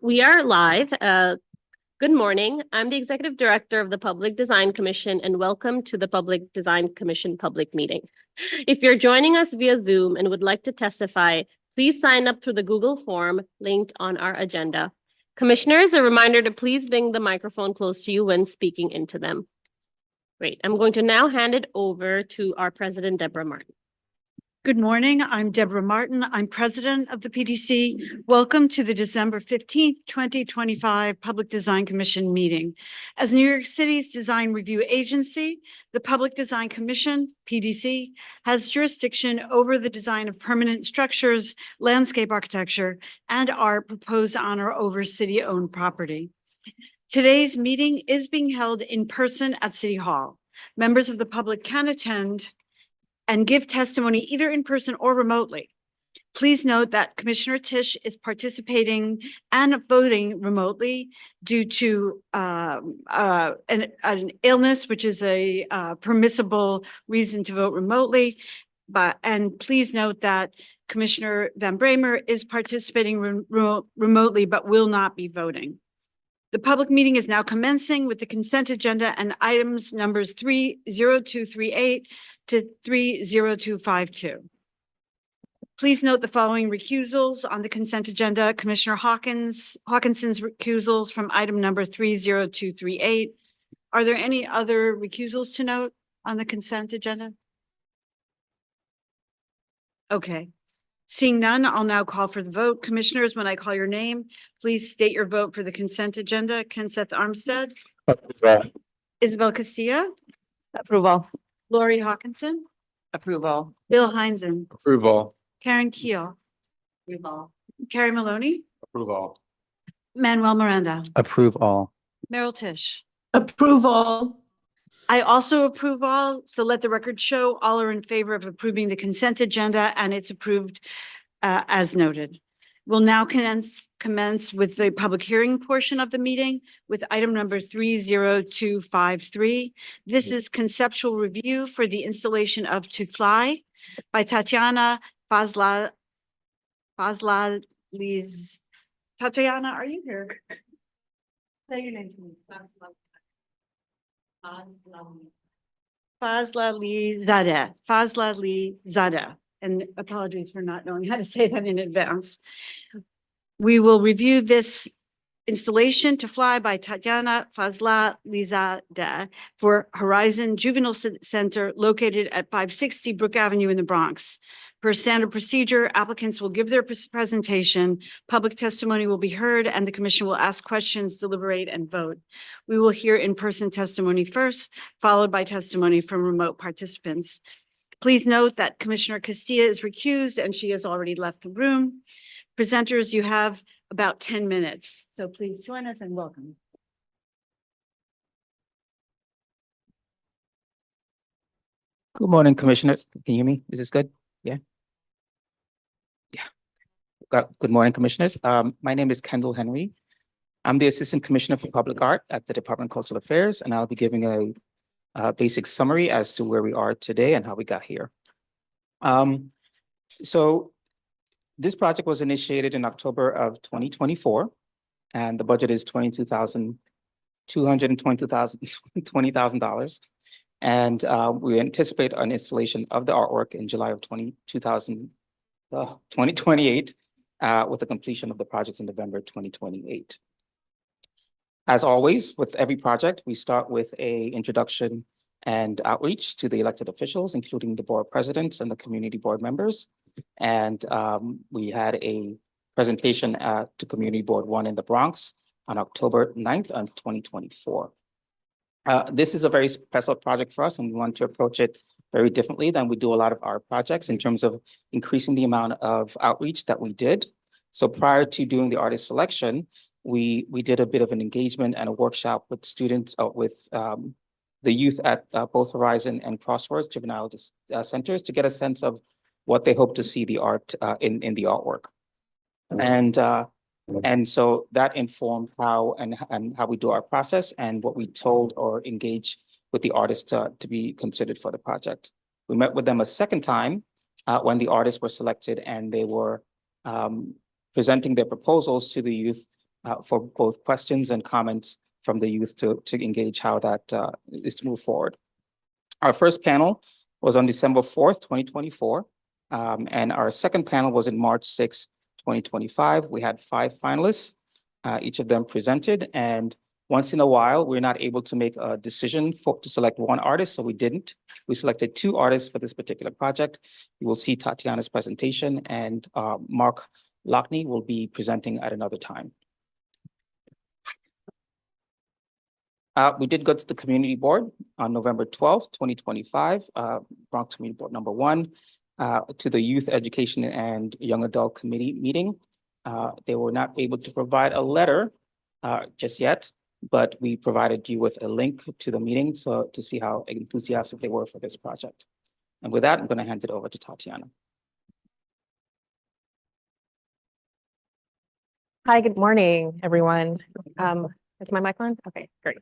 We are live. Good morning. I'm the Executive Director of the Public Design Commission, and welcome to the Public Design Commission public meeting. If you're joining us via Zoom and would like to testify, please sign up through the Google form linked on our agenda. Commissioners, a reminder to please bring the microphone close to you when speaking into them. Great. I'm going to now hand it over to our President, Deborah Martin. Good morning. I'm Deborah Martin. I'm president of the PDC. Welcome to the December 15th, 2025 Public Design Commission meeting. As New York City's design review agency, the Public Design Commission, PDC, has jurisdiction over the design of permanent structures, landscape architecture, and art proposed on or over city-owned property. Today's meeting is being held in person at City Hall. Members of the public can attend and give testimony either in person or remotely. Please note that Commissioner Tisch is participating and voting remotely due to an illness, which is a permissible reason to vote remotely. And please note that Commissioner Van Bramer is participating remotely, but will not be voting. The public meeting is now commencing with the consent agenda and items numbers 30238 to 30252. Please note the following recusals on the consent agenda. Commissioner Hawkinson's recusals from item number 30238. Are there any other recusals to note on the consent agenda? Okay. Seeing none, I'll now call for the vote. Commissioners, when I call your name, please state your vote for the consent agenda. Kenseth Armstead. Approval. Isabel Castilla. Approval. Lori Hawkinson. Approval. Bill Heinzen. Approval. Karen Keel. Approval. Carrie Maloney. Approval. Manuel Miranda. Approve all. Meryl Tisch. Approval. I also approve all, so let the record show all are in favor of approving the consent agenda, and it's approved as noted. We'll now commence with the public hearing portion of the meeting with item number 30253. This is conceptual review for the installation of To Fly by Tatiana Fazla. Tatiana, are you here? Say your name, please. Fazla Lee Zadeh, and apologies for not knowing how to say that in advance. We will review this installation To Fly by Tatiana Fazla Lee Zadeh for Horizon Juvenile Center located at 560 Brook Avenue in the Bronx. Per standard procedure, applicants will give their presentation, public testimony will be heard, and the commission will ask questions, deliberate, and vote. We will hear in-person testimony first, followed by testimony from remote participants. Please note that Commissioner Castilla is recused and she has already left the room. Presenters, you have about 10 minutes, so please join us and welcome. Good morning, Commissioners. Can you hear me? Is this good? Yeah. Good morning, Commissioners. My name is Kendall Henry. I'm the Assistant Commissioner for Public Art at the Department of Cultural Affairs, and I'll be giving a basic summary as to where we are today and how we got here. So this project was initiated in October of 2024, and the budget is $20,000, and we anticipate an installation of the artwork in July of 2028. With the completion of the project in November 2028. As always, with every project, we start with an introduction and outreach to the elected officials, including the board presidents and the community board members. And we had a presentation to Community Board 1 in the Bronx on October 9th of 2024. This is a very special project for us, and we want to approach it very differently than we do a lot of our projects in terms of increasing the amount of outreach that we did. So prior to doing the artist selection, we did a bit of an engagement and a workshop with students, with the youth at both Horizon and Crossroads Juvenile Centers to get a sense of what they hope to see the art in the artwork. And so that informed how we do our process and what we told or engage with the artists to be considered for the project. We met with them a second time when the artists were selected and they were presenting their proposals to the youth for both questions and comments from the youth to engage how that is to move forward. Our first panel was on December 4th, 2024. And our second panel was in March 6th, 2025. We had 5 finalists. Each of them presented, and once in a while, we're not able to make a decision to select one artist, so we didn't. We selected 2 artists for this particular project. You will see Tatiana's presentation, and Mark Lockney will be presenting at another time. We did go to the community board on November 12th, 2025, Bronx Community Board number 1, to the Youth Education and Young Adult Committee meeting. They were not able to provide a letter just yet, but we provided you with a link to the meeting to see how enthusiastic they were for this project. And with that, I'm going to hand it over to Tatiana. Hi, good morning, everyone. Is my mic on? Okay, great.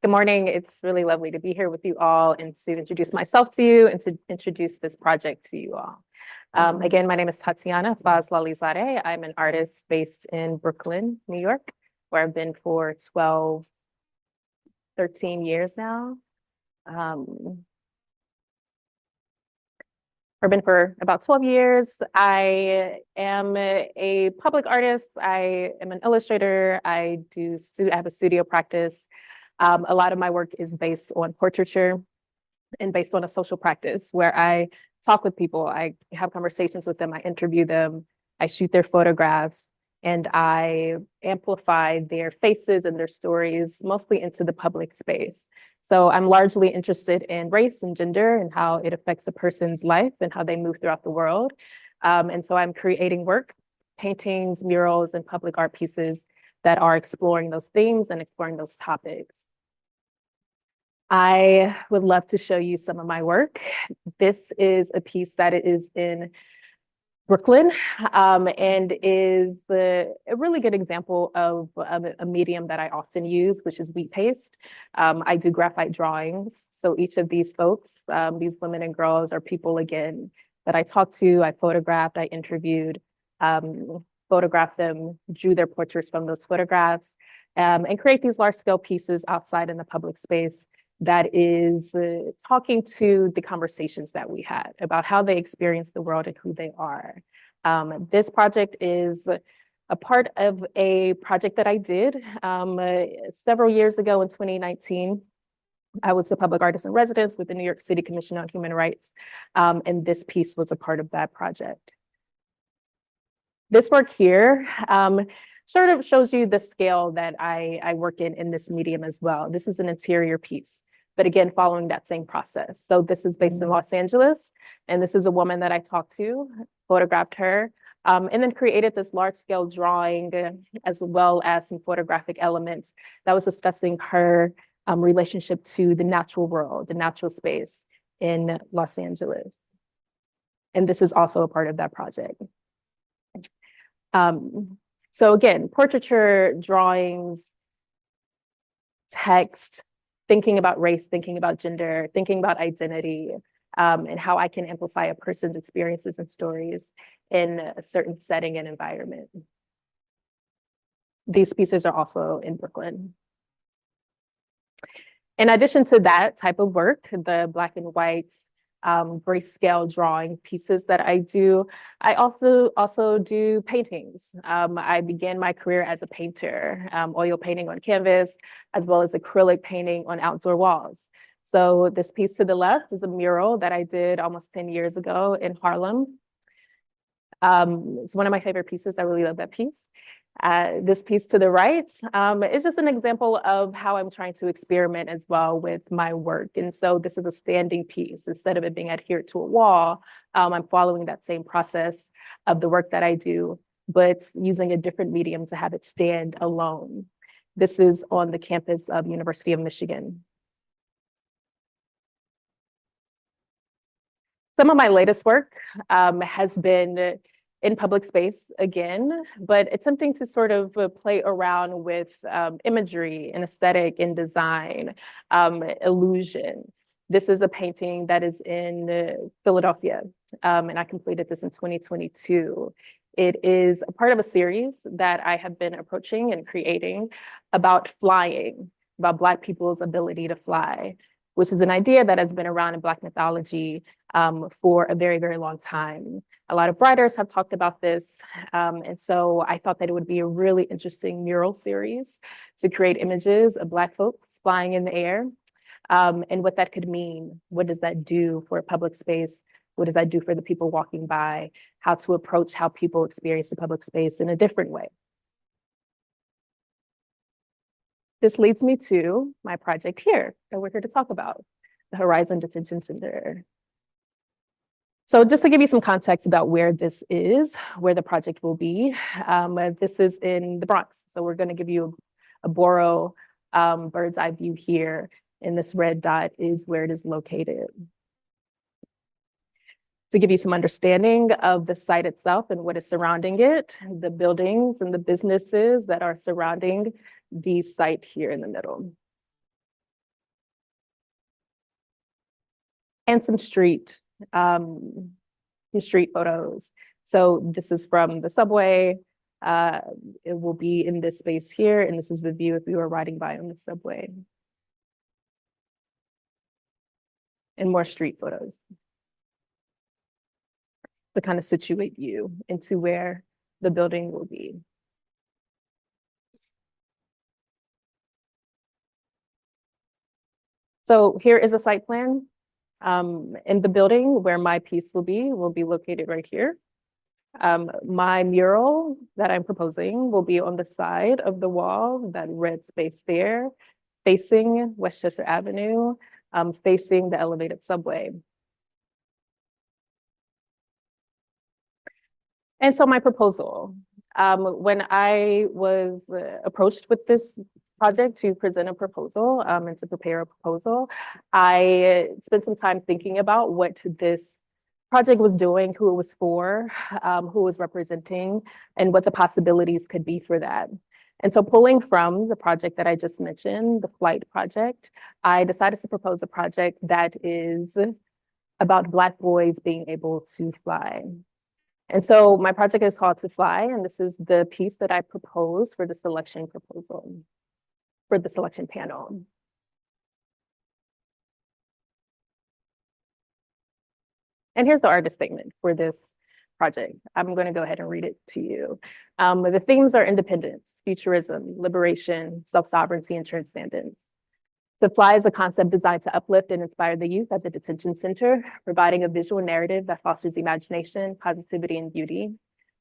Good morning. It's really lovely to be here with you all and to introduce myself to you and to introduce this project to you all. Again, my name is Tatiana Fazlalizadeh. I'm an artist based in Brooklyn, New York, where I've been for 13 years now. I've been for about 12 years. I am a public artist. I am an illustrator. I have a studio practice. A lot of my work is based on portraiture and based on a social practice where I talk with people. I have conversations with them. I interview them. I shoot their photographs, and I amplify their faces and their stories, mostly into the public space. So I'm largely interested in race and gender and how it affects a person's life and how they move throughout the world. And so I'm creating work, paintings, murals, and public art pieces that are exploring those themes and exploring those topics. I would love to show you some of my work. This is a piece that is in Brooklyn, and is a really good example of a medium that I often use, which is wheat paste. I do graphite drawings. So each of these folks, these women and girls are people, again, that I talked to, I photographed, I interviewed, photographed them, drew their portraits from those photographs, and create these large-scale pieces outside in the public space that is talking to the conversations that we had about how they experience the world and who they are. This project is a part of a project that I did several years ago in 2019. I was a public artist in residence with the New York City Commission on Human Rights, and this piece was a part of that project. This work here sort of shows you the scale that I work in this medium as well. This is an interior piece, but again, following that same process. So this is based in Los Angeles, and this is a woman that I talked to, photographed her, and then created this large-scale drawing as well as some photographic elements that was discussing her relationship to the natural world, the natural space in Los Angeles. And this is also a part of that project. So again, portraiture, drawings, text, thinking about race, thinking about gender, thinking about identity, and how I can amplify a person's experiences and stories in a certain setting and environment. These pieces are also in Brooklyn. In addition to that type of work, the black and white grayscale drawing pieces that I do, I also do paintings. I began my career as a painter, oil painting on canvas, as well as acrylic painting on outdoor walls. So this piece to the left is a mural that I did almost 10 years ago in Harlem. It's one of my favorite pieces. I really love that piece. This piece to the right is just an example of how I'm trying to experiment as well with my work. And so this is a standing piece. Instead of it being adhered to a wall, I'm following that same process of the work that I do, but using a different medium to have it stand alone. This is on the campus of University of Michigan. Some of my latest work has been in public space again, but attempting to sort of play around with imagery and aesthetic and design, illusion. This is a painting that is in Philadelphia, and I completed this in 2022. It is a part of a series that I have been approaching and creating about flying, about Black people's ability to fly, which is an idea that has been around in Black mythology for a very, very long time. A lot of writers have talked about this. And so I thought that it would be a really interesting mural series to create images of Black folks flying in the air and what that could mean. What does that do for a public space? What does that do for the people walking by? How to approach how people experience the public space in a different way. This leads me to my project here that we're here to talk about, the Horizon Detention Center. So just to give you some context about where this is, where the project will be, this is in the Bronx. So we're going to give you a Borough bird's eye view here, and this red dot is where it is located. To give you some understanding of the site itself and what is surrounding it, the buildings and the businesses that are surrounding the site here in the middle. And some street photos. So this is from the subway. It will be in this space here, and this is the view if you were riding by on the subway. And more street photos to kind of situate you into where the building will be. So here is a site plan. In the building where my piece will be located right here. My mural that I'm proposing will be on the side of the wall, that red space there, facing Westchester Avenue, facing the elevated subway. And so my proposal, when I was approached with this project to present a proposal and to prepare a proposal, I spent some time thinking about what this project was doing, who it was for, who it was representing, and what the possibilities could be for that. And so pulling from the project that I just mentioned, the Flight Project, I decided to propose a project that is about Black boys being able to fly. And so my project is called To Fly, and this is the piece that I propose for the selection proposal, for the selection panel. And here's the artist statement for this project. I'm going to go ahead and read it to you. The themes are independence, futurism, liberation, self-sovereignty, and transcendence. To Fly is a concept designed to uplift and inspire the youth at the detention center, providing a visual narrative that fosters imagination, positivity, and beauty.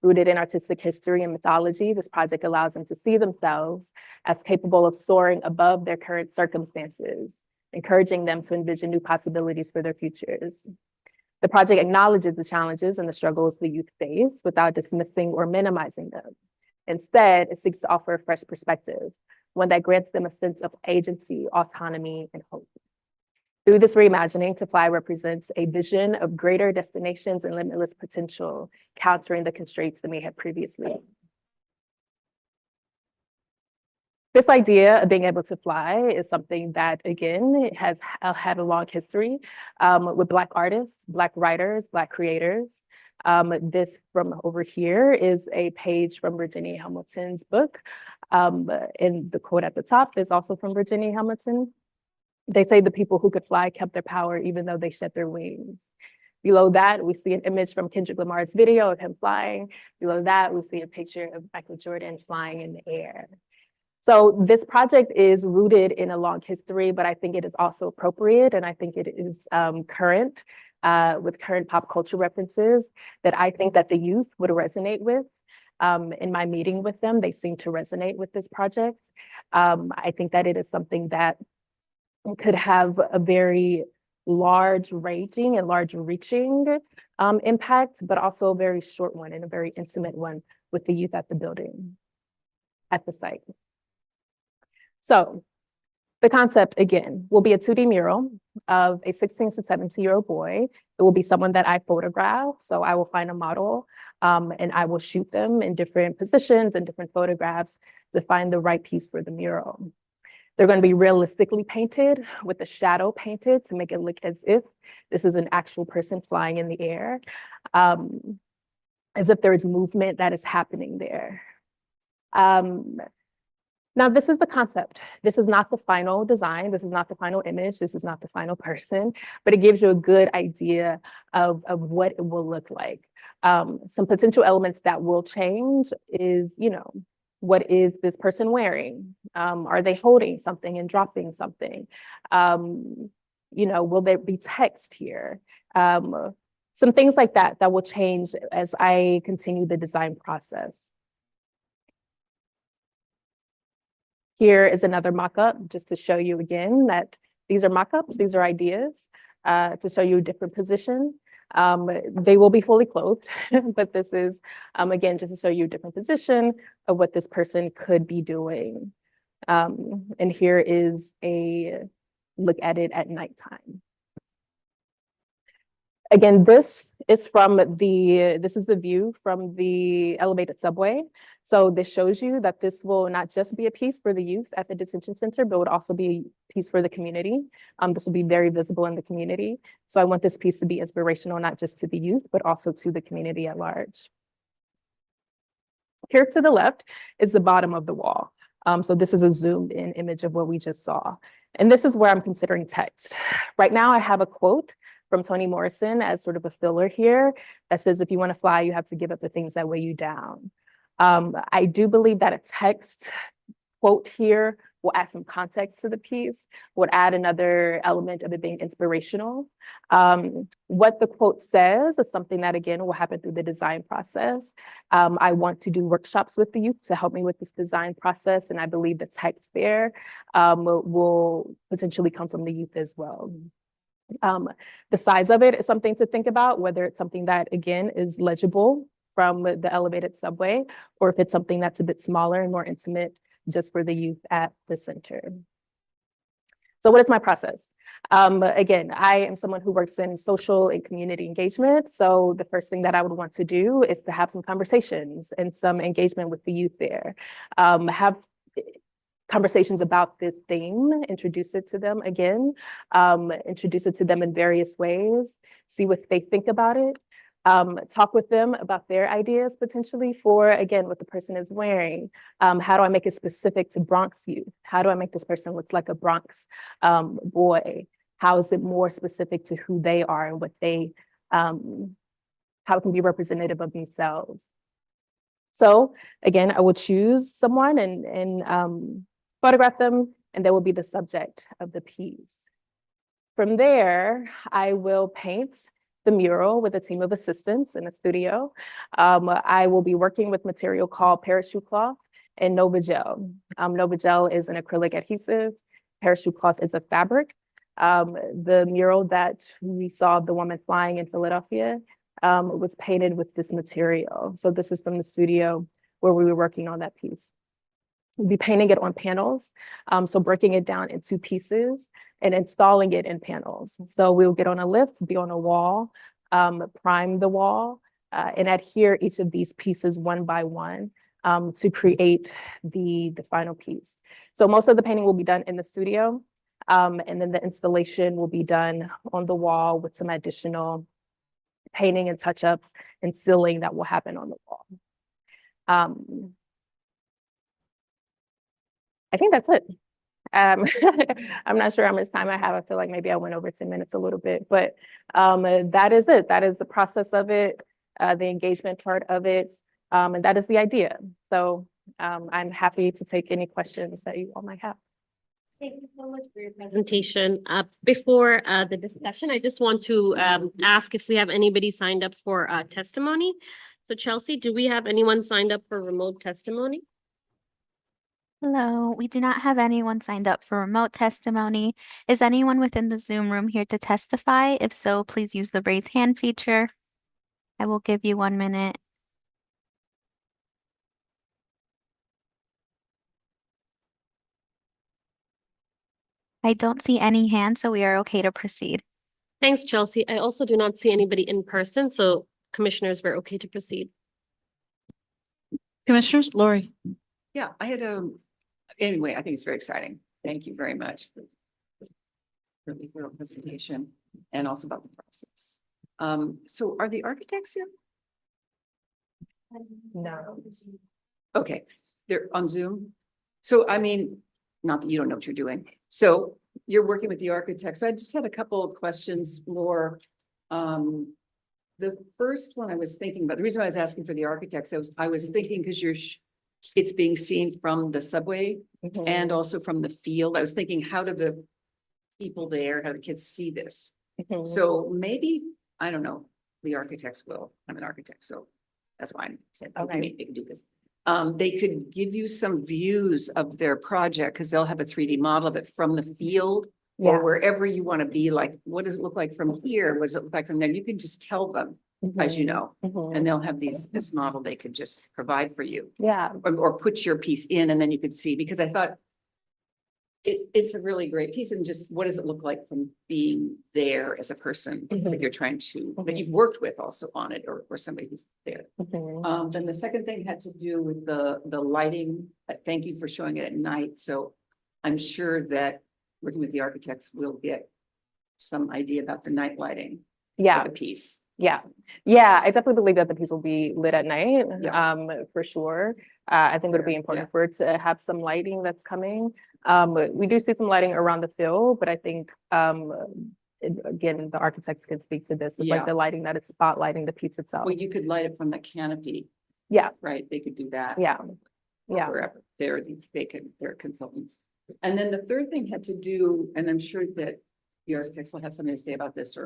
Rooted in artistic history and mythology, this project allows them to see themselves as capable of soaring above their current circumstances, encouraging them to envision new possibilities for their futures. The project acknowledges the challenges and the struggles the youth face without dismissing or minimizing them. Instead, it seeks to offer a fresh perspective, one that grants them a sense of agency, autonomy, and hope. Through this reimagining, To Fly represents a vision of greater destinations and limitless potential, countering the constraints that may have previously. This idea of being able to fly is something that, again, has had a long history with Black artists, Black writers, Black creators. This from over here is a page from Virginia Hamilton's book. And the quote at the top is also from Virginia Hamilton. They say the people who could fly kept their power even though they shed their wings. Below that, we see an image from Kendrick Lamar's video of him flying. Below that, we see a picture of Michael Jordan flying in the air. So this project is rooted in a long history, but I think it is also appropriate, and I think it is current with current pop culture references that I think that the youth would resonate with. In my meeting with them, they seem to resonate with this project. I think that it is something that could have a very large ranging and large reaching impact, but also a very short one and a very intimate one with the youth at the building, at the site. So the concept, again, will be a 2D mural of a 16 to 17-year-old boy. It will be someone that I photograph. So I will find a model and I will shoot them in different positions and different photographs to find the right piece for the mural. They're going to be realistically painted with the shadow painted to make it look as if this is an actual person flying in the air. as if there is movement that is happening there. Now, this is the concept. This is not the final design. This is not the final image. This is not the final person, but it gives you a good idea of what it will look like. Some potential elements that will change is, what is this person wearing? Are they holding something and dropping something? Will there be text here? Some things like that will change as I continue the design process. Here is another mock-up just to show you again that these are mock-ups, these are ideas to show you a different position. They will be fully clothed, but this is, again, just to show you a different position of what this person could be doing. And here is a look at it at nighttime. Again, this is the view from the elevated subway. So this shows you that this will not just be a piece for the youth at the detention center, but would also be a piece for the community. This will be very visible in the community. So I want this piece to be inspirational, not just to the youth, but also to the community at large. Here to the left is the bottom of the wall. So this is a zoomed in image of what we just saw. And this is where I'm considering text. Right now I have a quote from Toni Morrison as sort of a filler here that says, if you want to fly, you have to give up the things that weigh you down. I do believe that a text quote here will add some context to the piece, would add another element of it being inspirational. What the quote says is something that, again, will happen through the design process. I want to do workshops with the youth to help me with this design process, and I believe the text there will potentially come from the youth as well. The size of it is something to think about, whether it's something that, again, is legible from the elevated subway, or if it's something that's a bit smaller and more intimate just for the youth at the center. So what is my process? Again, I am someone who works in social and community engagement. So the first thing that I would want to do is to have some conversations and some engagement with the youth there. Have conversations about this theme, introduce it to them again, introduce it to them in various ways, see what they think about it. Talk with them about their ideas potentially for, again, what the person is wearing. How do I make it specific to Bronx youth? How do I make this person look like a Bronx boy? How is it more specific to who they are and what they, how it can be representative of themselves? So again, I will choose someone and photograph them, and they will be the subject of the piece. From there, I will paint the mural with a team of assistants in a studio. I will be working with material called parachute cloth and Nova Gel. Nova Gel is an acrylic adhesive. Parachute cloth is a fabric. The mural that we saw the woman flying in Philadelphia was painted with this material. So this is from the studio where we were working on that piece. We'll be painting it on panels, so breaking it down into pieces and installing it in panels. So we'll get on a lift, be on a wall, prime the wall, and adhere each of these pieces one by one to create the final piece. So most of the painting will be done in the studio, and then the installation will be done on the wall with some additional painting and touch-ups and sealing that will happen on the wall. I think that's it. I'm not sure how much time I have. I feel like maybe I went over 10 minutes a little bit, but that is it. That is the process of it, the engagement part of it, and that is the idea. So I'm happy to take any questions that you all might have. Thank you so much for your presentation. Before the discussion, I just want to ask if we have anybody signed up for testimony. So Chelsea, do we have anyone signed up for remote testimony? Hello, we do not have anyone signed up for remote testimony. Is anyone within the Zoom room here to testify? If so, please use the raise hand feature. I will give you 1 minute. I don't see any hands, so we are okay to proceed. Thanks, Chelsea. I also do not see anybody in person, so commissioners, we're okay to proceed. Commissioners, Lori. Yeah, I had anyway, I think it's very exciting. Thank you very much for really thorough presentation and also about the process. So are the architects here? No. Okay, they're on Zoom. So I mean, not that you don't know what you're doing. So you're working with the architect. So I just had a couple of questions more. The first one I was thinking about, the reason why I was asking for the architects, I was thinking because it's being seen from the subway and also from the field. I was thinking, how do the people there, how do the kids see this? So maybe, I don't know, the architects will, I'm an architect, so that's why I said, okay, Okay. maybe they can do this. They could give you some views of their project, because they'll have a 3D model of it from the field or Yeah. wherever you want to be, like, what does it look like from here? What does it look like from there? You can just tell them, as you know, and they'll have this model they could just provide for you. Yeah. Or put your piece in and then you could see, because I thought it's a really great piece, and just what does it look like from being there as a person that you're trying to, that you've worked with also on it, or somebody who's there. Then the second thing had to do with the lighting. Thank you for showing it at night. So I'm sure that working with the architects, we'll get some idea about the night lighting Yeah. of the piece. Yeah, yeah, I definitely believe that the piece will be lit at night, Yeah. for sure. I think it'll be Yeah, important for it to have some lighting that's coming. We do see some lighting around the field, but I think, again, the architects can speak to this, it's like Yeah. the lighting that it's spotlighting the piece itself. Well, you could light it from the canopy, Yeah, right? They could do that. yeah, or yeah. Wherever, they're consultants. And then the third thing had to do, and I'm sure that the architects will have something to say about this,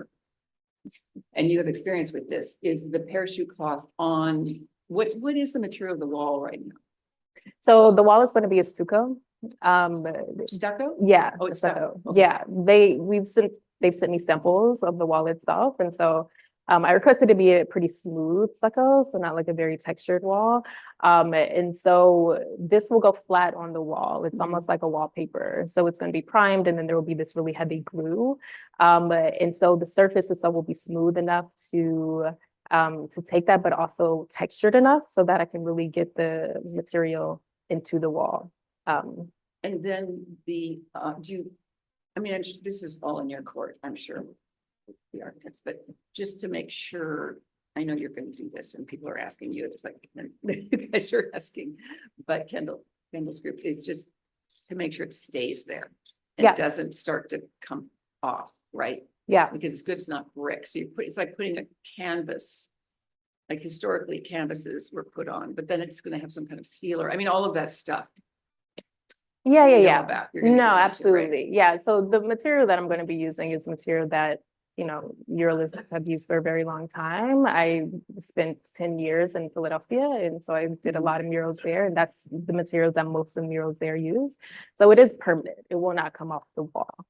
and you have experience with this, is the parachute cloth on, what is the material of the wall right now? So the wall is going to be a stucco. Stucco? Yeah, Oh, the it's stucco. Okay. Yeah, they've sent me samples of the wall itself, and so I requested it be a pretty smooth stucco, so not like a very textured wall. And so this will go flat on the wall. It's almost like a wallpaper. So it's going to be primed, and then there will be this really heavy glue. And so the surface itself will be smooth enough to take that, but also textured enough so that I can really get the material into the wall. And then this is all in your court, I'm sure, with the architects, but just to make sure, I know you're gonna do this and people are asking you, it's like, you guys are asking, but Kendall's group is just to make sure it stays there. And Yeah. it doesn't start to come off, right? Yeah, Because it's good, it's not brick, so it's like putting a canvas. Like historically canvases were put on, but then it's gonna have some kind of sealer, I mean, all of that stuff. yeah, you know yeah. about, you're gonna No, go into, right? absolutely. Yeah. So the material that I'm going to be using is material that, muralists have used for a very long time. I spent 10 years in Philadelphia, and so I did a lot of murals there, and that's the materials that most of the murals there use. So it is permanent. It will not come off the wall.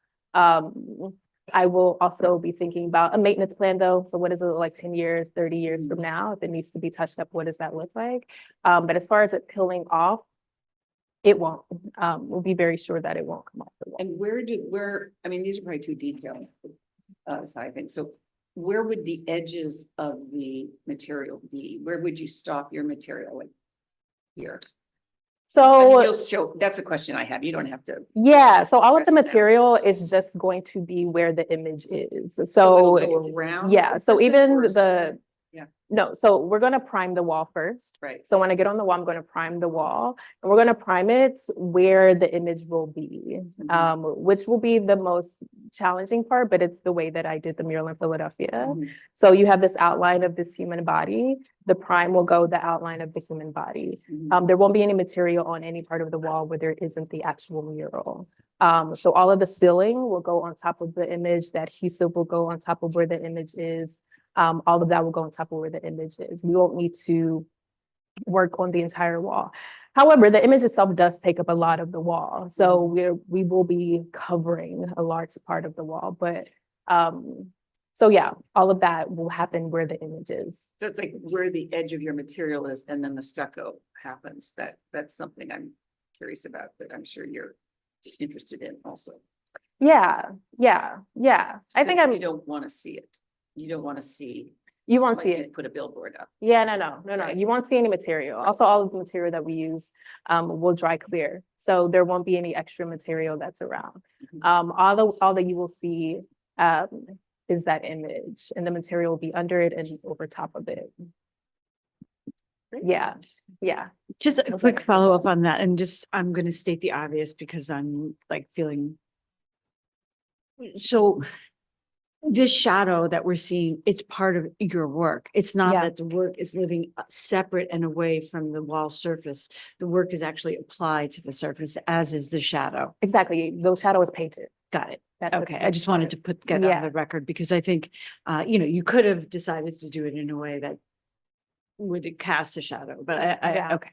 I will also be thinking about a maintenance plan though. So what does it look like 10 years, 30 years from now? If it needs to be touched up, what does that look like? But as far as it peeling off, it won't. We'll be very sure that it won't come off the wall. And I mean, these are probably too detailed. So I think, so where would the edges of the material be? Where would you stop your material like here? I mean, So you'll show, that's a question I have. You don't have to. yeah, so all of the Press it down. material is just going to be where the image is. it'll So go around. yeah, so First, of even course. Yeah. no, so we're gonna prime the wall first. Right. So when I get on the wall, I'm gonna prime the wall, and we're gonna prime it where the image will be, which will be the most challenging part, but it's the way that I did the mural in Philadelphia. Mhm. So you have this outline of this human body, the prime will go the outline of the human body. Mhm. There won't be any material on any part of the wall where there isn't the actual mural. So all of the ceiling will go on top of the image, that adhesive will go on top of where the image is. All of that will go on top of where the image is. We won't need to work on the entire wall. However, the image itself does take up a lot of the wall. So we will be covering a large part of the wall, but so yeah, all of that will happen where the image is. So it's like where the edge of your material is and then the stucco happens. That's something I'm curious about, that I'm sure you're interested in also. Yeah. I think You don't want to see it. You don't want to see. you won't like, see you it. Put a billboard up. Yeah, no. Right. You won't see any material. Also, all of the material that we use will dry clear. So there won't be any extra material that's around. Mhm. All that you will see is that image, and the material will be under it and over top of it. Yeah, yeah. Just a quick follow-up on that, and just, I'm gonna state the obvious because I'm like feeling. So this shadow that we're seeing, it's part of your work. It's not Yeah. that the work is living separate and away from the wall surface. The work is actually applied to the surface, as is the shadow. Exactly. Those shadow is painted. Got it. That's a Okay, I key just wanted part. to get on Yeah. the record because I think, you could have decided to do it in a way that would cast a shadow, but Yeah. okay,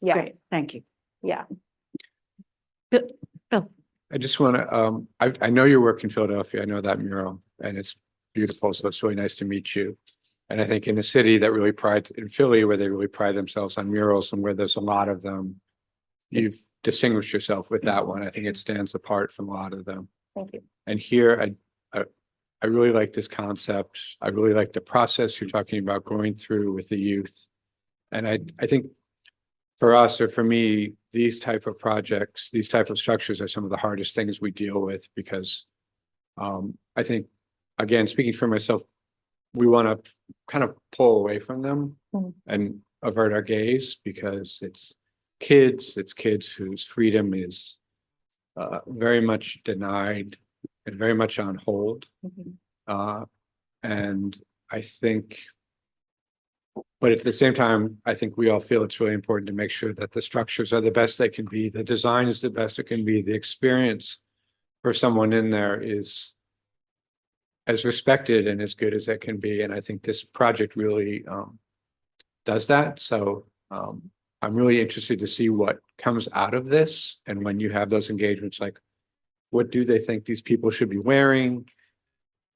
Yeah, great, thank you. yeah. Bill, Bill, I just want to, I know your work in Philadelphia. I know that mural and it's beautiful. So it's really nice to meet you. And I think in a city that really prides, in Philly, where they really pride themselves on murals and where there's a lot of them, you've distinguished yourself with that one. I think it stands apart from a lot of them. Thank you. And here, I really like this concept. I really like the process you're talking about going through with the youth. And I think for us or for me, these type of projects, these type of structures are some of the hardest things we deal with because I think, again, speaking for myself, we want to kind of pull away from them Mhm. and avert our gaze because it's kids whose freedom is very much denied and very much on hold. Mhm. And I think, but at the same time, I think we all feel it's really important to make sure that the structures are the best they can be, the design is the best it can be, the experience for someone in there is as respected and as good as it can be. And I think this project really does that. So I'm really interested to see what comes out of this. And when you have those engagements, like, what do they think these people should be wearing?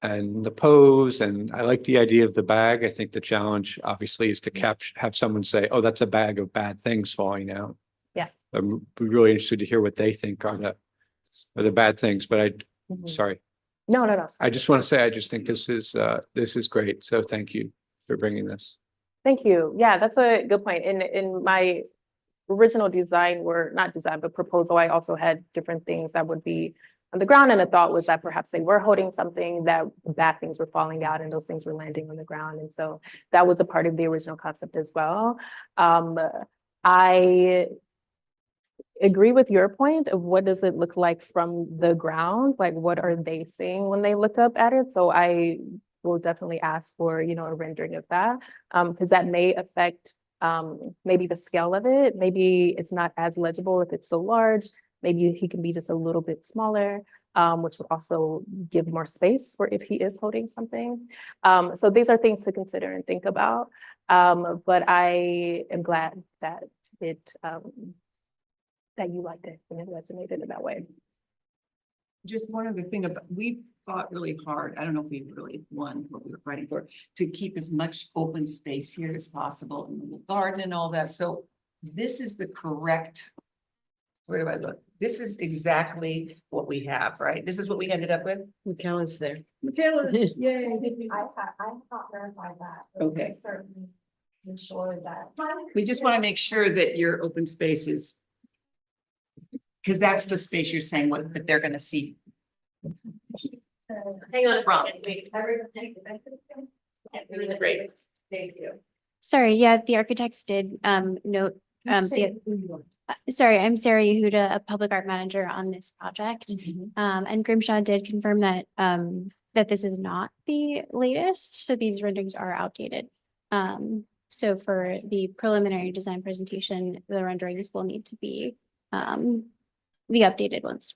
And the pose, and I like the idea of the bag. I think the challenge obviously is to have someone say, oh, that's a bag of bad things falling out. Yeah. I'm really interested to hear what they think are the bad things, but Mhm. sorry. No, no, no. I just want to say, I just think this is great. So thank you for bringing this. Thank you. Yeah, that's a good point. In my original design, or not design, but proposal, I also had different things that would be on the ground. And the thought was that perhaps they were holding something, that bad things were falling out and those things were landing on the ground. And so that was a part of the original concept as well. I agree with your point of what does it look like from the ground? Like, what are they seeing when they look up at it? So I will definitely ask for, a rendering of that, because that may affect maybe the scale of it. Maybe it's not as legible if it's so large. Maybe he can be just a little bit smaller, which would also give more space for if he is holding something. So these are things to consider and think about. But I am glad that that you liked it and it resonated in that way. Just one other thing about, we fought really hard. I don't know if we really won what we were fighting for, to keep as much open space here as possible in the garden and all that. So this is the correct, where do I look? This is exactly what we have, right? This is what we ended up with? Michaela's there. Michaela, yay. I have not verified that. but Okay. we Certainly ensure that. We just want to make sure that your open space is, because that's the space you're saying what that they're gonna see. Hang on a From. second, wait. Great. Thank you. Sorry, yeah, the architects did note, sorry, I'm Sarah Yehuda, a public art manager on this project. And Grimshaw did confirm that that this is not the latest, so these renderings are outdated. So for the preliminary design presentation, the renderings will need to be the updated ones.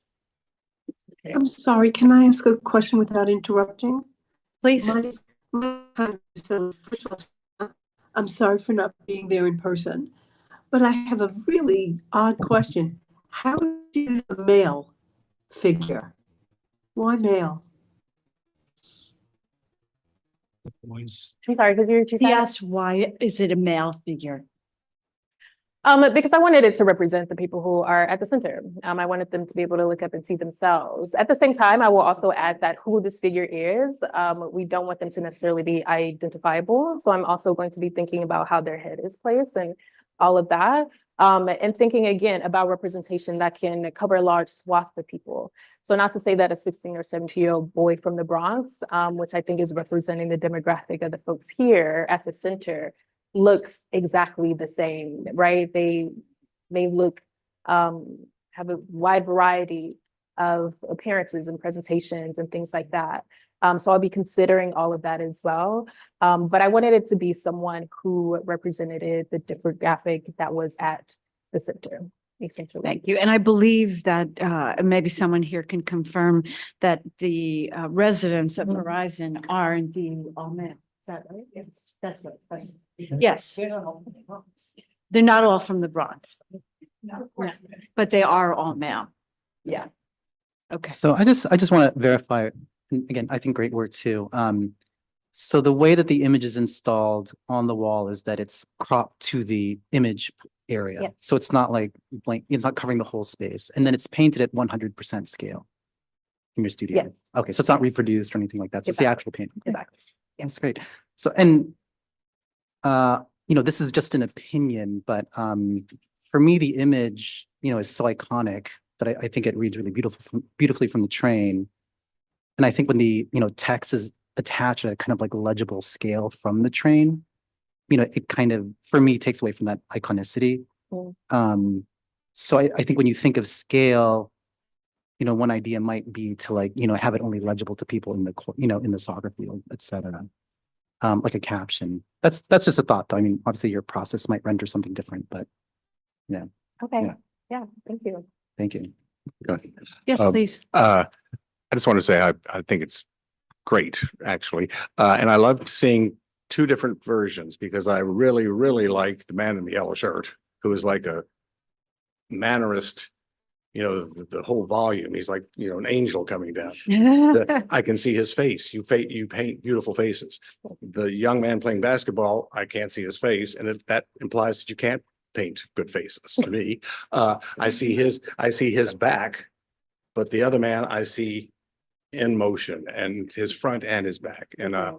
I'm sorry, can I ask a question without interrupting? Please. First of all, I'm sorry for not being there in person, but I have a really odd question. How did a male figure? Why male? I'm sorry, because you're. He asked, why is it a male figure? Because I wanted it to represent the people who are at the center. I wanted them to be able to look up and see themselves. At the same time, I will also add that who this figure is, we don't want them to necessarily be identifiable. So I'm also going to be thinking about how their head is placed and all of that. And thinking again about representation that can cover a large swath of people. So not to say that a 16 or 17-year-old boy from the Bronx, which I think is representing the demographic of the folks here at the center, looks exactly the same, right? They look, have a wide variety of appearances and presentations and things like that. So I'll be considering all of that as well. But I wanted it to be someone who represented the demographic that was at the center, essentially. Thank you. And I believe that maybe someone here can confirm that the residents of Horizon are indeed all men. Is that right? Yes, that's right. Yes. They're not all from the Bronx. No, but they are all male. Yeah. Okay. So I just want to verify, and again, I think great work too. So the way that the image is installed on the wall is that it's cropped to the image area. Yeah. So it's not like blank, it's not covering the whole space. And then it's painted at 100% scale in your studio. Yes. Okay, so it's not reproduced or anything like that. So it's the actual paint. Exactly. That's great. So, and this is just an opinion, but for me, the image, is so iconic that I think it reads really beautifully from the train. And I think when the, text is attached at a kind of like legible scale from the train, it kind of, for me, takes away from that iconicity. Mm. So I think when you think of scale, one idea might be to have it only legible to people in the, in the soccer field, et cetera. Like a caption. That's just a thought, though. I mean, obviously your process might render something different, but yeah. Okay. Yeah. Yeah. Thank you. Thank you. Yes, please. I just want to say I think it's great, actually. And I love seeing two different versions because I really, really like the man in the yellow shirt who is like a mannerist, the whole volume. He's like, an angel coming down. I can see his face. You paint beautiful faces. The young man playing basketball, I can't see his face. And that implies that you can't paint good faces to me. I see his back, but the other man I see in motion and his front and his back. And I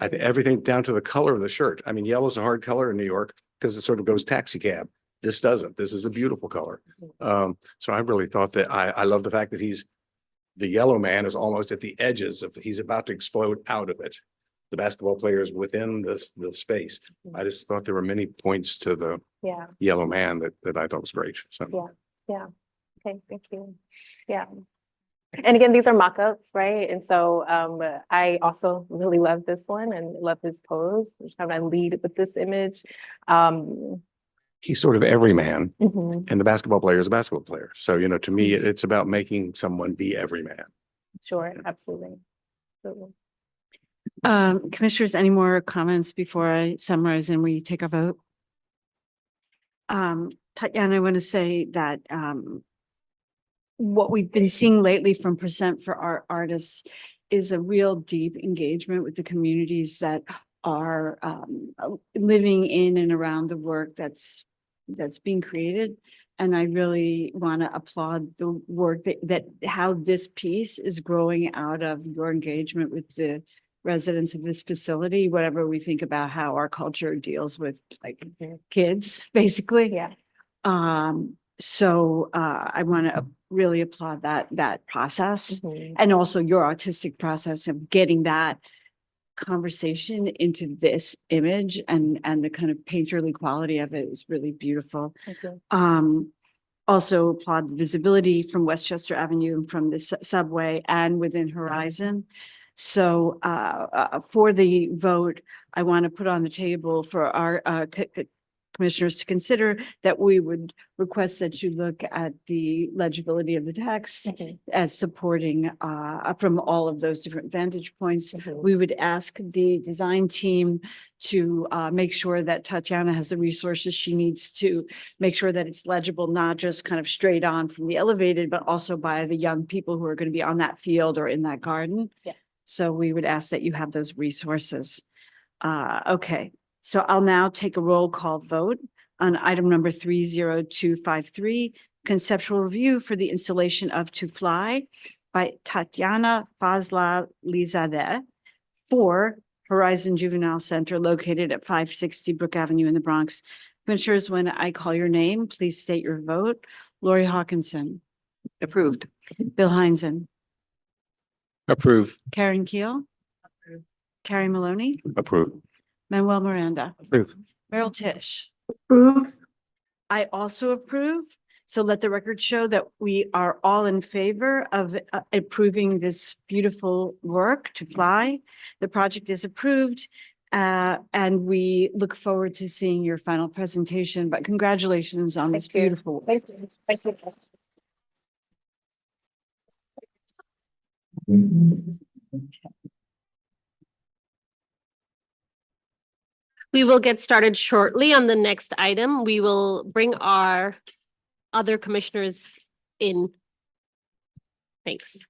think everything down to the color of the shirt. I mean, yellow is a hard color in New York because it sort of goes taxi cab. This doesn't. This is a beautiful color. So I really thought that I love the fact that the yellow man is almost at the edges of, he's about to explode out of it. The basketball player is within the space. I just thought there were many points to the yellow man that I thought was great. So Yeah. Okay. Thank you. Yeah. And again, these are mock-ups, right? And so I also really love this one and love his pose, which kind of lead with this image. he's sort of every man, Mhm. and the basketball player is a basketball player. So, to me, it's about making someone be every man. Sure, absolutely. Absolutely. Commissioners, any more comments before I summarize and we take a vote? Tatiana, I want to say that what we've been seeing lately from Percent for Art Artists is a real deep engagement with the communities that are living in and around the work that's being created. And I really want to applaud the work that how this piece is growing out of your engagement with the residents of this facility, whatever we think about how our culture deals with like kids, basically. Yeah. So I want to really applaud that process Mhm. and also your artistic process of getting that conversation into this image and the kind of painterly quality of it is really beautiful. Thank you. Also applaud the visibility from Westchester Avenue and from the subway and within Horizon. So for the vote, I want to put on the table for our commissioners to consider that we would request that you look at the legibility of the text Mhm. as supporting from all of those different vantage points. Mhm. We would ask the design team to make sure that Tatiana has the resources she needs to make sure that it's legible, not just kind of straight on from the elevated, but also by the young people who are going to be on that field or in that garden. Yeah. So we would ask that you have those resources. Okay, so I'll now take a roll call vote on item number 30253, conceptual review for the installation of To Fly by Tatiana Fazlalizadeh for Horizon Juvenile Center located at 560 Brook Avenue in the Bronx. Commissioners, when I call your name, please state your vote. Lori Hawkinson, Approved. Bill Heinzen, Approved. Karen Keel, Carrie Maloney, Approved. Manuel Miranda, Approve. Merrill Tish. Approve. I also approve. So let the record show that we are all in favor of approving this beautiful work to fly. The project is approved. And we look forward to seeing your final presentation, but congratulations on this Thank you. beautiful work. Thank you. Thank you. We will get started shortly on the next item. We will bring our other commissioners in. Thanks.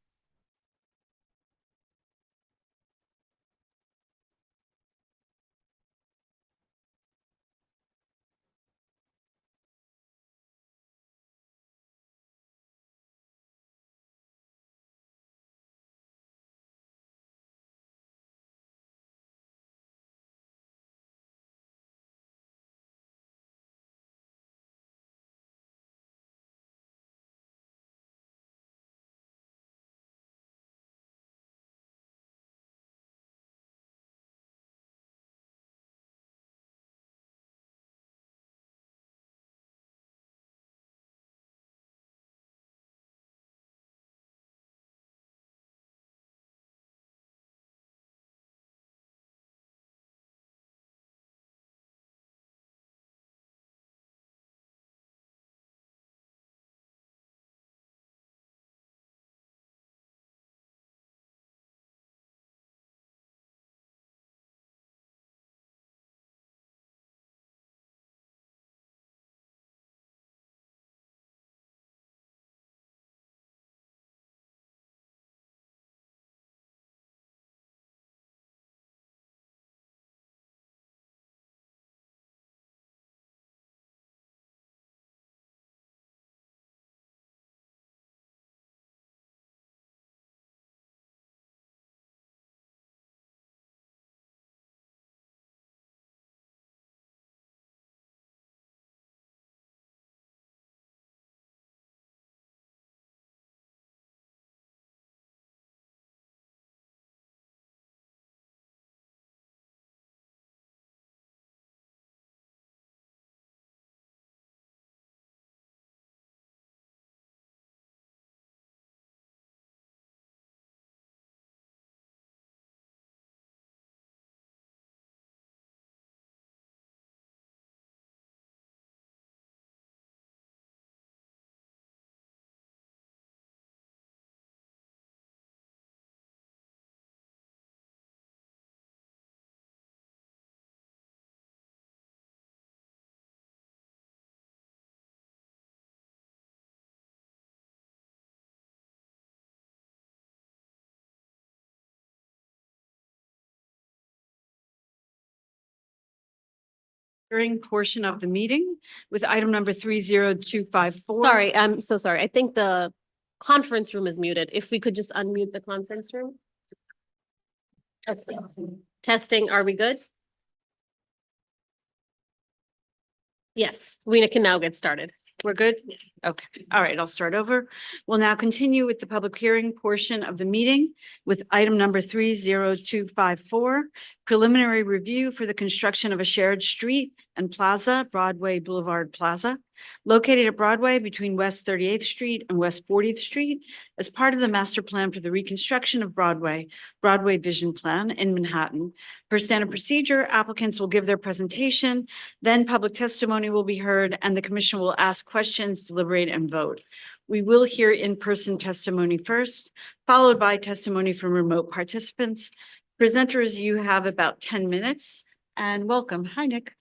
Hearing portion of the meeting with item number 30254. Sorry, I'm so sorry. I think the conference room is muted. If we could just unmute the conference room. Okay. Testing, are we good? Yes, we can now get started. We're good? Okay, all right, I'll start over. We'll now continue with the public hearing portion of the meeting with item number 30254, preliminary review for the construction of a shared street and plaza, Broadway Boulevard Plaza, located at Broadway between West 38th Street and West 40th Street as part of the master plan for the reconstruction of Broadway Vision Plan in Manhattan. Per standard procedure, applicants will give their presentation, then public testimony will be heard, and the commission will ask questions, deliberate, and vote. We will hear in-person testimony first, followed by testimony from remote participants. Presenters, you have about 10 minutes, and welcome. Hi, Nick.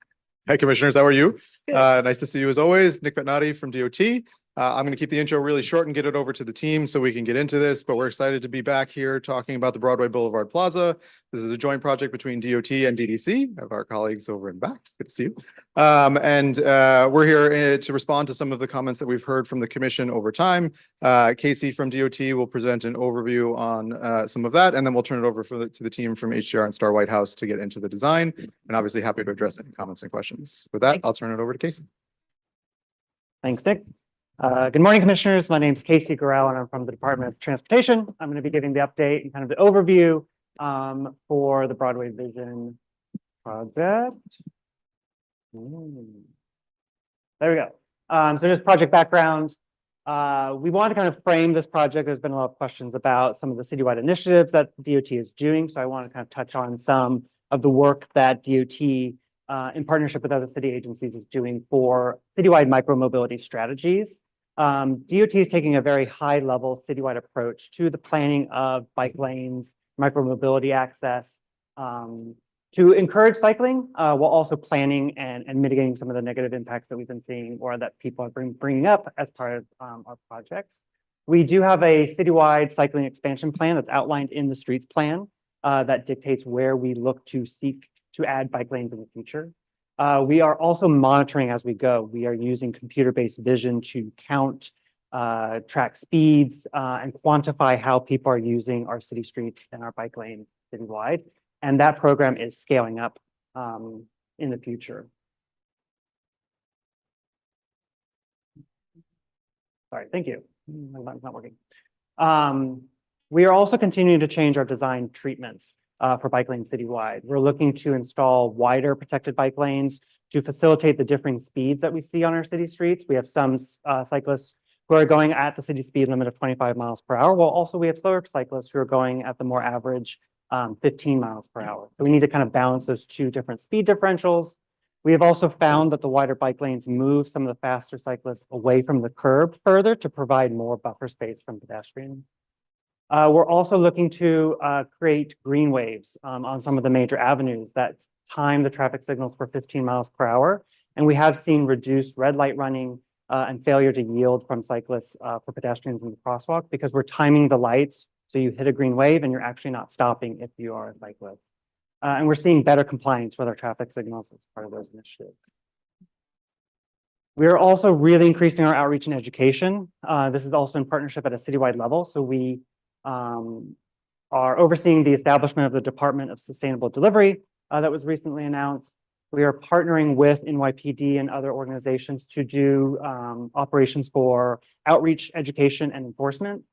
Hi, Commissioners. How are you? Good. Nice to see you as always. Nick Betnati from DOT. I'm going to keep the intro really short and get it over to the team so we can get into this, but we're excited to be back here talking about the Broadway Boulevard Plaza. This is a joint project between DOT and DDC, of our colleagues over in back. Good to see you. We're here to respond to some of the comments that we've heard from the commission over time. Casey from DOT will present an overview on some of that, and then we'll turn it over to the team from HDR and Star White House to get into the design, and obviously happy to address any comments and questions. With that, I'll turn it over to Casey. Thanks, Nick. Good morning, Commissioners. My name is Casey Gorell, and I'm from the Department of Transportation. I'm going to be giving the update and kind of the overview for the Broadway Vision project. There we go. So just project background. We want to kind of frame this project. There's been a lot of questions about some of the citywide initiatives that DOT is doing. So I want to kind of touch on some of the work that DOT in partnership with other city agencies is doing for citywide micromobility strategies. DOT is taking a very high level citywide approach to the planning of bike lanes, micromobility access, to encourage cycling, while also planning and mitigating some of the negative impacts that we've been seeing or that people are bringing up as part of our projects. We do have a citywide cycling expansion plan that's outlined in the streets plan that dictates where we look to seek to add bike lanes in the future. We are also monitoring as we go. We are using computer-based vision to count track speeds and quantify how people are using our city streets and our bike lanes citywide. And that program is scaling up in the future. Sorry, thank you. It's not working. We are also continuing to change our design treatments for bike lanes citywide. We're looking to install wider protected bike lanes to facilitate the differing speeds that we see on our city streets. We have some cyclists who are going at the city speed limit of 25 miles per hour, while also we have slower cyclists who are going at the more average 15 miles per hour. So we need to kind of balance those two different speed differentials. We have also found that the wider bike lanes move some of the faster cyclists away from the curb further to provide more buffer space from pedestrians. We're also looking to create green waves on some of the major avenues that time the traffic signals for 15 miles per hour. And we have seen reduced red light running and failure to yield from cyclists for pedestrians in the crosswalk because we're timing the lights. So you hit a green wave and you're actually not stopping if you are a cyclist. And we're seeing better compliance with our traffic signals as part of those initiatives. We are also really increasing our outreach and education. This is also in partnership at a citywide level. So we are overseeing the establishment of the Department of Sustainable Delivery that was recently announced. We are partnering with NYPD and other organizations to do operations for outreach, education, and enforcement.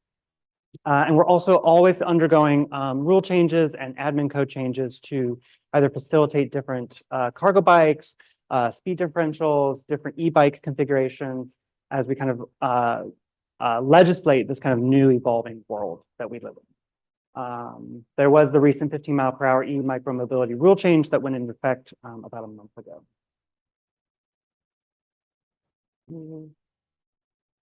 And we're also always undergoing rule changes and admin code changes to either facilitate different cargo bikes, speed differentials, different e-bike configurations as we kind of legislate this kind of new evolving world that we live in. There was the recent 15 mile per hour e-micromobility rule change that went into effect about a month ago.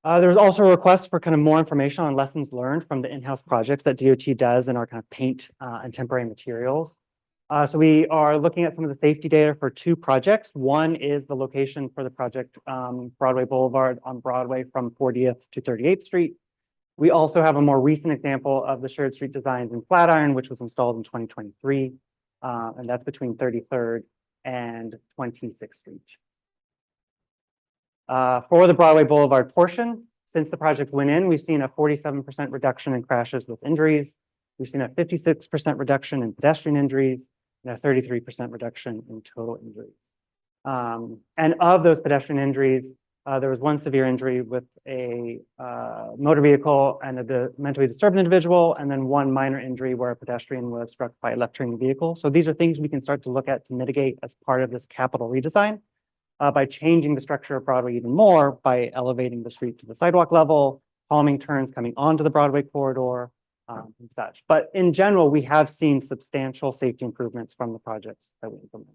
There was also a request for kind of more information on lessons learned from the in-house projects that DOT does in our kind of paint and temporary materials. So we are looking at some of the safety data for two projects. One is the location for the project Broadway Boulevard on Broadway from 40th to 38th Street. We also have a more recent example of the shared street designs in Flatiron, which was installed in 2023, and that's between 33rd and 26th Street. For the Broadway Boulevard portion, since the project went in, we've seen a 47% reduction in crashes with injuries. We've seen a 56% reduction in pedestrian injuries and a 33% reduction in total injuries. And of those pedestrian injuries, there was one severe injury with a motor vehicle and a mentally disturbed individual, and then one minor injury where a pedestrian was struck by a left-turning vehicle. So these are things we can start to look at to mitigate as part of this capital redesign. By changing the structure of Broadway even more by elevating the street to the sidewalk level, calming turns coming onto the Broadway corridor, and such. But in general, we have seen substantial safety improvements from the projects that we implement.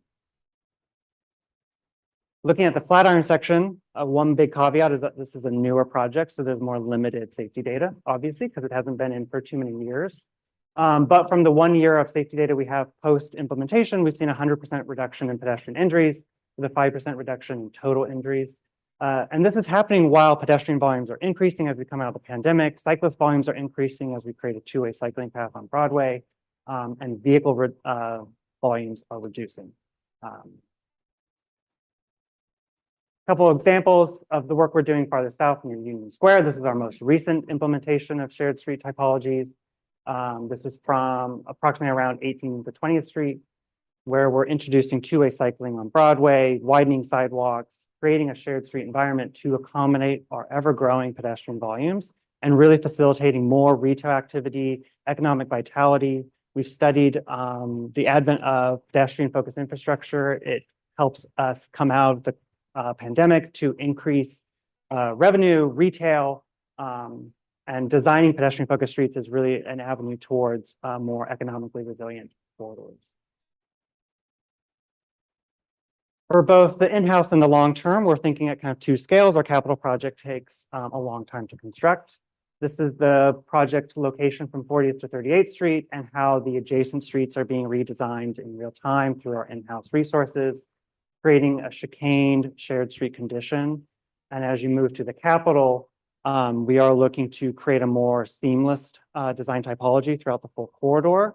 Looking at the Flatiron section, one big caveat is that this is a newer project, so there's more limited safety data, obviously, because it hasn't been in for too many years. But from the 1 year of safety data we have post-implementation, we've seen a 100% reduction in pedestrian injuries, with a 5% reduction in total injuries. And this is happening while pedestrian volumes are increasing as we come out of the pandemic. Cyclist volumes are increasing as we create a two-way cycling path on Broadway, and vehicle volumes are reducing. Couple of examples of the work we're doing farther south near Union Square. This is our most recent implementation of shared street typologies. This is from approximately around 18th to 20th Street, where we're introducing two-way cycling on Broadway, widening sidewalks, creating a shared street environment to accommodate our ever-growing pedestrian volumes, and really facilitating more retail activity, economic vitality, We've studied the advent of pedestrian-focused infrastructure. It helps us come out of the pandemic to increase revenue, retail, and designing pedestrian-focused streets is really an avenue towards more economically resilient corridors. For both the in-house and the long term, we're thinking at kind of two scales. Our capital project takes a long time to construct. This is the project location from 40th to 38th Street and how the adjacent streets are being redesigned in real time through our in-house resources, creating a chicaned shared street condition. And as you move to the capital, we are looking to create a more seamless design typology throughout the full corridor.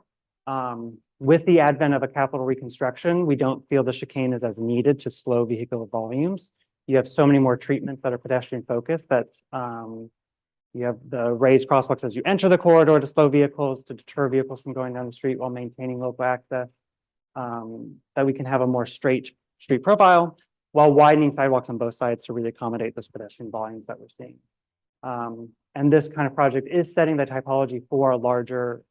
With the advent of a capital reconstruction, we don't feel the chicane is as needed to slow vehicular volumes. You have so many more treatments that are pedestrian focused that you have the raised crosswalks as you enter the corridor to slow vehicles, to deter vehicles from going down the street while maintaining local access, that we can have a more straight street profile while widening sidewalks on both sides to really accommodate those pedestrian volumes that we're seeing. And this kind of project is setting the typology for a larger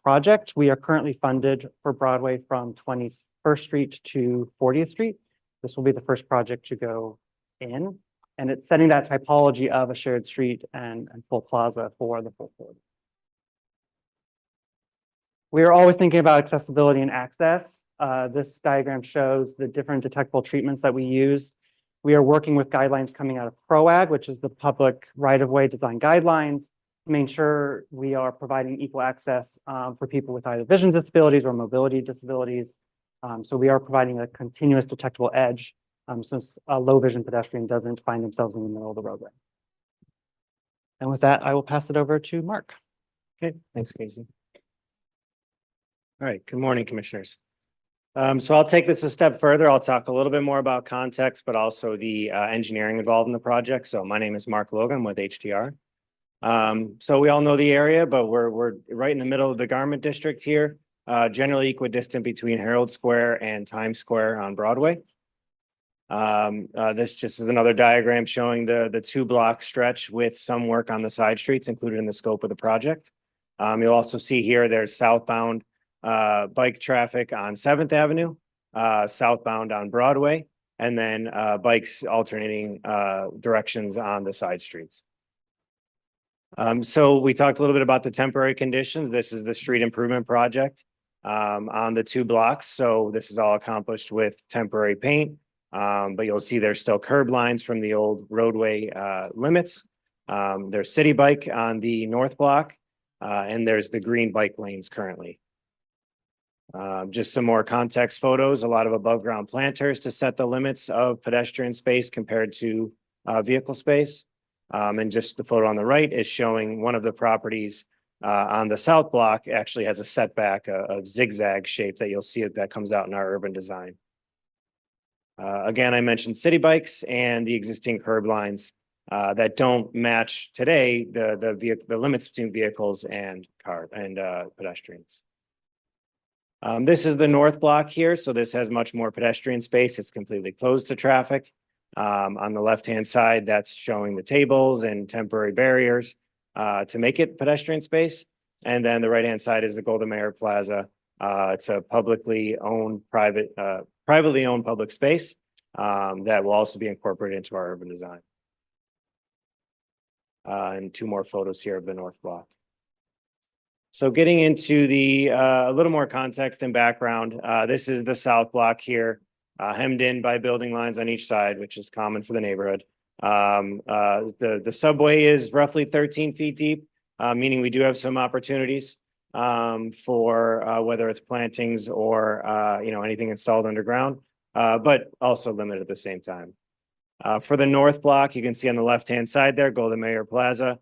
project. We are currently funded for Broadway from 21st Street to 40th Street. This will be the first project to go in, and it's setting that typology of a shared street and full plaza for the full corridor. We are always thinking about accessibility and access. This diagram shows the different detectable treatments that we use. We are working with guidelines coming out of PROAG, which is the public right-of-way design guidelines, to make sure we are providing equal access for people with either vision disabilities or mobility disabilities. So we are providing a continuous detectable edge since a low vision pedestrian doesn't find themselves in the middle of the roadway. And with that, I will pass it over to Mark. Okay, thanks, Casey. All right, good morning, commissioners. So I'll take this a step further. I'll talk a little bit more about context, but also the engineering involved in the project. So my name is Mark Logan with HTR. So we all know the area, but we're right in the middle of the Garment District here, generally equidistant between Herald Square and Times Square on Broadway. This just is another diagram showing the 2-block stretch with some work on the side streets included in the scope of the project. You'll also see here there's southbound bike traffic on 7th Avenue, southbound on Broadway, and then bikes alternating directions on the side streets. So we talked a little bit about the temporary conditions. This is the street improvement project on the 2 blocks. So this is all accomplished with temporary paint, but you'll see there's still curb lines from the old roadway limits. There's City Bike on the north block, and there's the green bike lanes currently. Just some more context photos, a lot of above ground planters to set the limits of pedestrian space compared to vehicle space. And just the photo on the right is showing one of the properties on the south block actually has a setback, a zigzag shape that you'll see that comes out in our urban design. Again, I mentioned City Bikes and the existing curb lines that don't match today the limits between vehicles and pedestrians. This is the north block here, so this has much more pedestrian space. It's completely closed to traffic. On the left-hand side, that's showing the tables and temporary barriers to make it pedestrian space. And then the right-hand side is the Golda Meir Plaza. It's a privately owned public space that will also be incorporated into our urban design. And 2 more photos here of the north block. So getting into the a little more context and background, this is the south block here, hemmed in by building lines on each side, which is common for the neighborhood. The subway is roughly 13 feet deep, meaning we do have some opportunities for whether it's plantings or anything installed underground, but also limited at the same time. For the north block, you can see on the left-hand side there, Golda Meir Plaza.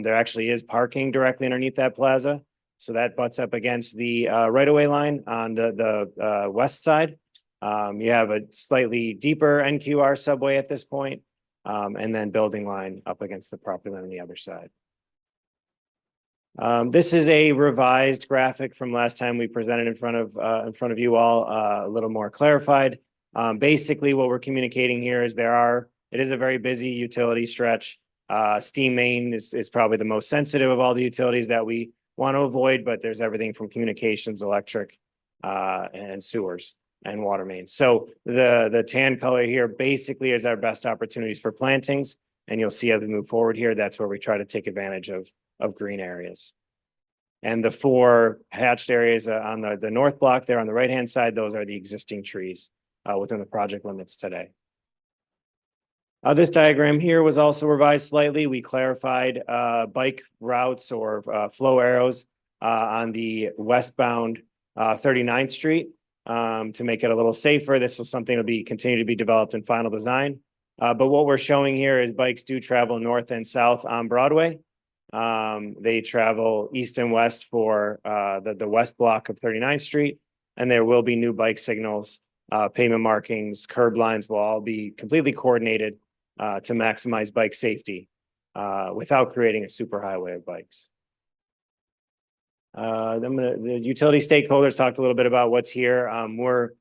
There actually is parking directly underneath that plaza. So that butts up against the right-of-way line on the west side. You have a slightly deeper NQR subway at this point, and then building line up against the property line on the other side. This is a revised graphic from last time we presented in front of you all, a little more clarified. Basically, what we're communicating here is it is a very busy utility stretch. Steam Main is probably the most sensitive of all the utilities that we want to avoid, but there's everything from communications, electric, and sewers and water mains. So the tan color here basically is our best opportunities for plantings. And you'll see as we move forward here, that's where we try to take advantage of green areas. And the 4 hatched areas on the north block there on the right-hand side, those are the existing trees within the project limits today. This diagram here was also revised slightly. We clarified bike routes or flow arrows on the westbound 39th Street to make it a little safer. This is something that'll continue to be developed in final design. But what we're showing here is bikes do travel north and south on Broadway. They travel east and west for the west block of 39th Street, and there will be new bike signals, pavement markings, curb lines will all be completely coordinated to maximize bike safety without creating a superhighway of bikes. The utility stakeholders talked a little bit about what's here. We're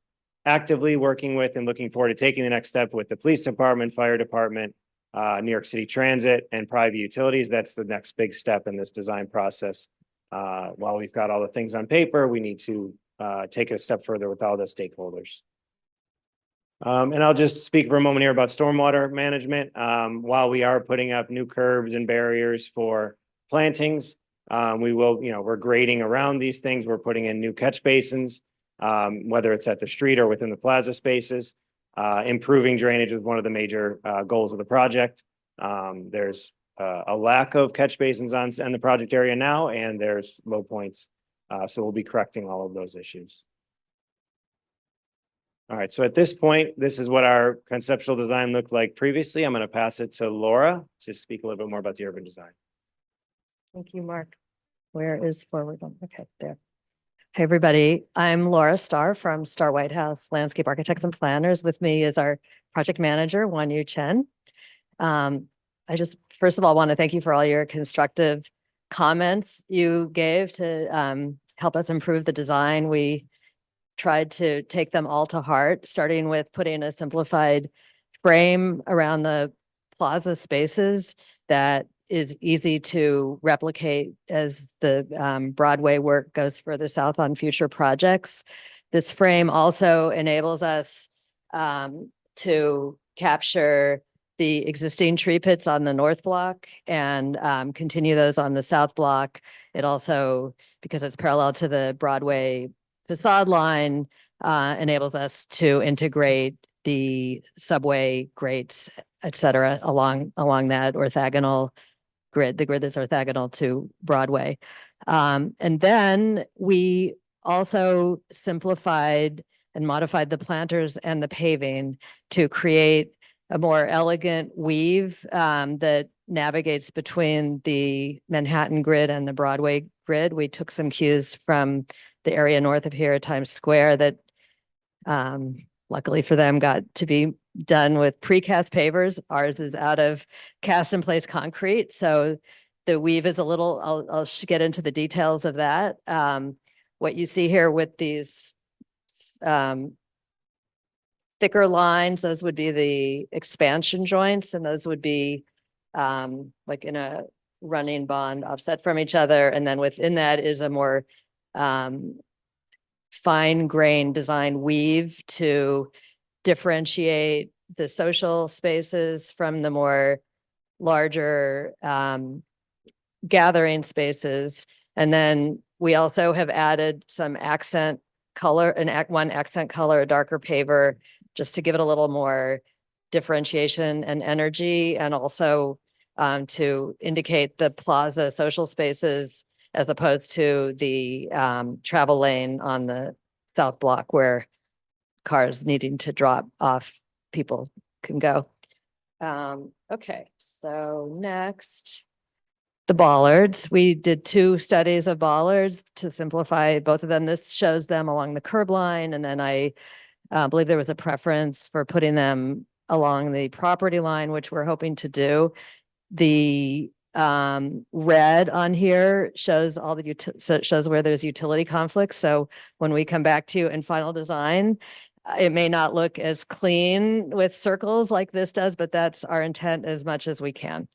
actively working with and looking forward to taking the next step with the police department, fire department, New York City Transit, and private utilities. That's the next big step in this design process. While we've got all the things on paper, we need to take it a step further with all the stakeholders. And I'll just speak for a moment here about stormwater management. While we are putting up new curbs and barriers for plantings, we're grading around these things. We're putting in new catch basins, whether it's at the street or within the plaza spaces. Improving drainage is one of the major goals of the project. There's a lack of catch basins in the project area now, and there's low points. So we'll be correcting all of those issues. All right, so at this point, this is what our conceptual design looked like previously. I'm going to pass it to Laura to speak a little bit more about the urban design. Thank you, Mark. Where is forward? Okay, there. Hey, everybody. I'm Laura Starr from Starr White House Landscape Architects and Planners. With me is our project manager, Wanyu Chen. I just, first of all, want to thank you for all your constructive comments you gave to help us improve the design. We tried to take them all to heart, starting with putting a simplified frame around the plaza spaces that is easy to replicate as the Broadway work goes further south on future projects. This frame also enables us to capture the existing tree pits on the north block and continue those on the south block. It also, because it's parallel to the Broadway facade line, enables us to integrate the subway grates, et cetera, along that orthogonal grid, the grid that's orthogonal to Broadway. And then we also simplified and modified the planters and the paving to create a more elegant weave that navigates between the Manhattan grid and the Broadway grid. We took some cues from the area north of here at Times Square that luckily for them got to be done with precast pavers. Ours is out of cast in place concrete. So the weave is a little, I'll get into the details of that. What you see here with these thicker lines, those would be the expansion joints, and those would be like in a running bond offset from each other. And then within that is a more fine grained design weave to differentiate the social spaces from the more larger gathering spaces. And then we also have added some accent color, one accent color, a darker paver, just to give it a little more differentiation and energy, and also to indicate the plaza social spaces as opposed to the travel lane on the south block where cars needing to drop off people can go. Okay, so next, the bollards. We did 2 studies of bollards to simplify both of them. This shows them along the curb line, and then I believe there was a preference for putting them along the property line, which we're hoping to do. The red on here shows all the so it shows where there's utility conflicts. So when we come back to you in final design, it may not look as clean with circles like this does, but that's our intent as much as we can.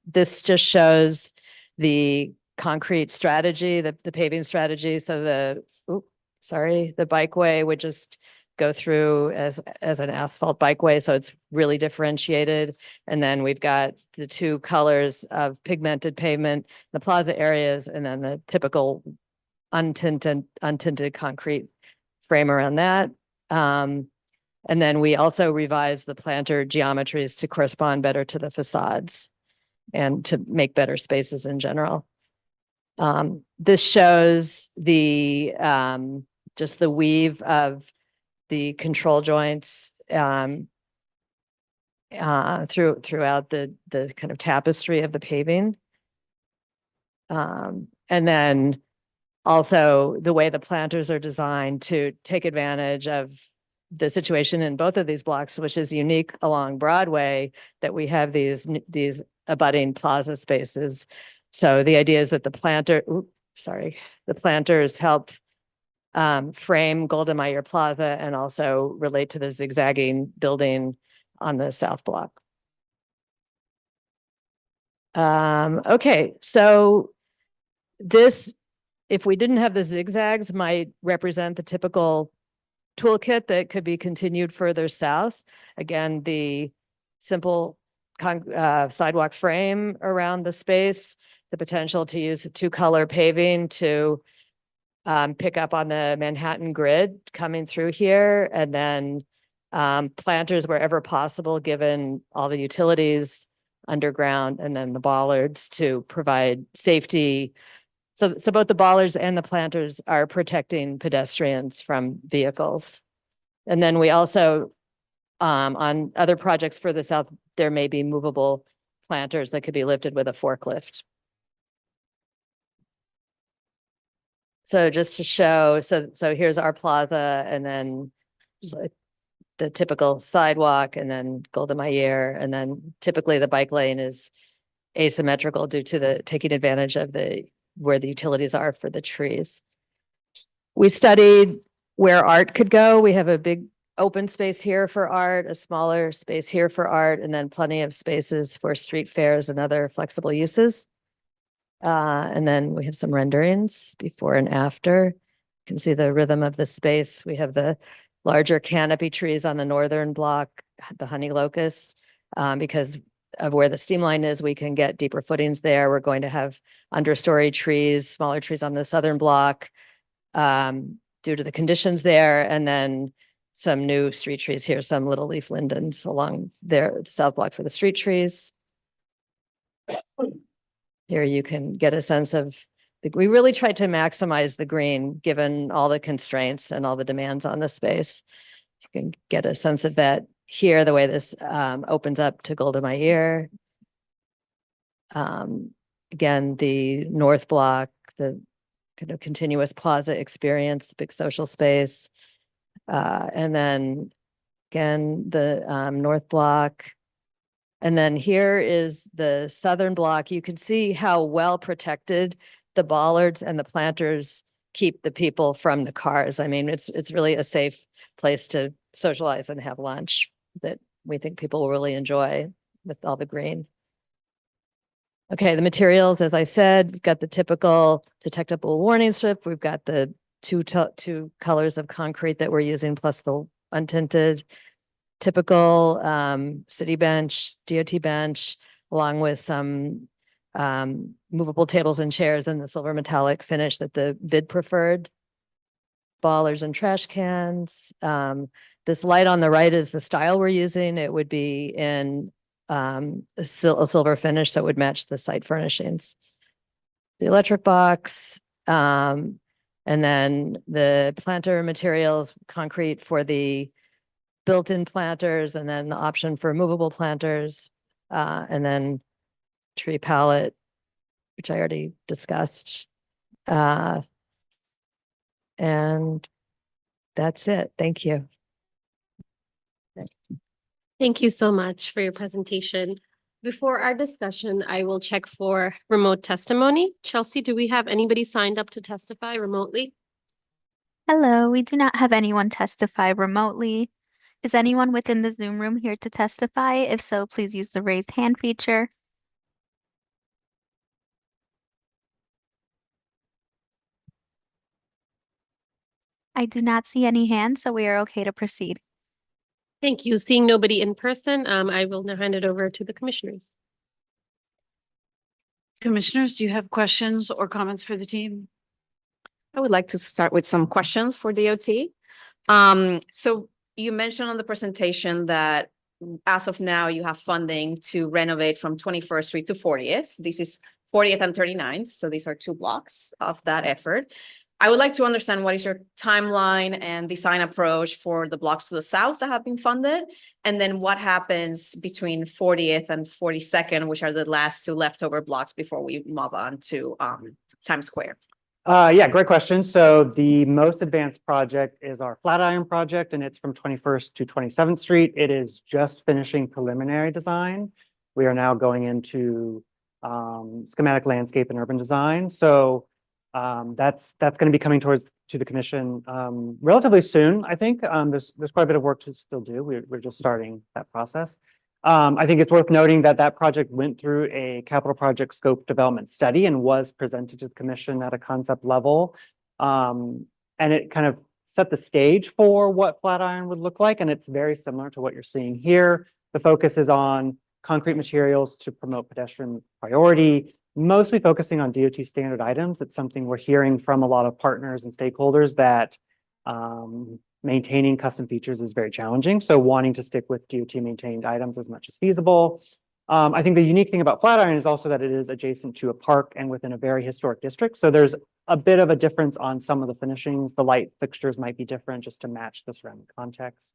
This just shows the concrete strategy, the paving strategy. So the bikeway would just go through as an asphalt bikeway. So it's really differentiated. And then we've got the two colors of pigmented pavement, the plaza areas, and then the typical untinted concrete frame around that. And then we also revised the planter geometries to correspond better to the facades and to make better spaces in general. This shows the just the weave of the control joints throughout the kind of tapestry of the paving. And then also the way the planters are designed to take advantage of the situation in both of these blocks, which is unique along Broadway, that we have these abutting plaza spaces. So the idea is that the planters help frame Golda Meir Plaza and also relate to the zigzagging building on the south block. Okay, so this, if we didn't have the zigzags, might represent the typical toolkit that could be continued further south. Again, the simple sidewalk frame around the space, the potential to use the two-color paving to pick up on the Manhattan grid coming through here, and then planters wherever possible, given all the utilities underground, and then the bollards to provide safety. So both the bollards and the planters are protecting pedestrians from vehicles. And then we also, on other projects further south, there may be movable planters that could be lifted with a forklift. So just to show, so here's our plaza, and then the typical sidewalk, and then Golda Meir, and then typically the bike lane is asymmetrical due to the taking advantage of where the utilities are for the trees. We studied where art could go. We have a big open space here for art, a smaller space here for art, and then plenty of spaces for street fairs and other flexible uses. And then we have some renderings before and after. You can see the rhythm of the space. We have the larger canopy trees on the northern block, the honey locusts, because of where the steam line is, we can get deeper footings there. We're going to have understory trees, smaller trees on the southern block due to the conditions there, and then some new street trees here, some little leaf lindens along there, the south block for the street trees. Here you can get a sense of, we really tried to maximize the green given all the constraints and all the demands on the space. You can get a sense of that here, the way this opens up to Golda Meir. Again, the north block, the kind of continuous plaza experience, big social space. And then again, the north block. And then here is the southern block. You can see how well protected the bollards and the planters keep the people from the cars. I mean, it's really a safe place to socialize and have lunch that we think people will really enjoy with all the green. Okay, the materials, as I said, we've got the typical detectable warning strip. We've got the two colors of concrete that we're using, plus the untinted. Typical city bench, DOT bench, along with some movable tables and chairs in the silver metallic finish that the bid preferred. Bollards and trash cans. This light on the right is the style we're using. It would be in a silver finish, so it would match the site furnishings. The electric box, and then the planter materials, concrete for the built-in planters, and then the option for movable planters, and then tree palette, which I already discussed. And that's it. Thank you. Thank you so much for your presentation. Before our discussion, I will check for remote testimony. Chelsea, do we have anybody signed up to testify remotely? Hello, we do not have anyone testify remotely. Is anyone within the Zoom room here to testify? If so, please use the raised hand feature. I do not see any hands, so we are okay to proceed. Thank you. Seeing nobody in person, I will now hand it over to the commissioners. Commissioners, do you have questions or comments for the team? I would like to start with some questions for DOT. So you mentioned on the presentation that as of now, you have funding to renovate from 21st Street to 40th. This is 40th and 39th. So these are 2 blocks of that effort. I would like to understand what is your timeline and design approach for the blocks to the south that have been funded, and then what happens between 40th and 42nd, which are the last 2 leftover blocks before we move on to Times Square. Yeah, great question. So the most advanced project is our Flatiron project, and it's from 21st to 27th Street. It is just finishing preliminary design. We are now going into schematic landscape and urban design. So that's going to be coming to the commission relatively soon. I think there's quite a bit of work to still do. We're just starting that process. I think it's worth noting that that project went through a capital project scope development study and was presented to the commission at a concept level. And it kind of set the stage for what Flatiron would look like. And it's very similar to what you're seeing here. The focus is on concrete materials to promote pedestrian priority, mostly focusing on DOT standard items. It's something we're hearing from a lot of partners and stakeholders that maintaining custom features is very challenging. So wanting to stick with DOT maintained items as much as feasible. I think the unique thing about Flatiron is also that it is adjacent to a park and within a very historic district. So there's a bit of a difference on some of the finishings. The light fixtures might be different just to match the surrounding context.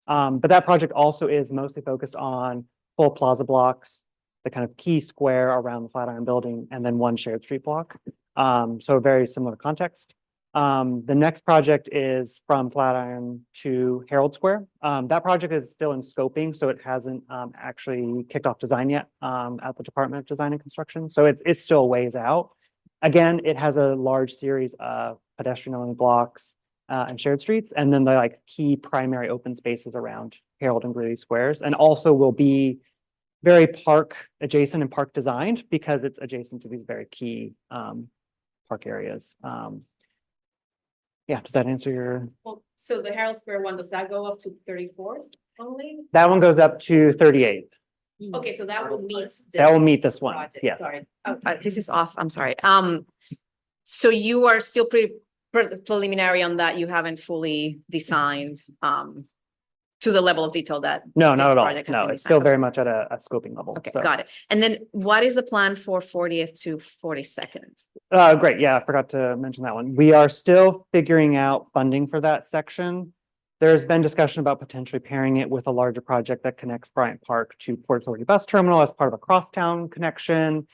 But that project also is mostly focused on full plaza blocks, the kind of key square around the Flatiron building, and then 1 shared street block. So a very similar context. The next project is from Flatiron to Herald Square. That project is still in scoping, so it hasn't actually kicked off design yet at the Department of Design and Construction. So it's still a ways out. Again, it has a large series of pedestrian-only blocks and shared streets, and then the key primary open spaces around Herald and Greeley Squares, and also will be very park adjacent and park designed because it's adjacent to these very key park areas. Yeah, does that answer your? Well, so the Herald Square one, does that go up to 34th only? That one goes up to 38th. Okay, so that will meet. That will meet this one, project. yes. Sorry, this is off, I'm sorry. So you are still preliminary on that, you haven't fully designed to the level of detail that. No, this not at all. project has No, been it's still designed. very much at a scoping level. Okay, so. got it. And then what is the plan for 40th to 42nd? Great. Yeah, I forgot to mention that one. We are still figuring out funding for that section. There's been discussion about potentially pairing it with a larger project that connects Bryant Park to Port Authority Bus Terminal as part of a crosstown connection.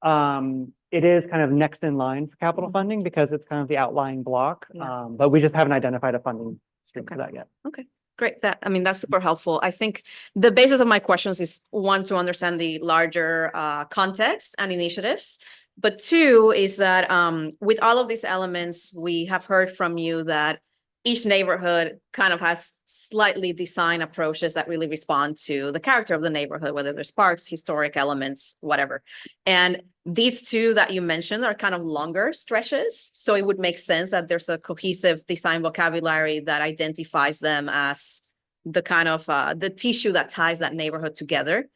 It is kind of next in line for capital funding because it's kind of the outlying block, but we just haven't identified a funding stream for that yet. Okay. Great. That's super helpful. I think the basis of my questions is 1, to understand the larger context and initiatives. But 2 is that with all of these elements, we have heard from you that each neighborhood kind of has slightly design approaches that really respond to the character of the neighborhood, whether there's parks, historic elements, whatever. And these 2 that you mentioned are kind of longer stretches. So it would make sense that there's a cohesive design vocabulary that identifies them as the kind of the tissue that ties that neighborhood together.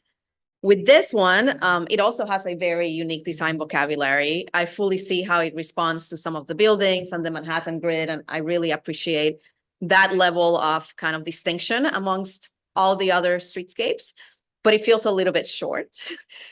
With this one, it also has a very unique design vocabulary. I fully see how it responds to some of the buildings and the Manhattan grid, and I really appreciate that level of kind of distinction amongst all the other streetscapes, but it feels a little bit short.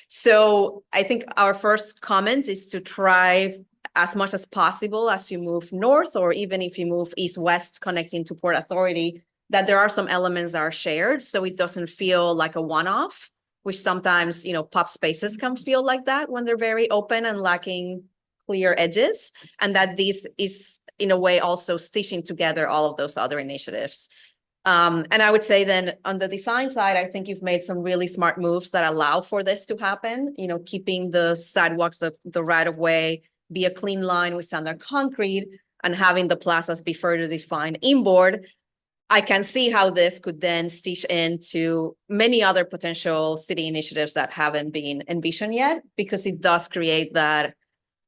So I think our first comment is to try as much as possible as you move north, or even if you move east-west connecting to Port Authority, that there are some elements that are shared, so it doesn't feel like a one-off, which sometimes, pop spaces can feel like that when they're very open and lacking clear edges, and that this is in a way also stitching together all of those other initiatives. And I would say then on the design side, I think you've made some really smart moves that allow for this to happen, keeping the sidewalks, the right of way, be a clean line with standard concrete, and having the plazas be further defined inboard. I can see how this could then stitch into many other potential city initiatives that haven't been envisioned yet, because it does create that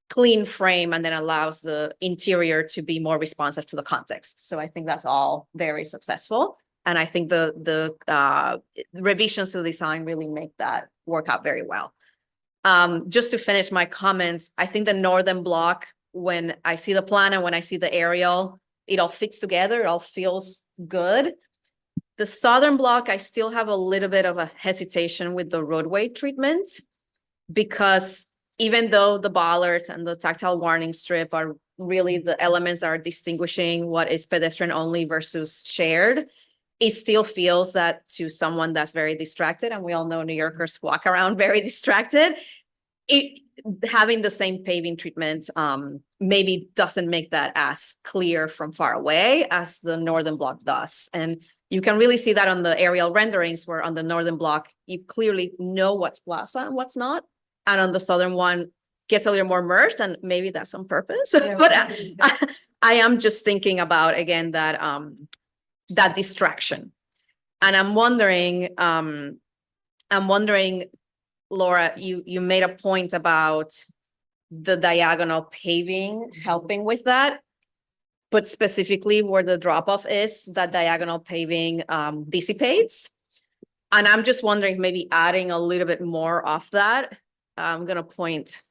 clean frame and then allows the interior to be more responsive to the context. So I think that's all very successful. And I think the revisions to the design really make that work out very well. Just to finish my comments, I think the northern block, when I see the plan and when I see the aerial, it all fits together, it all feels good. The southern block, I still have a little bit of a hesitation with the roadway treatment, because even though the bollards and the tactile warning strip are really the elements that are distinguishing what is pedestrian only versus shared, it still feels that to someone that's very distracted, and we all know New Yorkers walk around very distracted, having the same paving treatment maybe doesn't make that as clear from far away as the northern block does. And you can really see that on the aerial renderings, where on the northern block, you clearly know what's plaza and what's not. And on the southern one, gets a little more merged, and maybe that's on purpose. But I am just thinking about, again, that that distraction. And I'm wondering, Laura, you made a point about the diagonal paving helping with that, but specifically where the drop off is, that diagonal paving dissipates. And I'm just wondering, maybe adding a little bit more of that. I'm gonna point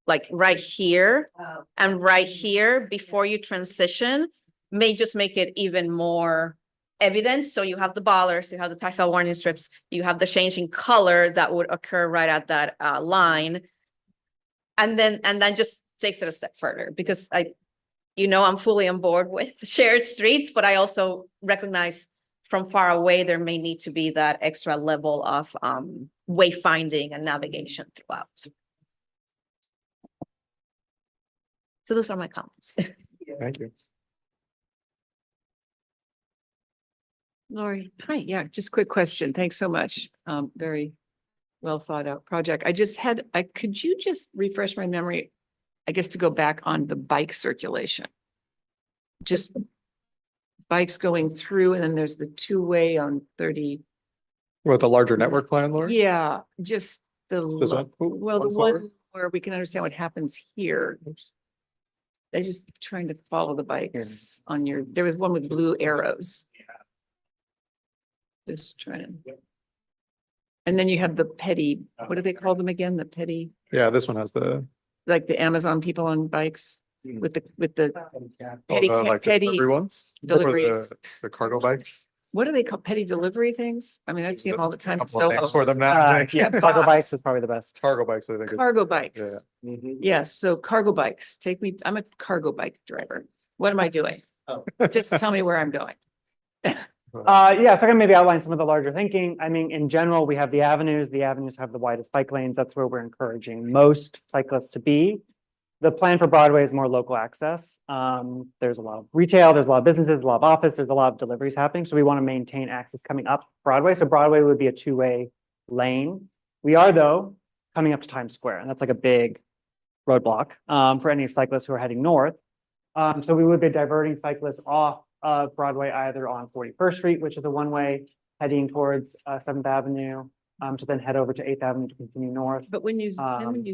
like right here and right here before you transition, may just make it even more evident. So you have the bollards, you have the tactile warning strips, you have the change in color that would occur right at that line. And then just takes it a step further, because I'm fully on board with shared streets, but I also recognize from far away, there may need to be that extra level of wayfinding and navigation throughout. So those are my comments. Thank you. Lori. Hi, yeah, just quick question. Thanks so much. Very well thought out project. Could you just refresh my memory, I guess, to go back on the bike circulation? Just bikes going through, and then there's the two-way on 30. What, the larger network plan, Laura? Yeah, just This one? well, the forward? one where we can understand what happens here. They're just trying to follow the bikes on there was one with blue arrows. Just trying to. And then you have the petty, what do they call them again? The petty, Yeah, this one has the, like the Amazon people on bikes with the petty, like the petty delivery ones. Or deliveries. The cargo bikes. What do they call petty delivery things? I mean, I see them all the time. Couple of names So for them now, I think. Yeah, cargo bikes is probably the best. Cargo bikes, I think. is- cargo bikes. Yes, so cargo bikes. I'm a cargo bike driver. What am I doing? Just tell me where I'm going. Yeah, so I can maybe outline some of the larger thinking. I mean, in general, we have the avenues. The avenues have the widest bike lanes. That's where we're encouraging most cyclists to be. The plan for Broadway is more local access. There's a lot of retail, there's a lot of businesses, a lot of office, there's a lot of deliveries happening. So we want to maintain access coming up Broadway. So Broadway would be a two-way lane. We are, though, coming up to Times Square, and that's like a big roadblock for any cyclists who are heading north. So we would be diverting cyclists off of Broadway, either on 41st Street, which is a one-way heading towards 7th Avenue, to then head over to 8th Avenue to continue north. But when you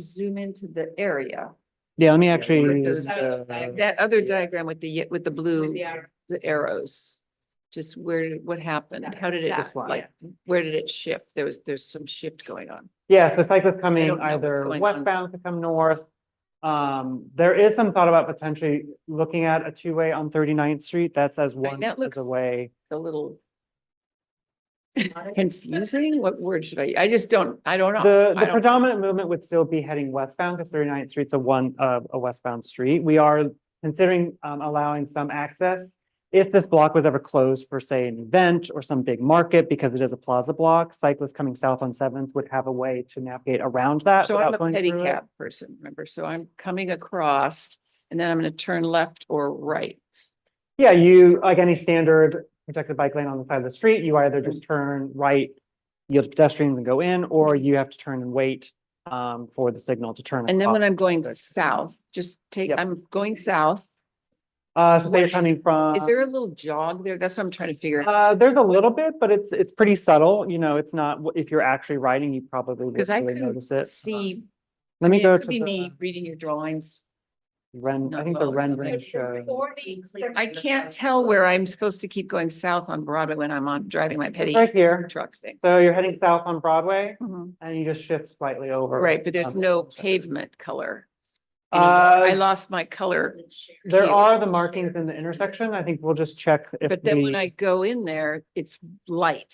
zoom into the area, Yeah, let me actually. that other diagram with the blue, the arrows, just what happened? How did it, where did it shift? There's some shift going on. Yeah, so cyclists coming don't know what's either going on. westbound to come north. There is some thought about potentially looking at a two-way on 39th Street. That's as one that as looks a way. A little confusing. What word should I don't know. I The don't- predominant movement would still be heading westbound because 39th Street's a westbound street. We are considering allowing some access. If this block was ever closed for, say, an event or some big market, because it is a plaza block, cyclists coming south on 7th would have a way to navigate around that. So I'm without a going through it. pedicab person, remember? So I'm coming across and then I'm going to turn left or right. Yeah, you, like any standard protected bike lane on the side of the street, you either just turn right, yield to pedestrians and go in, or you have to turn and wait for the signal to turn. And then when across. I'm going south, I'm going south. So say you're coming from. Is there a little jog there? That's what I'm trying to figure out. There's a little bit, but it's pretty subtle. You know, it's not, if you're actually riding, you probably Because wouldn't I really couldn't notice it. see. Let me I mean, go it to could be the- me reading your drawings I think the rendering shows. I can't tell where I'm supposed to keep going south on Broadway when I'm on driving my petty It's right here. truck thing. So you're heading south on Broadway Mhm. and you just shift slightly over. Right, but there's no pavement color. Uh, I lost my color. There cue. are the markings in the intersection. I think we'll just check if But then when we, I go in there, it's light.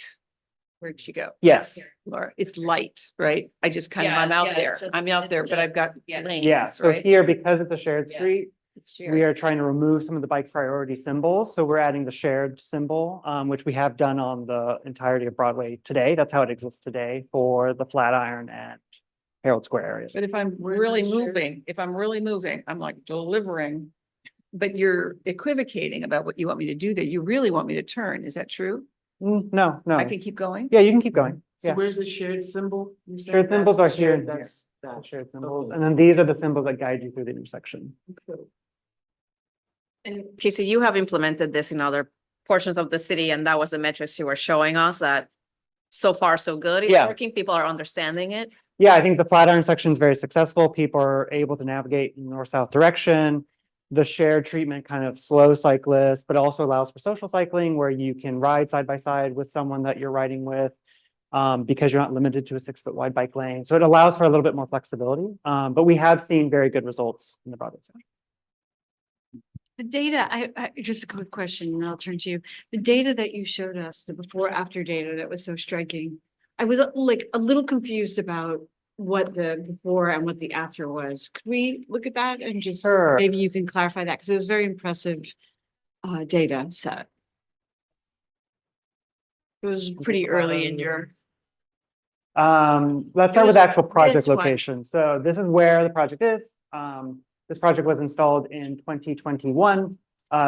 Where'd she go? yes. Laura, it's light, right? I just kind of, Yeah, I'm out yeah, there. it's just- I'm out there, but I've got lanes, Yeah, so right? here, because it's a shared Yeah. street, It's we shared. are trying to remove some of the bike priority symbols. So we're adding the shared symbol, which we have done on the entirety of Broadway today. That's how it exists today for the Flatiron and Herald Square areas. But if I'm really moving, I'm like delivering. But you're equivocating about what you want me to do there. You really want me to turn. Is that true? No, no. I can keep going? Yeah, you can keep going. So Yeah. where's the shared symbol? You said Shared symbols that's are the here shared- and here. That's that. Shared symbols. And then these are the symbols that guide you through the intersection. And Casey, you have implemented this in other portions of the city, and that was the metrics you were showing us that so far so good. It's Yeah. working. People are understanding it. Yeah, I think the Flatiron section is very successful. People are able to navigate in north-south direction. The shared treatment kind of slow cyclists, but also allows for social cycling where you can ride side by side with someone that you're riding with because you're not limited to a 6-foot wide bike lane. So it allows for a little bit more flexibility. But we have seen very good results in the Broadway section. The data, I just a quick question and I'll turn to you. The data that you showed us, the before after data that was so striking. I was like a little confused about what the before and what the after was. Could we look at that and just Sure. maybe you can clarify that because it was very impressive data set. It was pretty early in your. Let's It start with was the actual project this one. location. So this is where the project is. This project was installed in 2021.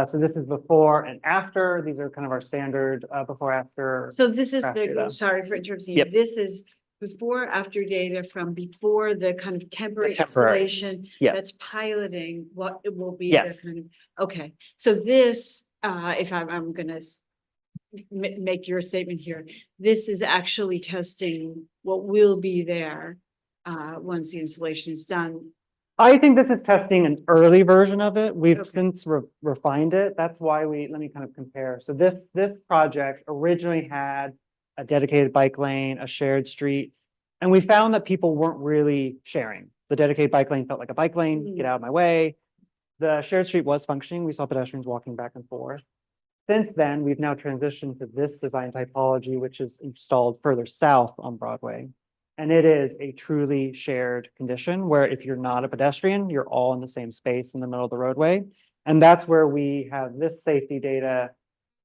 So this is before and after. These are kind of our standard before after. So this is graph the, data. sorry for interrupting you. Yep. This is before after data from before the kind of temporary temporary. installation. Yeah. That's piloting what it will be. Yes. The kind of, okay, so this, if I'm gonna make your statement here, this is actually testing what will be there once the installation is done. I think this is testing an early version of it. We've Okay. since refined it. That's why let me kind of compare. So this project originally had a dedicated bike lane, a shared street, and we found that people weren't really sharing. The dedicated bike lane felt like a bike lane, get out of my way. The shared street was functioning. We saw pedestrians walking back and forth. Since then, we've now transitioned to this design typology, which is installed further south on Broadway. And it is a truly shared condition where if you're not a pedestrian, you're all in the same space in the middle of the roadway. And that's where we have this safety data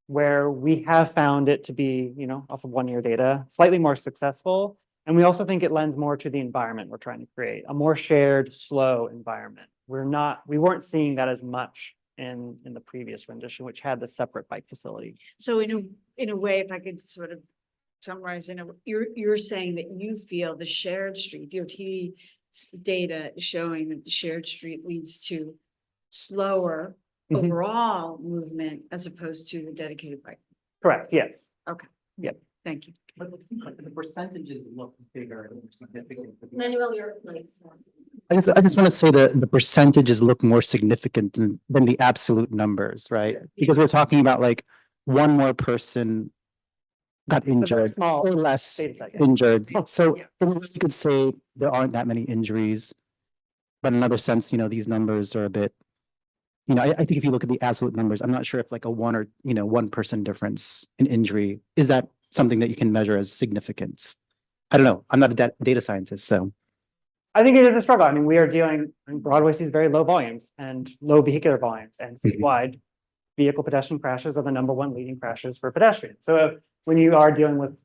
where we have found it to be, off of 1-year data, slightly more successful. And we also think it lends more to the environment we're trying to create, a more shared, slow environment. We weren't seeing that as much in the previous rendition, which had the separate bike facility. So in a way, if I could sort of summarize, you're saying that you feel the shared street, DOT data is showing that the shared street leads to slower Mhm. overall movement as opposed to the dedicated bike. Correct, yes. Okay. Yep. Thank you. But the percentages look bigger and more significant. Manuel, your place. I just want to say that the percentages look more significant than the absolute numbers, right? Because we're talking about like one more person got injured small or less data set, yeah. injured. So you could say there aren't that many injuries. But in another sense, these numbers are a bit, I think if you look at the absolute numbers, I'm not sure if like a 1% difference in injury, is that something that you can measure as significance? I don't know. I'm not a data scientist, so. I think it is a struggle. I mean, Broadway sees very low volumes and low vehicular volumes, and citywide vehicle pedestrian crashes are the #1 leading crashes for pedestrians. So when you are dealing with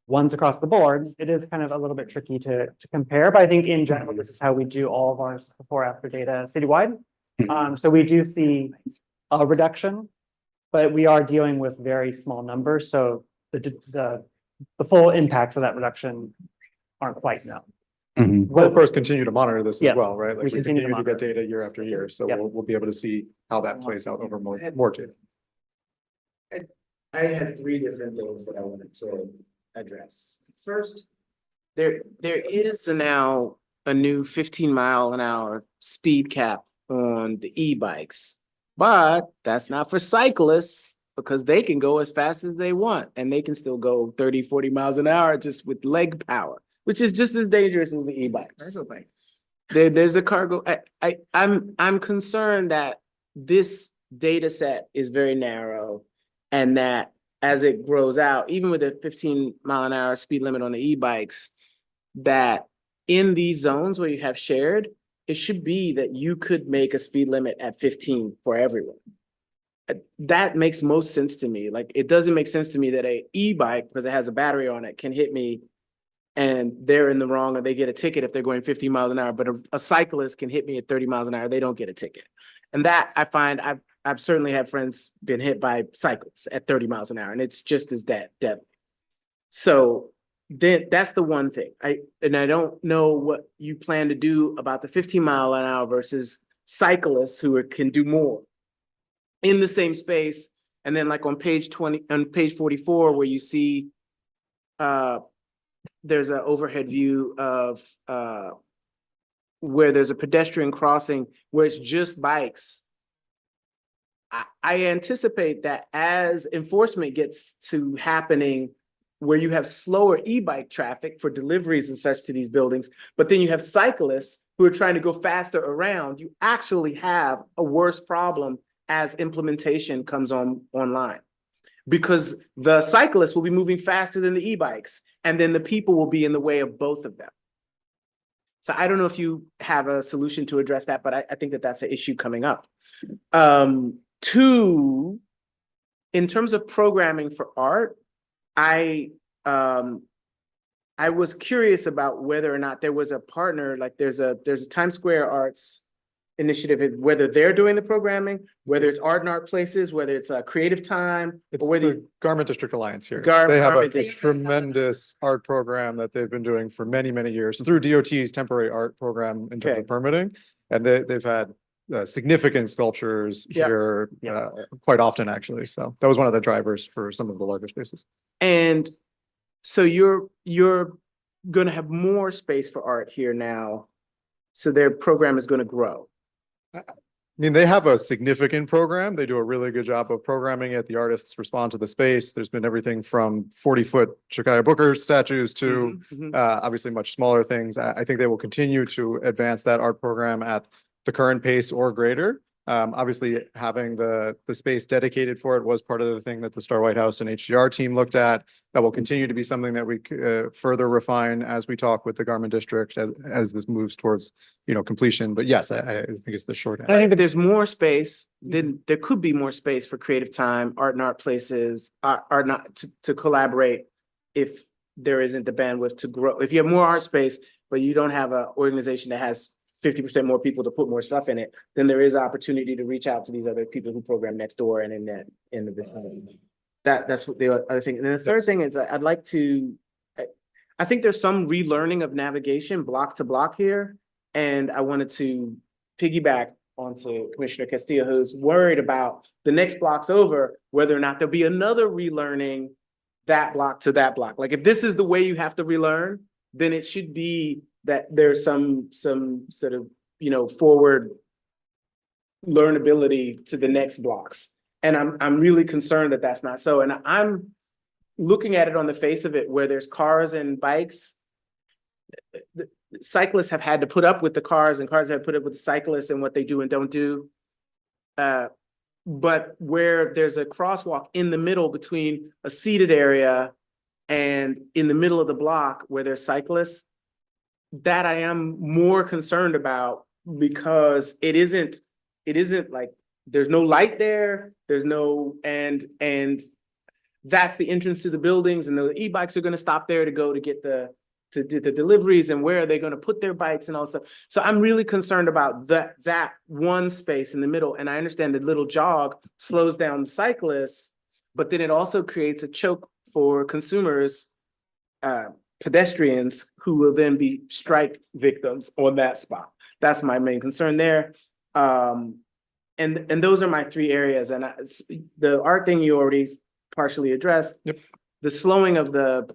ones across the boards, it is kind of a little bit tricky to compare, but I think in general, this is how we do all of our before after data citywide. So we do see a reduction, but we are dealing with very small numbers, so the full impacts of that reduction aren't quite known. We'll of course continue to monitor this Yeah, as well, right? Like we we continue to continue to get monitor. data year after year, so Yep. we'll be able to see how that plays out over more data. I had 3 different things that I wanted to address. First, there is now a new 15-mile-an-hour speed cap on the e-bikes. But that's not for cyclists because they can go as fast as they want and they can still go 30, 40 miles an hour just with leg power, which is just as dangerous as the e-bikes. There's a cargo. I'm concerned that this data set is very narrow and that as it grows out, even with a 15-mile-an-hour speed limit on the e-bikes, that in these zones where you have shared, it should be that you could make a speed limit at 15 for everyone. That makes most sense to me. Like, it doesn't make sense to me that a e-bike, because it has a battery on it, can hit me and they're in the wrong or they get a ticket if they're going 50 miles an hour, but a cyclist can hit me at 30 miles an hour, they don't get a ticket. And that I find, I've certainly had friends been hit by cyclists at 30 miles an hour, and it's just as deadly. So then that's the one thing. I don't know what you plan to do about the 15-mile-an-hour versus cyclists who can do more in the same space. And then like on page 44, where you see there's an overhead view of where there's a pedestrian crossing where it's just bikes. I anticipate that as enforcement gets to happening where you have slower e-bike traffic for deliveries and such to these buildings, but then you have cyclists who are trying to go faster around, you actually have a worse problem as implementation comes online. Because the cyclists will be moving faster than the e-bikes, and then the people will be in the way of both of them. So I don't know if you have a solution to address that, but I think that that's an issue coming up. Two, in terms of programming for art, I was curious about whether or not there was a partner, like there's a Times Square Arts initiative, whether they're doing the programming, whether it's Art and Art Places, whether it's Creative Time. It's or whether the Garment District Alliance here. Gar- They have a Garment District. tremendous art program that they've been doing for many, many years through DOT's temporary art program in terms Okay. of permitting. And they've had significant sculptures Yeah. here Yeah. quite often, actually. So that was one of the drivers for some of the larger spaces. And so you're going to have more space for art here now. So their program is going to grow. I mean, they have a significant program. They do a really good job of programming it. The artists respond to the space. There's been everything from 40-foot Shekiah Booker statues to obviously much smaller things. I think they will continue to advance that art program at the current pace or greater. Obviously, having the space dedicated for it was part of the thing that the Star White House and HDR team looked at. That will continue to be something that we further refine as we talk with the Garment District as this moves towards, completion. But yes, I think it's the short end. I think that there's more space, then there could be more space for Creative Time, Art and Art Places, are not to collaborate if there isn't the bandwidth to grow. If you have more art space, but you don't have an organization that has 50% more people to put more stuff in it, then there is opportunity to reach out to these other people who program next door and in the vicinity. That's what the other thing. And then the third thing is I think there's some relearning of navigation block to block here. And I wanted to piggyback onto Commissioner Castillo, who's worried about the next blocks over, whether or not there'll be another relearning that block to that block. Like if this is the way you have to relearn, then it should be that there's some sort of, forward learnability to the next blocks. And I'm really concerned that that's not so. And I'm looking at it on the face of it, where there's cars and bikes. The cyclists have had to put up with the cars and cars have put up with the cyclists and what they do and don't do. But where there's a crosswalk in the middle between a seated area and in the middle of the block where there's cyclists, that I am more concerned about, because it isn't like there's no light there, there's no, and that's the entrance to the buildings, and the e-bikes are going to stop there to go to get the deliveries, and where are they going to put their bikes and all that stuff. So I'm really concerned about that one space in the middle. And I understand the little jog slows down cyclists, but then it also creates a choke for consumers, pedestrians, who will then be strike victims on that spot. That's my main concern there. And those are my three areas. And the art thing you already partially addressed. Yep. The slowing of the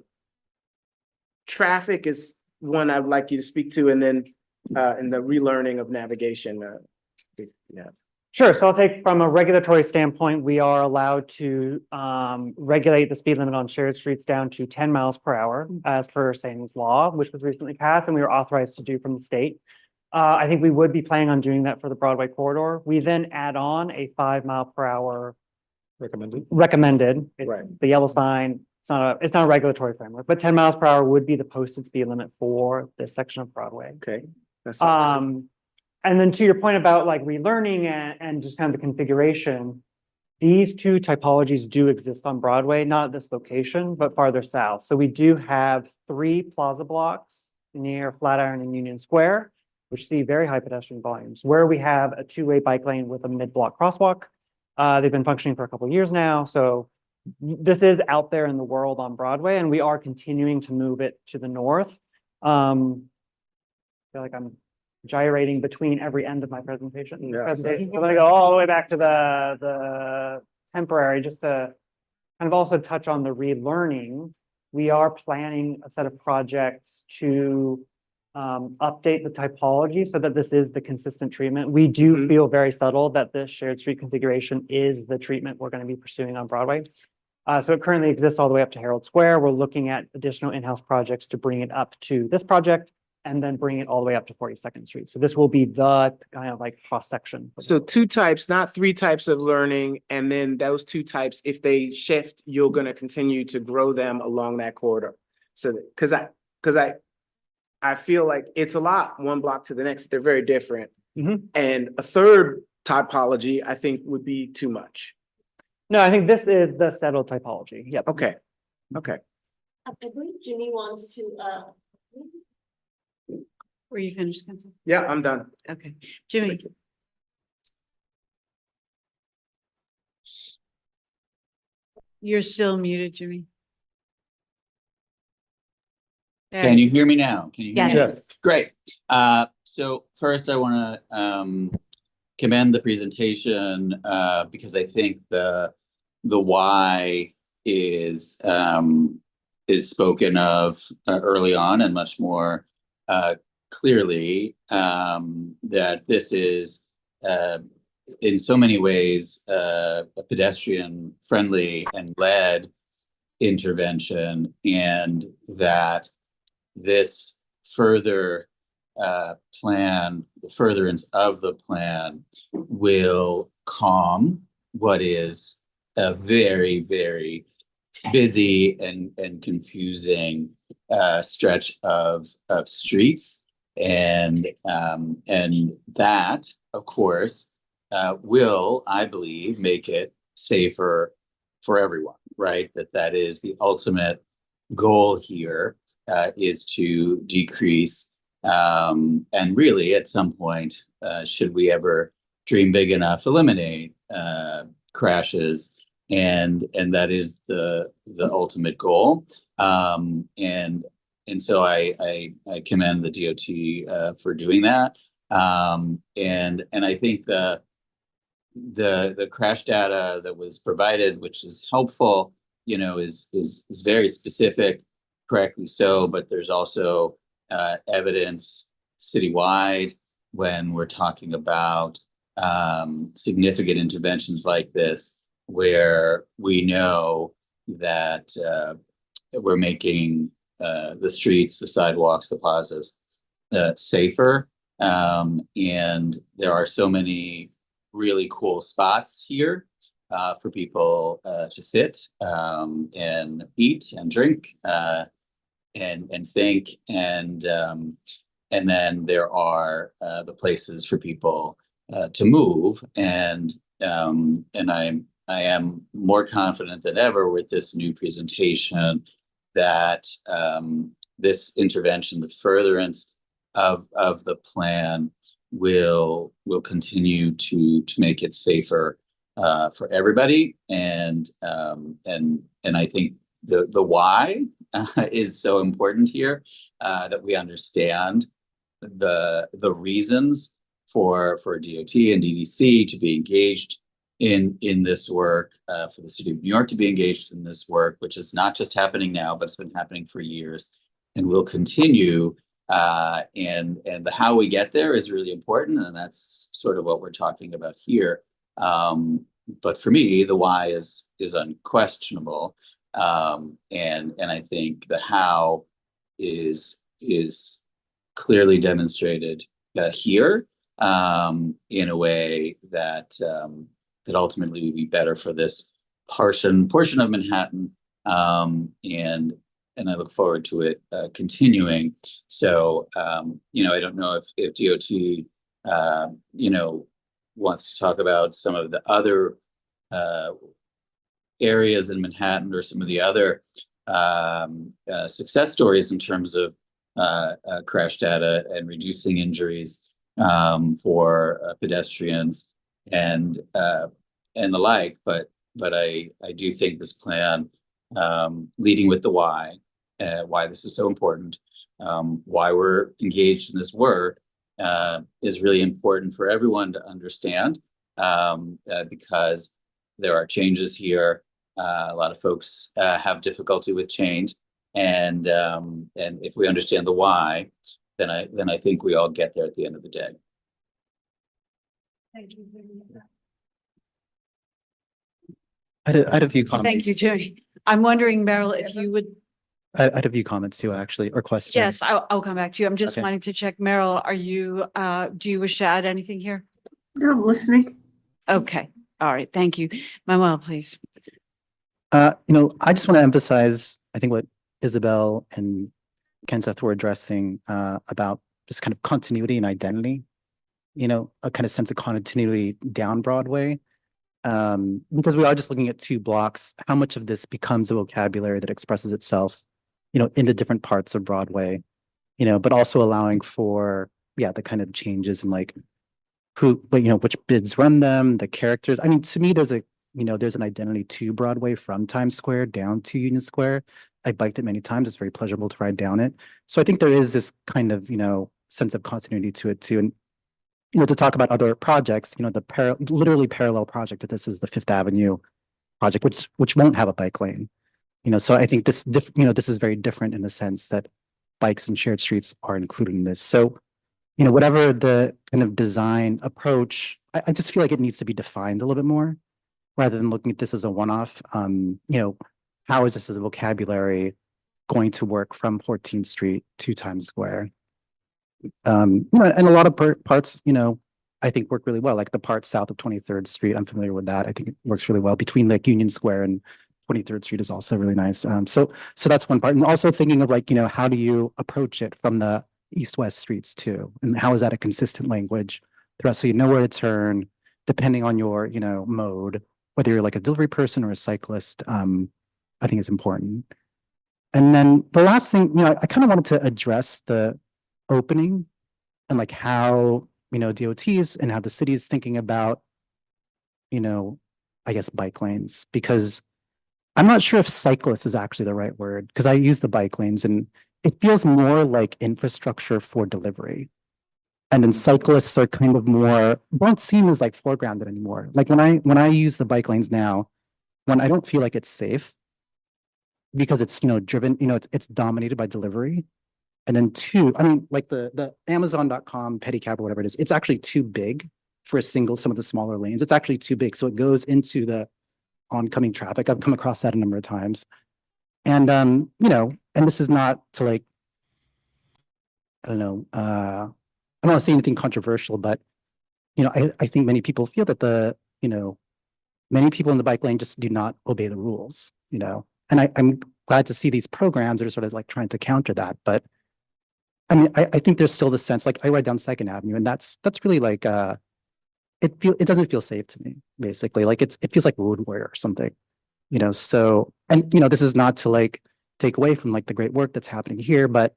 traffic is one I'd like you to speak to, and then in the relearning of navigation. Yeah. Sure. So I'll take from a regulatory standpoint, we are allowed to regulate the speed limit on shared streets down to 10 miles per hour as per Satan's law, which was recently passed and we were authorized to do from the state. I think we would be planning on doing that for the Broadway corridor. We then add on a 5 mile per hour recommended. It's Right. the yellow sign. It's not a regulatory framework, but 10 miles per hour would be the posted speed limit for this section of Broadway. Okay. That's And then to your point about like relearning and just kind of the configuration, these two typologies do exist on Broadway, not at this location, but farther south. So we do have 3 plaza blocks near Flatiron and Union Square, which see very high pedestrian volumes, where we have a 2-way bike lane with a mid-block crosswalk. They've been functioning for a couple of years now. So this is out there in the world on Broadway, and we are continuing to move it to the north. I feel like I'm gyrating between every end of my presentation. I'm gonna go all the way back to the temporary, just to kind of also touch on the relearning. We are planning a set of projects to update the typology so that this is the consistent treatment. We do feel very subtle that this shared street configuration is the treatment we're going to be pursuing on Broadway. So it currently exists all the way up to Herald Square. We're looking at additional in-house projects to bring it up to this project and then bring it all the way up to 42nd Street. So this will be the kind of like cross section. So 2 types, not 3 types of learning. And then those 2 types, if they shift, you're going to continue to grow them along that corridor. So because I feel like it's a lot, 1 block to the next. They're very different. And a 3rd typology, I think, would be too much. No, I think this is the settled typology. Yep. Okay. Okay. I believe Jimmy wants to, Were you finished, Council? Yeah, I'm done. Okay, Jimmy. You're still muted, Jimmy. Can you hear me now? Can you hear me? Yes. Great. So first I want to commend the presentation because I think the why is spoken of early on and much more clearly, that this is in so many ways a pedestrian friendly and led intervention, and that this further plan, the furtherance of the plan, will calm what is a very, very busy and confusing stretch of streets, and that, of course, will, I believe, make it safer for everyone. Right, that is the ultimate goal here, is to decrease, and really at some point, should we ever dream big enough, eliminate crashes, and that is the ultimate goal. And so I commend the DOT for doing that. And I think the crash data that was provided, which is helpful, is very specific, correctly so, but there's also evidence citywide when we're talking about significant interventions like this, where we know that we're making the streets, the sidewalks, the plazas safer. And there are so many really cool spots here for people to sit and eat and drink and think. And then there are the places for people to move. And I am more confident than ever with this new presentation that this intervention, the furtherance of the plan, will continue to make it safer for everybody. And I think the why is so important here, that we understand the reasons for DOT and DDC to be engaged in this work, for the city of New York to be engaged in this work, which is not just happening now, but it's been happening for years and will continue And the how we get there is really important, and that's sort of what we're talking about here. But for me, the why is unquestionable. And I think the how is clearly demonstrated here in a way that that ultimately would be better for this portion of Manhattan. And I look forward to it continuing. So you know, I don't know if DOT you know, wants to talk about some of the other areas in Manhattan or some of the other success stories in terms of crash data and reducing injuries for pedestrians and the like. But I do think this plan, leading with the why this is so important, why we're engaged in this work, is really important for everyone to understand, because there are changes here. A lot of folks have difficulty with change, and if we understand the why, then I think we all get there at the end of the day. Thank you. I had a few comments. Thank you, Jody. I'm wondering, Meryl, if you would. I had a few comments too, actually, or questions. Yes, I'll come back to you. I'm just Okay. wanting to check, Meryl, are you, do you wish to add anything here? No, I'm listening. Okay, all right, thank you. Manuel, please. You know, I just want to emphasize, I think what Isabel and Kenseth were addressing about just kind of continuity and identity, you know, a kind of sense of continuity down Broadway. Because we are just looking at 2 blocks, how much of this becomes a vocabulary that expresses itself, you know, in the different parts of Broadway, you know, but also allowing for, yeah, the kind of changes in like but you know, which bids run them, the characters. I mean, to me, there's a, you know, there's an identity to Broadway from Times Square down to Union Square. I biked it many times. It's very pleasurable to ride down it. So I think there is this kind of, you know, sense of continuity to it too. And, you know, to talk about other projects, you know, the literally parallel project that this is the Fifth Avenue project, which won't have a bike lane. You know, so I think this, you know, this is very different in the sense that bikes and shared streets are included in this. So, you know, whatever the kind of design approach, I just feel like it needs to be defined a little bit more rather than looking at this as a one-off. You know, how is this as a vocabulary going to work from 14th Street to Times Square? You know, and a lot of parts, you know, I think work really well. Like the part south of 23rd Street, I'm familiar with that. I think it works really well. Between like Union Square and 23rd Street is also really nice. So that's one part. And also thinking of like, you know, how do you approach it from the east-west streets too? And how is that a consistent language throughout? So you know where to turn, depending on your, you know, mode, whether you're like a delivery person or a cyclist, I think is important. And then the last thing, you know, I kind of wanted to address the opening and like how, you know, DOTs and how the city is thinking about, you know, I guess bike lanes, because I'm not sure if cyclist is actually the right word, because I use the bike lanes and it feels more like infrastructure for delivery. And then cyclists are kind of more, don't seem as like foregrounded anymore. Like when I use the bike lanes now, when I don't feel like it's safe because it's, you know, driven, you know, it's dominated by delivery. And then 2, I mean, like the Amazon.com pedicab or whatever it is, it's actually too big for some of the smaller lanes. It's actually too big. So it goes into the oncoming traffic. I've come across that a number of times. And, you know, and this is not to like, I don't know, I don't want to say anything controversial, but, you know, I think many people feel that you know, many people in the bike lane just do not obey the rules, you know, and I'm glad to see these programs that are sort of like trying to counter that. But I mean, I think there's still the sense, like I ride down 2nd Avenue and that's really like, it doesn't feel safe to me, basically. Like it feels like road warrior or something, you know? So, and, you know, this is not to like take away from like the great work that's happening here, but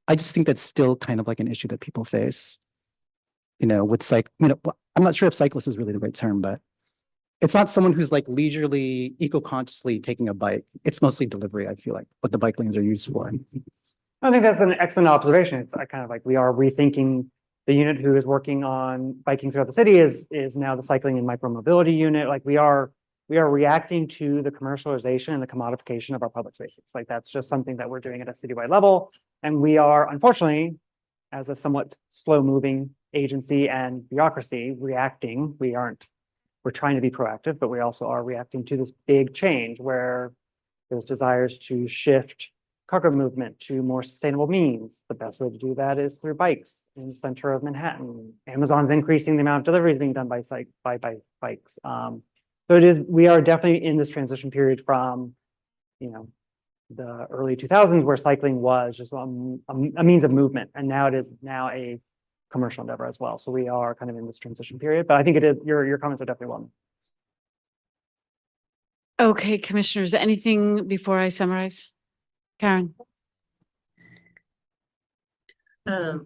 I just think that's still kind of like an issue that people face, you know, with you know, I'm not sure if cyclist is really the right term, but it's not someone who's like leisurely, eco-consciously taking a bike. It's mostly delivery, I feel like, what the bike lanes are used for. I think that's an excellent observation. It's kind of like we are rethinking the unit who is working on biking throughout the city is now the cycling and micromobility unit. Like we are reacting to the commercialization and the commodification of our public spaces. Like that's just something that we're doing at a citywide level. And we are, unfortunately, as a somewhat slow-moving agency and bureaucracy reacting. We're trying to be proactive, but we also are reacting to this big change where there's desires to shift cargo movement to more sustainable means. The best way to do that is through bikes in the center of Manhattan. Amazon's increasing the amount of deliveries being done by bikes. So we are definitely in this transition period from, the early 2000s where cycling was just a means of movement, and now it is a commercial endeavor as well. So we are kind of in this transition period, but I think it is, your comments are definitely one. Okay, commissioners, anything before I summarize? Karen? So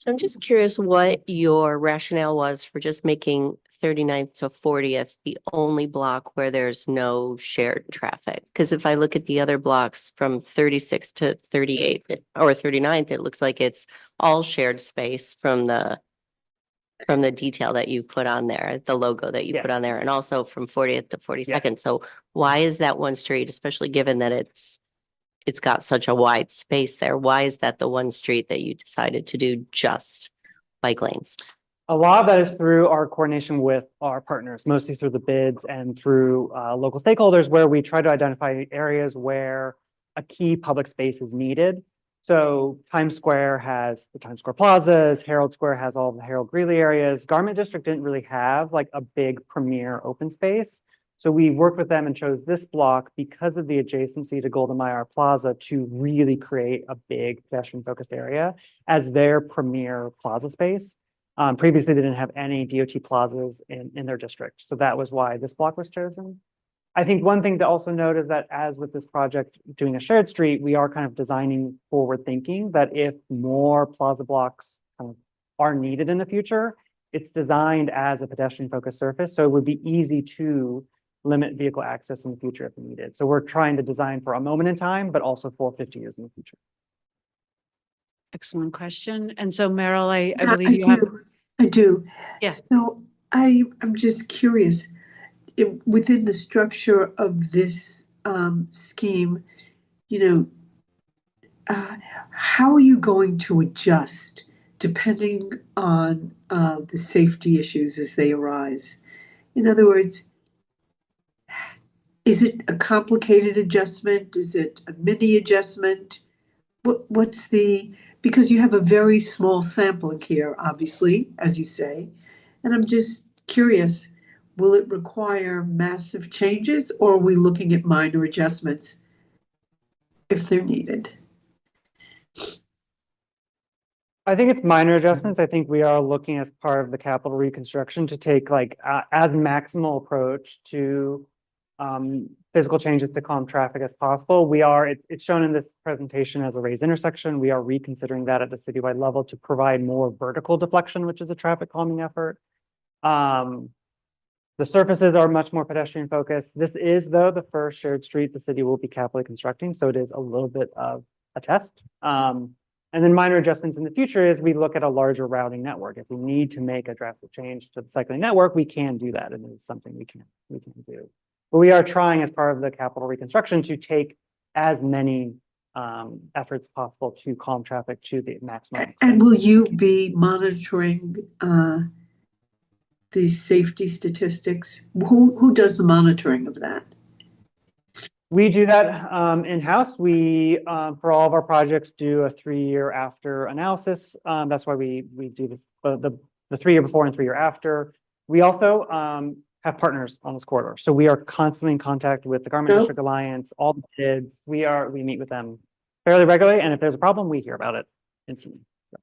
I'm just curious what your rationale was for just making 39th to 40th the only block where there's no shared traffic. Because if I look at the other blocks from 36 to 38 or 39th, it looks like it's all shared space from the detail that you put on there, the logo that you put on there, and also from 40th to 42nd. So why is that one street, especially given that it's got such a wide space there? Why is that the one street that you decided to do just bike lanes? A lot of that is through our coordination with our partners, mostly through the bids and through local stakeholders, where we try to identify areas where a key public space is needed. So Times Square has the Times Square plazas, Herald Square has all the Harold Greeley areas. Garment District didn't really have like a big premier open space. So we worked with them and chose this block because of the adjacency to Golda Meir Plaza to really create a big pedestrian-focused area as their premier plaza space. Previously, they didn't have any DOT plazas in their district. So that was why this block was chosen. I think one thing to also note is that as with this project, doing a shared street, we are kind of designing forward thinking that if more plaza blocks kind of are needed in the future, it's designed as a pedestrian-focused surface. So it would be easy to limit vehicle access in the future if needed. So we're trying to design for a moment in time, but also for 50 years in the future. Excellent question. And so Meryl, I believe you have. I do. Yeah. So I'm just curious, within the structure of this scheme, how are you going to adjust depending on the safety issues as they arise? In other words, is it a complicated adjustment? Is it a mini adjustment? Because you have a very small sampling here, obviously, as you say, and I'm just curious, will it require massive changes, or are we looking at minor adjustments if they're needed? I think it's minor adjustments. I think we are looking as part of the capital reconstruction to take like as maximal approach to physical changes to calm traffic as possible. It's shown in this presentation as a raised intersection. We are reconsidering that at the citywide level to provide more vertical deflection, which is a traffic calming effort. The surfaces are much more pedestrian focused. This is, though, the first shared street the city will be capitally constructing, so it is a little bit of a test. And then minor adjustments in the future is we look at a larger routing network. If we need to make a drastic change to the cycling network, we can do that, and it's something we can do. But we are trying as part of the capital reconstruction to take as many efforts possible to calm traffic to the maximum. And will you be monitoring these safety statistics? Who does the monitoring of that? We do that in-house. We, for all of our projects, do a 3-year after analysis. That's why we do the 3-year before and 3-year after. We also have partners on this corridor. So we are constantly in contact with the Garment District Alliance, all the bids. We meet with them fairly regularly. And if there's a problem, we hear about it instantly. So.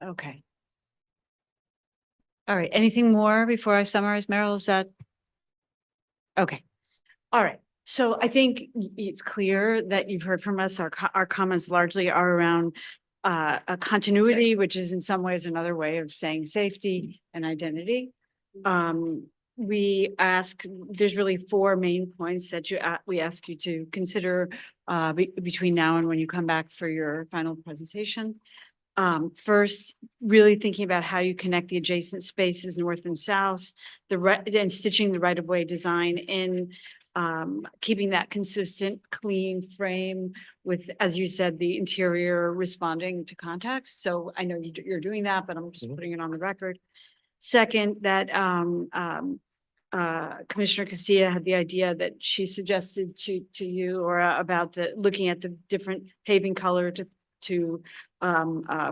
Okay. All right. Anything more before I summarize, Meryl? Is that? Okay. All right. So I think it's clear that you've heard from us. Our comments largely are around a continuity, which is in some ways another way of saying safety and identity. There's really 4 main points that we ask you to consider between now and when you come back for your final presentation. First, really thinking about how you connect the adjacent spaces north and south, and stitching the right-of-way design in keeping that consistent, clean frame with, as you said, the interior responding to context. So I know you're doing that, but I'm just putting it on the record. Second, that Commissioner Casilla had the idea that she suggested to you or about looking at the different paving color to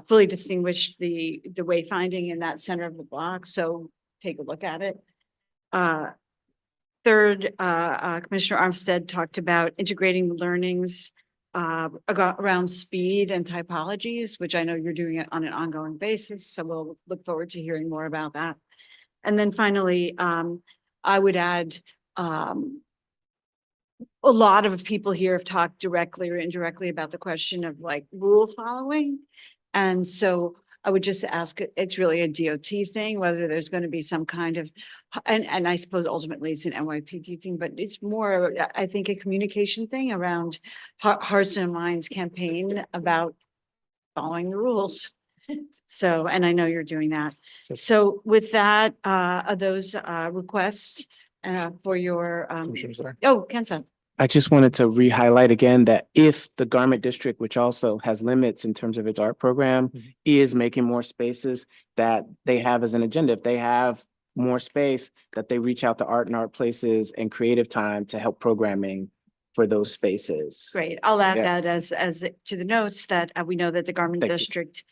fully distinguish the wayfinding in that center of the block. So take a look at it. Third, Commissioner Armstead talked about integrating the learnings around speed and typologies, which I know you're doing it on an ongoing basis. So we'll look forward to hearing more about that. And then finally, I would add, a lot of people here have talked directly or indirectly about the question of like rule following. And so I would just ask, it's really a DOT thing, whether there's going to be some kind of, and I suppose ultimately it's an NYPD thing, but it's more, I think, a communication thing around Hearts and Minds campaign about following the rules. So, and I know you're doing that. So with that, those requests for your, oh, Ken-san. I just wanted to re-highlight again that if the Garment District, which also has limits in terms of its art program, is making more spaces, that they have as an agenda. If they have more space, that they reach out to Art and Art Places and Creative Time to help programming for those spaces. Great. I'll add Yeah. that as to the notes that we know that the Garment Thank you. District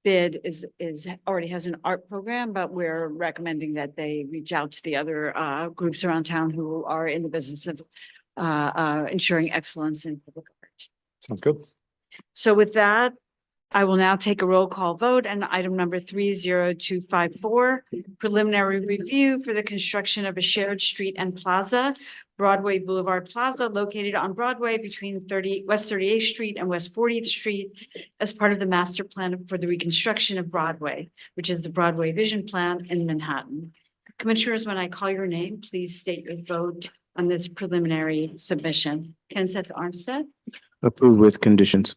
bid is already has an art program, but we're recommending that they reach out to the other groups around town who are in the business of ensuring excellence in public art. Sounds good. So with that, I will now take a roll call vote on item number 30254, preliminary review for the construction of a shared street and plaza, Broadway Boulevard Plaza, located on Broadway between West 38th Street and West 40th Street as part of the master plan for the reconstruction of Broadway, which is the Broadway Vision Plan in Manhattan. Commissioners, when I call your name, please state your vote on this preliminary submission. Kenseth Armstead, Approved with conditions.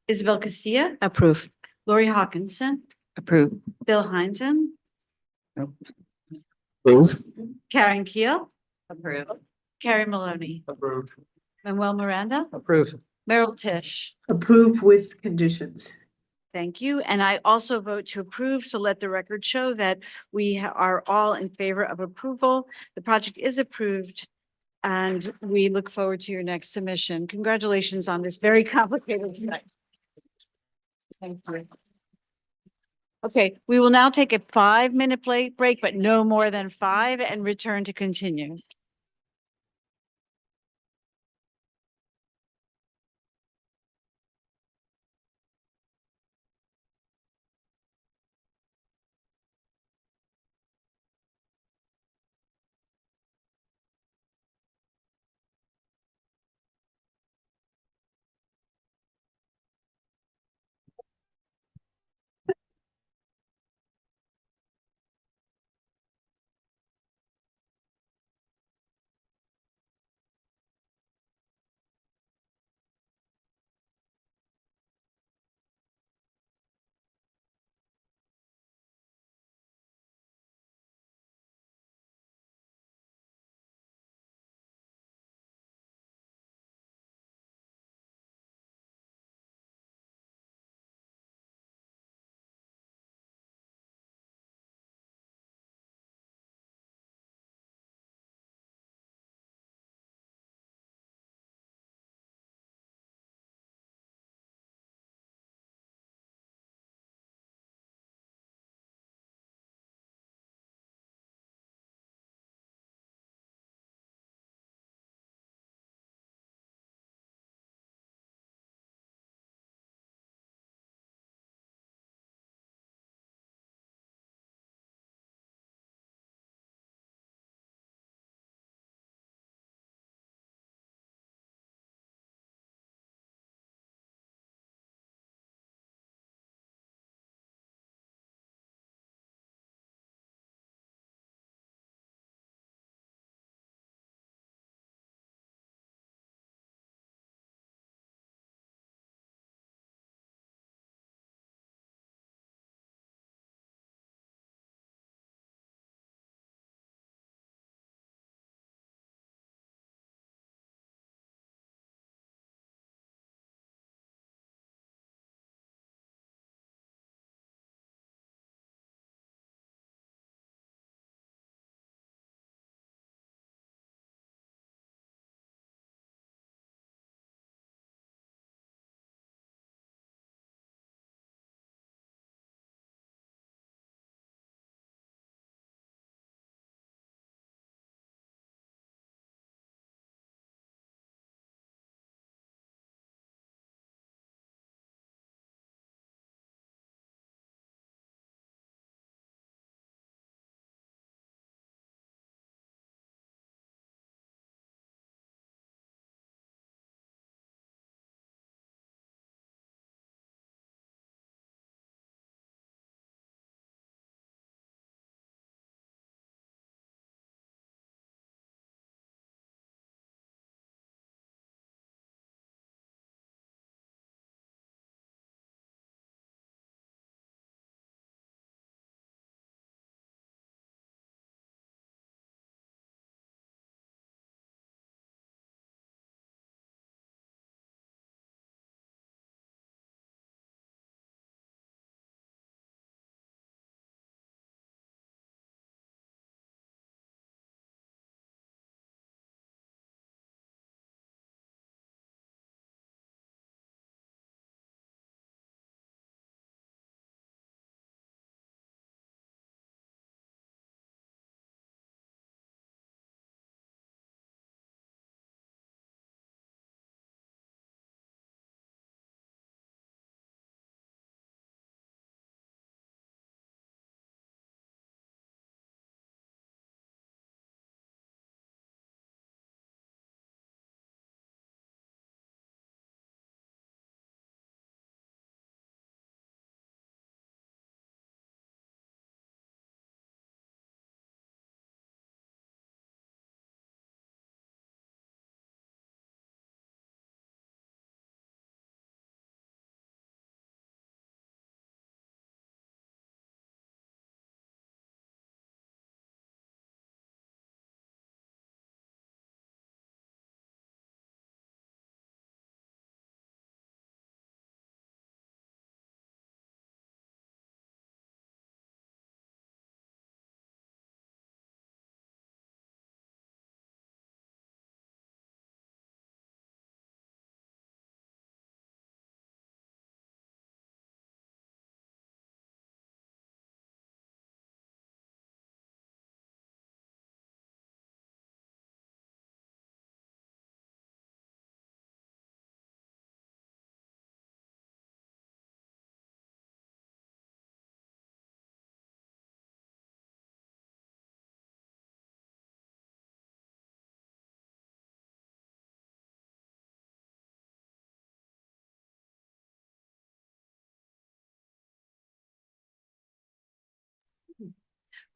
Isabel Casilla, Approve. Lori Hawkinson, Approve. Bill Heinzen, Approved. Karen Keel, Approve. Carrie Maloney, Approved. Manuel Miranda, Approved. Merrill Tish. Approve with conditions. Thank you. And I also vote to approve. So let the record show that we are all in favor of approval. The project is approved. And we look forward to your next submission. Congratulations on this very complicated site. Thank you. Okay, we will now take a 5-minute break, but no more than 5, and return to continue.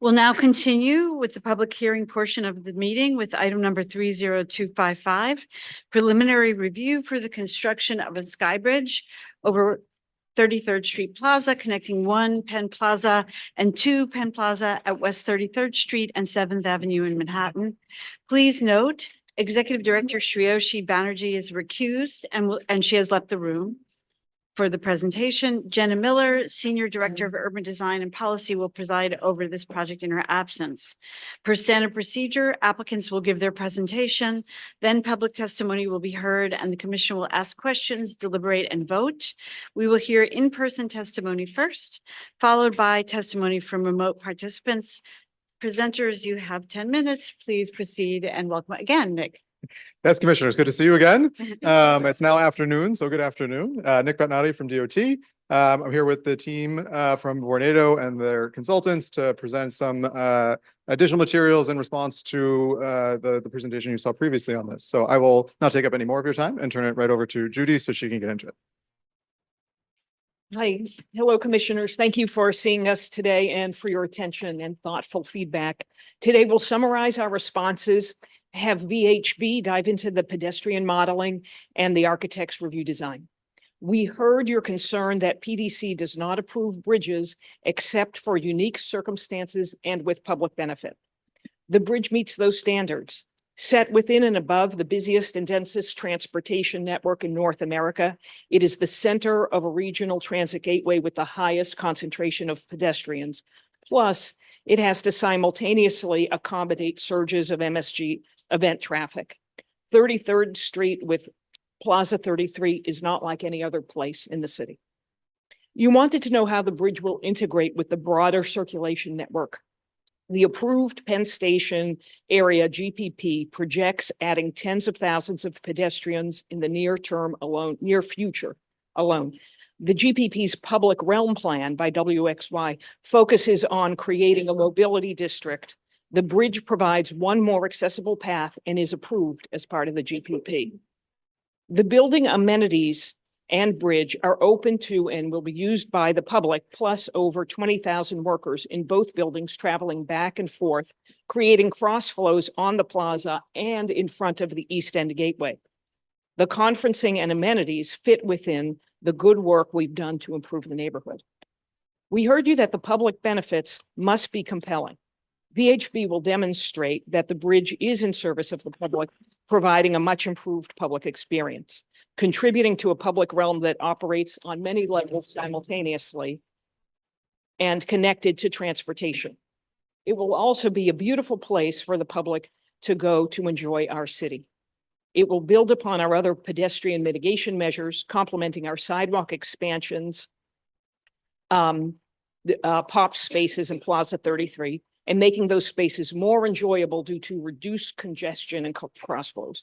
We'll now continue with the public hearing portion of the meeting with item number 30255, preliminary review for the construction of a sky bridge over 33rd Street Plaza, connecting 1 Penn Plaza and 2 Penn Plaza at West 33rd Street and 7th Avenue in Manhattan. Please note, Executive Director Shreyoshi Banerjee is recused and she has left the room. For the presentation, Jenna Miller, Senior Director of Urban Design and Policy, will preside over this project in her absence. Per standard procedure, applicants will give their presentation, then public testimony will be heard, and the commission will ask questions, deliberate, and vote. We will hear in-person testimony first, followed by testimony from remote participants. Presenters, you have 10 minutes. Please proceed and welcome again, Nick. Yes, Commissioners, good to see you again. It's now afternoon, so good afternoon. Nick Batnati from DOT. I'm here with the team from Vornado and their consultants to present some additional materials in response to the presentation you saw previously on this. So I will not take up any more of your time and turn it right over to Judy so she can get into it. Hi, hello, Commissioners. Thank you for seeing us today and for your attention and thoughtful feedback. Today, we'll summarize our responses, have VHB dive into the pedestrian modeling and the architect's review design. We heard your concern that PDC does not approve bridges except for unique circumstances and with public benefit. The bridge meets those standards. Set within and above the busiest and densest transportation network in North America, it is the center of a regional transit gateway with the highest concentration of pedestrians. Plus, it has to simultaneously accommodate surges of MSG event traffic. 33rd Street with Plaza 33 is not like any other place in the city. You wanted to know how the bridge will integrate with the broader circulation network. The approved Penn Station area GPP projects adding tens of thousands of pedestrians in the near future alone. The GPP's public realm plan by WXY focuses on creating a mobility district. The bridge provides one more accessible path and is approved as part of the GPP. The building amenities and bridge are open to and will be used by the public, plus over 20,000 workers in both buildings traveling back and forth, creating cross flows on the plaza and in front of the East End Gateway. The conferencing and amenities fit within the good work we've done to improve the neighborhood. We heard you that the public benefits must be compelling. VHB will demonstrate that the bridge is in service of the public, providing a much improved public experience, contributing to a public realm that operates on many levels simultaneously and connected to transportation. It will also be a beautiful place for the public to go to enjoy our city. It will build upon our other pedestrian mitigation measures, complementing our sidewalk expansions, pop spaces in Plaza 33, and making those spaces more enjoyable due to reduced congestion and crossflows.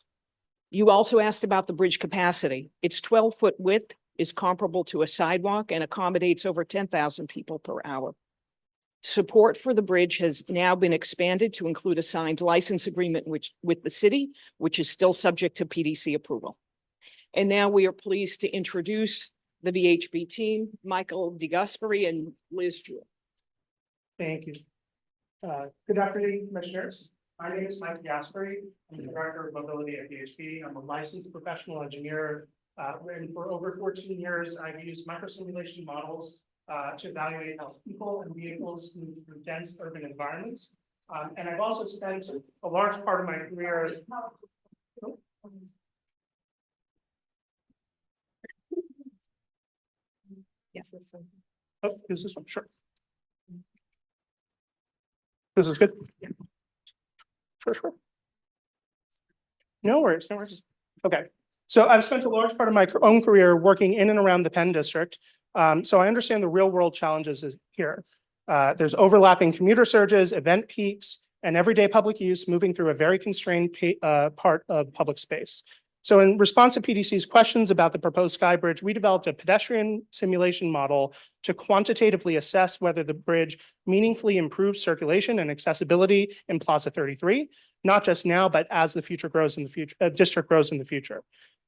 You also asked about the bridge capacity. Its 12-foot width is comparable to a sidewalk and accommodates over 10,000 people per hour. Support for the bridge has now been expanded to include a signed license agreement with the city, which is still subject to PDC approval. And now we are pleased to introduce the VHB team, Michael DeGasperi and Liz Jewell. Thank you. Good afternoon, Commissioners. My name is Mike Gasperi. I'm the Director of Mobility at VHB. I'm a licensed professional engineer. And for over 14 years, I've used microsimulation models to evaluate how people and vehicles move through dense urban environments. And I've also spent a large part of my career. Yes, this one. Oh, is this one? Sure. This is good. Yeah. Sure. No worries, no worries. Okay. So I've spent a large part of my own career working in and around the Penn District. So I understand the real world challenges here. There's overlapping commuter surges, event peaks, and everyday public use moving through a very constrained part of public space. So in response to PDC's questions about the proposed Sky Bridge, we developed a pedestrian simulation model to quantitatively assess whether the bridge meaningfully improves circulation and accessibility in Plaza 33, not just now, but as the future grows in the future, district grows in the future.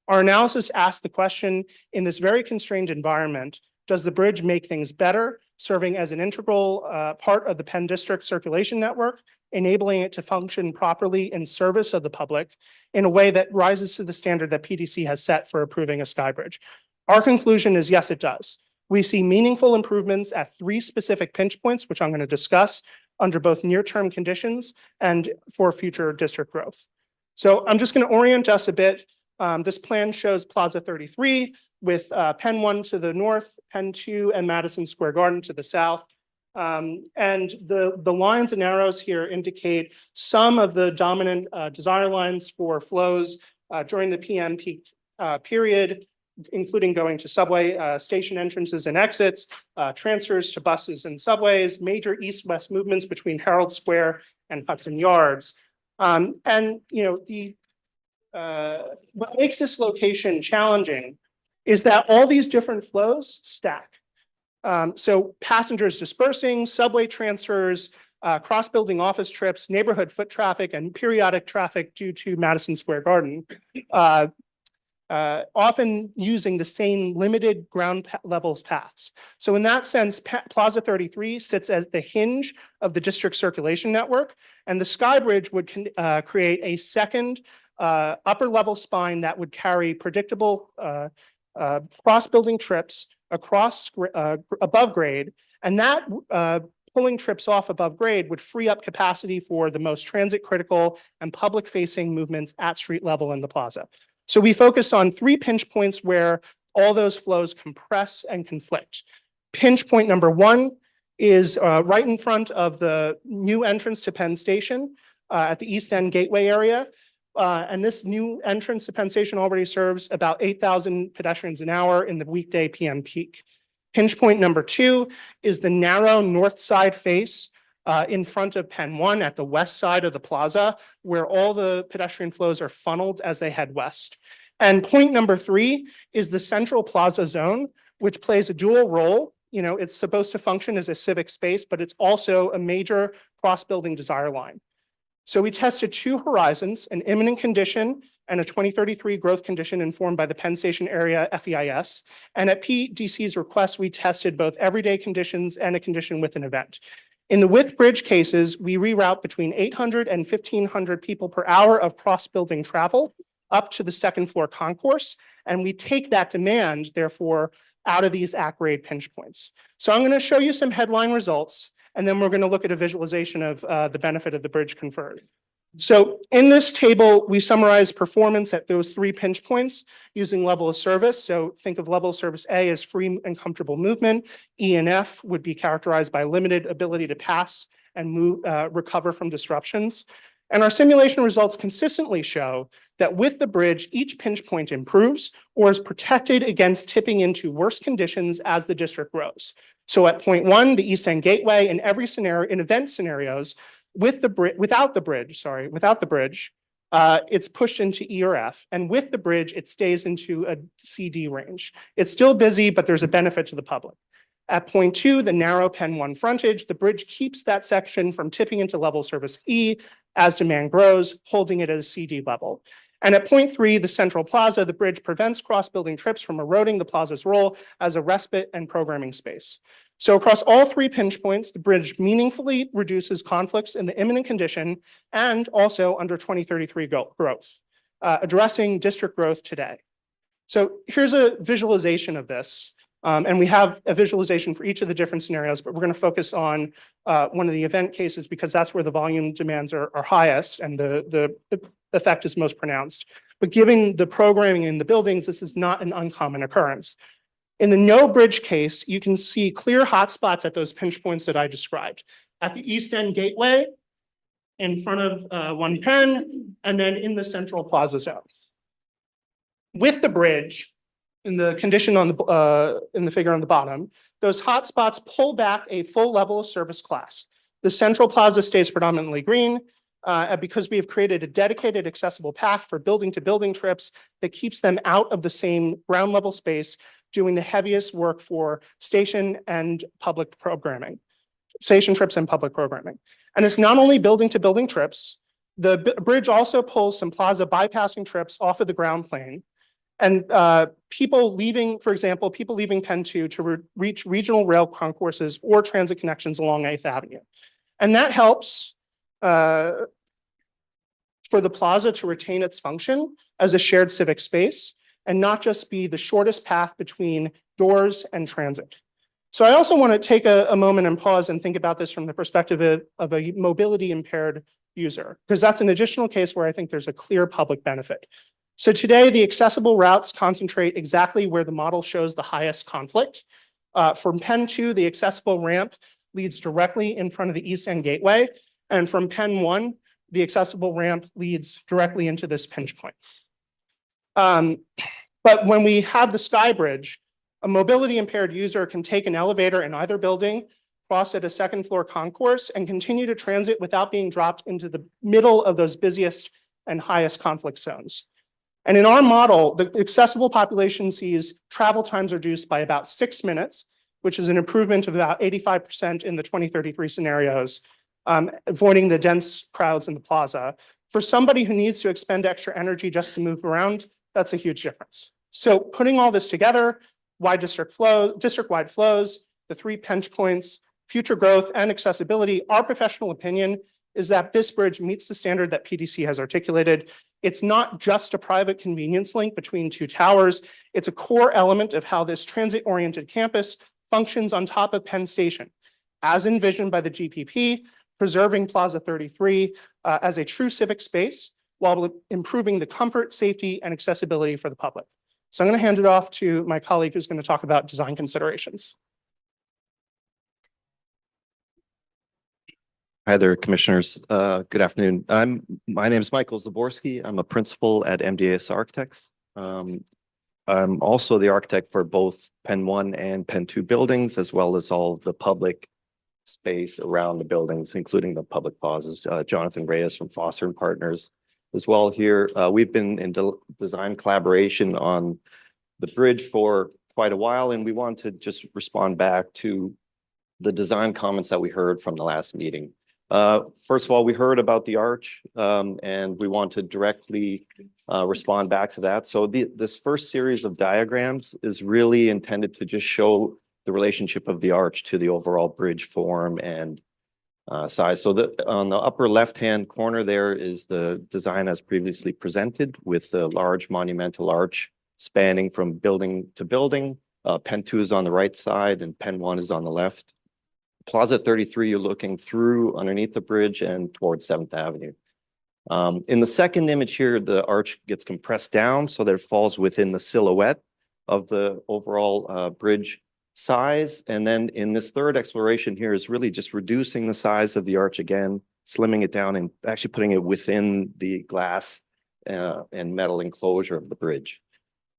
Our analysis asked the question, in this very constrained environment, Does the bridge make things better, serving as an integral part of the Penn District circulation network, enabling it to function properly in service of the public in a way that rises to the standard that PDC has set for approving a sky bridge? Our conclusion is yes, it does. We see meaningful improvements at 3 specific pinch points, which I'm going to discuss under both near-term conditions and for future district growth. So I'm just going to orient us a bit. This plan shows Plaza 33 with Penn 1 to the north, Penn 2 and Madison Square Garden to the south. And the lines and arrows here indicate some of the dominant desire lines for flows during the PM peak period, including going to subway station entrances and exits, transfers to buses and subways, major east-west movements between Herald Square and Hudson Yards. And what makes this location challenging is that all these different flows stack. So passengers dispersing, subway transfers, cross-building office trips, neighborhood foot traffic, and periodic traffic due to Madison Square Garden, often using the same limited ground levels paths. So in that sense, Plaza 33 sits as the hinge of the district circulation network, and the Sky Bridge would create a second upper level spine that would carry predictable cross-building trips across above grade, and that pulling trips off above grade would free up capacity for the most transit critical and public facing movements at street level in the plaza. So we focus on 3 pinch points where all those flows compress and conflict. Pinch point number 1 is right in front of the new entrance to Penn Station at the East End Gateway area. And this new entrance to Penn Station already serves about 8,000 pedestrians an hour in the weekday PM peak. Pinch point number 2 is the narrow north side face in front of Penn 1 at the west side of the plaza, where all the pedestrian flows are funneled as they head west. And point number 3 is the central plaza zone, which plays a dual role. You know, it's supposed to function as a civic space, but it's also a major cross-building desire line. So we tested 2 horizons, an imminent condition and a 2033 growth condition informed by the Penn Station area FEIS. And at PDC's request, we tested both everyday conditions and a condition with an event. In the with bridge cases, we reroute between 800 and 1,500 people per hour of cross-building travel up to the second floor concourse. And we take that demand, therefore, out of these at-grade pinch points. So I'm going to show you some headline results, and then we're going to look at a visualization of the benefit of the bridge conferred. So in this table, we summarize performance at those 3 pinch points using level of service. So think of level of service A as free and comfortable movement. E and F would be characterized by limited ability to pass and move, recover from disruptions. And our simulation results consistently show that with the bridge, each pinch point improves or is protected against tipping into worse conditions as the district grows. So at point 1, the East End Gateway, in every scenario, in event scenarios, without the bridge, it's pushed into E or F, and with the bridge, it stays into a CD range. It's still busy, but there's a benefit to the public. At point 2, the narrow Penn 1 frontage, the bridge keeps that section from tipping into level service E as demand grows, holding it at a CD level. And at point 3, the central plaza, the bridge prevents cross-building trips from eroding the plaza's role as a respite and programming space. So across all 3 pinch points, the bridge meaningfully reduces conflicts in the imminent condition and also under 2033 growth, addressing district growth today. So here's a visualization of this. And we have a visualization for each of the different scenarios, but we're going to focus on one of the event cases because that's where the volume demands are highest and the effect is most pronounced. But given the programming in the buildings, this is not an uncommon occurrence. In the no bridge case, you can see clear hotspots at those pinch points that I described. At the East End Gateway, in front of 1 Penn, and then in the central plaza zone. With the bridge, in the condition on in the figure on the bottom, those hotspots pull back a full level of service class. The central plaza stays predominantly green because we have created a dedicated accessible path for building to building trips that keeps them out of the same ground level space, doing the heaviest work for station and public programming, station trips and public programming. And it's not only building to building trips, the bridge also pulls some plaza bypassing trips off of the ground plane. And people leaving, for example, people leaving Penn 2 to reach regional rail concourses or transit connections along 8th Avenue. And that helps for the plaza to retain its function as a shared civic space and not just be the shortest path between doors and transit. So I also want to take a moment and pause and think about this from the perspective of a mobility impaired user, because that's an additional case where I think there's a clear public benefit. So today, the accessible routes concentrate exactly where the model shows the highest conflict. From Penn 2, the accessible ramp leads directly in front of the East End Gateway. And from Penn 1, the accessible ramp leads directly into this pinch point. But when we have the Sky Bridge, a mobility impaired user can take an elevator in either building, cross at a second floor concourse, and continue to transit without being dropped into the middle of those busiest and highest conflict zones. And in our model, the accessible population sees travel times reduced by about 6 minutes, which is an improvement of about 85% in the 2033 scenarios, avoiding the dense crowds in the plaza. For somebody who needs to expend extra energy just to move around, that's a huge difference. So putting all this together, district-wide flows, the 3 pinch points, future growth, and accessibility, our professional opinion is that this bridge meets the standard that PDC has articulated. It's not just a private convenience link between 2 towers. It's a core element of how this transit-oriented campus functions on top of Penn Station, as envisioned by the GPP, preserving Plaza 33 as a true civic space while improving the comfort, safety, and accessibility for the public. So I'm going to hand it off to my colleague who's going to talk about design considerations. Hi there, commissioners. Good afternoon. My name is Michael Zaborski. I'm a principal at MDAS Architects. I'm also the architect for both Penn 1 and Penn 2 buildings, as well as all the public space around the buildings, including the public plazas. Jonathan Reyes from Foster and Partners as well here. We've been in design collaboration on the bridge for quite a while, and we want to just respond back to the design comments that we heard from the last meeting. First of all, we heard about the arch, and we want to directly respond back to that. So this first series of diagrams is really intended to just show the relationship of the arch to the overall bridge form and size. So on the upper left-hand corner there is the design as previously presented with the large monumental arch spanning from building to building. Penn 2 is on the right side and Penn 1 is on the left. Plaza 33, you're looking through underneath the bridge and towards 7th Avenue. In the second image here, the arch gets compressed down so that it falls within the silhouette of the overall bridge size. And then in this third exploration here is really just reducing the size of the arch again, slimming it down and actually putting it within the glass and metal enclosure of the bridge.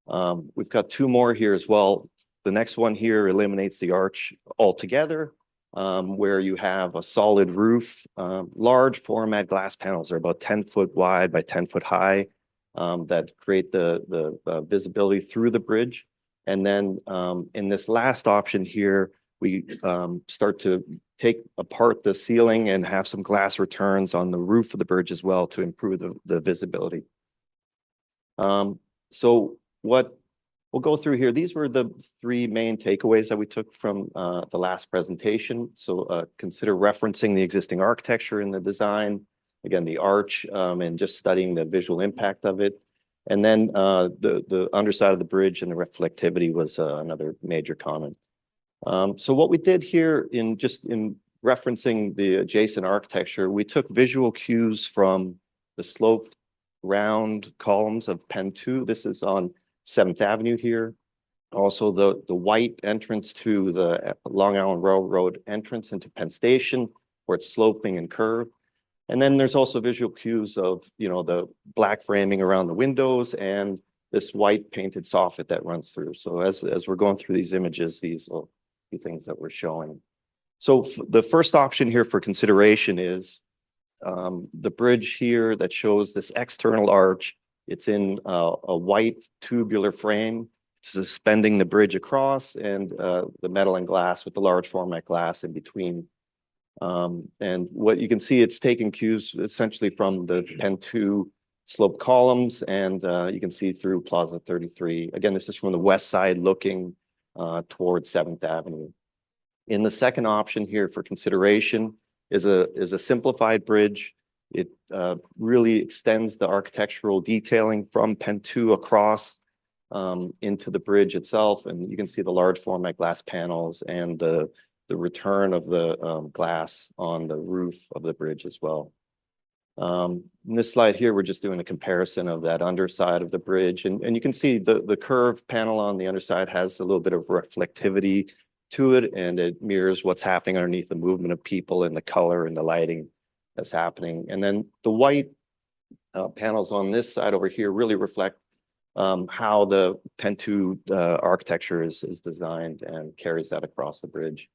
We've got 2 more here as well. The next one here eliminates the arch altogether. Where you have a solid roof, large format glass panels are about 10 foot wide by 10 foot high that create the visibility through the bridge. And then in this last option here, we start to take apart the ceiling and have some glass returns on the roof of the bridge as well to improve the visibility. So what we'll go through here. These were the 3 main takeaways that we took from the last presentation. So consider referencing the existing architecture in the design, again, the arch, and just studying the visual impact of it. And then the underside of the bridge and the reflectivity was another major comment. So what we did here in referencing the adjacent architecture, we took visual cues from the sloped round columns of Penn 2. This is on 7th Avenue here. Also the white entrance to the Long Island Railroad entrance into Penn Station, where it's sloping and curved. And then there's also visual cues of, the black framing around the windows and this white painted soffit that runs through. So as we're going through these images, these will be things that we're showing. So the first option here for consideration is the bridge here that shows this external arch. It's in a white tubular frame, suspending the bridge across and the metal and glass with the large format glass in between. And what you can see, it's taking cues essentially from the Penn 2 slope columns, and you can see through Plaza 33. Again, this is from the west side looking towards 7th Avenue. In the second option here for consideration is a simplified bridge. It really extends the architectural detailing from Penn 2 across into the bridge itself, and you can see the large format glass panels and the return of the glass on the roof of the bridge as well. In this slide here, we're just doing a comparison of that underside of the bridge, and you can see the curved panel on the underside has a little bit of reflectivity to it, and it mirrors what's happening underneath the movement of people and the color and the lighting that's happening. And then the white panels on this side over here really reflect how the Penn 2 architecture is designed and carries that across the bridge.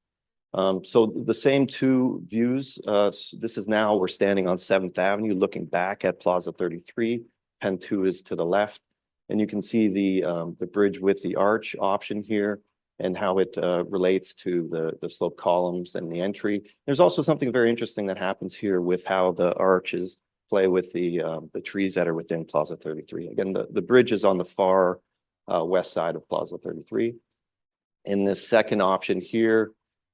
So the same two views, this is now we're standing on 7th Avenue looking back at Plaza 33. Penn 2 is to the left, and you can see the bridge with the arch option here and how it relates to the slope columns and the entry. There's also something very interesting that happens here with how the arches play with the trees that are within Plaza 33. Again, the bridge is on the far west side of Plaza 33. In this second option here,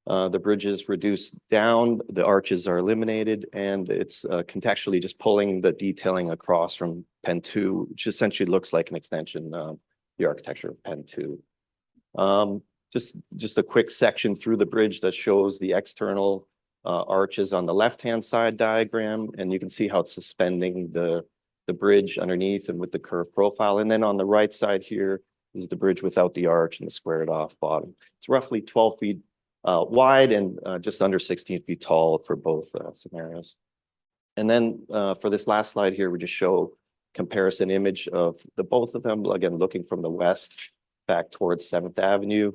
the bridge is reduced down, the arches are eliminated, and it's contextually just pulling the detailing across from Penn 2, which essentially looks like an extension of the architecture of Penn 2. Just a quick section through the bridge that shows the external arches on the left-hand side diagram, and you can see how it's suspending the bridge underneath and with the curved profile. And then on the right side here is the bridge without the arch and the squared off bottom. It's roughly 12 feet wide and just under 16 feet tall for both scenarios. And then for this last slide here, we just show comparison image of the both of them, again, looking from the west back towards 7th Avenue.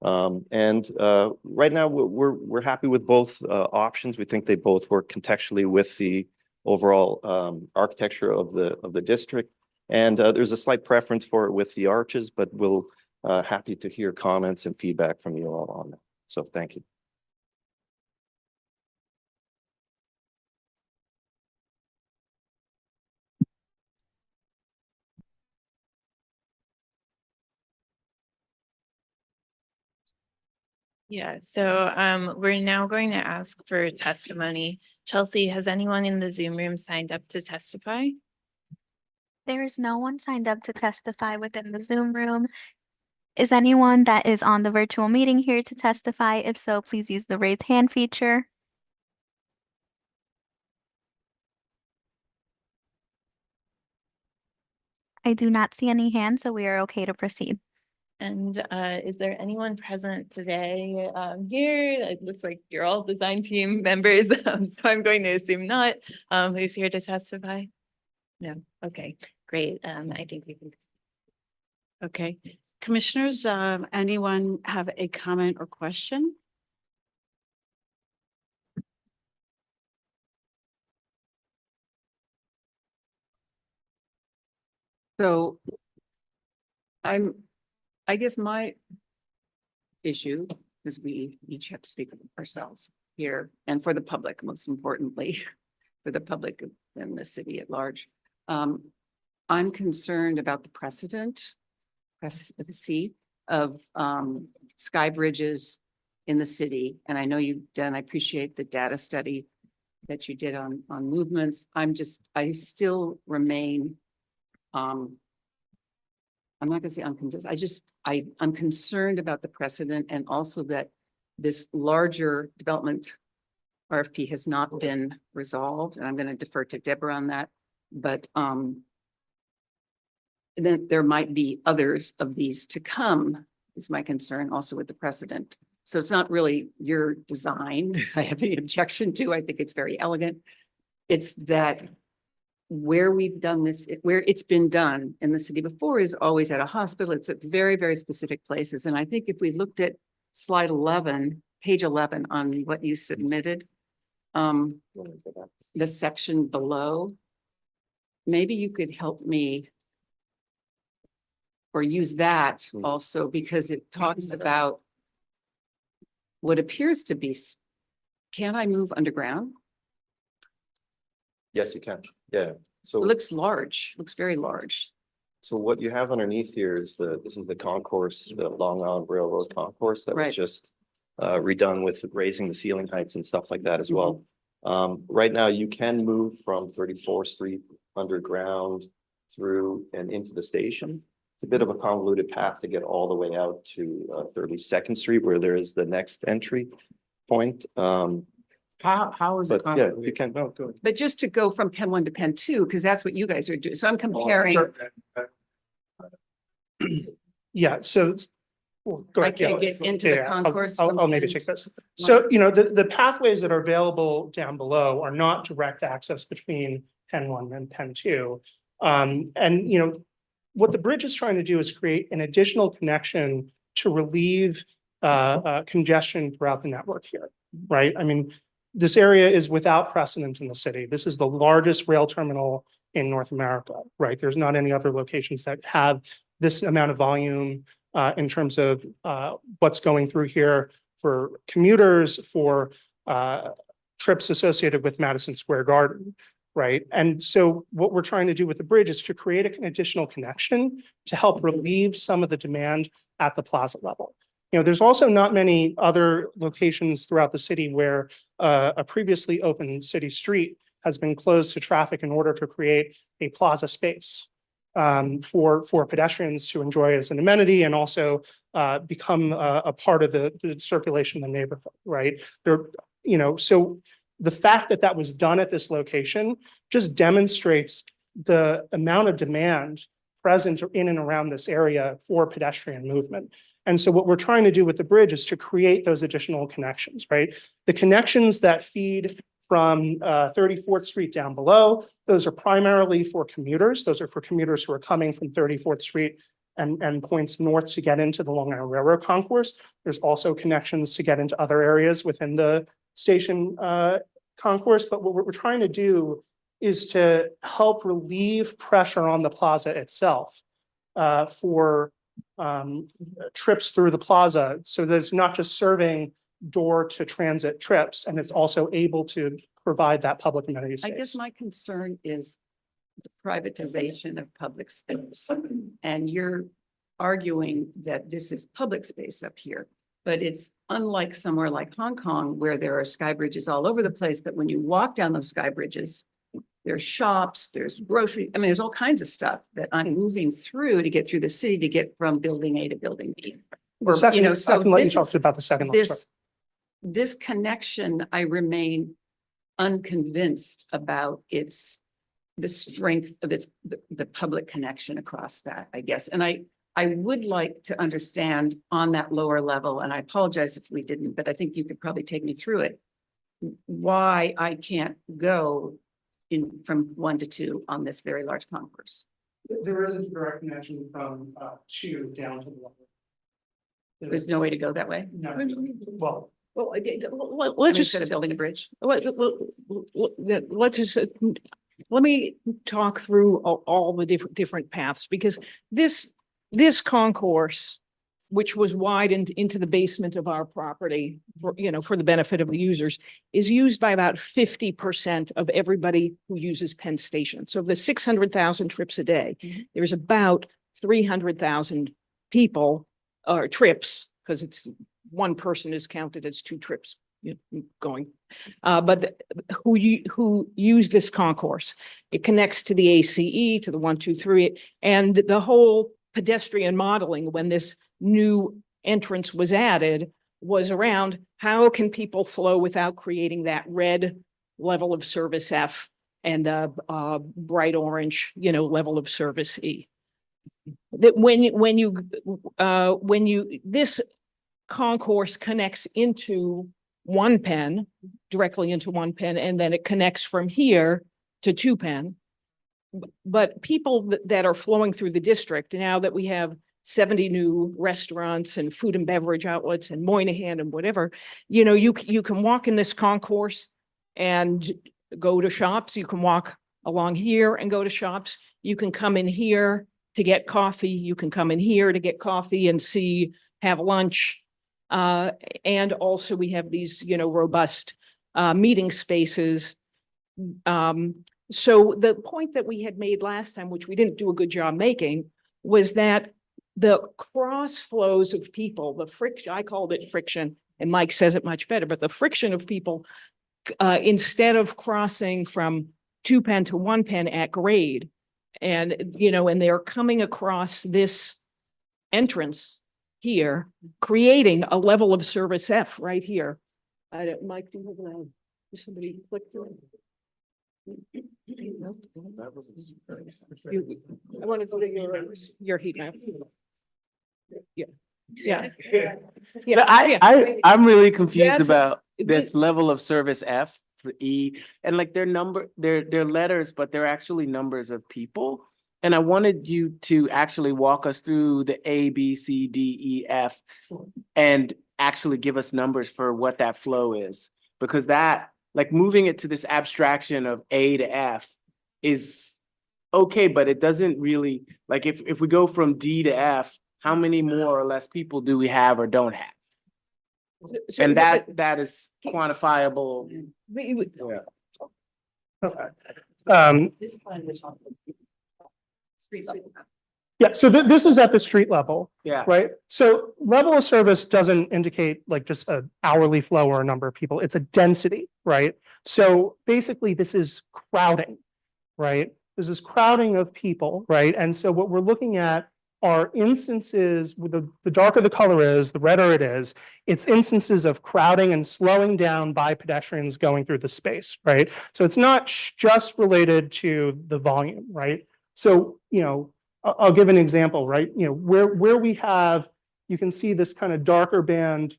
Right now we're happy with both options. We think they both work contextually with the overall architecture of the district. And there's a slight preference for it with the arches, but we'll happy to hear comments and feedback from you all on that. So thank you. Yeah, so we're now going to ask for testimony. Chelsea, has anyone in the Zoom room signed up to testify? There is no one signed up to testify within the Zoom room. Is anyone that is on the virtual meeting here to testify? If so, please use the raise hand feature. I do not see any hands, so we are okay to proceed. And is there anyone present today here? It looks like you're all design team members, so I'm going to assume not. Who's here to testify? No, okay, great. I think we can. Okay, commissioners, anyone have a comment or question? So I guess my issue is we each have to speak for ourselves here and for the public, most importantly, for the public and the city at large. I'm concerned about the precedent of sky bridges in the city. And I know I appreciate the data study that you did on movements. I still remain, I'm not gonna say unconvinced. I'm concerned about the precedent and also that this larger development RFP has not been resolved. And I'm gonna defer to Deborah on that, but then there might be others of these to come is my concern also with the precedent. So it's not really your design I have any objection to. I think it's very elegant. It's that where we've done this, where it's been done in the city before is always at a hospital. It's at very, very specific places. And I think if we looked at slide 11, page 11 on what you submitted, the section below, maybe you could help me or use that also because it talks about what appears to be, can I move underground? Yes, you can. Yeah. So It looks large, looks very large. So what you have underneath here is this is the concourse, the Long Island Railroad concourse that Right. was just redone with raising the ceiling heights and stuff like that as well. Right now you can move from 34th Street underground through and into the station. It's a bit of a convoluted path to get all the way out to 32nd Street where there is the next entry point. How is it? But yeah, you can, no, go ahead. But just to go from Pen 1 to Pen 2, because that's what you guys are doing. So I'm comparing. Yeah, so. Well, go I ahead, yeah. can't get into the Yeah, I'll- concourse I'll from maybe Pen take this. 1. So, you know, the pathways that are available down below are not direct access between Pen 1 and Pen 2. And, you know, what the bridge is trying to do is create an additional connection to relieve congestion throughout the network here, right? I mean, this area is without precedent in the city. This is the largest rail terminal in North America, right? There's not any other locations that have this amount of volume in terms of what's going through here for commuters, for trips associated with Madison Square Garden, right? And so what we're trying to do with the bridge is to create an additional connection to help relieve some of the demand at the plaza level. You know, there's also not many other locations throughout the city where a previously open city street has been closed to traffic in order to create a plaza space for pedestrians to enjoy as an amenity and also become a part of the circulation in the neighborhood, right? There, you know, so the fact that that was done at this location just demonstrates the amount of demand present in and around this area for pedestrian movement. And so what we're trying to do with the bridge is to create those additional connections, right? The connections that feed from 34th Street down below, those are primarily for commuters. Those are for commuters who are coming from 34th Street and points north to get into the Long Island Railroad concourse. There's also connections to get into other areas within the station concourse. But what we're trying to do is to help relieve pressure on the plaza itself for trips through the plaza. So that it's not just serving door to transit trips, and it's also able to provide that public amenity I space. guess my concern is the privatization of public space. And you're arguing that this is public space up here, but it's unlike somewhere like Hong Kong where there are sky bridges all over the place. But when you walk down those sky bridges, there's shops, there's grocery, I mean, there's all kinds of stuff that I'm moving through to get through the city to get from building A to building B. Or, Second, you know, I so can let you this talk is, about the second one. Sorry. this connection, I remain unconvinced about the strength of the public connection across that, I guess. And I would like to understand on that lower level, and I apologize if we didn't, but I think you could probably take me through it, why I can't go from 1 to 2 on this very large concourse. There is a direct connection from 2 down to the level. There's no way to go that way? No, well, Let's just, Instead of building a bridge? let's just, let me talk through all the different paths, because this concourse, which was widened into the basement of our property, for the benefit of the users, is used by about 50% of everybody who uses Penn Station. So of the 600,000 trips a day, there's about 300,000 people or trips, because it's one person is counted as 2 trips going, but who use this concourse. It connects to the ACE, to the 1, 2, 3, and the whole pedestrian modeling when this new entrance was added was around how can people flow without creating that red level of service F and bright orange, level of service E. That this concourse connects into 1 Penn, directly into 1 Penn, and then it connects from here to 2 Penn. But people that are flowing through the district, now that we have 70 new restaurants and food and beverage outlets and Moynihan and whatever, you can walk in this concourse and go to shops. You can walk along here and go to shops. You can come in here to get coffee. You can come in here to get coffee and have lunch. And also we have these, robust meeting spaces So the point that we had made last time, which we didn't do a good job making, was that the cross flows of people, the friction, I called it friction, and Mike says it much better, but the friction of people, instead of crossing from 2 Penn to 1 Penn at grade, and, and they're coming across this entrance here, creating a level of service F right here. Mike, do you have somebody click through it? I want to go to your heat map. Yeah. Yeah. Yeah. I'm really confused That's- about this level of service F for E, and like they're letters, but they're actually numbers of people. And I wanted you to actually walk us through the A, B, C, D, E, F, and actually give us numbers for what that flow is. Because that, like moving it to this abstraction of A to F is okay, but it doesn't really, like if we go from D to F, how many more or less people do we have or don't have? And that is quantifiable. Okay. This plan is on the street level. Yeah, so this is at the street level. Yeah. Right? So level of service doesn't indicate like just an hourly flow or a number of people. It's a density, right? So basically this is crowding, right? This is crowding of people, right? And so what we're looking at are instances with the darker the color is, the redder it is, it's instances of crowding and slowing down by pedestrians going through the space, right? So it's not just related to the volume, right? So, I'll give an example, right? Where we have, you can see this kind of darker band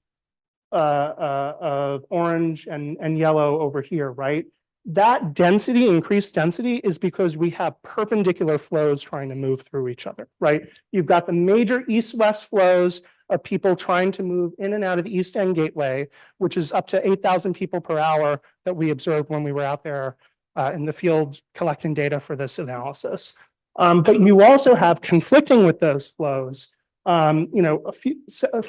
of orange and yellow over here, right? That density, increased density, is because we have perpendicular flows trying to move through each other, right? You've got the major east-west flows of people trying to move in and out of the East End Gateway, which is up to 8,000 people per hour that we observed when we were out there in the field collecting data for this analysis. But you also have conflicting with those flows, a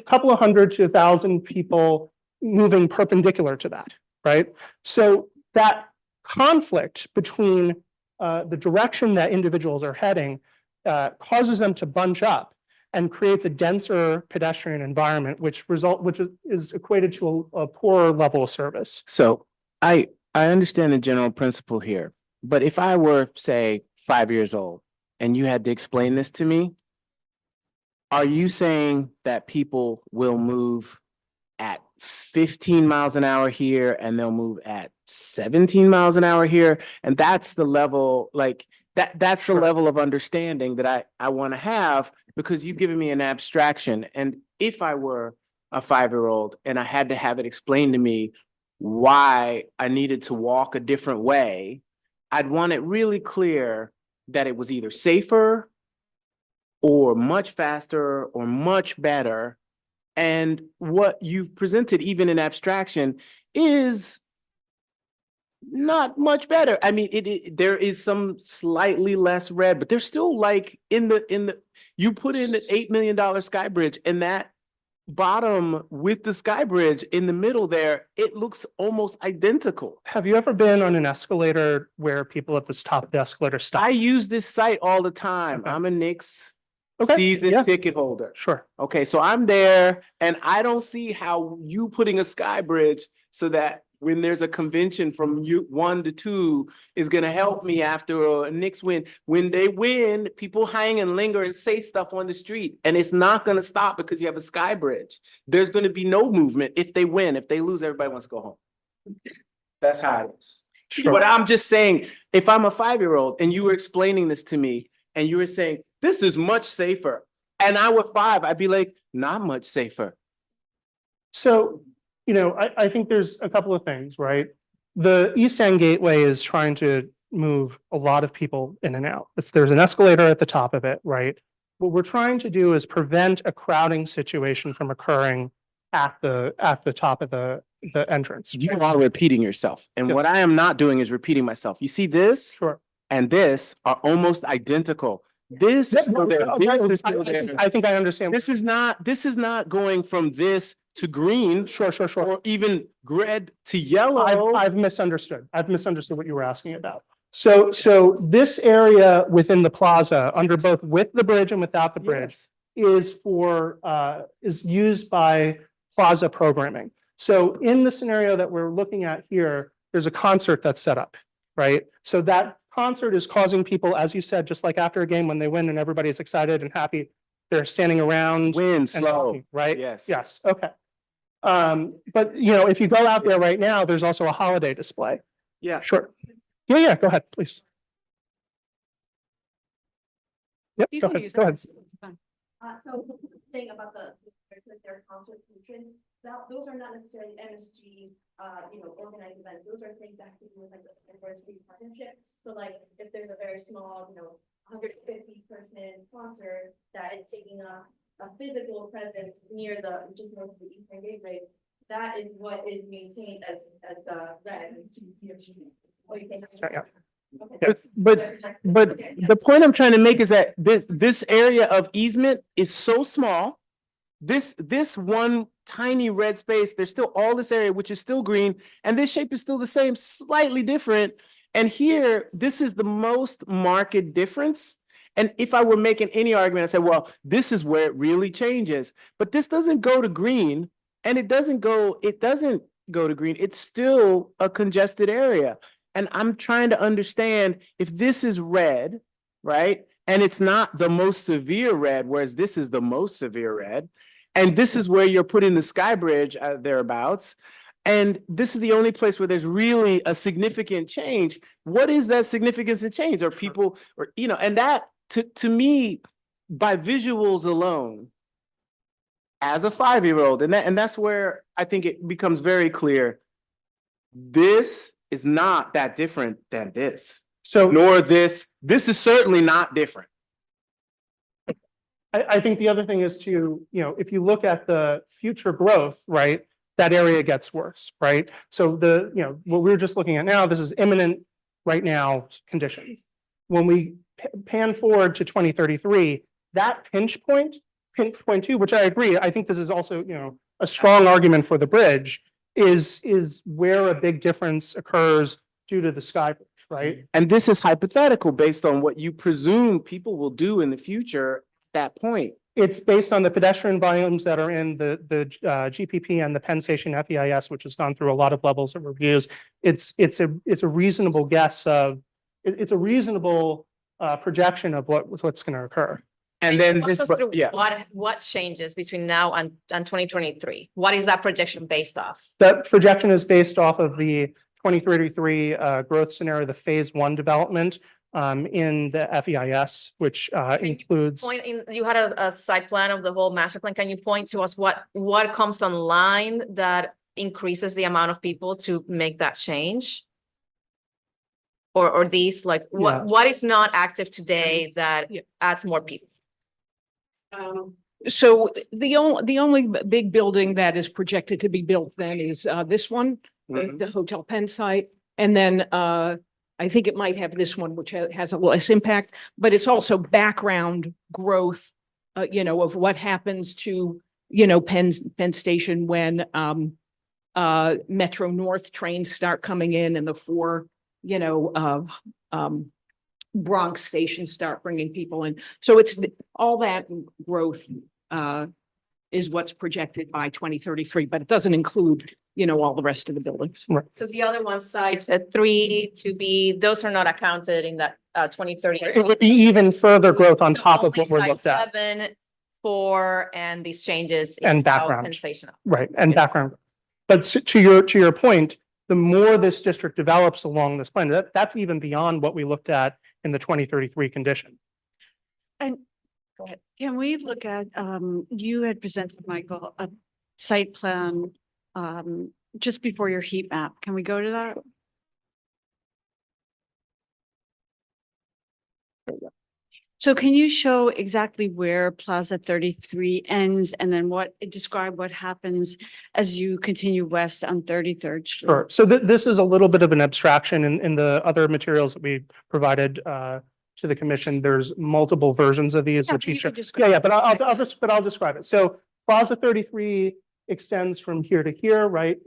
couple of hundred to 1,000 people moving perpendicular to that, right? So that conflict between the direction that individuals are heading causes them to bunch up and creates a denser pedestrian environment, which is equated to a poorer level of service. So I understand the general principle here, but if I were, say, 5 years old and you had to explain this to me, are you saying that people will move at 15 miles an hour here and they'll move at 17 miles an hour here? And that's the level, like that's the level of understanding that I want to have, because you've given me an abstraction. And if I were a 5-year-old and I had to have it explained to me why I needed to walk a different way, I'd want it really clear that it was either safer or much faster or much better. And what you've presented, even in abstraction, is not much better. I mean, there is some slightly less red, but there's still like you put in the $8 million Sky Bridge, and that bottom with the Sky Bridge in the middle there, it looks almost identical. Have you ever been on an escalator where people at the top of the escalator stop? I use this site all the time. Okay. I'm a Knicks Okay, season yeah. ticket holder. Sure. Okay, so I'm there and I don't see how you putting a Sky Bridge so that when there's a convention from 1 to 2 is going to help me after a Knicks win. When they win, people hang and linger and say stuff on the street, and it's not going to stop because you have a Sky Bridge. There's going to be no movement if they win. If they lose, everybody wants to go home. That's how it is. Sure. But I'm just saying, if I'm a 5-year-old and you were explaining this to me and you were saying, this is much safer, and I were 5, I'd be like, not much safer. So, I think there's a couple of things, right? The East End Gateway is trying to move a lot of people in and out. There's an escalator at the top of it, right? What we're trying to do is prevent a crowding situation from occurring at the top of the entrance. You are repeating yourself. And what I am not doing is repeating myself. You see this? Sure. And this are almost identical. This is still there. This is still there. I think I understand. This is not going from this to green. Sure. Or even red to yellow. I've misunderstood. I've misunderstood what you were asking about. So this area within the plaza, under both with the bridge and without the bridge, is used by plaza programming. So in the scenario that we're looking at here, there's a concert that's set up, right? So that concert is causing people, as you said, just like after a game when they win and everybody's excited and happy, they're standing around. Win and slow. talking, right? Yes. Yes, okay. But if you go out there right now, there's also a holiday display. Yeah. Sure. Yeah, go ahead, please. Yep, go ahead, go ahead. So the thing about their concert patrons, those are not necessarily MSG, organized events. Those are things that have to do with like the anniversary partnership. So like if there's a very small, 150-person concert that is taking a physical presence near just north of the Eastern Gateway, that is what is maintained as red. Oh, you can't. Yeah. But the point I'm trying to make is that this area of easement is so small. This one tiny red space, there's still all this area which is still green, and this shape is still the same, slightly different. And here, this is the most marked difference. And if I were making any argument, I say, well, this is where it really changes. But this doesn't go to green, and it doesn't go to green. It's still a congested area. And I'm trying to understand if this is red, right? And it's not the most severe red, whereas this is the most severe red. And this is where you're putting the Sky Bridge thereabouts. And this is the only place where there's really a significant change. What is that significance and change? Or people, and that to me, by visuals alone, as a 5-year-old, and that's where I think it becomes very clear. This is not that different than this. So nor this is certainly not different. I think the other thing is if you look at the future growth, right, that area gets worse, right? So what we're just looking at now, this is imminent right now conditions. When we pan forward to 2033, that pinch point 2, which I agree, I think this is also, a strong argument for the bridge, is where a big difference occurs due to the Sky Bridge, right? And this is hypothetical based on what you presume people will do in the future at that point. It's based on the pedestrian volumes that are in the GPP and the Penn Station FEIS, which has gone through a lot of levels of reviews. It's a reasonable guess of, it's a reasonable projection of what's going to occur. And then Walk us through what changes between now and 2023? What is that projection based off? That projection is based off of the 2033 growth scenario, the phase 1 development in the FEIS, which includes. You had a site plan of the whole master plan. Can you point to us what comes online that increases the amount of people to make that change? Or these, like what is not active today that adds more people? So the only big building that is projected to be built then is this one, the Hotel Penn site. And then I think it might have this one, which has a less impact, but it's also background growth, of what happens to, Penn Station when Metro North trains start coming in and the 4, Bronx stations start bringing people in. So it's all that growth is what's projected by 2033, but it doesn't include, all the rest of the buildings. Right. So the other one, site 3 to be, those are not accounted in that 2030. It would be even further growth on top of what we're Site looked at. 7, 4, and these changes. And in background. Penn Station. Right, and background. But to your point, the more this district develops along this plan, that's even beyond what we looked at in the 2033 condition. And Go ahead. can we look at, you had presented, Michael, a site plan just before your heat map. Can we go to that? So can you show exactly where Plaza 33 ends and then describe what happens as you continue west on 33rd Street? Sure. So this is a little bit of an abstraction in the other materials that we provided to the commission. There's multiple versions of these. Yeah, which but you each can are- describe but it. I'll describe it. So Plaza 33 extends from here to here, right?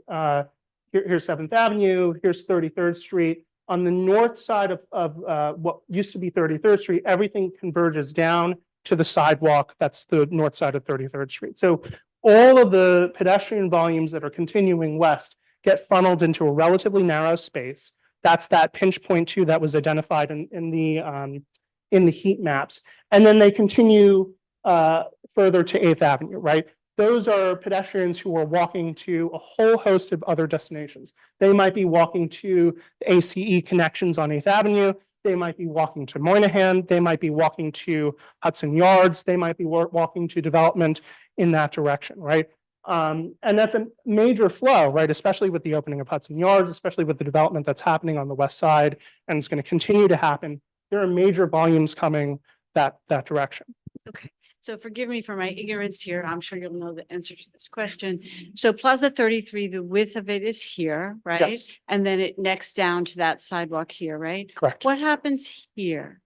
Here's 7th Avenue, here's 33rd Street. On the north side of what used to be 33rd Street, everything converges down to the sidewalk. That's the north side of 33rd Street. So all of the pedestrian volumes that are continuing west get funneled into a relatively narrow space. That's that pinch point two that was identified in the heat maps. And then they continue further to 8th Avenue, right? Those are pedestrians who are walking to a whole host of other destinations. They might be walking to the ACE connections on 8th Avenue. They might be walking to Moynihan. They might be walking to Hudson Yards. They might be walking to development in that direction, right? And that's a major flow, right? Especially with the opening of Hudson Yards, especially with the development that's happening on the west side, and it's going to continue to happen. There are major volumes coming that direction. Okay. So forgive me for my ignorance here. I'm sure you'll know the answer to this question. So Plaza 33, the width of it is here, right? Yes. And then it necks down to that sidewalk here, right? Correct. What happens here?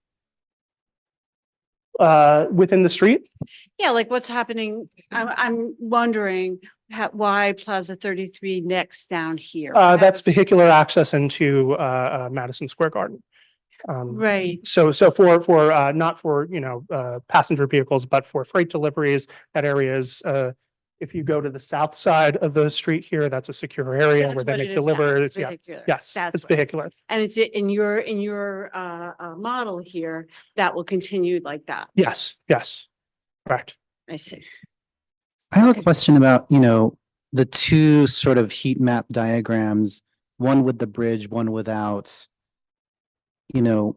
Within the street? Yeah, like what's happening? I'm wondering why Plaza 33 necks down here. That's vehicular access into Madison Square Garden. Right. So for not for, passenger vehicles, but for freight deliveries, that area is, if you go to the south side of the street here, that's a secure area That's where what they it make is now, delivers. Yeah. vehicular. Yes, That's it's what it is. vehicular. And it's in your model here that will continue like that. Yes, yes, correct. I see. I have a question about, the two sort of heat map diagrams, one with the bridge, one without. So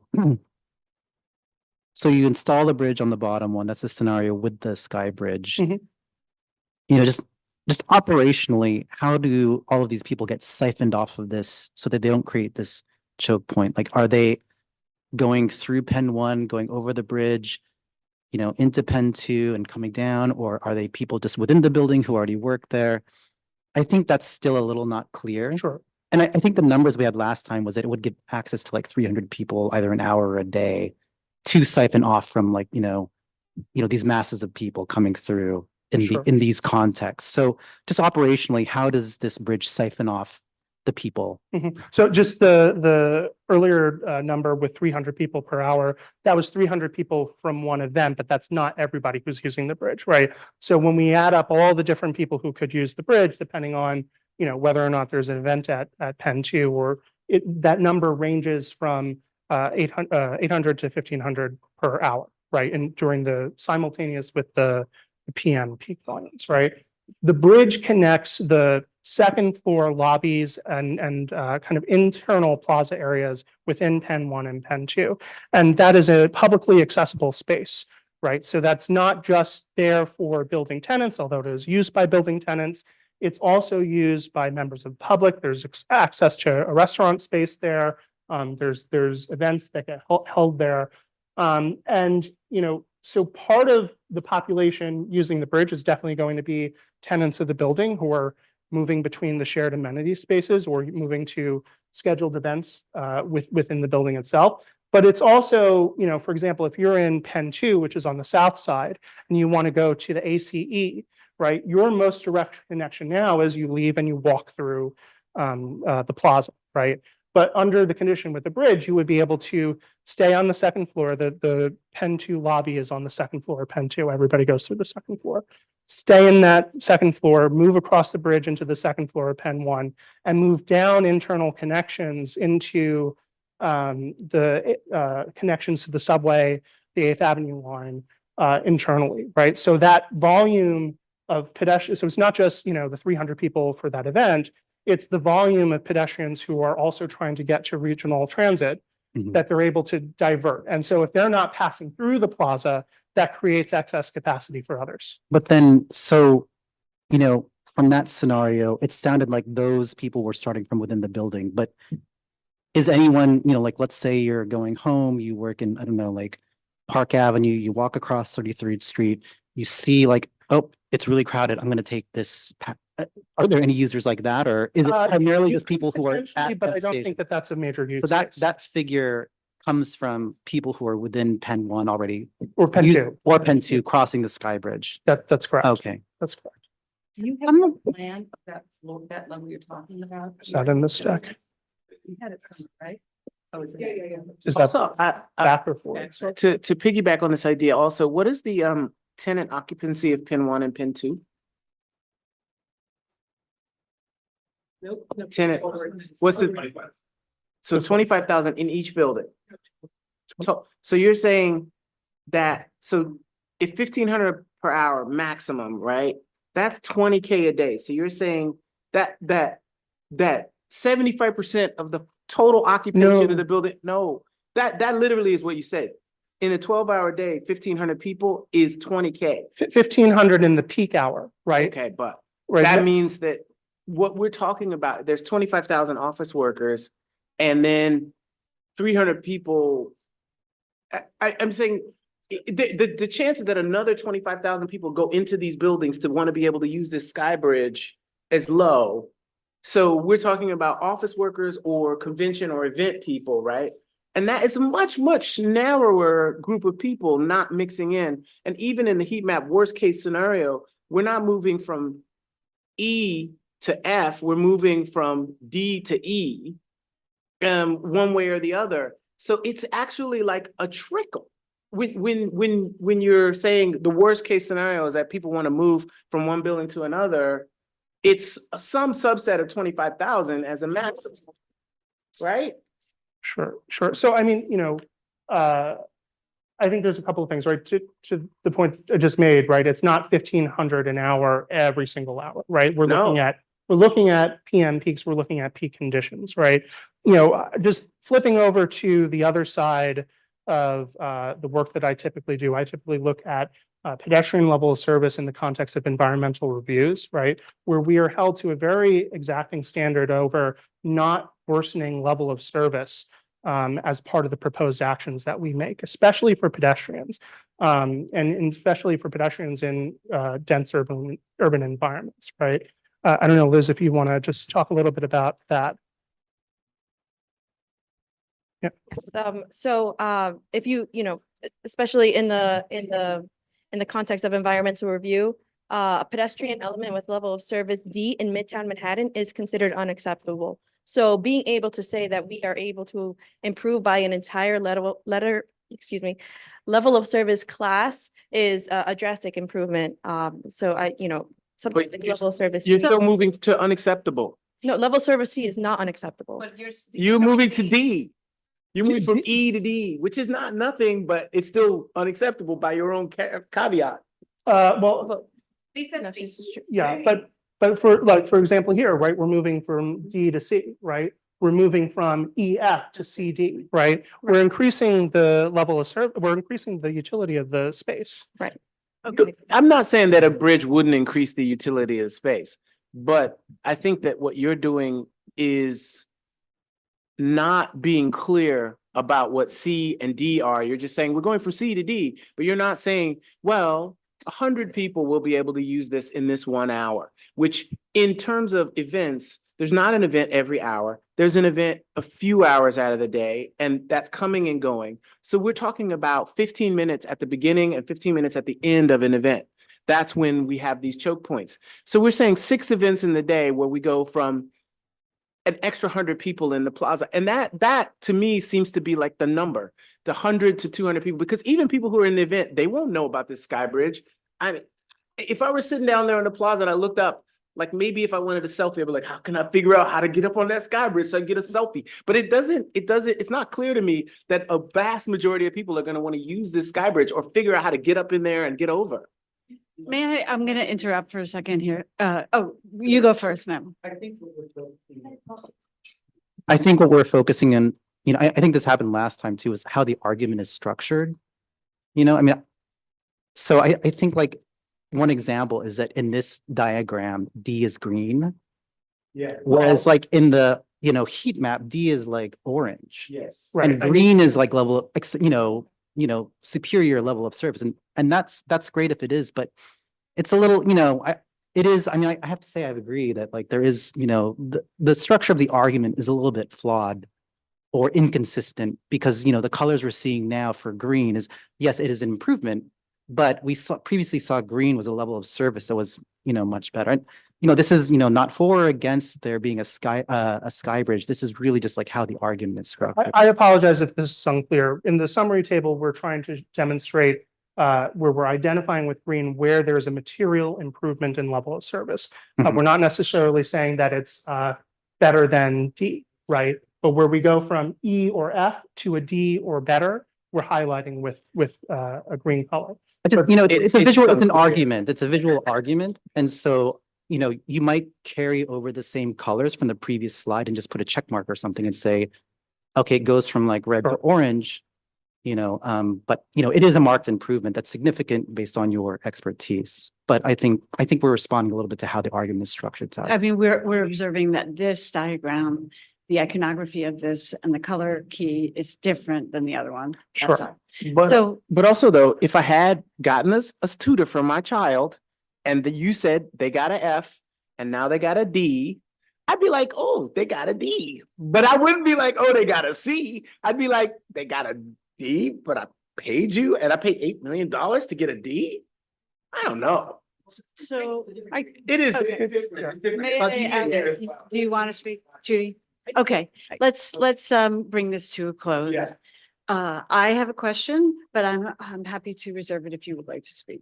you install the bridge on the bottom one, that's the scenario with the sky bridge. Mhm. Just operationally, how do all of these people get siphoned off of this so that they don't create this choke point? Like, are they going through Penn 1, going over the bridge, into Penn 2 and coming down, or are they people just within the building who already work there? I think that's still a little not clear. Sure. And I think the numbers we had last time was that it would get access to like 300 people either an hour or a day to siphon off from like, these masses of people coming through Sure. in these contexts. So just operationally, how does this bridge siphon off the people? Mhm. So just the earlier number with 300 people per hour, that was 300 people from one event, but that's not everybody who's using the bridge, right? So when we add up all the different people who could use the bridge, depending on, whether or not there's an event at Penn 2, or that number ranges from 800 to 1,500 per hour, right? And during the simultaneous with the PM peak volumes, right? The bridge connects the second floor lobbies and kind of internal plaza areas within Penn 1 and Penn 2. And that is a publicly accessible space, right? So that's not just there for building tenants, although it is used by building tenants. It's also used by members of the public. There's access to a restaurant space there. There's events that get held there. So part of the population using the bridge is definitely going to be tenants of the building who are moving between the shared amenity spaces or moving to scheduled events within the building itself. But it's also, for example, if you're in Penn 2, which is on the south side, and you want to go to the ACE, right? Your most direct connection now is you leave and you walk through the plaza, right? But under the condition with the bridge, you would be able to stay on the second floor. The Penn 2 lobby is on the second floor of Penn 2. Everybody goes through the second floor. Stay in that second floor, move across the bridge into the second floor of Penn 1, and move down internal connections into the connections to the subway, the 8th Avenue line internally, right? So that volume of pedestrians, so it's not just, the 300 people for that event, it's the volume of pedestrians who are also trying to get to regional transit that they're able to divert. And so if they're not passing through the plaza, that creates excess capacity for others. But then, so, from that scenario, it sounded like those people were starting from within the building, but is anyone, like, let's say you're going home, you work in, I don't know, like Park Avenue, you walk across 33rd Street, you see like, oh, it's really crowded, I'm going to take this. Are there any users like that, or is it primarily just people who are at But I that don't station? think that that's a major use So case. that figure comes from people who are within Penn 1 already. Or Penn 2. Or Penn 2 crossing the Sky Bridge. That's correct. Okay. That's correct. Do you have a plan of that floor, that level you're talking about? Is that in this deck? You had it somewhere, right? Oh, is it? Is Also, that back or forward? to piggyback on this idea also, what is the tenant occupancy of Pen 1 and Pen 2? Nope. Tenant, what's it? So 25,000 in each building. So you're saying that, so if 1,500 per hour maximum, right? That's 20K a day. So you're saying that 75% of the total occupation of the building? No, that literally is what you said. In a 12-hour day, 1,500 people is 20K. 1,500 in the peak hour, right? Okay, but Right. that means that what we're talking about, there's 25,000 office workers and then 300 people. I'm saying the chances that another 25,000 people go into these buildings to want to be able to use this sky bridge is low. So we're talking about office workers or convention or event people, right? And that is a much, much narrower group of people not mixing in. And even in the heat map worst case scenario, we're not moving from E to F, we're moving from D to E, one way or the other. So it's actually like a trickle. When you're saying the worst case scenario is that people want to move from one building to another, it's some subset of 25,000 as a maximum, right? Sure. So I mean, I think there's a couple of things, right? To the point I just made, right? It's not 1,500 an hour every single hour, right? We're looking at PM peaks, we're looking at peak conditions, right? Just flipping over to the other side of the work that I typically do, I typically look at pedestrian level of service in the context of environmental reviews, right? Where we are held to a very exacting standard over not worsening level of service as part of the proposed actions that we make, especially for pedestrians, and especially for pedestrians in dense urban environments, right? I don't know, Liz, if you want to just talk a little bit about that. So if especially in the context of environmental review, a pedestrian element with level of service D in Midtown Manhattan is considered unacceptable. So being able to say that we are able to improve by an entire level of service class is a drastic improvement. Something like level of service. You're still moving to unacceptable. No, level service C is not unacceptable. But You're moving to D. You're moving from E to D, which is not nothing, but it's still unacceptable by your own caveat. Yeah, but for example here, right, we're moving from D to C, right? We're moving from EF to CD, right? We're increasing the level of service, we're increasing the utility of the space. Right. Okay. I'm not saying that a bridge wouldn't increase the utility of the space, but I think that what you're doing is not being clear about what C and D are. You're just saying we're going from C to D, but you're not saying, well, 100 people will be able to use this in this 1 hour, which in terms of events, there's not an event every hour. There's an event a few hours out of the day, and that's coming and going. So we're talking about 15 minutes at the beginning and 15 minutes at the end of an event. That's when we have these choke points. So we're saying 6 events in the day where we go from an extra 100 people in the plaza. And that to me seems to be like the number, the 100 to 200 people, because even people who are in the event, they won't know about this sky bridge. I mean, if I were sitting down there in the plaza and I looked up, like maybe if I wanted a selfie, I'd be like, how can I figure out how to get up on that sky bridge so I can get a selfie? But it's not clear to me that a vast majority of people are going to want to use this sky bridge or figure out how to get up in there and get over. I'm going to interrupt for a second here. You go first, ma'am. I think what we're focusing on, I think this happened last time too, is how the argument is structured. So I think like one example is that in this diagram, D is green. Yeah. Whereas like in the, heat map, D is like orange. Yes. And green is like level, superior level of service. And that's great if it is, but it's a little, it is, I have to say, I've agreed that like there is, the structure of the argument is a little bit flawed or inconsistent because, the colors we're seeing now for green is, yes, it is an improvement, but we previously saw green was a level of service that was, much better. this is, not for or against there being a sky bridge. This is really just like how the argument is structured. I apologize if this is unclear. In the summary table, we're trying to demonstrate where we're identifying with green where there's a material improvement in level of service. We're not necessarily saying that it's better than D, right? But where we go from E or F to a D or better, we're highlighting with a green color. It's an argument. It's a visual argument. And so, you might carry over the same colors from the previous slide and just put a check mark or something and say, okay, it goes from like red to orange, but it is a marked improvement that's significant based on your expertise. But I think we're responding a little bit to how the argument is structured. Taz. I mean, we're observing that this diagram, the iconography of this and the color key is different than the other one. That's all. But also though, if I had gotten a tutor for my child and you said they got an F and now they got a D, I'd be like, oh, they got a D. But I wouldn't be like, oh, they got a C. I'd be like, they got a D, but I paid you and I paid $8 million to get a D? I don't know. So It is. Do you want to speak, Judy? Okay, let's bring this to a close. I have a question, but I'm happy to reserve it if you would like to speak.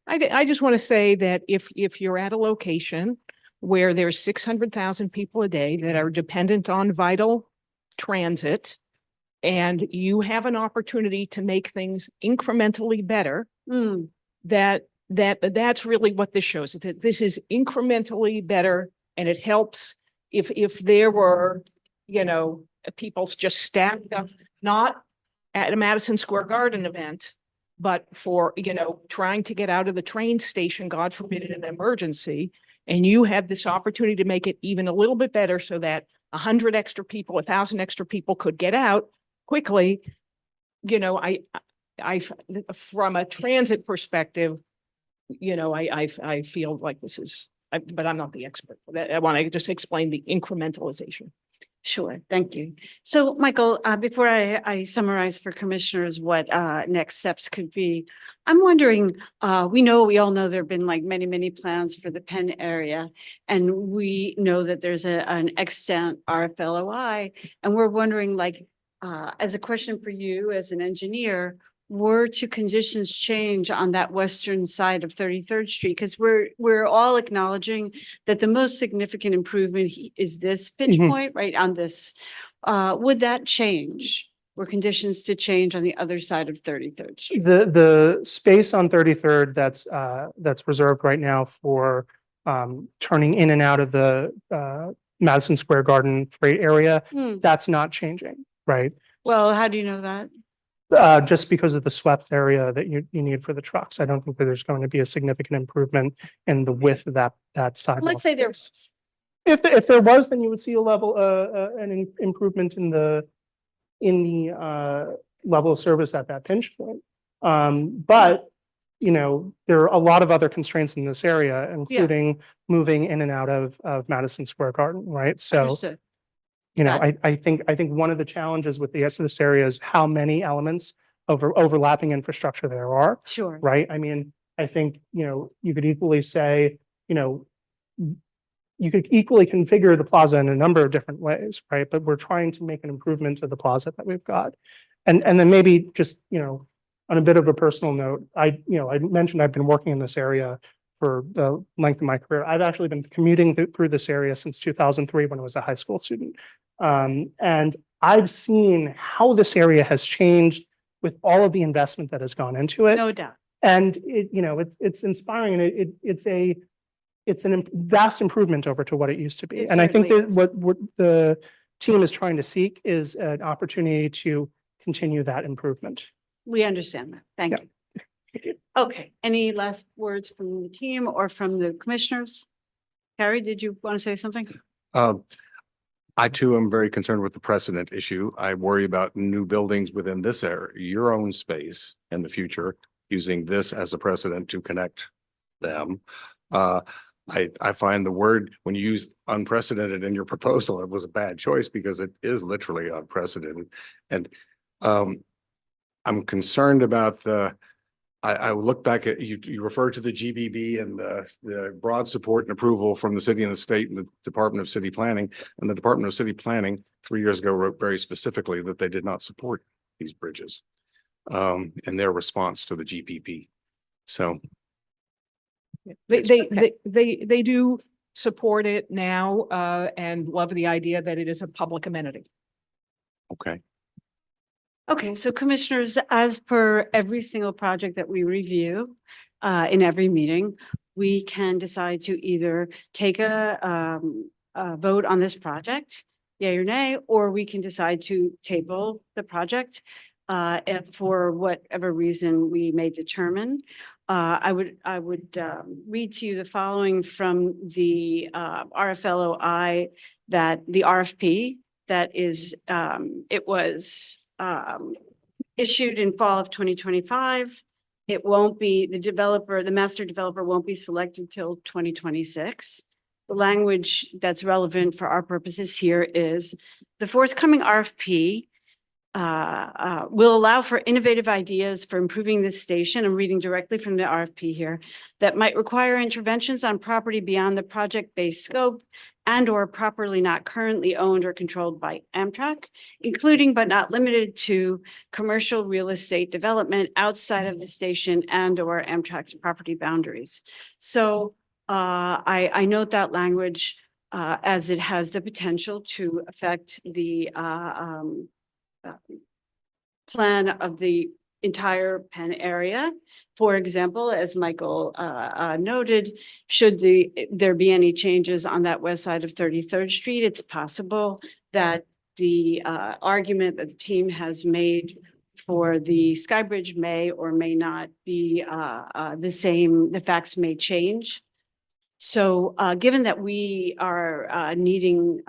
I just want to say that if you're at a location where there's 600,000 people a day that are dependent on vital transit, and you have an opportunity to make things incrementally better, that's really what this shows. That this is incrementally better, and it helps if there were, people just stacked up, not at a Madison Square Garden event, but for, trying to get out of the train station, God forbid, in an emergency. And you had this opportunity to make it even a little bit better so that 100 extra people, 1,000 extra people could get out quickly. I from a transit perspective, I feel like this is, but I'm not the expert. I want to just explain the incrementalization. Sure, thank you. So, Michael, before I summarize for commissioners what next steps could be, I'm wondering, we all know there have been like many plans for the Penn area, and we know that there's an extant RFLOI, and we're wondering, as a question for you as an engineer, were to conditions change on that western side of 33rd Street? Because we're all acknowledging that the most significant improvement is this pinch point, right, on this. Would that change? Were conditions to change on the other side of 33rd Street? The space on 33rd that's reserved right now for turning in and out of the Madison Square Garden freight area, that's not changing, right? Well, how do you know that? Just because of the swept area that you need for the trucks. I don't think that there's going to be a significant improvement in the width of that sidewalk. Let's say there's. If there was, then you would see a level, an improvement in the level of service at that pinch point. But, there are a lot of other constraints in this area, including moving in and out of Madison Square Garden, right? So. Understood. I think one of the challenges with the rest of this area is how many elements of overlapping infrastructure there are. Sure. Right? I mean, I think, you could equally say, you could equally configure the plaza in a number of different ways, right? But we're trying to make an improvement to the plaza that we've got. And then maybe just, on a bit of a personal note, I mentioned I've been working in this area for the length of my career. I've actually been commuting through this area since 2003 when I was a high school student. And I've seen how this area has changed with all of the investment that has gone into it. No doubt. And it's inspiring, and it's a vast improvement over to what it used to be. And I think that what the team is trying to seek is an opportunity to continue that improvement. We understand that. Thank you. Okay, any last words from the team or from the commissioners? Carrie, did you want to say something? I too am very concerned with the precedent issue. I worry about new buildings within this area, your own space in the future, using this as a precedent to connect them. I find the word, when you use unprecedented in your proposal, it was a bad choice because it is literally unprecedented. And I'm concerned about the I would look back at, you referred to the GBB and the broad support and approval from the city and the state and the Department of City Planning. And the Department of City Planning 3 years ago wrote very specifically that they did not support these bridges in their response to the GPP. So. They do support it now, and love the idea that it is a public amenity. Okay. Okay, so commissioners, as per every single project that we review in every meeting, we can decide to either take a vote on this project, yay or nay, or we can decide to table the project if for whatever reason we may determine. I would read to you the following from the RFLOI, that the RFP that is it was issued in fall of 2025. It won't be, the master developer won't be selected till 2026. The language that's relevant for our purposes here is the forthcoming RFP will allow for innovative ideas for improving this station. I'm reading directly from the RFP here, that might require interventions on property beyond the project-based scope and or properly not currently owned or controlled by Amtrak, including but not limited to commercial real estate development outside of the station and or Amtrak's property boundaries. So I note that language as it has the potential to affect the plan of the entire Penn area. For example, as Michael noted, should there be any changes on that west side of 33rd Street, it's possible that the argument that the team has made for the Skybridge may or may not be the same, the facts may change. So given that we are needing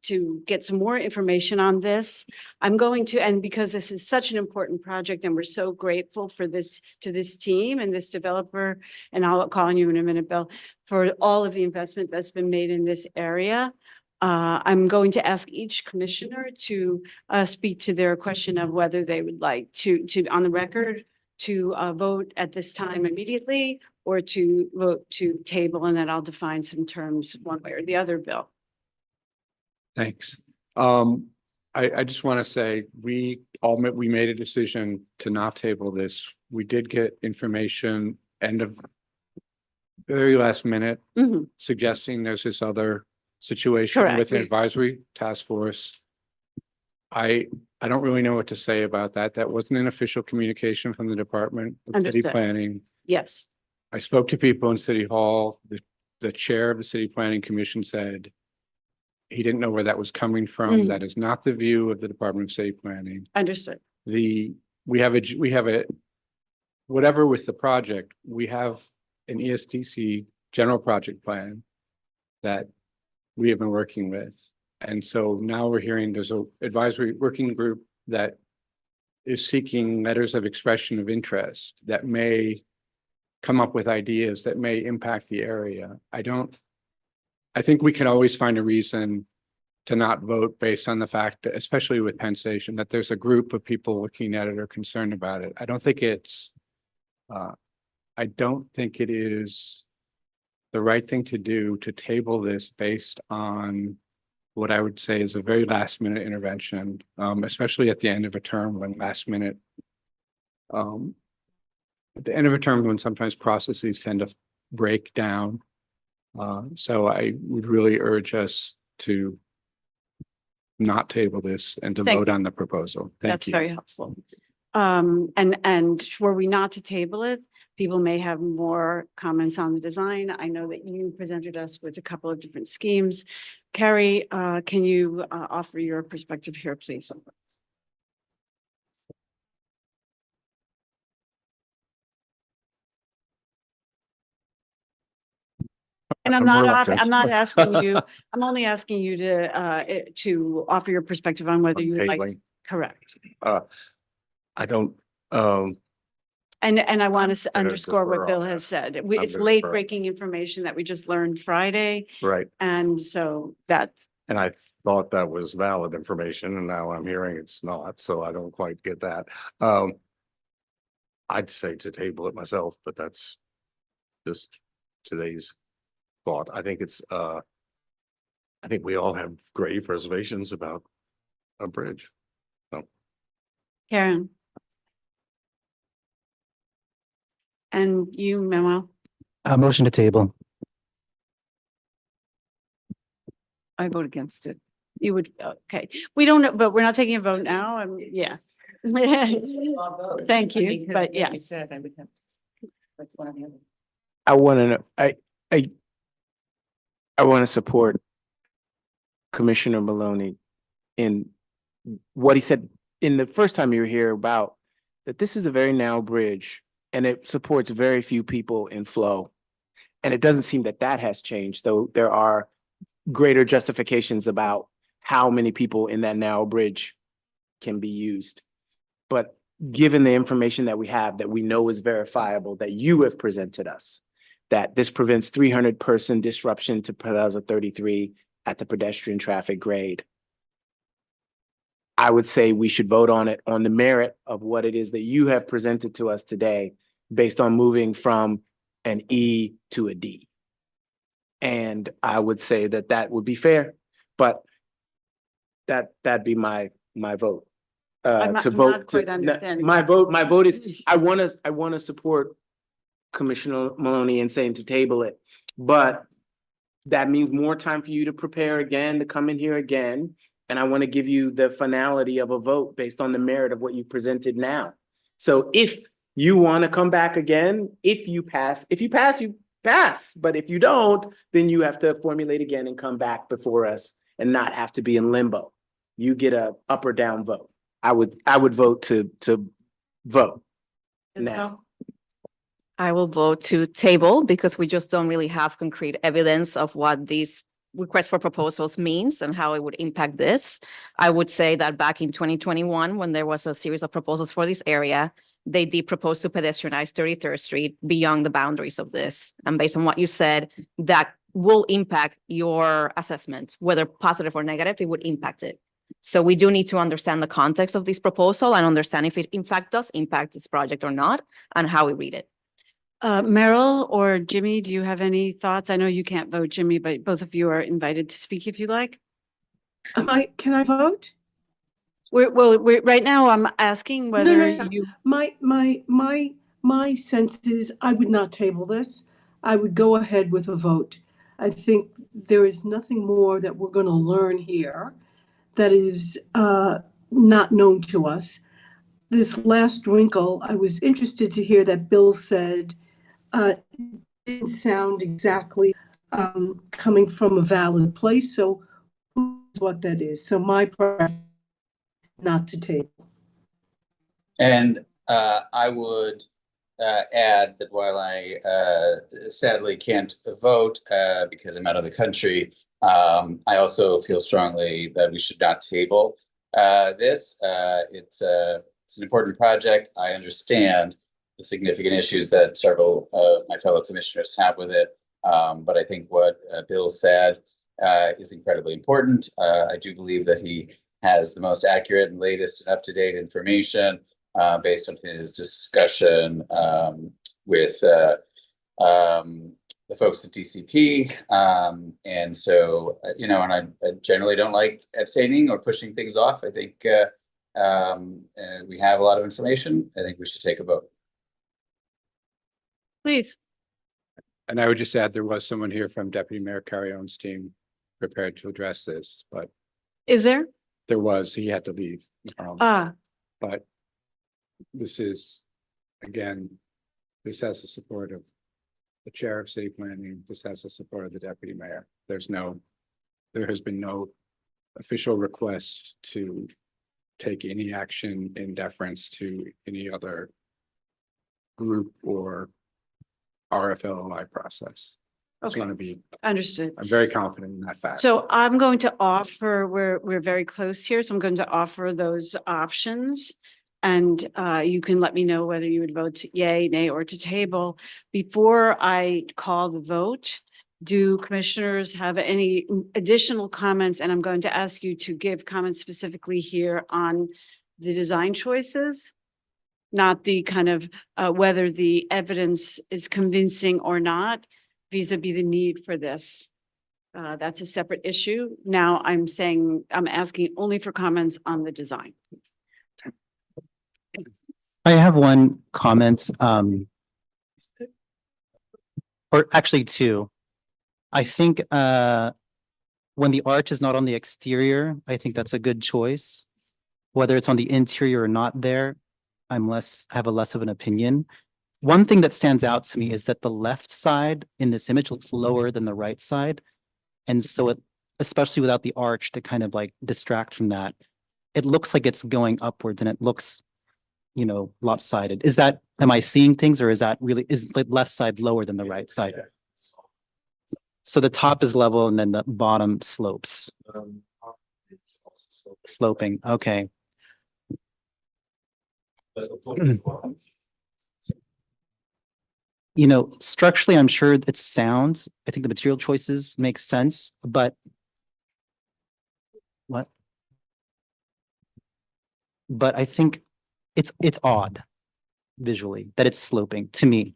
to get some more information on this, I'm going to, and because this is such an important project and we're so grateful for this, to this team and this developer, and I'll call on you in a minute, Bill, for all of the investment that's been made in this area. I'm going to ask each commissioner to speak to their question of whether they would like to on the record, to vote at this time immediately, or to vote to table, and then I'll define some terms one way or the other, Bill. Thanks. I just want to say, we made a decision to not table this. We did get information end of very last minute suggesting there's this other situation Correct. with the advisory task force. I don't really know what to say about that. That wasn't an official communication from the Department of City Understood. Planning. Yes. I spoke to people in City Hall. The chair of the City Planning Commission said he didn't know where that was coming from. That is not the view of the Department of City Planning. Understood. We have a, whatever with the project, we have an ESDC general project plan that we have been working with. And so now we're hearing there's a advisory working group that is seeking letters of expression of interest that may come up with ideas that may impact the area. I think we can always find a reason to not vote based on the fact that, especially with Penn Station, that there's a group of people looking at it or concerned about it. I don't think it is the right thing to do to table this based on what I would say is a very last minute intervention, especially at the end of a term when at the end of a term when sometimes processes tend to break down. So I would really urge us to not table this and to Thank vote you. on the proposal. Thank That's you. very helpful. And were we not to table it, people may have more comments on the design. I know that you presented us with a couple of different schemes. Carrie, can you offer your perspective here, please? And I'm more not reluctant. asking you, I'm only asking you to offer your perspective on whether you would like. Tabling. Correct. I don't, And I want to gonna underscore defer what Bill on has said. I'm It's gonna late defer. breaking information that we just learned Friday. right. And so that's, And I thought that was valid information and now I'm hearing it's not, so I don't quite get that. I'd say to table it myself, but that's just today's thought. I think it's, I think we all have grave reservations about a bridge. So, Karen. And you, Manuel? Motion to table. I vote against it. You would, okay. We don't know, but we're not taking a vote now. Yes. Thank you, but yeah. I said I would have to. That's one of the other. I want to know, I want to support Commissioner Maloney in what he said in the first time you were here about that this is a very narrow bridge and it supports very few people in flow. And it doesn't seem that that has changed, though there are greater justifications about how many people in that narrow bridge can be used. But given the information that we have that we know is verifiable, that you have presented us, that this prevents 300-person disruption to Plaza 33 at the pedestrian traffic grade, I would say we should vote on it on the merit of what it is that you have presented to us today based on moving from an E to a D. And I would say that that would be fair, but that'd be my vote. I'm To not vote, quite understanding. my vote is, I want to support Commissioner Maloney in saying to table it, but that means more time for you to prepare again, to come in here again. And I want to give you the finality of a vote based on the merit of what you presented now. So if you want to come back again, if you pass, you pass. But if you don't, then you have to formulate again and come back before us and not have to be in limbo. You get a up or down vote. I would vote to vote now. I will vote to table because we just don't really have concrete evidence of what these request for proposals means and how it would impact this. I would say that back in 2021, when there was a series of proposals for this area, they did propose to pedestrianize 33rd Street beyond the boundaries of this. And based on what you said, that will impact your assessment, whether positive or negative, it would impact it. So we do need to understand the context of this proposal and understand if it in fact does impact this project or not and how we read it. Meryl or Jimmy, do you have any thoughts? I know you can't vote, Jimmy, but both of you are invited to speak if you like. Can I vote? Right now I'm asking whether you. My sense is I would not table this. I would go ahead with a vote. I think there is nothing more that we're going to learn here that is not known to us. This last wrinkle, I was interested to hear that Bill said didn't sound exactly coming from a valid place. So who knows what that is? So my preference not to table. And I would add that while I sadly can't vote because I'm out of the country, I also feel strongly that we should not table this. It's an important project. I understand the significant issues that several of my fellow commissioners have with it. But I think what Bill said is incredibly important. I do believe that he has the most accurate and latest and up-to-date information based on his discussion with the folks at DCP. And so, and I generally don't like abstaining or pushing things off. I think we have a lot of information. I think we should take a vote. Please. And I would just add, there was someone here from Deputy Mayor Carrion's team prepared to address this, but Is there? there was, he had to leave. But this is, again, this has the support of the chair of city planning. This has the support of the deputy mayor. There has been no official request to take any action in deference to any other group or RFLOI process. It's going to be, Understood. I'm very confident in that fact. So I'm going to offer, we're very close here, so I'm going to offer those options. And you can let me know whether you would vote yay, nay, or to table. Before I call the vote, do commissioners have any additional comments? And I'm going to ask you to give comments specifically here on the design choices. not the kind of whether the evidence is convincing or not vis-a-vis the need for this. That's a separate issue. Now I'm asking only for comments on the design. I have one comment, or actually two. I think when the arch is not on the exterior, I think that's a good choice. Whether it's on the interior or not there, have a less of an opinion. One thing that stands out to me is that the left side in this image looks lower than the right side. And so it, especially without the arch to kind of like distract from that, it looks like it's going upwards and it looks, you know, lopsided. Am I seeing things, or is the left side lower than the right side? So the top is level and then the bottom slopes. Sloping, okay. You know, structurally, I'm sure it's sound. I think the material choices make sense, but what? But I think it's odd visually that it's sloping to me.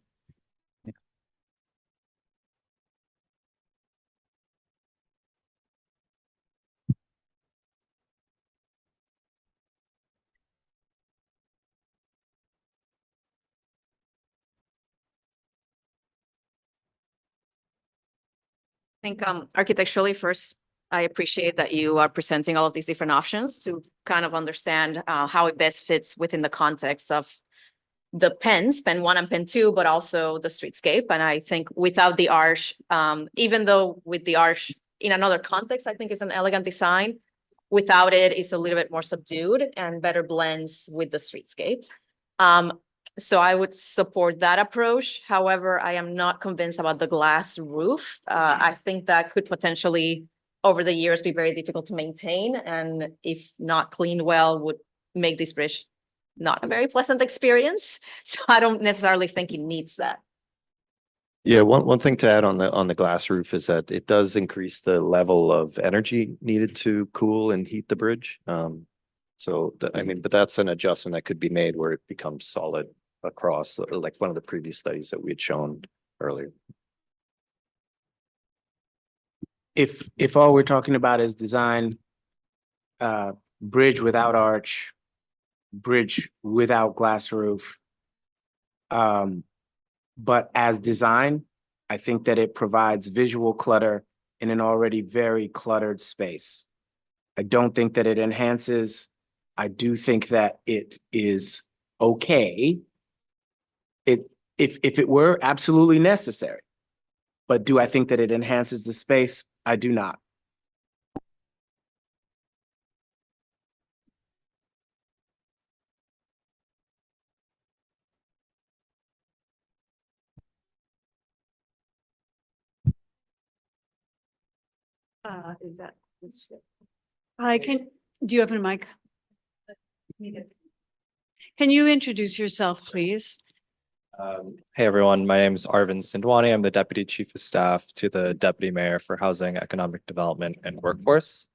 Think architecturally first, I appreciate that you are presenting all of these different options to kind of understand how it best fits within the context of the pens, pen 1 and pen 2, but also the streetscape. And I think without the arch, even though with the arch in another context, I think it's an elegant design. Without it, it's a little bit more subdued and better blends with the streetscape. So I would support that approach. However, I am not convinced about the glass roof. I think that could potentially, over the years, be very difficult to maintain. And if not cleaned well, would make this bridge not a very pleasant experience. So I don't necessarily think it needs that. Yeah, one thing to add on the glass roof is that it does increase the level of energy needed to cool and heat the bridge. I mean, but that's an adjustment that could be made where it becomes solid across, like one of the previous studies that we had shown earlier. If all we're talking about is design, bridge without arch, bridge without glass roof, but as design, I think that it provides visual clutter in an already very cluttered space. I don't think that it enhances. I do think that it is okay if it were absolutely necessary. But do I think that it enhances the space? I do not. Hi, do you have a mic? Can you introduce yourself, please? Hey, everyone. My name is Arvind Sindwani. I'm the Deputy Chief of Staff to the Deputy Mayor for Housing, Economic Development, and Workforce.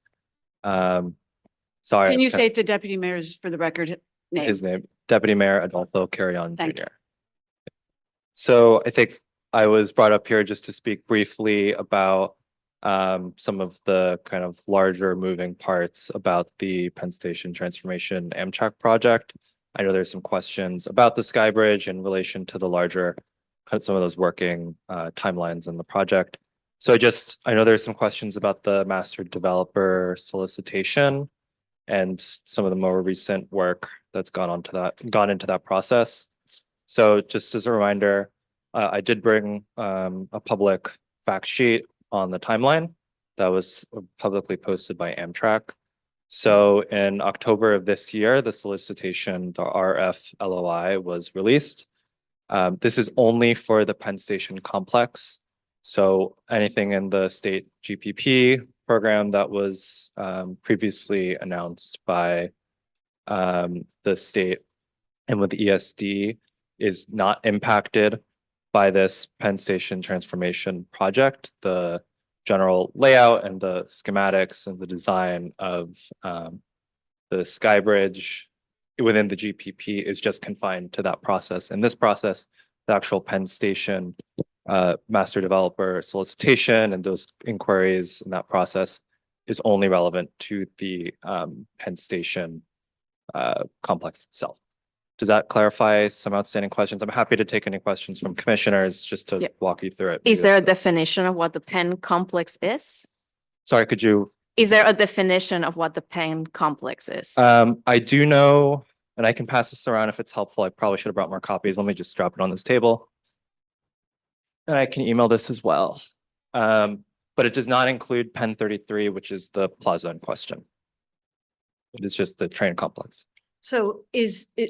Sorry. Can you say the deputy mayor's for the record name? His name, Deputy Mayor Adolfo Carrion Thank Jr. So I think I was brought up here just to speak briefly about some of the kind of larger moving parts about the Penn Station Transformation Amtrak project. I know there's some questions about the Sky Bridge in relation to the larger, some of those working timelines in the project. So I know there's some questions about the master developer solicitation and some of the more recent work that's gone into that process. So just as a reminder, I did bring a public fact sheet on the timeline that was publicly posted by Amtrak. So in October of this year, the solicitation, the RF LOI, was released. This is only for the Penn Station complex. So anything in the state GPP program that was previously announced by the state and with ESD is not impacted by this Penn Station transformation project. The general layout and the schematics and the design of the Sky Bridge within the GPP is just confined to that process. In this process, the actual Penn Station master developer solicitation and those inquiries in that process is only relevant to the Penn Station complex itself. Does that clarify some outstanding questions? I'm happy to take any questions from commissioners just to walk you through it. Is there a definition of what the Penn complex is? Sorry, could you? Is there a definition of what the Penn complex is? I do know, and I can pass this around if it's helpful. I probably should have brought more copies. Let me just drop it on this table. And I can email this as well. But it does not include Penn 33, which is the plaza in question. It is just the train complex. So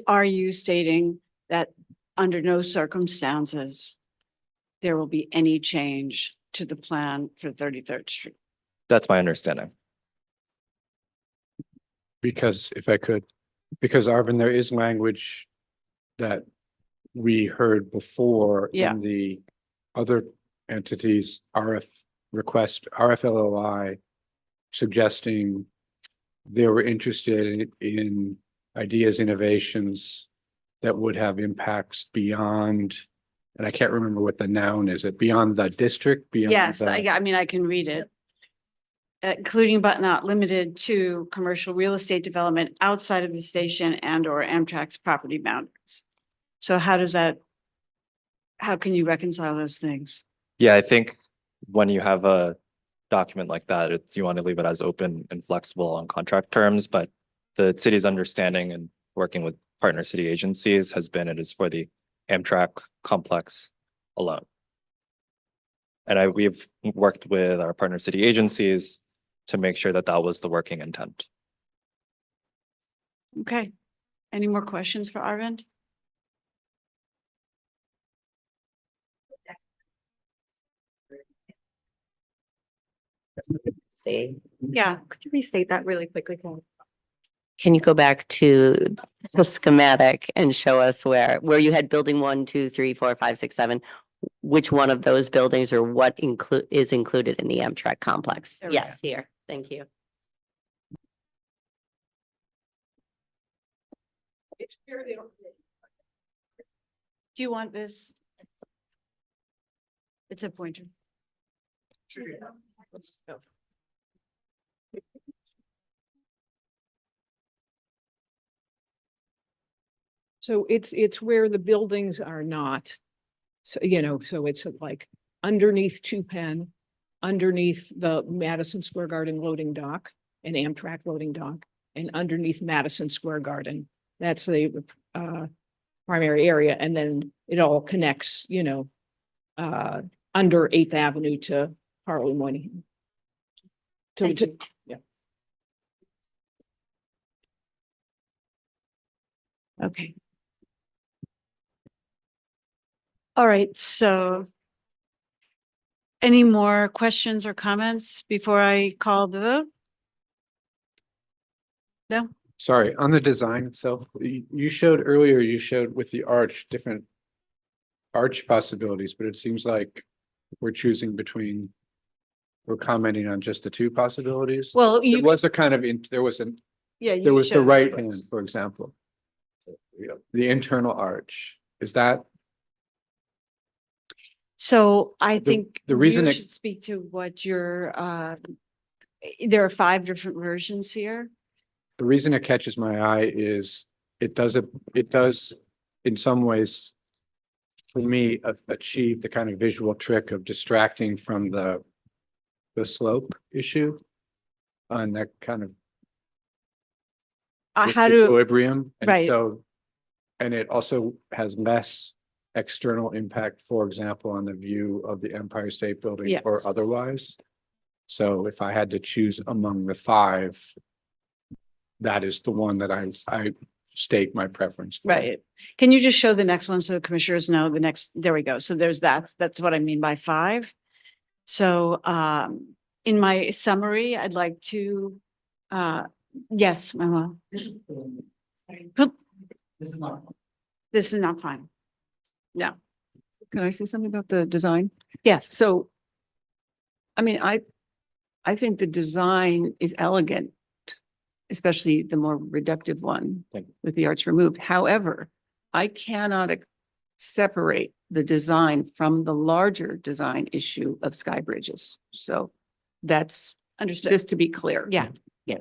are you stating that under no circumstances there will be any change to the plan for 33rd Street? That's my understanding. Because if I could, because Arvin, there is language that we heard before in the other entities RFLOI suggesting they were interested in ideas, innovations that would have impacts beyond, and I can't remember what the noun is, it beyond the district, beyond Yes, the- I mean, I can read it. Including but not limited to commercial real estate development outside of the station and or Amtrak's property boundaries. So how can you reconcile those things? Yeah, I think when you have a document like that, you want to leave it as open and flexible on contract terms, but the city's understanding and working with partner city agencies has been it is for the Amtrak complex alone. And we've worked with our partner city agencies to make sure that that was the working intent. Okay. Any more questions for Arvind? See, Yeah. Could you restate that really quickly? can you go back to the schematic and show us where you had building 1, 2, 3, 4, 5, 6, 7? Which one of those buildings or what is included in the Amtrak complex? There we Yes, here. Thank you. Do you want this? It's a pointer. So it's where the buildings are not. So, so it's like underneath 2 Penn, underneath the Madison Square Garden loading dock and Amtrak loading dock, and underneath Madison Square Garden. That's the primary area. And then it all connects, under 8th Avenue to Harley Moynihan. Yeah. Okay. All right, so any more questions or comments before I call the vote? No? Sorry, on the design itself, you showed earlier, with the arch, different arch possibilities, but it seems like we're commenting on just the 2 possibilities. Well, It was a kind of, there was the showed- right hand, for example. The internal arch, is that? So I think the reason you it- should speak to what your, there are 5 different versions here. The reason it catches my eye is it does in some ways for me achieve the kind of visual trick of distracting from the slope issue on that kind of How do, equilibrium. And right. so, and it also has less external impact, for example, on the view of the Empire State Building or Yes. otherwise. So if I had to choose among the 5, that is the one that I state my preference. for. Right. Can you just show the next one so the commissioners know the next, there we go. So there's that's what I mean by 5. So in my summary, I'd like to, yes, Mama. This is not fine. No. Can I say something about the design? Yes. So, I mean, I think the design is elegant. especially the more reductive one Thank you. with the arch removed. However, I cannot separate the design from the larger design issue of sky bridges. So that's Understood. just to be clear. Yeah. Yeah.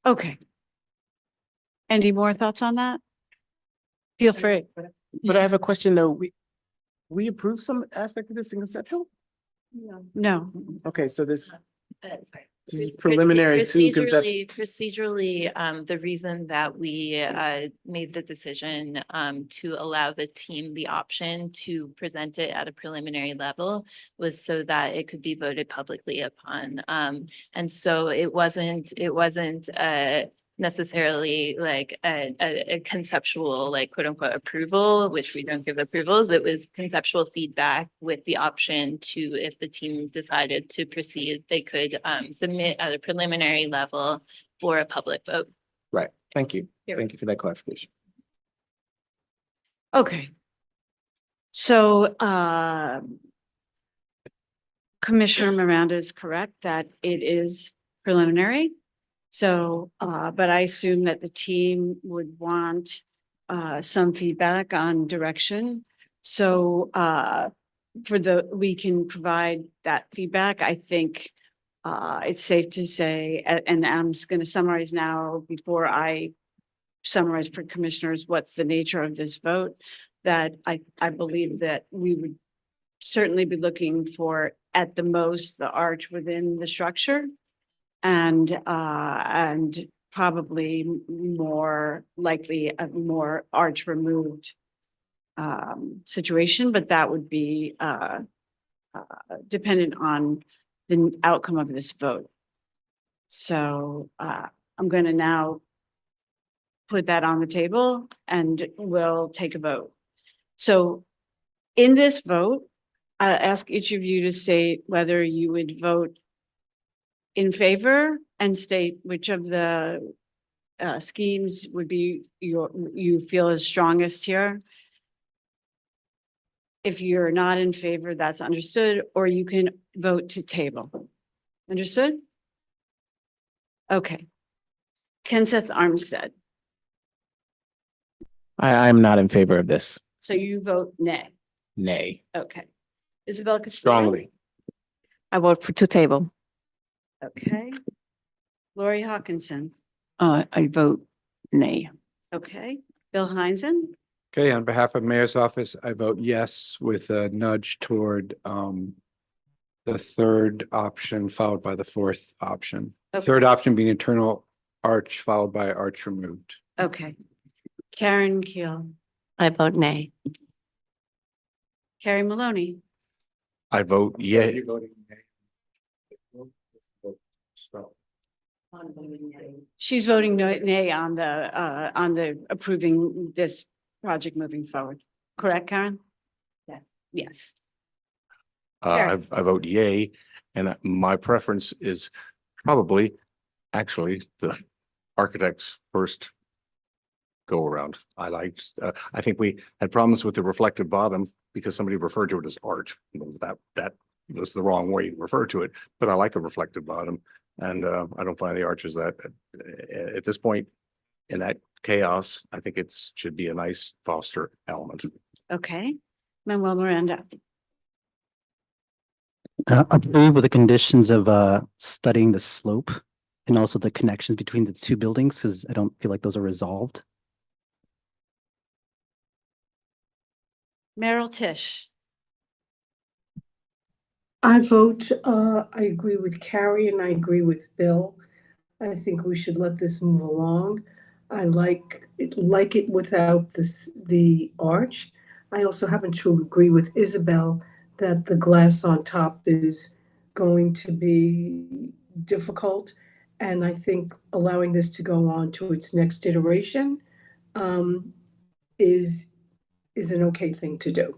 Okay. Any more thoughts on that? Feel free. But I have a question though. We approved some aspect of this in conceptual? No. Okay, so this Sorry. this is preliminary to concept. Procedurally, the reason that we made the decision to allow the team the option to present it at a preliminary level was so that it could be voted publicly upon. And so it wasn't necessarily like a conceptual, like quote unquote approval, which we don't give approvals. It was conceptual feedback with the option to, if the team decided to proceed, they could submit at a preliminary level for a public vote. Right, thank you. You're Thank you for that clarification. Okay. So, Commissioner Miranda is correct that it is preliminary. So, but I assume that the team would want, some feedback on direction. So, we can provide that feedback. I think, it's safe to say, and I'm just going to summarize now before I summarize for commissioners, what's the nature of this vote, that I believe that we would certainly be looking for, at the most, the arch within the structure. And probably more likely a more arch removed situation, but that would be dependent on the outcome of this vote. So I'm going to now put that on the table and we'll take a vote. So in this vote, I ask each of you to state whether you would vote in favor and state which of the schemes would be you feel is strongest here. If you're not in favor, that's understood, or you can vote to table. Understood? Okay. Kenseth Armstead. I'm not in favor of this. So you vote nay. Nay. Okay. Isabel Castillo. Strongly. I vote for to table. Okay. Lori Hawkinson. I vote nay. Okay. Bill Heinzen. Okay, on behalf of Mayor's Office, I vote yes with a nudge toward the third option followed by the fourth option. The Okay. third option being internal arch followed by arch removed. Okay. Karen Keel. I vote nay. Carrie Maloney. I vote yay. She's voting nay on the approving this project moving forward. Correct, Karen? Yes. Yes. I vote yay, and my preference is probably actually the architect's first go around. I think we had problems with the reflective bottom because somebody referred to it as art. That was the wrong way to refer to it, but I like a reflective bottom. And I don't find the arches that at this point in that chaos, I think should be a nice foster element. Okay. Manuel Miranda. Approve with the conditions of studying the slope and also the connections between the two buildings, because I don't feel like those are resolved. Meryl Tisch. I vote, I agree with Carrie and I agree with Bill. I think we should let this move along. I like it without the arch. I also happen to agree with Isabel that the glass on top is going to be difficult. And I think allowing this to go on to its next iteration is an okay thing to do.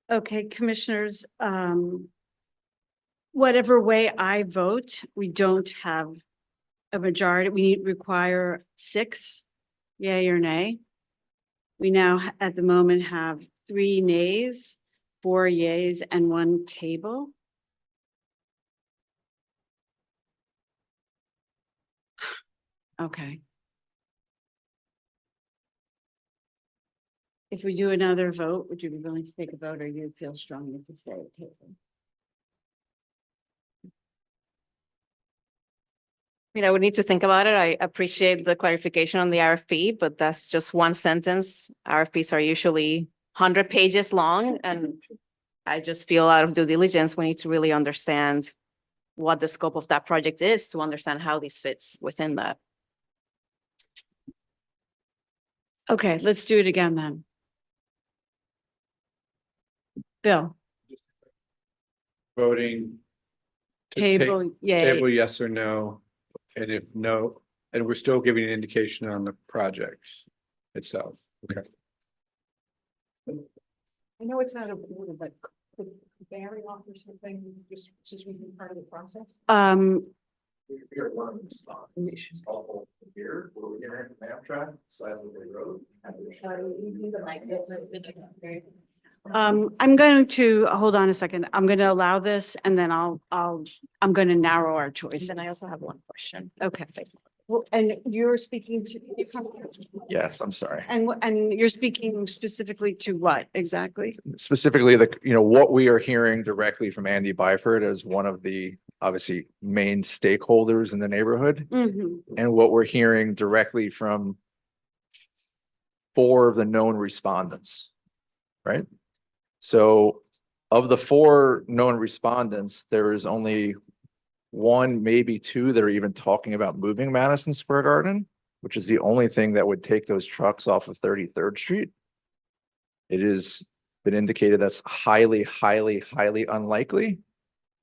Okay, commissioners, whatever way I vote, we don't have a majority. We require 6, yay or nay. We now at the moment have 3 nays 4 yays and 1 table. Okay. If we do another vote, would you be willing to take a vote, or you feel strongly to stay at table? I mean, I would need to think about it. I appreciate the clarification on the RFP, but that's just one sentence. RFPs are usually 100 pages long, and I just feel out of due diligence, we need to really understand what the scope of that project is to understand how this fits within that. Okay, let's do it again then. Bill, Voting. to take- table, yay. Table yes or no, and if no, and we're still giving an indication on the project itself. Okay. I know it's not a order, but could Barry offer something just since we've been part of the process? Here, one spot. Here, where we're getting map track, size of the road. I'm going to, hold on a second. I'm going to allow this and then I'm going to narrow our choices. And then I also have one question. Okay. Well, and you're speaking to. Yes, I'm sorry. And you're speaking specifically to what exactly? Specifically, what we are hearing directly from Andy Byford as one of the obviously main stakeholders in the neighborhood. Mhm. And what we're hearing directly from 4 of the known respondents, right? So of the 4 known respondents, there is only 1, maybe 2 that are even talking about moving Madison Square Garden, which is the only thing that would take those trucks off of 33rd Street. It has been indicated that's highly, highly, highly unlikely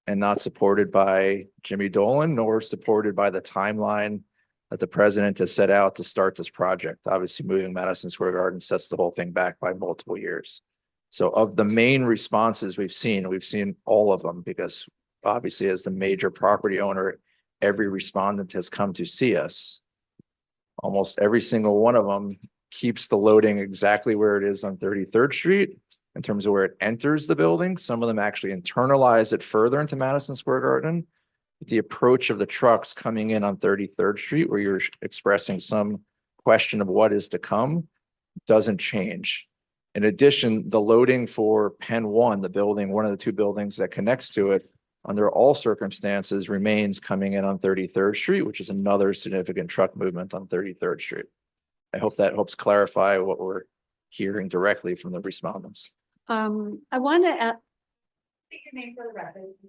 and not supported by Jimmy Dolan, nor supported by the timeline that the president has set out to start this project. Obviously, moving Madison Square Garden sets the whole thing back by multiple years. So of the main responses we've seen all of them because obviously as the major property owner, every respondent has come to see us. Almost every single one of them keeps the loading exactly where it is on 33rd Street in terms of where it enters the building. Some of them actually internalize it further into Madison Square Garden. The approach of the trucks coming in on 33rd Street, where you're expressing some question of what is to come, doesn't change. In addition, the loading for Penn 1, the building, one of the 2 buildings that connects to it, under all circumstances remains coming in on 33rd Street, which is another significant truck movement on 33rd Street. I hope that helps clarify what we're hearing directly from the respondents. I want to.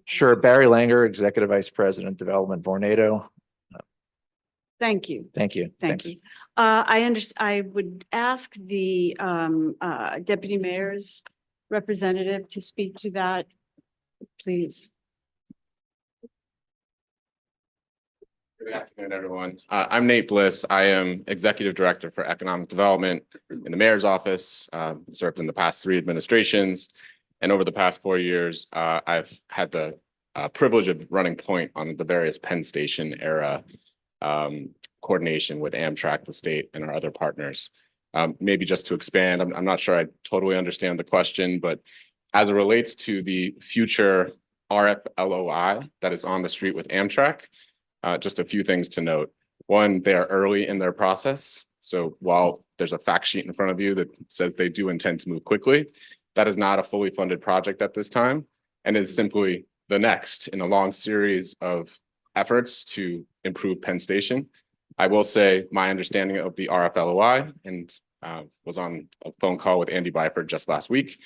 Sure, Barry Langer, Executive Vice President, Development, Vornado. Thank you. Thank you. Thank Thanks. you. I would ask the deputy mayor's representative to speak to that, please. Good afternoon, everyone. I'm Nate Bliss. I am Executive Director for Economic Development in the Mayor's Office, served in the past 3 administrations. And over the past 4 years, I've had the privilege of running point on the various Penn Station era coordination with Amtrak, the state, and our other partners. Maybe just to expand, I'm not sure I totally understand the question, but as it relates to the future RFLOI that is on the street with Amtrak, just a few things to note. One, they are early in their process. So while there's a fact sheet in front of you that says they do intend to move quickly, that is not a fully funded project at this time, and is simply the next in a long series of efforts to improve Penn Station. I will say my understanding of the RFLOI, and was on a phone call with Andy Byford just last week,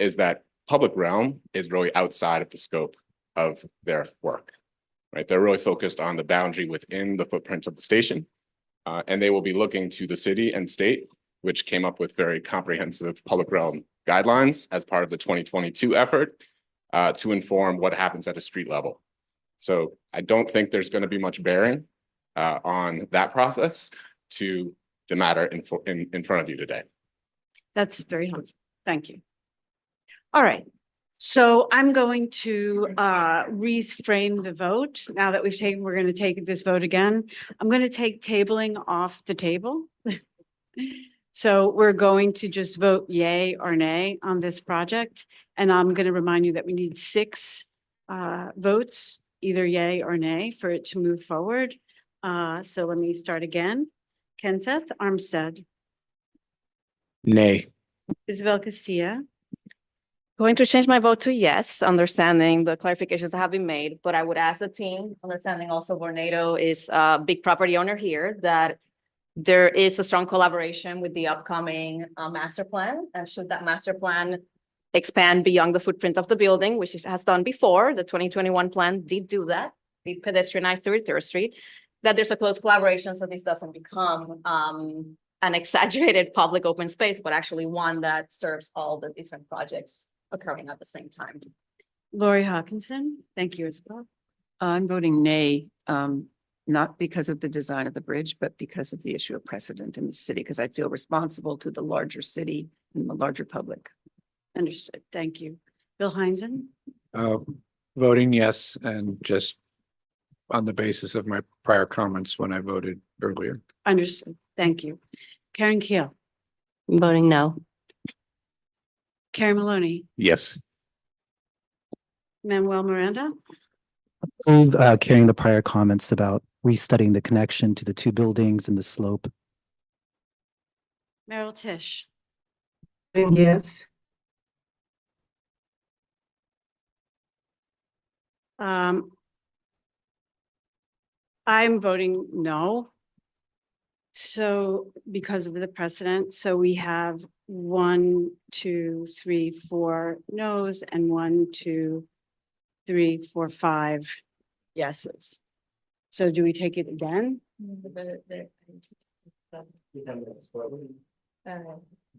is that public realm is really outside of the scope of their work. Right, they're really focused on the boundary within the footprint of the station, and they will be looking to the city and state, which came up with very comprehensive public realm guidelines as part of the 2022 effort to inform what happens at a street level. So I don't think there's going to be much bearing on that process to the matter in front of you today. That's very helpful. Thank you. All right. So I'm going to reframe the vote. Now that we're going to take this vote again. I'm going to take tabling off the table. So we're going to just vote yay or nay on this project. And I'm going to remind you that we need 6 votes, either yay or nay, for it to move forward. So let me start again. Kenseth Armstead, Nay. Isabel Casilla, Going to change my vote to yes, understanding the clarifications that have been made, but I would ask the team, understanding also Vornado is a big property owner here, that there is a strong collaboration with the upcoming master plan. And should that master plan expand beyond the footprint of the building, which it has done before, the 2021 plan did do that, the pedestrianized 33rd Street, that there's a close collaboration so this doesn't become an exaggerated public open space, but actually one that serves all the different projects occurring at the same time. Lori Hawkinson. Thank you, Isabel. I'm voting nay, not because of the design of the bridge, but because of the issue of precedent in the city, because I feel responsible to the larger city and the larger public. Understood. Thank you. Bill Heinzen. Voting yes, and just on the basis of my prior comments when I voted earlier. Understood. Thank you. Karen Keel, I'm voting no. Carrie Maloney, Yes. Manuel Miranda, Carrying the prior comments about restudying the connection to the 2 buildings and the slope. Merrill Tish, Yes. I'm voting no. So because of the precedent, so we have 1, 2, 3, 4 no's and 1, 2, 3, 4, 5 yeses. So do we take it again?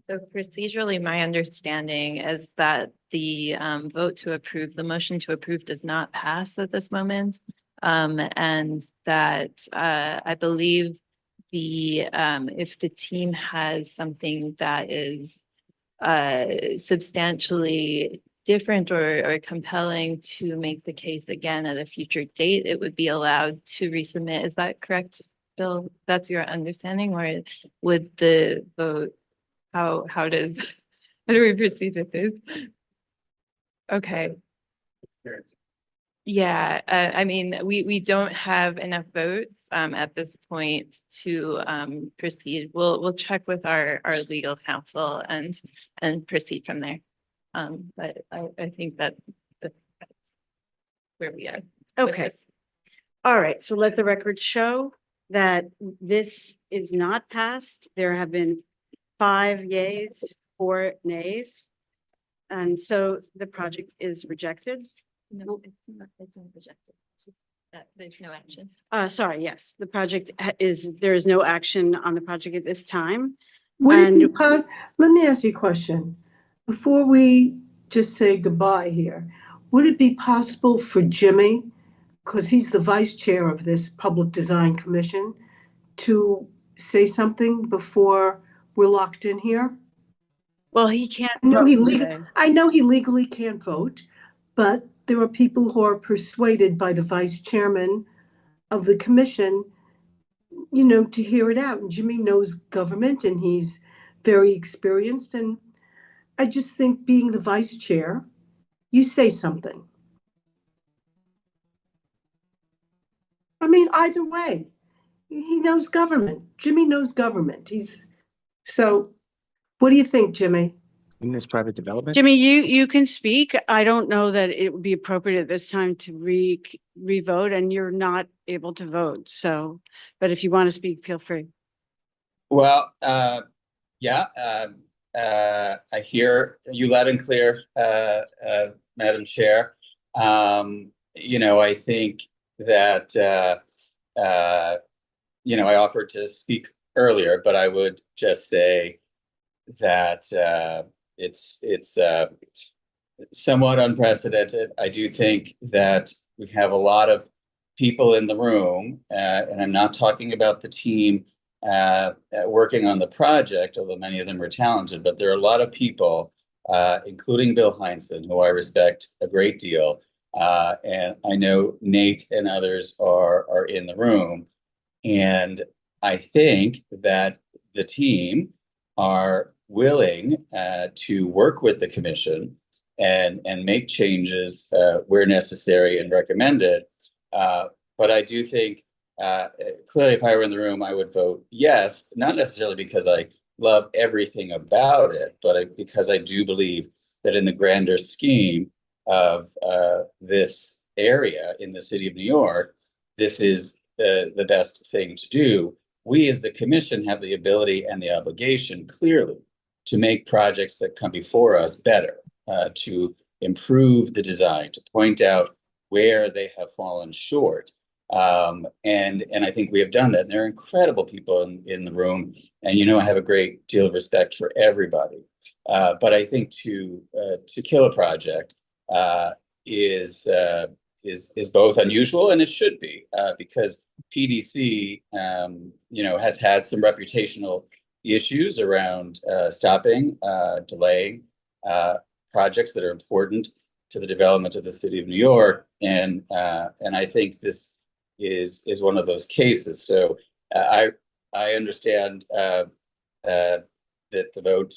So procedurally, my understanding is that the vote to approve, the motion to approve does not pass at this moment. And that I believe if the team has something that is substantially different or compelling to make the case again at a future date, it would be allowed to resubmit. Is that correct, Bill? That's your understanding, or would the vote, how do we proceed with this? Okay. Yeah, I mean, we don't have enough votes at this point to proceed. We'll check with our legal counsel and proceed from there. But I think that's where we are. with Okay. this. All right, so let the record show that this is not passed. There have been 5 yays, 4 nays. And so the project is rejected. No, it's not rejected. It's just that there's no action. Sorry, yes, the project there is no action on the project at this time. Would it be And let me ask you a question. Before we just say goodbye here, would it be possible for Jimmy, because he's the vice chair of this Public Design Commission, to say something before we're locked in here? well, he can't I know vote today. I know he legally can't vote, but there are people who are persuaded by the vice chairman of the commission, to hear it out. And Jimmy knows government and he's very experienced. And I just think being the vice chair, you say something. I mean, either way, he knows government. Jimmy knows government. So what do you think, Jimmy? In this private development? Jimmy, you can speak. I don't know that it would be appropriate at this time to re-vote, and you're not able to vote. So, but if you want to speak, feel free. Well, yeah, I hear you loud and clear, Madam Chair. I think that, I offered to speak earlier, but I would just say that it's somewhat unprecedented. I do think that we have a lot of people in the room, and I'm not talking about the team working on the project, although many of them are talented, but there are a lot of people, including Bill Heinzen, who I respect a great deal. And I know Nate and others are in the room. And I think that the team are willing to work with the commission and make changes where necessary and recommended. But I do think clearly, if I were in the room, I would vote yes, not necessarily because I love everything about it, but because I do believe that in the grander scheme of this area in the city of New York, this is the best thing to do. We as the commission have the ability and the obligation clearly to make projects that come before us better, to improve the design, to point out where they have fallen short. And I think we have done that. And there are incredible people in the room. And I have a great deal of respect for everybody. But I think to kill a project is both unusual and it should be because PDC has had some reputational issues around stopping, delaying projects that are important to the development of the city of New York, and I think this is one of those cases. So I understand that the vote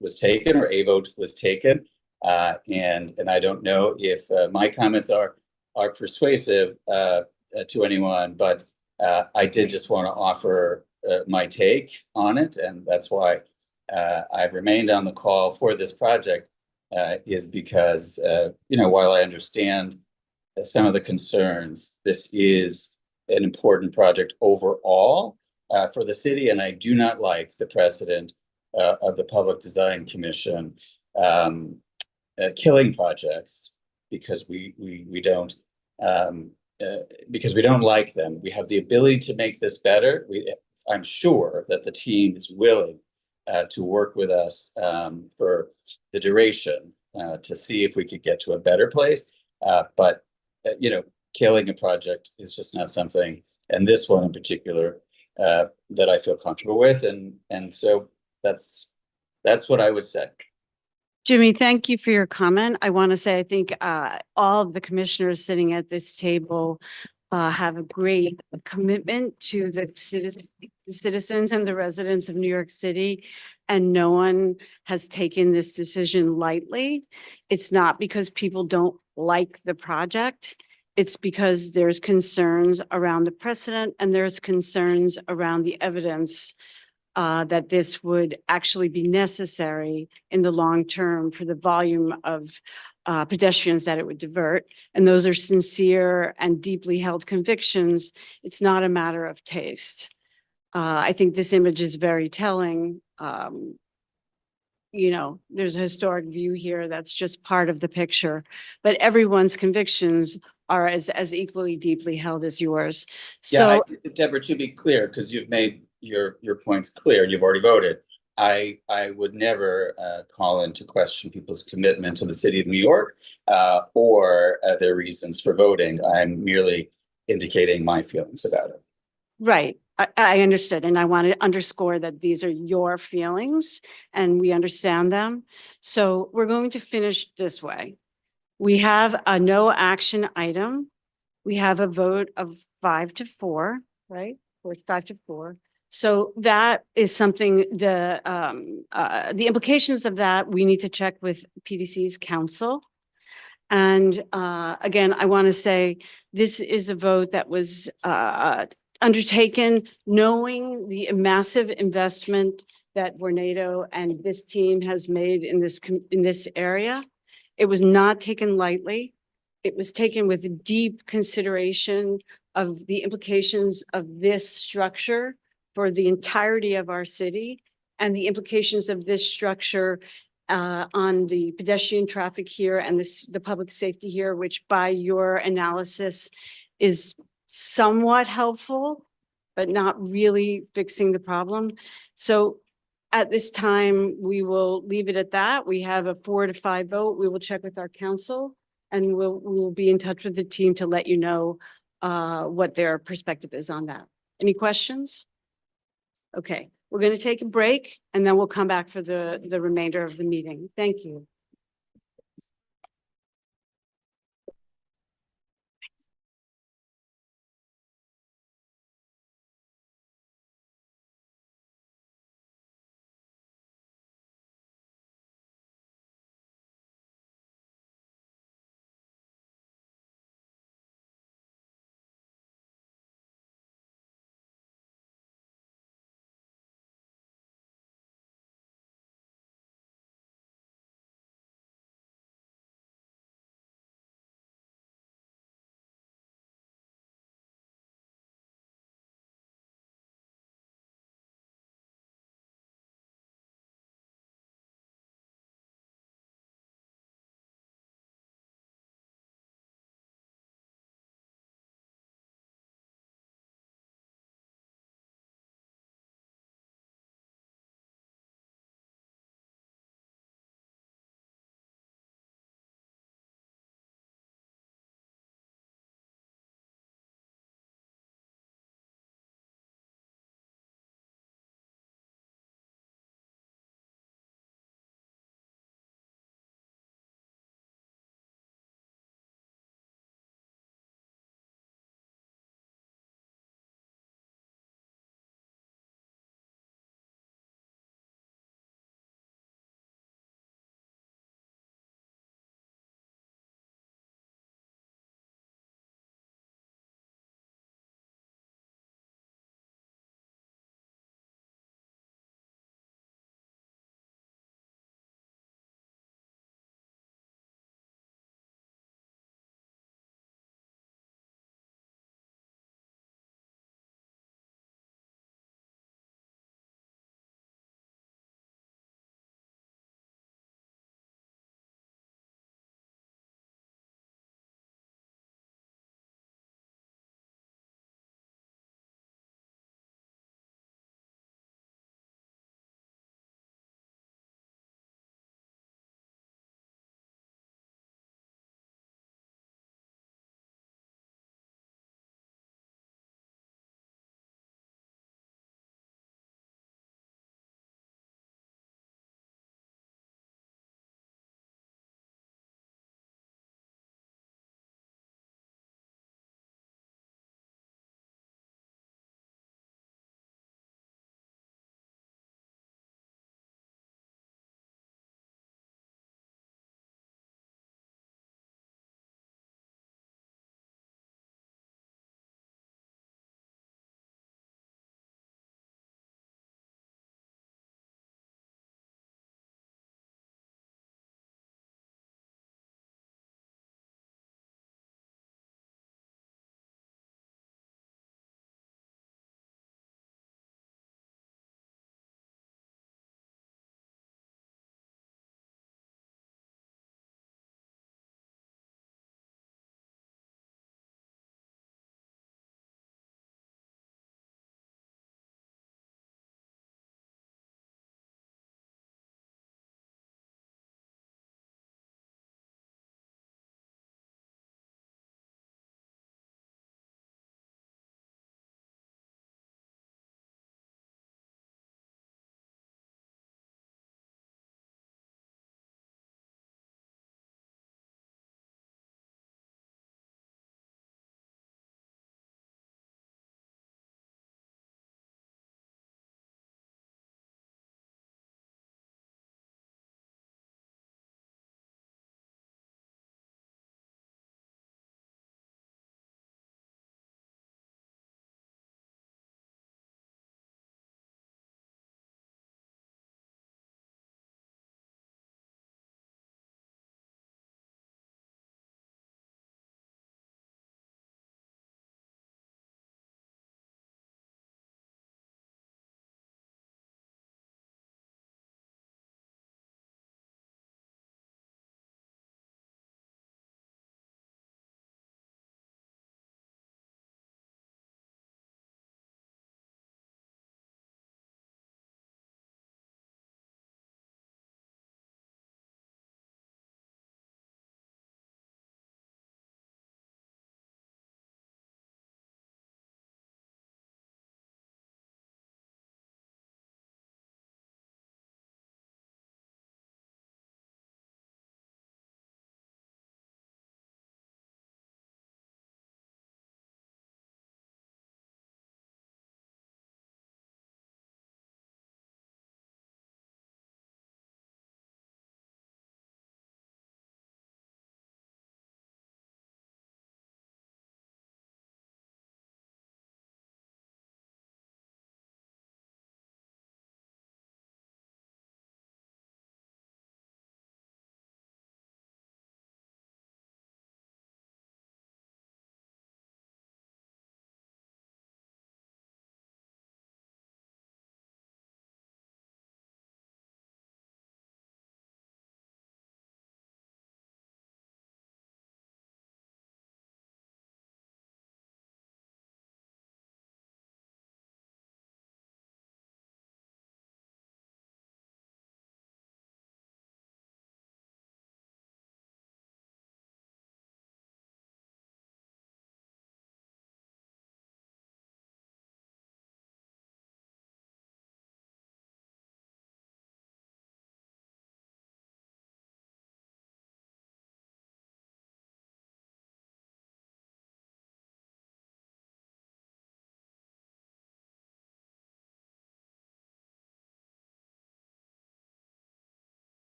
was taken, or a vote was taken, and I don't know if my comments are persuasive to anyone, but I did just want to offer my take on it, and that's why I've remained on the call for this project. Is because, while I understand some of the concerns, this is an important project overall for the city, and I do not like the precedent of the Public Design Commission killing projects because we don't like them. We have the ability to make this better. I'm sure that the team is willing to work with us for the duration to see if we could get to a better place. But killing a project is just not something, and this one in particular, that I feel comfortable with. And so that's what I would say. Jimmy, thank you for your comment. I want to say, I think all of the commissioners sitting at this table have a great commitment to the citizens and the residents of New York City, and no one has taken this decision lightly. It's not because people don't like the project. It's because there's concerns around the precedent and there's concerns around the evidence that this would actually be necessary in the long term for the volume of pedestrians that it would divert. And those are sincere and deeply held convictions. It's not a matter of taste. I think this image is very telling. There's a historic view here that's just part of the picture, but everyone's convictions are as equally deeply held as yours. So, Deborah, to be clear, because you've made your points clear, you've already voted. I would never call into question people's commitment to the city of New York or their reasons for voting. I'm merely indicating my feelings about it. right. I understood. And I want to underscore that these are your feelings and we understand them. So we're going to finish this way. We have a no action item. We have a vote of 5-4, right? Or 5-4. So that is something, the implications of that, we need to check with PDC's counsel. And again, I want to say this is a vote that was undertaken knowing the massive investment that Vornado and this team has made in this area. It was not taken lightly. It was taken with deep consideration of the implications of this structure for the entirety of our city and the implications of this structure on the pedestrian traffic here and the public safety here, which by your analysis is somewhat helpful, but not really fixing the problem. So at this time, we will leave it at that. We have a 4-5 vote. We will check with our council and we'll be in touch with the team to let you know what their perspective is on that. Any questions? Okay, we're going to take a break and then we'll come back for the remainder of the meeting. Thank you.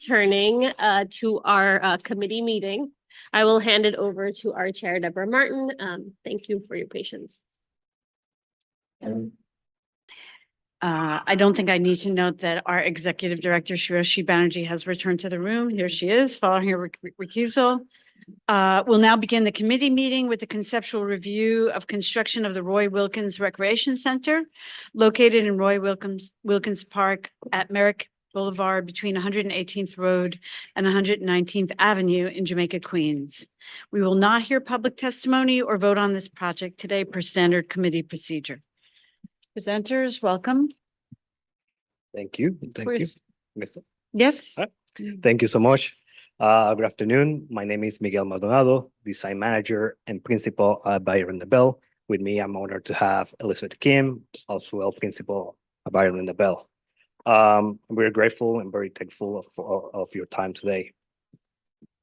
Turning to our committee meeting. I will hand it over to our chair, Deborah Martin. Thank you for your patience. I don't think I need to note that our Executive Director, Shirashi Banerjee, has returned to the room. Here she is, following her recusal. We'll now begin the committee meeting with the conceptual review of construction of the Roy Wilkins Recreation Center located in Roy Wilkins Park at Merrick Boulevard between 118th Road and 119th Avenue in Jamaica, Queens. We will not hear public testimony or vote on this project today per standard committee procedure. Presenters, welcome. Thank you. Thank you. Please. Mister. Yes. Thank you so much. Good afternoon. My name is Miguel Maldonado, design manager and principal at Byron LaBelle. With me, I'm honored to have Elizabeth Kim, also well principal at Byron LaBelle. We're grateful and very thankful of your time today.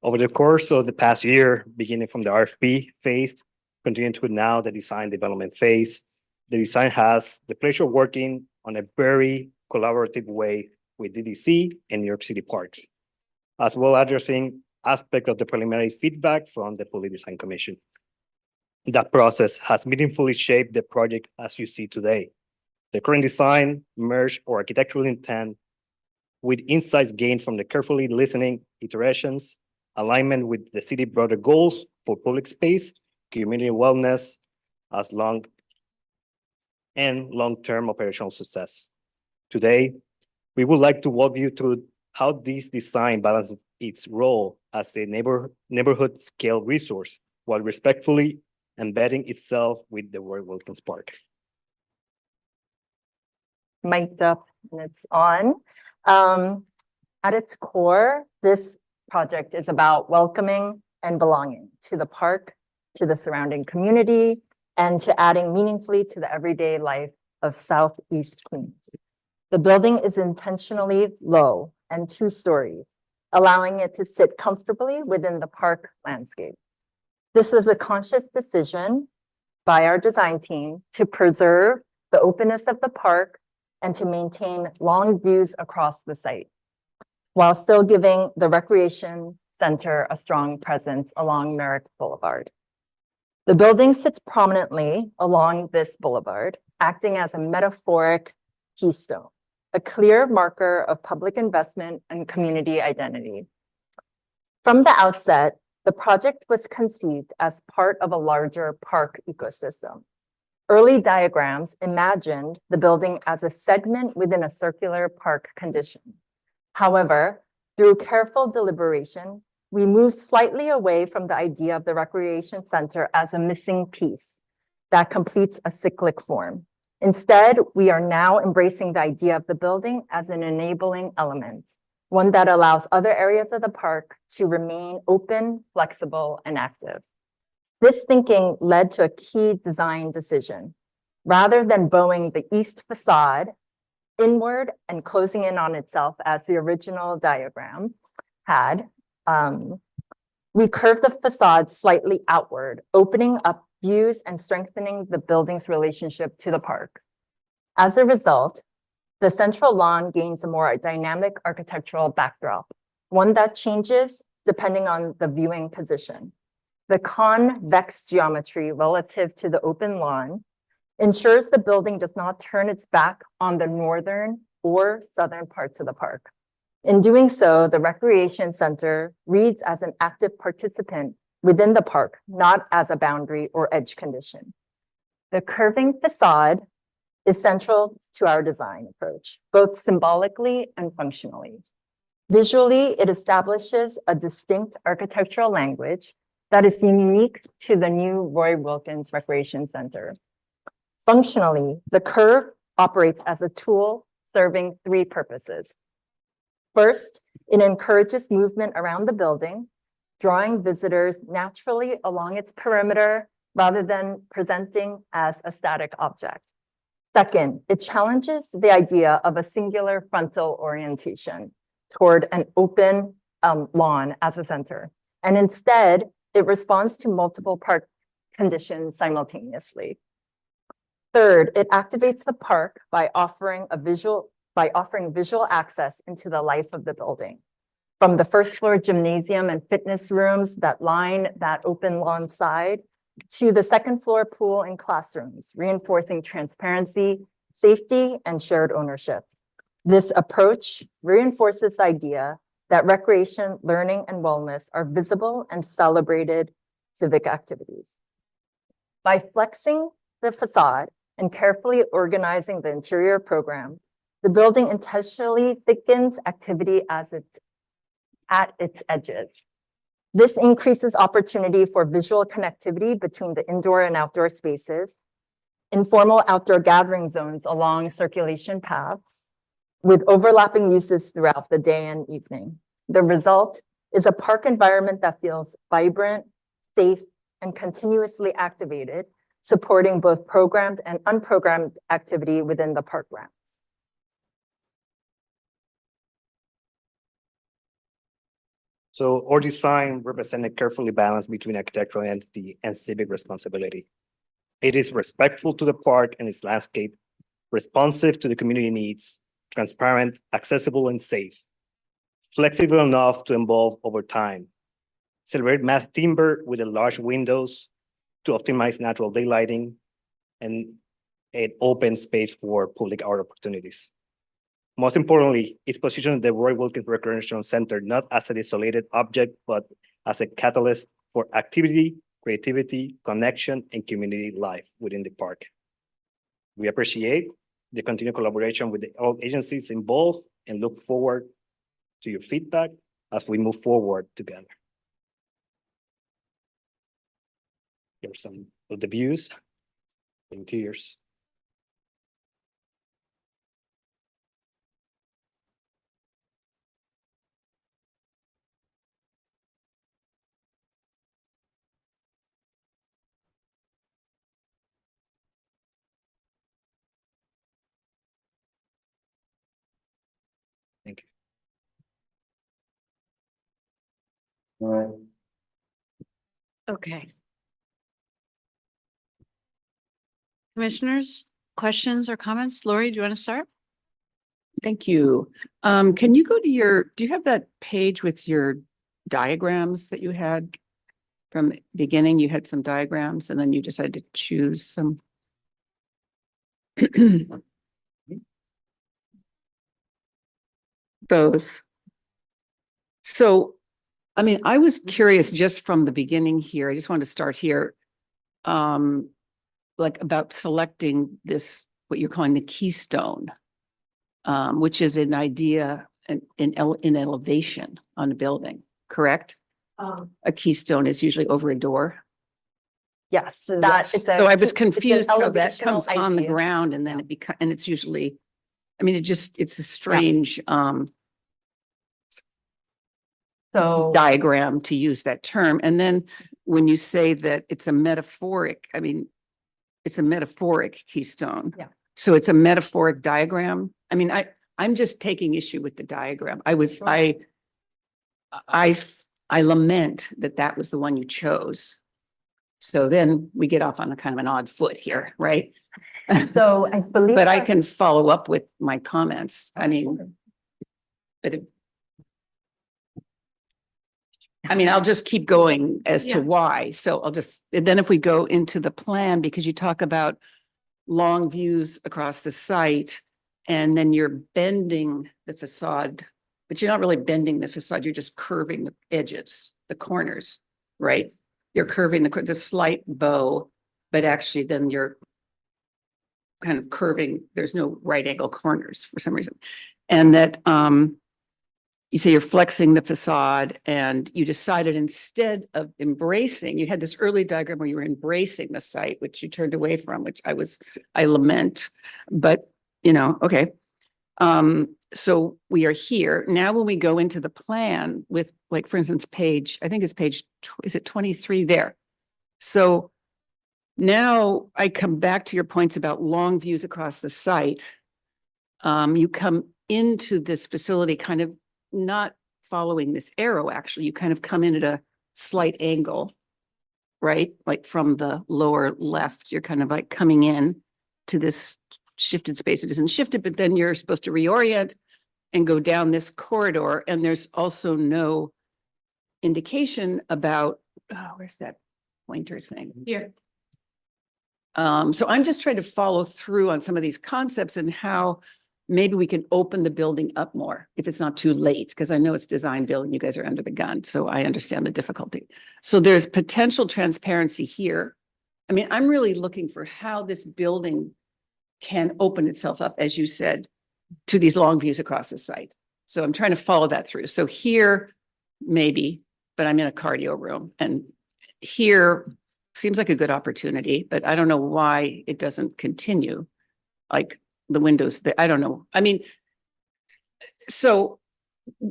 Over the course of the past year, beginning from the RFP phase, continuing to now the design development phase, the design has the pleasure of working on a very collaborative way with DDC and New York City Parks, as well as addressing aspects of the preliminary feedback from the Public Design Commission. That process has meaningfully shaped the project as you see today. The current design merged our architectural intent with insights gained from the carefully listening iterations, alignment with the city broader goals for public space, community wellness, as long-term operational success. Today, we would like to walk you through how this design balances its role as a neighborhood scale resource while respectfully embedding itself with the Roy Wilkins Park. Mic'd up and it's on. At its core, this project is about welcoming and belonging to the park, to the surrounding community, and to adding meaningfully to the everyday life of Southeast Queens. The building is intentionally low and 2 stories, allowing it to sit comfortably within the park landscape. This was a conscious decision by our design team to preserve the openness of the park and to maintain long views across the site, while still giving the recreation center a strong presence along Merrick Boulevard. The building sits prominently along this boulevard, acting as a metaphoric keystone, a clear marker of public investment and community identity. From the outset, the project was conceived as part of a larger park ecosystem. Early diagrams imagined the building as a segment within a circular park condition. However, through careful deliberation, we moved slightly away from the idea of the recreation center as a missing piece that completes a cyclic form. Instead, we are now embracing the idea of the building as an enabling element, one that allows other areas of the park to remain open, flexible, and active. This thinking led to a key design decision. Rather than bowing the east facade inward and closing in on itself as the original diagram had, we curved the facade slightly outward, opening up views and strengthening the building's relationship to the park. As a result, the central lawn gains a more dynamic architectural backdrop, one that changes depending on the viewing position. The convex geometry relative to the open lawn ensures the building does not turn its back on the northern or southern parts of the park. In doing so, the recreation center reads as an active participant within the park, not as a boundary or edge condition. The curving facade is central to our design approach, both symbolically and functionally. Visually, it establishes a distinct architectural language that is unique to the new Roy Wilkins Recreation Center. Functionally, the curve operates as a tool serving 3 purposes. First, it encourages movement around the building, drawing visitors naturally along its perimeter rather than presenting as a static object. Second, it challenges the idea of a singular frontal orientation toward an open lawn as a center. And instead, it responds to multiple park conditions simultaneously. Third, it activates the park by offering visual access into the life of the building. from the first floor gymnasium and fitness rooms that line that open lawn side to the second floor pool and classrooms, reinforcing transparency, safety, and shared ownership. This approach reinforces the idea that recreation, learning, and wellness are visible and celebrated civic activities. By flexing the facade and carefully organizing the interior program, the building intentionally thickens activity at its edges. This increases opportunity for visual connectivity between the indoor and outdoor spaces, informal outdoor gathering zones along circulation paths, with overlapping uses throughout the day and evening. The result is a park environment that feels vibrant, safe, and continuously activated, supporting both programmed and unprogrammed activity within the park grounds. So our design represents a carefully balanced between architectural identity and civic responsibility. It is respectful to the park and its landscape, responsive to the community needs, transparent, accessible, and safe, flexible enough to evolve over time, celebrate mass timber with the large windows to optimize natural daylighting, and an open space for public art opportunities. Most importantly, it's positioned the Roy Wilkins Recreation Center not as an isolated object, but as a catalyst for activity, creativity, connection, and community life within the park. We appreciate the continued collaboration with all agencies involved and look forward to your feedback as we move forward together. Here's some of the views, interiors. Thank you. All right. Okay. Commissioners, questions or comments? Lori, do you want to start? Thank you. Can you go to do you have that page with your diagrams that you had from beginning? You had some diagrams and then you decided to choose some. Those. So, I mean, I was curious just from the beginning here. I just wanted to start here. Like about selecting this, what you're calling the keystone, which is an idea in elevation on a building, correct? A keystone is usually over a door. Yes, So I was confused how that elevational comes on the idea. ground and then and it's usually, I mean, it's a strange So diagram to use that term. And then when you say that it's a metaphoric, I mean, it's a metaphoric keystone. Yeah. So it's a metaphoric diagram. I mean, I'm just taking issue with the diagram. I lament that was the one you chose. So then we get off on a kind of an odd foot here, right? So I believe. But I that- can follow up with my comments. I mean, but I'll just keep going as Yeah. to why. So and then if we go into the plan, because you talk about long views across the site, and then you're bending the facade, but you're not really bending the facade, you're just curving the edges, the corners, right? You're curving the slight bow, but actually then you're kind of curving, there's no right angle corners for some reason. And that, you say you're flexing the facade and you decided instead of embracing, you had this early diagram where you were embracing the site, which you turned away from, which I lament, but okay. So we are here. Now when we go into the plan with, like, for instance, I think it's page, is it 23 there? So now I come back to your points about long views across the site. You come into this facility kind of not following this arrow, actually. You kind of come in at a slight angle, right? Like from the lower left, you're kind of like coming in to this shifted space. It isn't shifted, but then you're supposed to reorient and go down this corridor, and there's also no indication about, oh, where's that pointer thing? Here. So I'm just trying to follow through on some of these concepts and how maybe we can open the building up more if it's not too late, because I know it's design build and you guys are under the gun, so I understand the difficulty. So there's potential transparency here. I mean, I'm really looking for how this building can open itself up, as you said, to these long views across the site. So I'm trying to follow that through. So here, maybe, but I'm in a cardio room, and here seems like a good opportunity, but I don't know why it doesn't continue. Like the windows, I don't know. I mean, so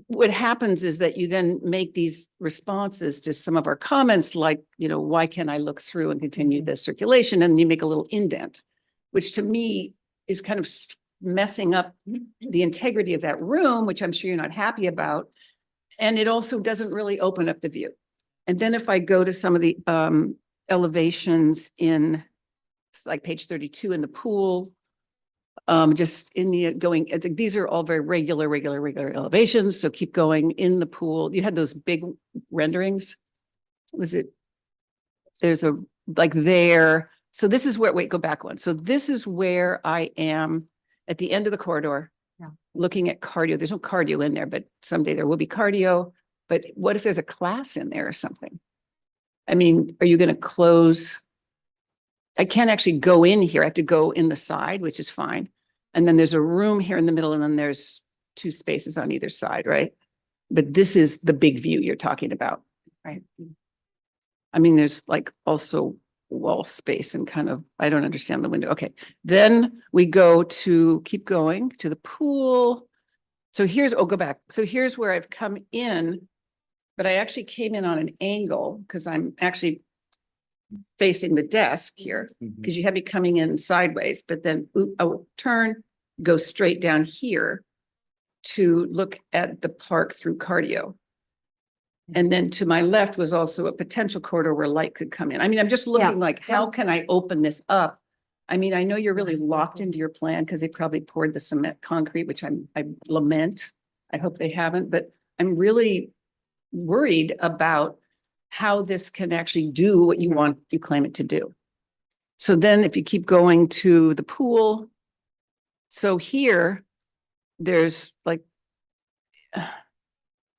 what happens is that you then make these responses to some of our comments, like, you know, why can't I look through and continue the circulation? And you make a little indent, which to me is kind of messing up the integrity of that room, which I'm sure you're not happy about. And it also doesn't really open up the view. And then if I go to some of the elevations in like page 32 in the pool, just in the going, these are all very regular elevations. So keep going in the pool. You had those big renderings. Was it, there's a, like there. So this is where, wait, go back one. So this is where I am at the end of the corridor, looking at cardio. There's no cardio in there, but someday there will be cardio. But what if there's a class in there or something? I mean, are you going to close? I can't actually go in here. I have to go in the side, which is fine. And then there's a room here in the middle, and then there's 2 spaces on either side, right? But this is the big view you're talking about, right? I mean, there's like also wall space and kind of, I don't understand the window. Okay. Then we go to, keep going to the pool. So here's, oh, go back. So here's where I've come in, but I actually came in on an angle because I'm actually facing the desk here, because you have me coming in sideways, but then I will turn, go straight down here to look at the park through cardio. And then to my left was also a potential corridor where light could come in. I mean, I'm just looking like, how can I open this up? I mean, I know you're really locked into your plan because they probably poured the cement concrete, which I lament. I hope they haven't, but I'm really worried about how this can actually do what you want, you claim it to do. So then if you keep going to the pool, so here there's like,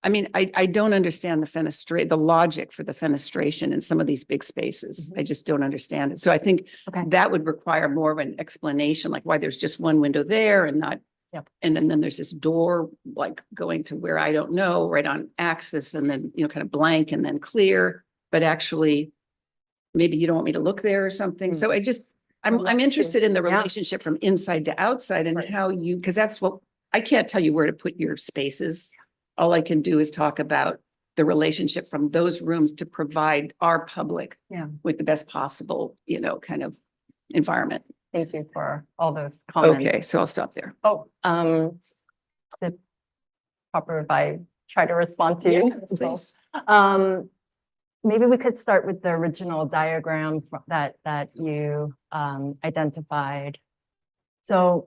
I mean, I don't understand the logic for the fenestration in some of these big spaces. I just don't understand it. So I think that would require more of an explanation, like why there's just one window there and not, and then there's this door like going to where I don't know, right on axis, and then, you know, kind of blank and then clear, but actually maybe you don't want me to look there or something. So I just, I'm interested in the relationship from inside to outside and how you, because that's what, I can't tell you where to put your spaces. All I can do is talk about the relationship from those rooms to provide our public with the best possible, you know, kind of environment. Thank you for all those comments. Okay, so I'll stop there. Oh, is it proper if I try to respond to you? Please. Maybe we could start with the original diagram that you identified. So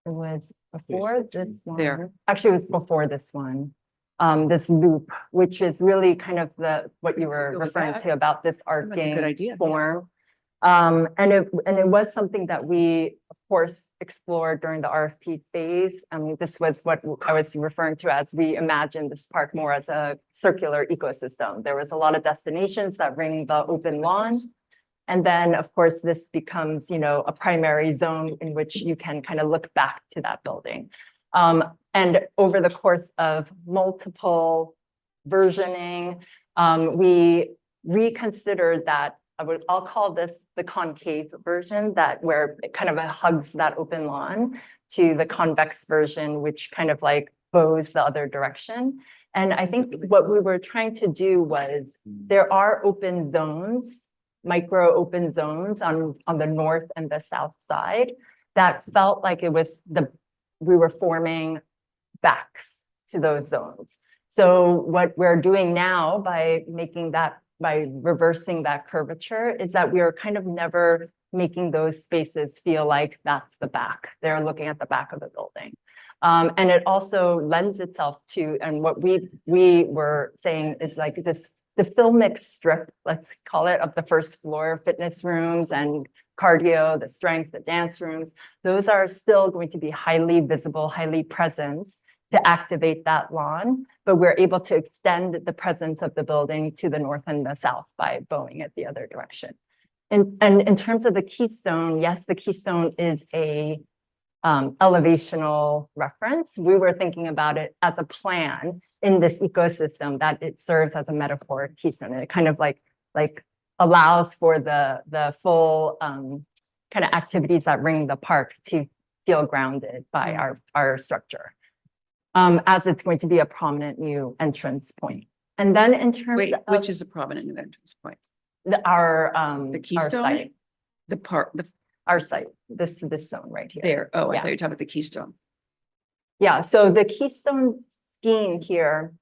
it was before this one. There. Actually, it was before this one. This loop, which is really kind of what you were Go with referring that. to about this Like a good arcing idea. form. And it was something that we, of course, explored during the RFP phase. I mean, this was what I was referring to as we imagined this park more as a circular ecosystem. There was a lot of destinations that ring the open lawn. And then, of course, this becomes, you know, a primary zone in which you can kind of look back to that building. And over the course of multiple versioning, we reconsidered that. I'll call this the concave version, that where it kind of hugs that open lawn, to the convex version, which kind of like bows the other direction. And I think what we were trying to do was, there are open zones, micro open zones on the north and the south side that felt like it was we were forming backs to those zones. So what we're doing now by reversing that curvature is that we are kind of never making those spaces feel like that's the back. They're looking at the back of the building. And it also lends itself to, and what we were saying is like this, the filmic strip, let's call it, of the first floor, fitness rooms and cardio, the strength, the dance rooms, those are still going to be highly visible, highly present to activate that lawn, but we're able to extend the presence of the building to the north and the south by bowing it the other direction. And in terms of the Keystone, yes, the Keystone is a elevational reference. We were thinking about it as a plan in this ecosystem that it serves as a metaphor Keystone, and it kind of like allows for the full kind of activities that ring the park to feel grounded by our structure, as it's going to be a prominent new entrance point. And then in terms Wait, of which is a prominent new entrance point? our The Keystone? site, The park, our site, this zone right here. there. Oh, I Yeah. thought you were talking about the Keystone. Yeah, so the Keystone scheme here,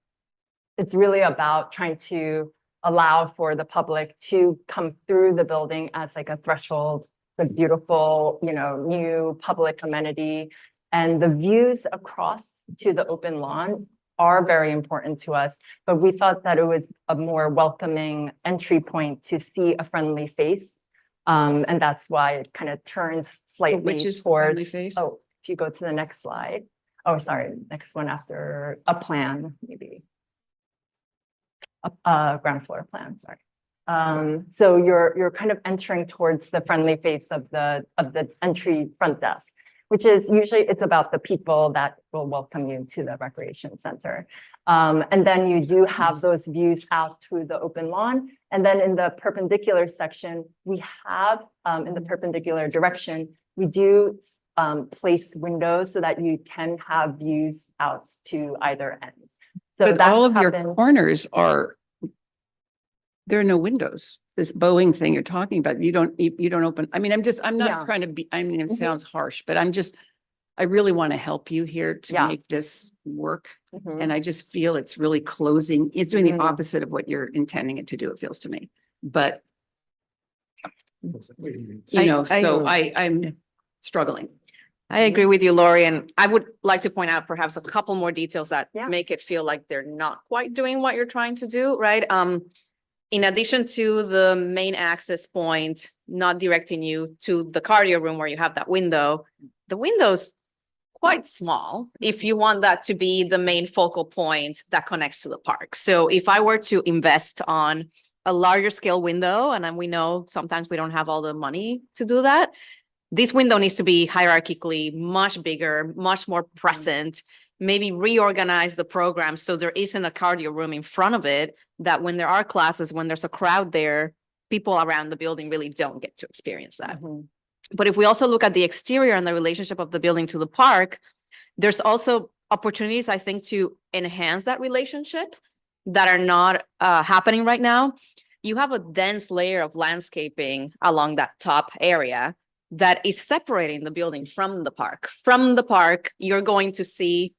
it's really about trying to allow for the public to come through the building as like a threshold, the beautiful, new public amenity. And the views across to the open lawn are very important to us, but we thought that it was a more welcoming entry point to see a friendly face. And that's why it kind of turns slightly Which is the towards, friendly face? oh, if you go to the next slide. Oh, sorry, next one after a plan, maybe. A ground floor plan, sorry. So you're kind of entering towards the friendly face of the entry front desk, which is usually it's about the people that will welcome you to the recreation center. And then you do have those views out to the open lawn. And then in the perpendicular section, we have in the perpendicular direction, we do place windows so that you can have views out to either end. So But that all of your happens- corners are, there are no windows. This Boeing thing you're talking about, you don't open, I mean, I'm not Yeah. trying to be, I mean, it Mhm. sounds harsh, but I really want to help you here to Yeah. make this work. Mhm. And I just feel it's really closing, it's doing the Mhm. opposite of what you're intending it to do, it feels to me. But, I'm struggling. I agree with you, Lori, and I would like to point out perhaps a couple more details that Yeah. make it feel like they're not quite doing what you're trying to do, right? In addition to the main access point, not directing you to the cardio room where you have that window, the window's quite small if you want that to be the main focal point that connects to the park. So if I were to invest on a larger scale window, and then we know sometimes we don't have all the money to do that, this window needs to be hierarchically much bigger, much more present, maybe reorganize the program so there isn't a cardio room in front of it, that when there are classes, when there's a crowd there, people around the building really don't get to experience that. But if we also look at the exterior and the relationship of the building to the park, there's also opportunities, I think, to enhance that relationship that are not happening right now. You have a dense layer of landscaping along that top area that is separating the building from the park. From the park, you're going to see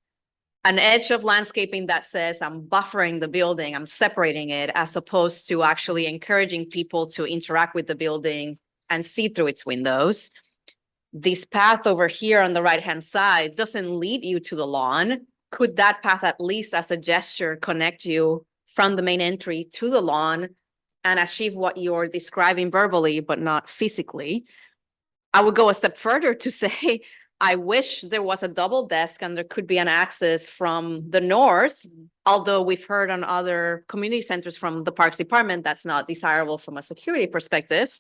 an edge of landscaping that says, I'm buffering the building, I'm separating it, as opposed to actually encouraging people to interact with the building and see through its windows. This path over here on the right-hand side doesn't lead you to the lawn. Could that path, at least as a gesture, connect you from the main entry to the lawn and achieve what you're describing verbally, but not physically? I would go a step further to say, I wish there was a double desk and there could be an access from the north, although we've heard on other community centers from the Parks Department, that's not desirable from a security perspective.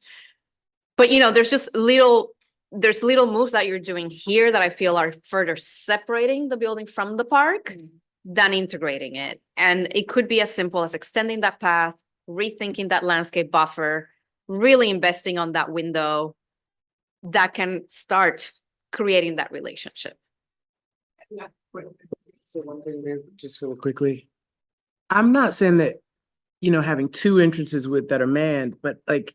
But there's little moves that you're doing here that I feel are further separating the building from the park than integrating it. And it could be as simple as extending that path, rethinking that landscape buffer, really investing on that window that can start creating that relationship. So one thing there, just really quickly. I'm not saying that, having two entrances that are manned, but like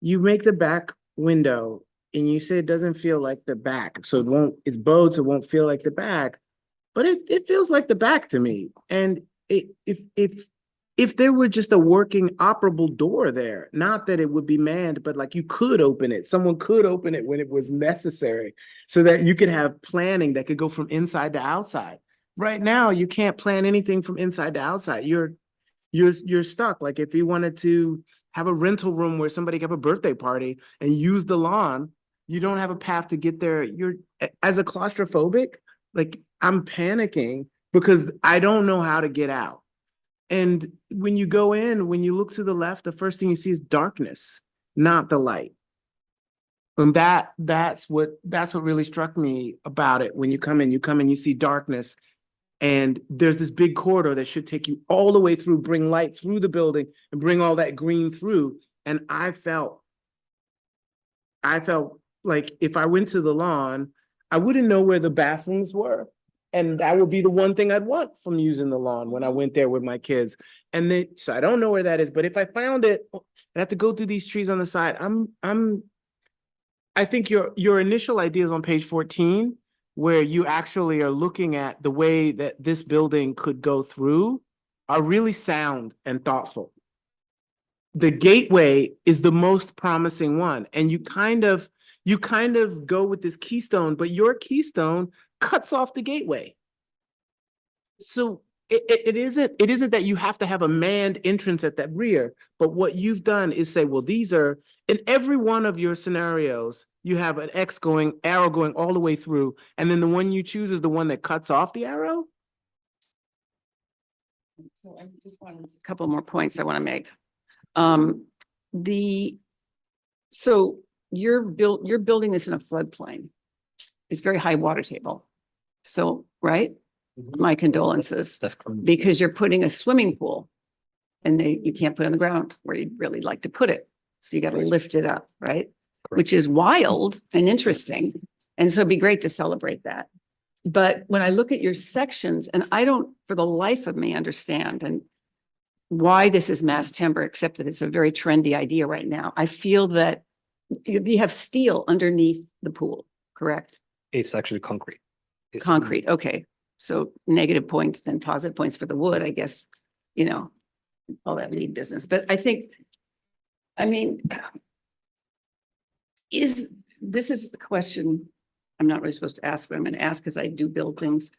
you make the back window and you say it doesn't feel like the back. So it's bowed, so it won't feel like the back, but it feels like the back to me. And if if there were just a working operable door there, not that it would be manned, but like you could open it, someone could open it when it was necessary so that you could have planning that could go from inside to outside. Right now, you can't plan anything from inside to outside. You're stuck. Like if you wanted to have a rental room where somebody could have a birthday party and use the lawn, you don't have a path to get there. You're, as a claustrophobic, like I'm panicking because I don't know how to get out. And when you go in, when you look to the left, the first thing you see is darkness, not the light. And that's what really struck me about it. When you come in, you see darkness. And there's this big corridor that should take you all the way through, bring light through the building and bring all that green through. And I felt like if I went to the lawn, I wouldn't know where the bathrooms were. And that would be the one thing I'd want from using the lawn when I went there with my kids. And then, so I don't know where that is, but if I found it, I'd have to go through these trees on the side. I think your initial idea is on page 14, where you actually are looking at the way that this building could go through, are really sound and thoughtful. The gateway is the most promising one. And you kind of go with this keystone, but your keystone cuts off the gateway. So it isn't that you have to have a manned entrance at that rear, but what you've done is say, well, these are, in every one of your scenarios, you have an arrow going all the way through, and then the one you choose is the one that cuts off the arrow? So I just wanted a couple more points I want to make. So you're building this in a floodplain. It's very high water table. So, right? My condolences. That's correct. Because you're putting a swimming pool and you can't put it on the ground where you'd really like to put it. So you got to lift it up, right? Which is wild and interesting. And so it'd be great to celebrate that. But when I look at your sections, and I don't, for the life of me, understand and why this is mass timber, except that it's a very trendy idea right now. I feel that you have steel underneath the pool, correct? It's actually concrete. It's Concrete, okay. So negative points, then positive points for the wood, I guess, all that lead business. But I think, this is the question I'm not really supposed to ask, but I'm going to ask because I do build things.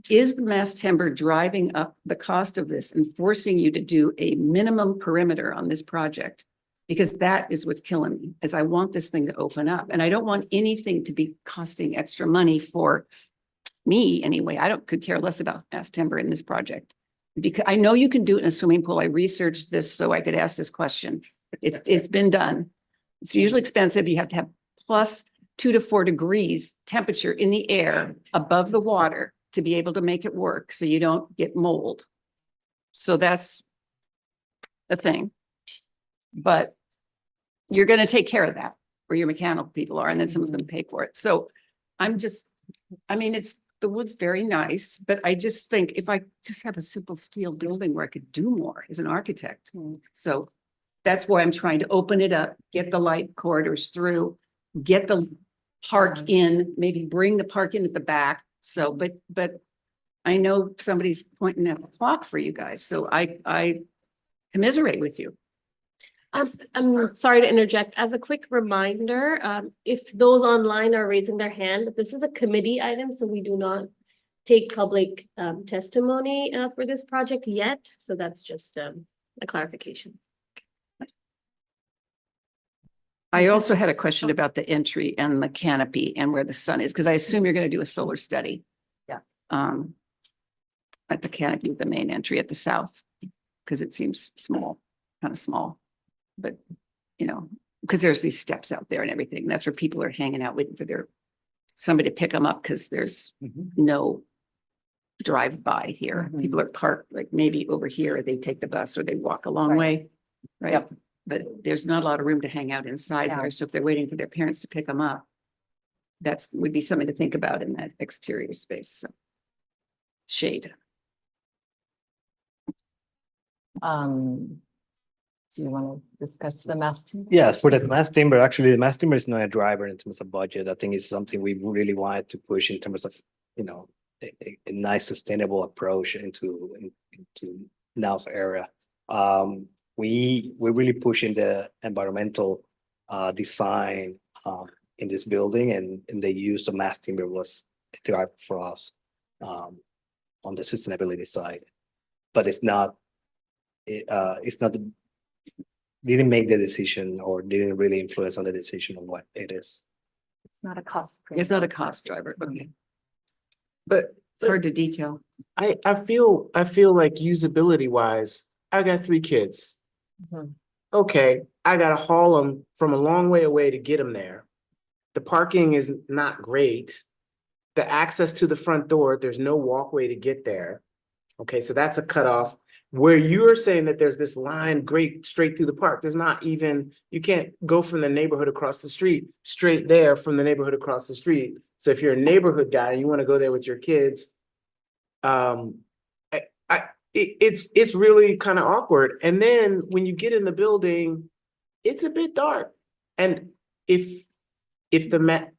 Is the mass timber driving up the cost of this and forcing you to do a minimum perimeter on this project? Because that is what's killing me, is I want this thing to open up and I don't want anything to be costing extra money for me anyway. Could care less about mass timber in this project. Because I know you can do it in a swimming pool. I researched this so I could ask this question. It's been done. It's usually expensive. You have to have plus 2 to 4 degrees temperature in the air above the water to be able to make it work so you don't get mold. So that's a thing. But you're going to take care of that where your mechanical people are, and then someone's going to pay for it. So the wood's very nice, but I just think if I just have a simple steel building where I could do more as an architect. So that's why I'm trying to open it up, get the light corridors through, get the park in, maybe bring the park in at the back. So, but I know somebody's pointing at the clock for you guys, so I commiserate with you. I'm sorry to interject. As a quick reminder, if those online are raising their hand, this is a committee item, so we do not take public testimony for this project yet. So that's just a clarification. I also had a question about the entry and the canopy and where the sun is, because I assume you're going to do a solar study. Yeah. At the canopy, the main entry at the south, because it seems small, kind of small. But, because there's these steps out there and everything. That's where people are hanging out waiting for somebody to pick them up because there's no drive by here. People are parked like maybe over here, they take the bus or they walk a long way, right? Yep. But there's not a lot of room to hang out inside there. So if they're waiting for their parents to pick them up, would be something to think about in that exterior space. So shade. Do you want to discuss the mass timber? Yeah, for the mass timber, actually, the mass timber is not a driver in terms of budget. I think it's something we really wanted to push in terms of, a nice sustainable approach into Now's area. We're really pushing the environmental design in this building, and the use of mass timber was a drive for us on the sustainability side. But it's not didn't make the decision or didn't really influence on the decision on what it is. It's not a cost. It's not a cost driver, okay. But It's hard to detail. I feel like usability wise, I got 3 kids. Mhm. Okay, I gotta haul them from a long way away to get them there. The parking is not great. The access to the front door, there's no walkway to get there. Okay, so that's a cutoff. Where you're saying that there's this line great straight through the park, there's not even, you can't go from the neighborhood across the street straight there from the neighborhood across the street. So if you're a neighborhood guy and you want to go there with your kids, it's really kind of awkward. And then when you get in the building, it's a bit dark. And if the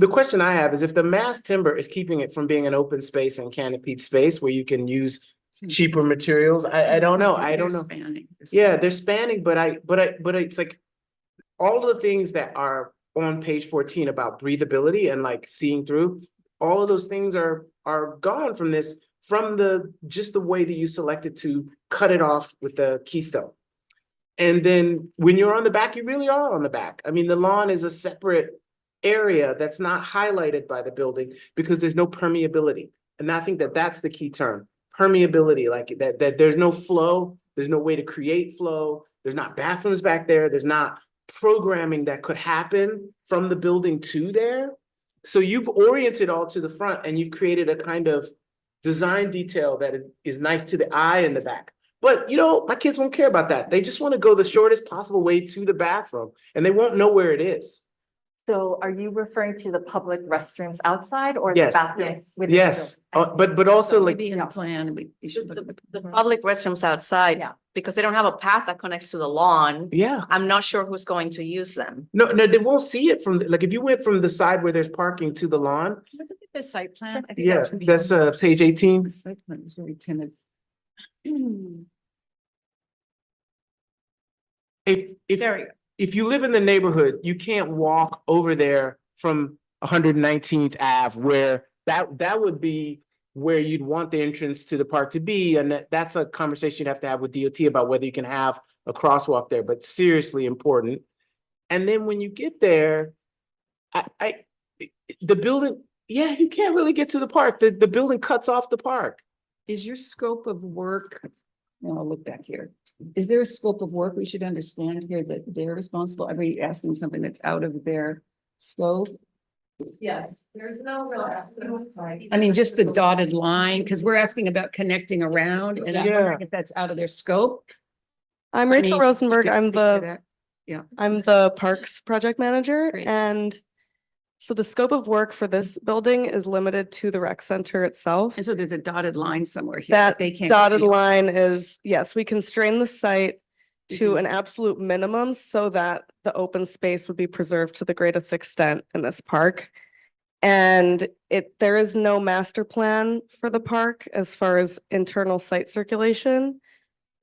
question I have is if the mass timber is keeping it from being an open space and canopied space where you can use cheaper materials, I don't know. I don't know. Yeah, they're spanning, but it's like all of the things that are on page 14 about breathability and like seeing through, all of those things are gone from this, from just the way that you selected to cut it off with the keystone. And then when you're on the back, you really are on the back. I mean, the lawn is a separate area that's not highlighted by the building because there's no permeability. And I think that that's the key term, permeability, like that there's no flow, there's no way to create flow, there's not bathrooms back there, there's not programming that could happen from the building to there. So you've oriented all to the front and you've created a kind of design detail that is nice to the eye in the back. But you know, my kids won't care about that. They just want to go the shortest possible way to the bathroom and they won't know where it is. So are you referring to the public restrooms outside or the Yes. bathrooms? within the Yes, building? but also like, Maybe in the plan, you should. The public restrooms outside, because they don't have a path that connects to the lawn. yeah. I'm not sure who's going to use them. No, they won't see it from, like, if you went from the side where there's parking to the lawn, Look at the site plan. I think yeah, that should be- that's page 18. The site plan is very timid. If you live in the neighborhood, you can't walk over there from 119th Ave where that would be where you'd want the entrance to the park to be. And that's a conversation you'd have to have with DOT about whether you can have a crosswalk there, but seriously important. And then when you get there, the building, yeah, you can't really get to the park. The building cuts off the park. Is your scope of work, no, I'll look back here. Is there a scope of work we should understand here that they're responsible? Are we asking something that's out of their scope? Yes, there's no real. I mean, just the dotted line, because we're asking about connecting around and I'm wondering if that's out of their scope. I'm I Rachel mean, Rosenberg. you can I'm speak to the that. Yeah. I'm the Parks Project Manager, Great. and so the scope of work for this building is limited to the rec center itself. And so there's a dotted line somewhere here. That they can't. dotted line is, yes, we constrain the site to an Mhm. absolute minimum so that the open space would be preserved to the greatest extent in this park. And there is no master plan for the park as far as internal site circulation.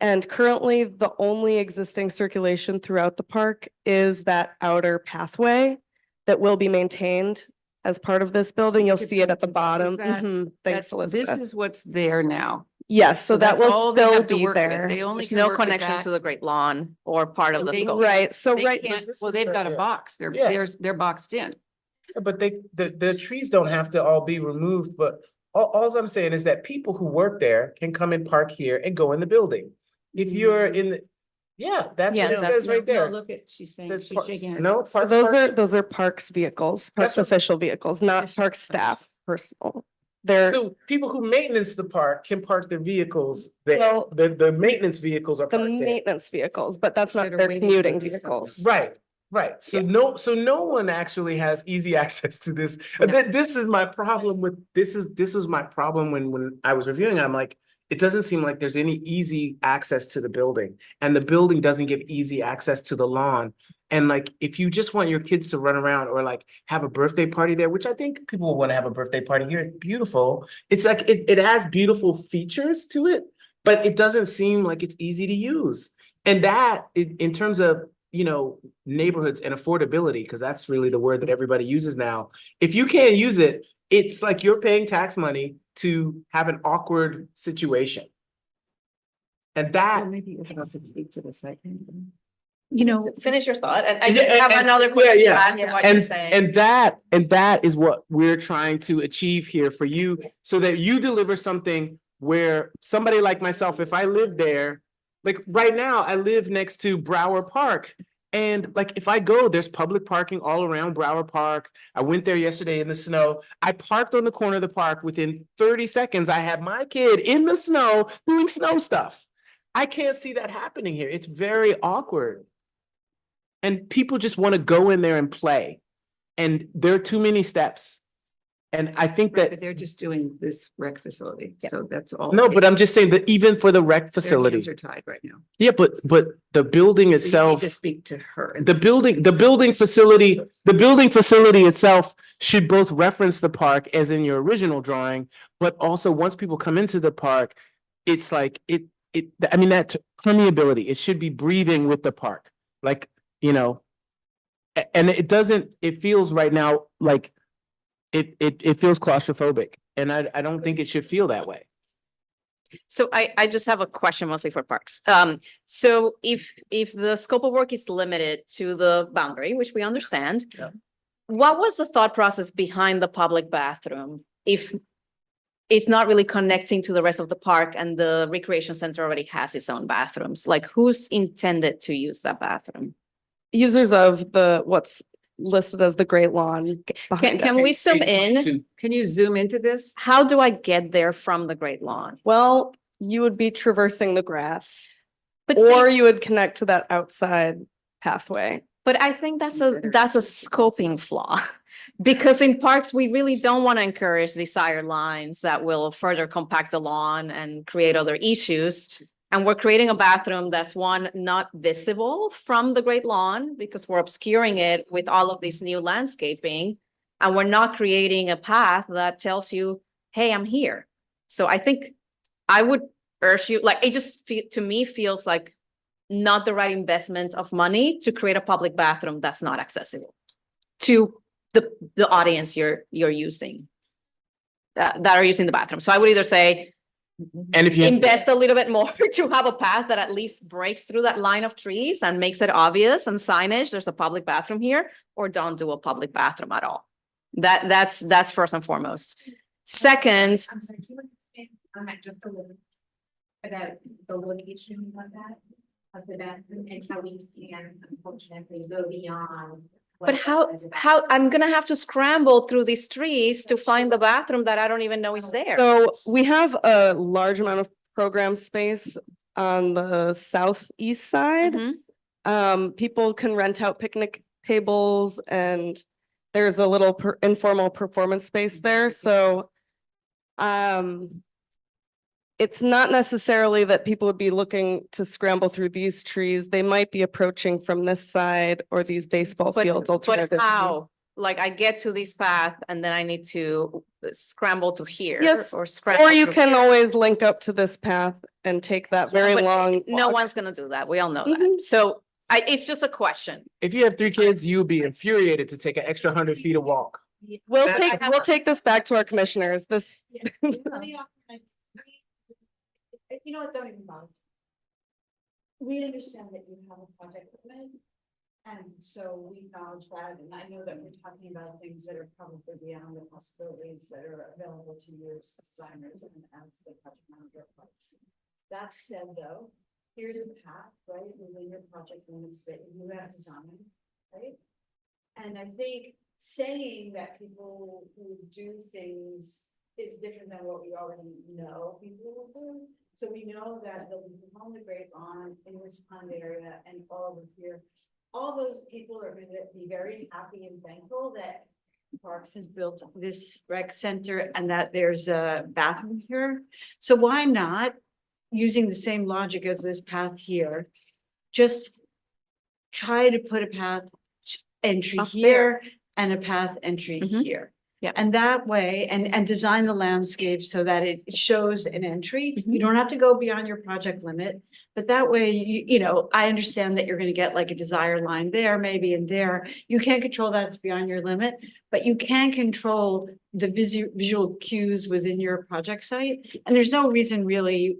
And currently, the only existing circulation throughout the park is that outer pathway that will be maintained as part of this building. You'll see it at the bottom. that- Mhm. Thanks, This Elizabeth. is what's there now. Yes, so that that's will all they still have to be work with. there. They only There's can no work with connection that. to the Great Lawn or part of the They- scope. Right, so They right, can't- this Well, is they've right got a here. box. Yeah. They're boxed in. But the trees don't have to all be removed, but all I'm saying is that people who work there can come and park here and go in the building. If you're in the, yeah, that's Yeah, what it that's- says right No, there. look at, she's saying, Says she's parks. shaking her. No, so park. those are Parks vehicles, That's Parks what- official vehicles, not Park staff personal. They're, So people who maintenance the park can park their vehicles there. Well, The maintenance vehicles are the parked there. maintenance vehicles, but that's not That are their waiting commuting to do vehicles. Right. So no one actually has easy access to this. And this is my problem with, this was my problem when I was reviewing it. I'm like, it doesn't seem like there's any easy access to the building. And the building doesn't give easy access to the lawn. And like, if you just want your kids to run around or like have a birthday party there, which I think people will want to have a birthday party here, it's beautiful. It's like, it has beautiful features to it, but it doesn't seem like it's easy to use. And that in terms of, you know, neighborhoods and affordability, because that's really the word that everybody uses now. If you can't use it, it's like you're paying tax money to have an awkward situation. And that Maybe it's about to speak to the site. You know, Finish your thought, and I Yeah, just have and- another yeah, question to yeah. add to what you're saying. And that is what we're trying to achieve here for you, so that you deliver something where somebody like myself, if I live there, like right now, I live next to Brower Park. And like, if I go, there's public parking all around Brower Park. I went there yesterday in the snow. I parked on the corner of the park. Within 30 seconds, I had my kid in the snow doing snow stuff. I can't see that happening here. It's very awkward. And people just want to go in there and play. And there are too many steps. And I think Right, that, but they're just doing this rec facility, so that's all. no, but I'm just saying that even for the rec Their facility. hands are tied right now. Yeah, but the building So you need itself, to speak to her. the building facility itself should both reference the park as in your original drawing, but also once people come into the park, it's like I mean, that permeability, it should be breathing with the park. Like, you know, and it feels right now like it feels claustrophobic, and I don't think it should feel that way. So I just have a question mostly for parks. So if the scope of work is limited to the boundary, which we understand, Yeah. what was the thought process behind the public bathroom? If it's not really connecting to the rest of the park and the recreation center already has its own bathrooms, like who's intended to use that bathroom? Users of what's listed as the Great Lawn. Can we zoom in? Can you zoom into this? How do I get there from the Great Lawn? Well, you would be traversing the grass, But or you would connect to that outside pathway. But I think that's a scoping flaw. Because in parks, we really don't want to encourage desired lines that will further compact the lawn and create other issues. And we're creating a bathroom that's one, not visible from the Great Lawn because we're obscuring it with all of this new landscaping. And we're not creating a path that tells you, hey, I'm here. So I think I would urge you, like, it just to me feels like not the right investment of money to create a public bathroom that's not accessible to the audience you're using that are using the bathroom. So I would either say, And if you invest a little bit more to have a path that at least breaks through that line of trees and makes it obvious and signage, there's a public bathroom here, or don't do a public bathroom at all. That's first and foremost. Second, I'm sorry, do you want to expand on that just a little about the location of that, of the bathroom and how we can unfortunately go beyond? but how I'm gonna have to scramble through these trees to find the bathroom that I don't even know is there. So we have a large amount of program space on the southeast side. People can rent out picnic tables and there's a little informal performance space there. So it's not necessarily that people would be looking to scramble through these trees. They might be approaching from this side or these baseball fields But alternatively. how? Like I get to this path and then I need to scramble to here. Yes, Or scramble. or you through can here. always link up to this path and take that very But long. No walk. one's gonna do that. We all know that. So it's just a question. If you have 3 kids, you'll be infuriated to take an extra 100 feet of walk. We'll take this back to our commissioners. This. You know what, don't even bother. We understand that you have a project commitment. And so we acknowledge that, and I know that we're talking about things that are probably beyond the possibilities that are available to you as designers and as the project manager of parks. That said, though, here's a path, right, within your project limits that you have designed, right? And I think saying that people who do things is different than what we already know people will do. So we know that they'll be on the Great Lawn in this pond area and all over here. All those people are going to be very happy and thankful that Parks has built this rec center and that there's a bathroom here. So why not, using the same logic as this path here, just try to put a path entry Up here and a path entry here. Yeah. And that way, and design the landscape so that it shows an entry. You don't have to go beyond your project limit. But that way, you know, I understand that you're gonna get like a desire line there, maybe in there. You can't control that, it's beyond your limit, but you can control the visual cues within your project site. And there's no reason really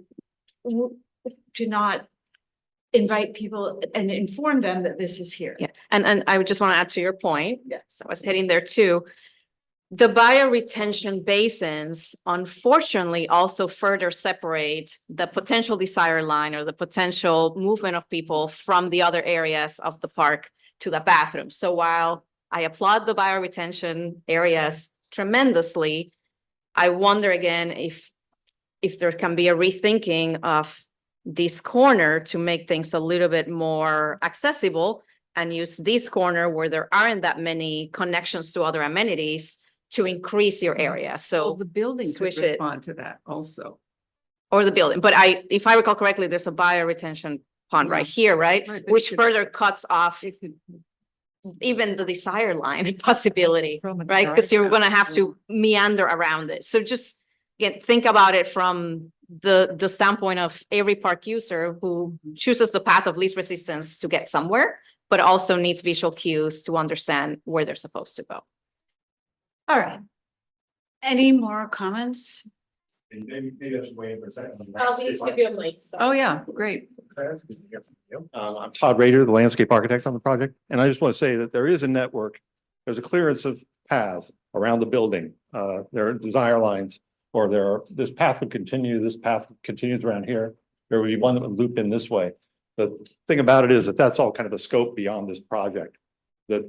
to not invite people and inform them that this is here. Yeah, and I would just want to add to your point. Yes. I was heading there too. The bioretention basins unfortunately also further separate the potential desire line or the potential movement of people from the other areas of the park to the bathroom. So while I applaud the bioretention areas tremendously, I wonder again if there can be a rethinking of this corner to make things a little bit more accessible and use this corner where there aren't that many connections to other amenities to increase your area. So The building could switch it. respond to that also. Or the building, but if I recall correctly, there's a bioretention pond right here, right? Right, but it Which could- further cuts off It could. even the desire line possibility, From a right? Because you're drive-through. gonna have to meander around it. So just think about it from the standpoint of every park user who chooses the path of least resistance to get somewhere, but also needs visual cues to understand where they're supposed to go. All right. Any more comments? Maybe I should wait for a second. I'll need to give you a mic. Oh, yeah, great. I'm Todd Rader, the landscape architect on the project, and I just want to say that there is a network. There's a clearance of paths around the building. There are desire lines, or this path would continue, this path continues around here. There would be one that would loop in this way. The thing about it is that that's all kind of the scope beyond this project. That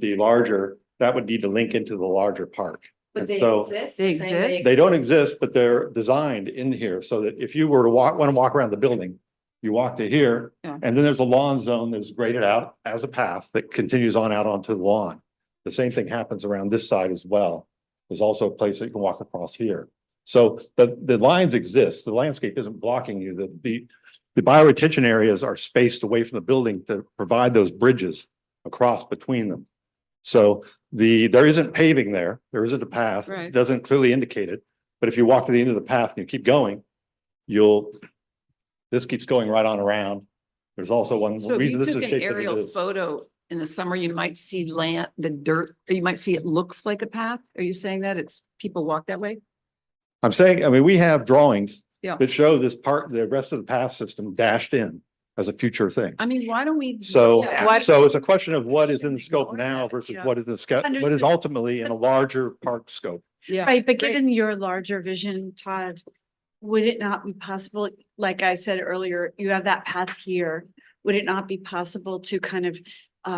that would need to link into the larger park. But And they so- exist. They same exist? way- They don't exist, but they're designed in here so that if you were to want to walk around the building, you walk to here, Yeah. and then there's a lawn zone that's graded out as a path that continues on out onto the lawn. The same thing happens around this side as well. There's also a place that you can walk across here. So the lines exist. The landscape isn't blocking you. The bioretention areas are spaced away from the building to provide those bridges across between them. So there isn't paving there. There isn't a path. It Right. doesn't clearly indicate it. But if you walk to the end of the path and you keep going, this keeps going right on around. There's also one So if reason you this is took the an shape that it aerial is. photo in the summer, you might see the dirt, or you might see it looks like a path. Are you saying that people walk that way? I'm saying, I mean, we have drawings Yeah. that show this part, the rest of the path system dashed in as a future thing. I mean, why don't we? So, Yeah, why- so it's a question of what is in the scope now versus Yeah. what is what is ultimately in a larger park scope. Yeah. Right, but great. given your larger vision, Todd, would it not be possible, like I said earlier, you have that path here. Would it not be possible to kind of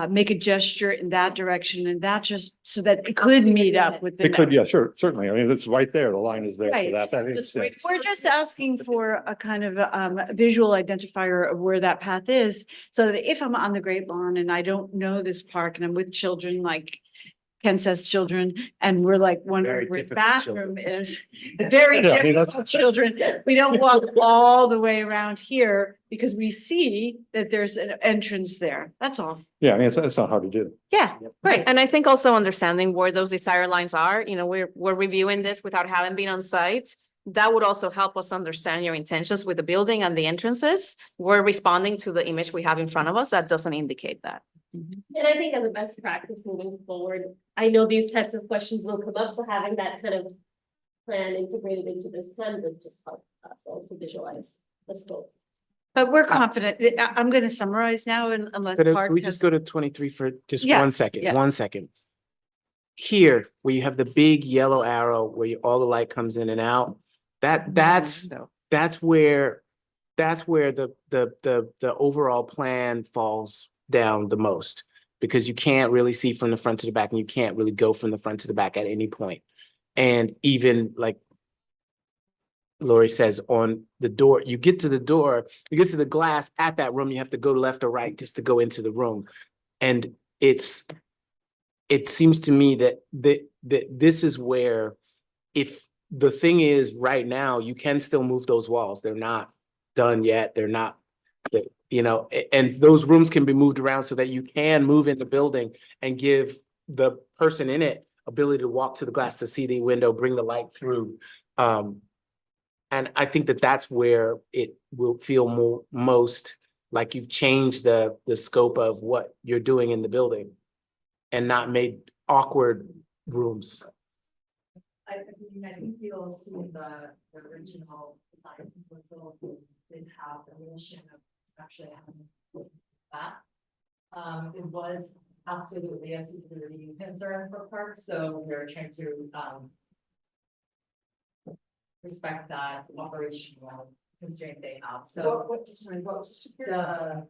make a gesture in that direction and that just so that it could meet up with the. It could, yeah, sure, certainly. I mean, it's right there. The line is there for Right. that. That makes Just sense. We're just asking for a kind of visual identifier of where that path is, so that if I'm on the Great Lawn and I don't know this park and I'm with children, like Ken says children, and we're like wondering where the bathroom is, the very Yeah, I mean, difficult that's- children, we don't walk all the way around here because we see that there's an entrance there. That's all. Yeah, I mean, it's not hard to do. Yeah. Right, and I think also understanding where those desire lines are, we're reviewing this without having been on site. That would also help us understand your intentions with the building and the entrances. We're responding to the image we have in front of us. That doesn't indicate that. And I think as a best practice moving forward, I know these types of questions will come up, so having that kind of plan integrated into this plan would just help us also visualize the scope. But we're confident. I'm going to summarize now unless Can Parks we has. just go to 23 for just Yes, 1 second? yes. 1 second. Here, where you have the big yellow arrow where all the light comes in and out, that's where the overall plan falls down the most. Because you can't really see from the front to the back and you can't really go from the front to the back at any point. And even like Lori says on the door, you get to the door, you get to the glass at that room, you have to go left or right just to go into the room. And it seems to me that this is where, if the thing is right now, you can still move those walls. They're not done yet. They're not, and those rooms can be moved around so that you can move in the building and give the person in it ability to walk to the glass to see the window, bring the light through. And I think that that's where it will feel most like you've changed the scope of what you're doing in the building and not made awkward rooms. I think you'll see the original design proposal did have the mission of actually having that. It was absolutely a security concern for parks, so we're trying to respect that operational constraint they have. So what was the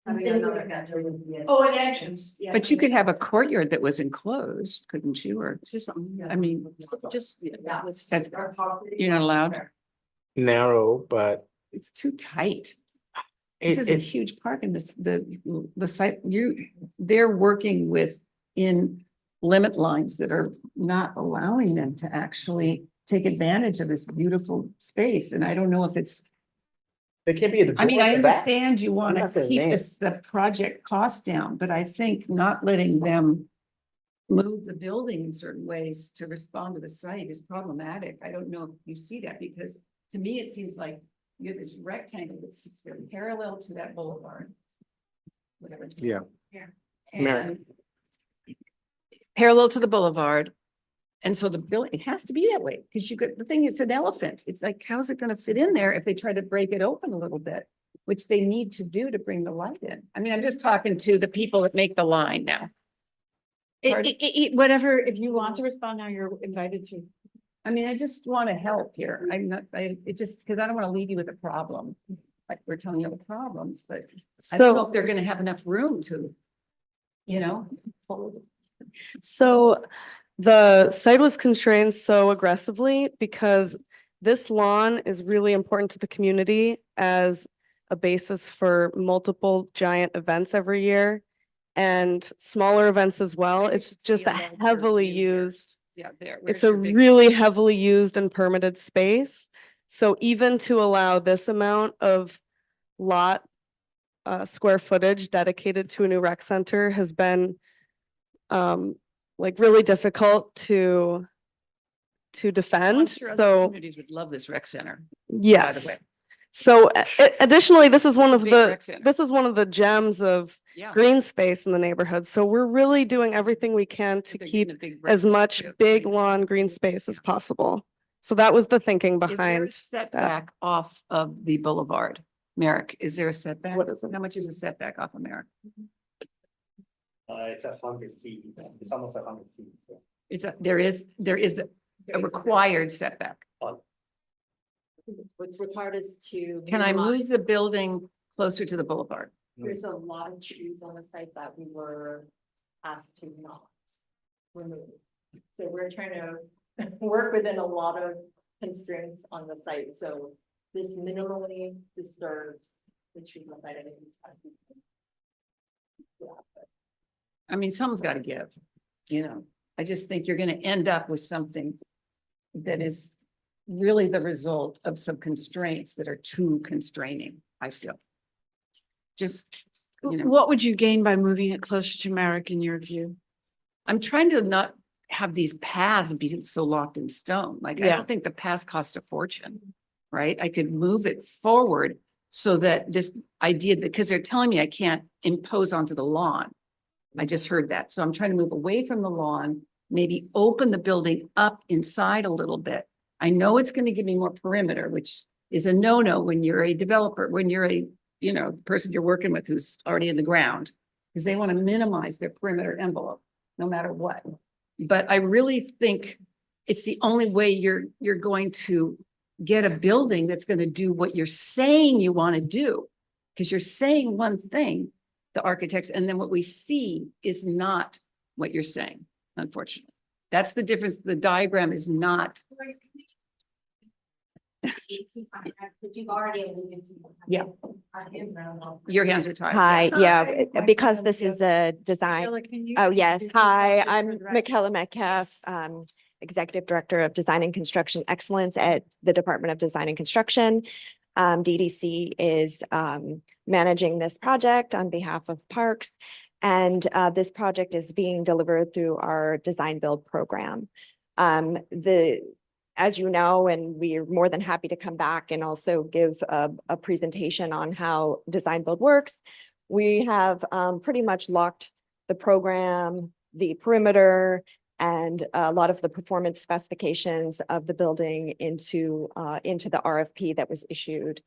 having another entry would be oh, an entrance. Yeah, But you could have a courtyard that was enclosed, couldn't you? Or I mean, just, that was that's, our property. you're not allowed. Narrow, but It's too tight. This is a huge park and the site, they're working within limit lines that are not allowing them to actually take advantage of this beautiful space. And I don't know if it's, There can't be. I mean, I understand you want to keep the project cost down, but I think not letting them move the building in certain ways to respond to the site is problematic. I don't know if you see that, because to me, it seems like you have this rectangle that sits there parallel to that boulevard. Whatever. It's Yeah. and parallel to the boulevard. And so the building, it has to be that way, because you could, the thing is, an elephant. It's like, how's it gonna fit in there if they try to break it open a little bit? Which they need to do to bring the light in. I mean, I'm just talking to the people that make the line now. Pardon? Whatever, if you want to respond now, you're invited to. I mean, I just want to help here. I'm not, it just, because I don't want to leave you with a problem. Like we're telling you the problems, but I don't know if they're gonna have enough room to, you know? So the site was constrained so aggressively because this lawn is really important to the community as a basis for multiple giant events every year and smaller events as well. It's just a heavily used. Yeah, there. It's a really heavily used and permitted space. So even to allow this amount of lot square footage dedicated to a new rec center has been like really difficult to defend. So Communities would love this rec center. yes. So additionally, this is one of Big the rec center. this is one of the gems of Yeah. green space in the neighborhood. So we're really doing everything we can to They're keep getting a big rec as center much too. big lawn green space as possible. So that was the thinking Is there behind a that. setback off of the boulevard? Merrick, is there a setback? What is it? How much is a setback off of Merrick? It's 100 feet. It's almost 100 feet. So. It's there is a required setback. What's required is to. Can I minimize- move the building closer to the boulevard? There's a lot of trees on the site that we were asked to not remove. So we're trying to work within a lot of constraints on the site, so this minimally disturbs the trees on site. I think it's fine. Yeah, but I mean, something's got to give, you know. I just think you're going to end up with something that is really the result of some constraints that are too constraining, I feel. Just, you know. What would you gain by moving it closer to Merrick in your view? I'm trying to not have these paths be so locked in stone. Like, I Yeah. don't think the paths cost a fortune, right? I could move it forward so that this idea that, because they're telling me I can't impose onto the lawn. I just heard that. So I'm trying to move away from the lawn, maybe open the building up inside a little bit. I know it's going to give me more perimeter, which is a no-no when you're a developer, when you're a, you know, person you're working with who's already in the ground, because they want to minimize their perimeter envelope, no matter what. But I really think it's the only way you're going to get a building that's going to do what you're saying you want to do. Because you're saying one thing, the architects, and then what we see is not what you're saying, unfortunately. That's the difference. The diagram is not. you've already alluded to. Yeah. Our hands are on. Your hands are tied. Hi, Yeah. yeah, because this is a design. Oh, yes. Hi, I'm Michaela Metcalf, Executive Director of Design and Construction Excellence at the Department of Design and Construction. DDC is managing this project on behalf of Parks. And this project is being delivered through our design build program. As you know, and we are more than happy to come back and also give a presentation on how design build works. We have pretty much locked the program, the perimeter, and a lot of the performance specifications of the building into the RFP that was issued.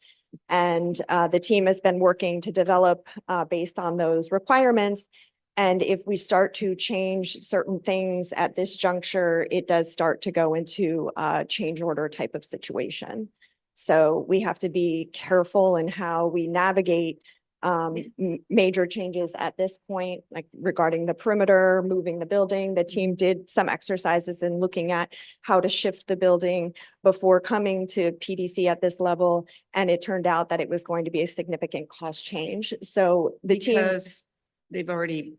And the team has been working to develop based on those requirements. And if we start to change certain things at this juncture, it does start to go into a change order type of situation. So we have to be careful in how we navigate major changes at this point, like regarding the perimeter, moving the building. The team did some exercises in looking at how to shift the building before coming to PDC at this level. And it turned out that it was going to be a significant cost change. So the team. Because they've already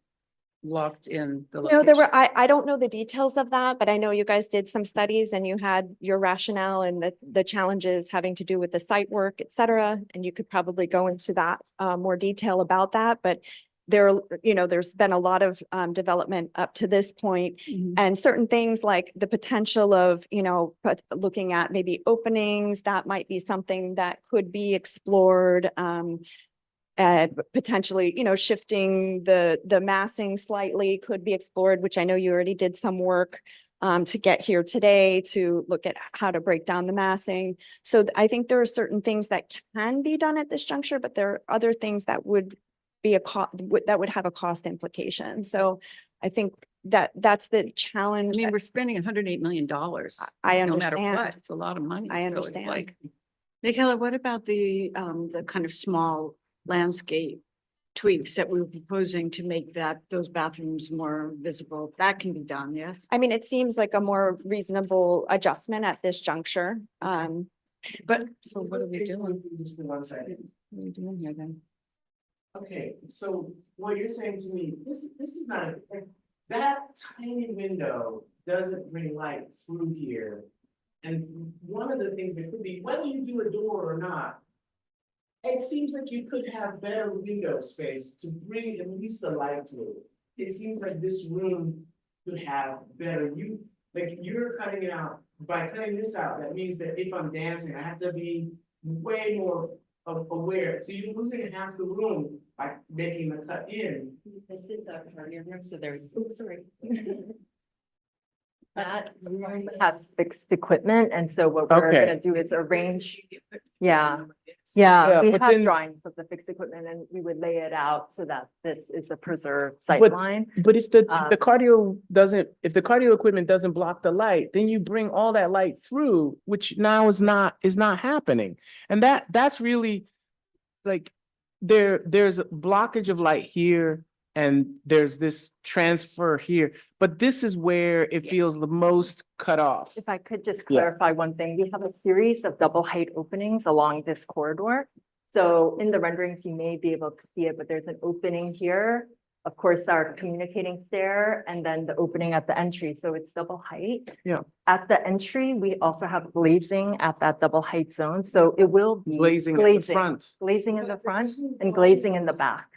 locked in the No, there were, location. I don't know the details of that, but I know you guys did some studies and you had your rationale and the challenges having to do with the site work, et cetera. And you could probably go into that more detail about that, but there's been a lot of development up to this point, and certain things like the potential of, looking at maybe openings, that might be something that could be explored. Potentially, shifting the massing slightly could be explored, which I know you already did some work to get here today to look at how to break down the massing. So I think there are certain things that can be done at this juncture, but there are other things that would be that would have a cost implication. So I think that's the challenge. I mean, we're spending $108 million. I No matter understand. what, it's a lot of money. I So it's understand. like, Michaela, what about the kind of small landscape tweaks that we were proposing to make those bathrooms more visible? That can be done, yes? I mean, it seems like a more reasonable adjustment at this juncture. but so what are we doing? Just for 1 second. What are we doing here then? Okay, so what you're saying to me, this is not, that tiny window doesn't bring light through here. And one of the things that could be, whether you do a door or not, it seems like you could have better window space to bring at least the light through. It seems like this room could have better, you're cutting it out. By cutting this out, that means that if I'm dancing, I have to be way more aware. So you're losing half the room by making the cut in. This is a cardio room, so there's, sorry. That Has fixed equipment, and so what we're Okay. gonna do is arrange, yeah, Yeah, we but have then- drawings of the fixed equipment and we would lay it out so that this is a preserved But- sightline. But if the Um, if the cardio equipment doesn't block the light, then you bring all that light through, which now is not happening. And that's really like, there's a blockage of light here and there's this transfer here, but this is where it feels the most cut off. If I could just Yeah. clarify one thing, we have a series of double height openings along this corridor. So in the renderings, you may be able to see it, but there's an opening here. Of course, our communicating stair and then the opening at the entry, so it's double height. Yeah. At the entry, we also have glazing at that double height zone, so it will be Glazing at the front. glazing in the front and glazing in the back.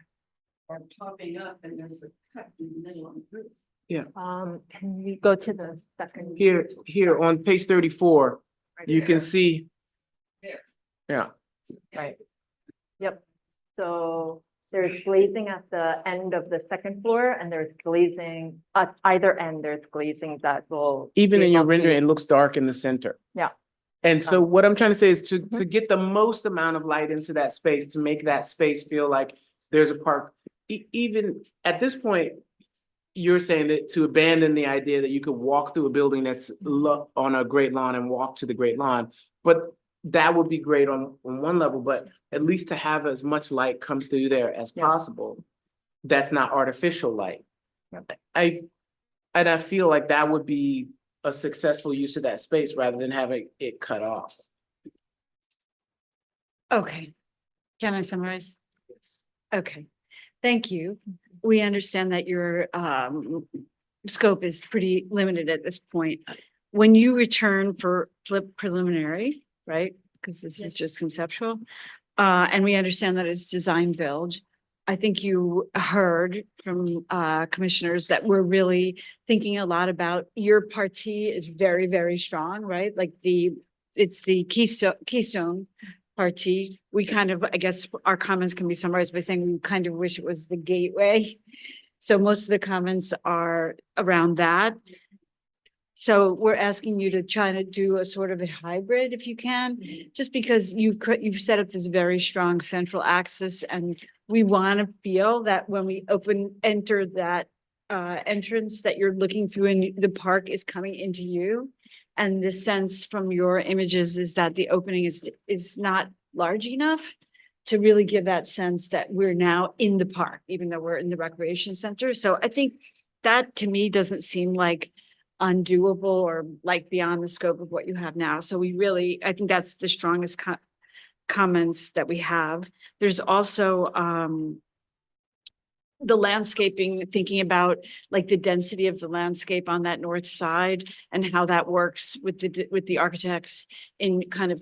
Are popping up and there's a cut in the middle of the roof. Can we go to the second? Here on page 34, you can see. There. Yeah. Right. Yep. So there's glazing at the end of the second floor and there's glazing at either end, there's glazing that will. Even be in your above the- rendering, it looks dark in the center. Yeah. And so what I'm trying to say is to get the most amount of light into that space, to make that space feel like there's a park. Even at this point, you're saying that to abandon the idea that you could walk through a building that's on a great lawn and walk to the great lawn. But that would be great on one level, but at least to have as much light come through there as possible. That's not artificial light. I feel like that would be a successful use of that space rather than having it cut off. Okay. Can I summarize? Okay, thank you. We understand that your scope is pretty limited at this point. When you return for preliminary, right? Because this is just conceptual. And we understand that it's design build. I think you heard from commissioners that we're really thinking a lot about your party is very, very strong, right? Like it's the keystone party. We kind of, I guess our comments can be summarized by saying we kind of wish it was the gateway. So most of the comments are around that. So we're asking you to try to do a sort of a hybrid if you can, just because you've set up this very strong central axis, and we want to feel that when we enter that entrance that you're looking through and the park is coming into you. And the sense from your images is that the opening is not large enough to really give that sense that we're now in the park, even though we're in the recreation center. So I think that to me doesn't seem like undoable or like beyond the scope of what you have now. So I think that's the strongest comments that we have. There's also the landscaping, thinking about like the density of the landscape on that north side and how that works with the architects in kind of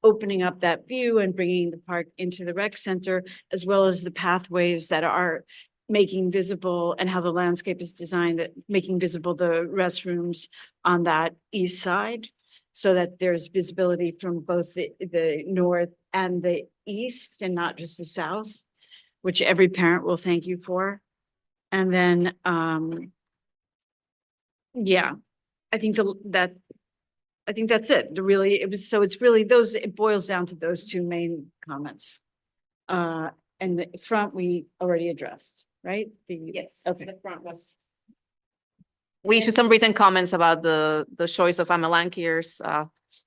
opening up that view and bringing the park into the rec center, as well as the pathways that are making visible and how the landscape is designed, making visible the restrooms on that east side so that there's visibility from both the north and the east and not just the south, which every parent will thank you for. And then, yeah, I think that's it. It's really those, it boils down to those two main comments. And the front we already addressed, right? Yes. Okay. The front was. We issued some written comments about the choice of amelanchiers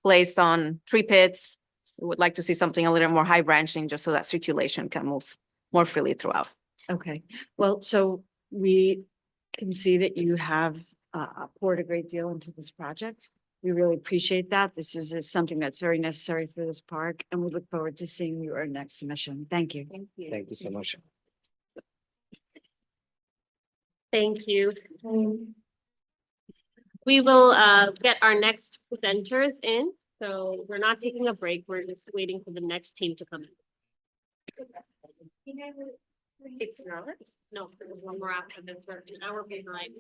placed on tree pits. We would like to see something a little more high branching just so that circulation can move more freely throughout. Okay, well, so we can see that you have poured a great deal into this project. We really appreciate that. This is something that's very necessary for this park, and we look forward to seeing your next submission. Thank you. Thank you. Thank you so much. Thank you. We will get our next presenters in. So we're not taking a break. We're just waiting for the next team to come in. It's not. No, there's one more after this. We're an hour behind.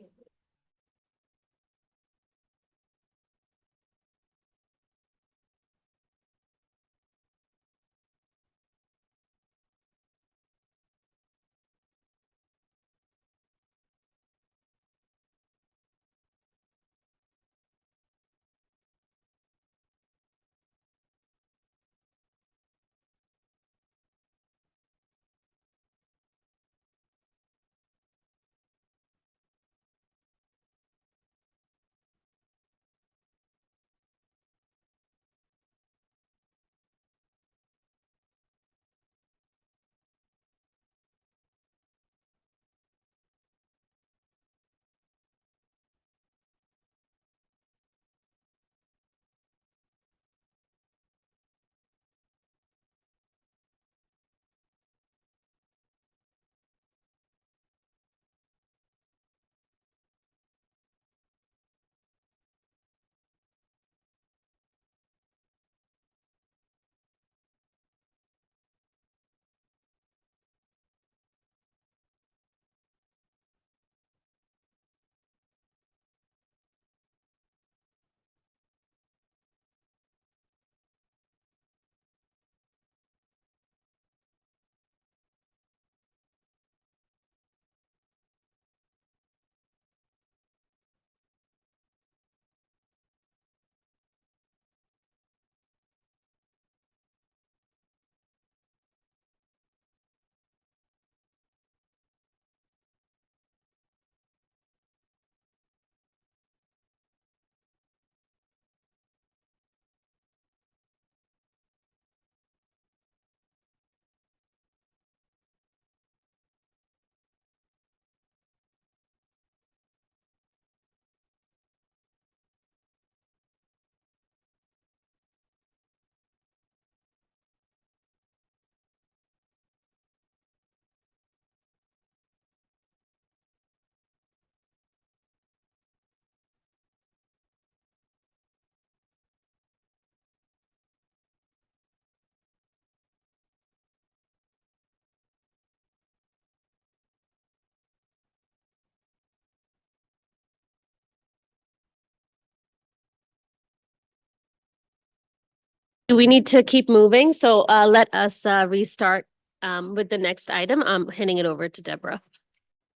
We need to keep moving, so let us restart with the next item. I'm handing it over to Deborah.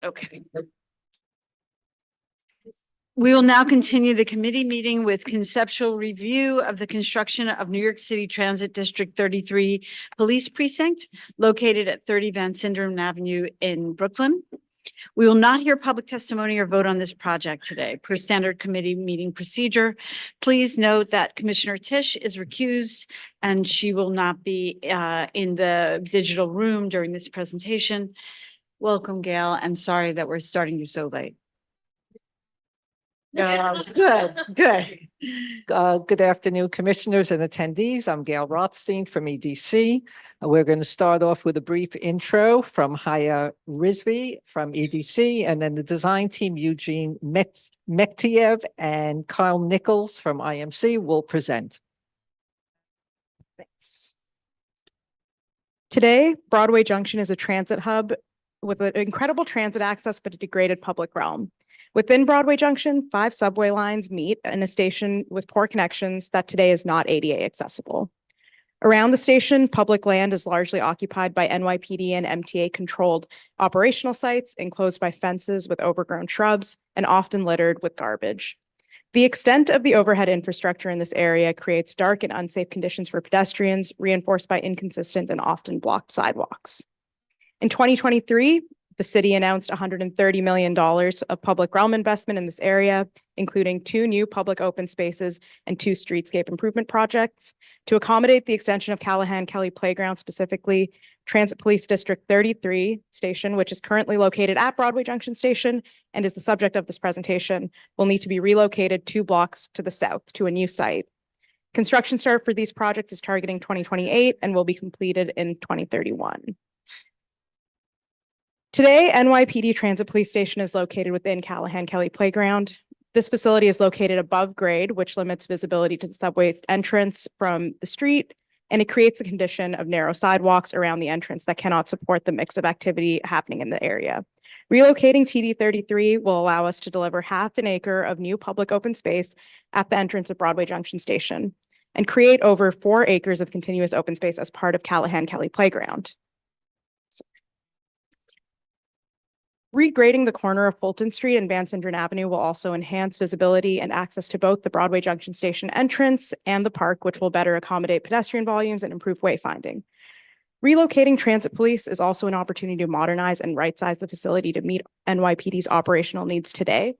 Okay. We will now continue the committee meeting with conceptual review of the construction of New York City Transit District 33 Police Precinct located at 30 Van Sinderen Avenue in Brooklyn. We will not hear public testimony or vote on this project today. Per standard committee meeting procedure, please note that Commissioner Tisch is recused and she will not be in the digital room during this presentation. Welcome, Gail, and sorry that we're starting you so late. Good. Good afternoon, commissioners and attendees. I'm Gail Rothstein from EDC. We're going to start off with a brief intro from Haya Rizvi from EDC, and then the design team, Eugene Mektiev and Kyle Nichols from IMC will present. Thanks. Today, Broadway Junction is a transit hub with an incredible transit access, but a degraded public realm. Within Broadway Junction, 5 subway lines meet in a station with poor connections that today is not ADA accessible. Around the station, public land is largely occupied by NYPD and MTA-controlled operational sites enclosed by fences with overgrown shrubs and often littered with garbage. The extent of the overhead infrastructure in this area creates dark and unsafe conditions for pedestrians, reinforced by inconsistent and often blocked sidewalks. In 2023, the city announced $130 million of public realm investment in this area, including 2 new public open spaces and 2 streetscape improvement projects. To accommodate the extension of Callahan Kelly Playground, specifically, Transit Police District 33 station, which is currently located at Broadway Junction Station and is the subject of this presentation, will need to be relocated 2 blocks to the south to a new site. Construction start for these projects is targeting 2028 and will be completed in 2031. Today, NYPD Transit Police Station is located within Callahan Kelly Playground. This facility is located above grade, which limits visibility to the subway's entrance from the street, and it creates a condition of narrow sidewalks around the entrance that cannot support the mix of activity happening in the area. Relocating TD33 will allow us to deliver half an acre of new public open space at the entrance of Broadway Junction Station and create over 4 acres of continuous open space as part of Callahan Kelly Playground. Regrading the corner of Fulton Street and Van Sinderen Avenue will also enhance visibility and access to both the Broadway Junction Station entrance and the park, which will better accommodate pedestrian volumes and improve wayfinding. Relocating Transit Police is also an opportunity to modernize and right-size the facility to meet NYPD's operational needs today.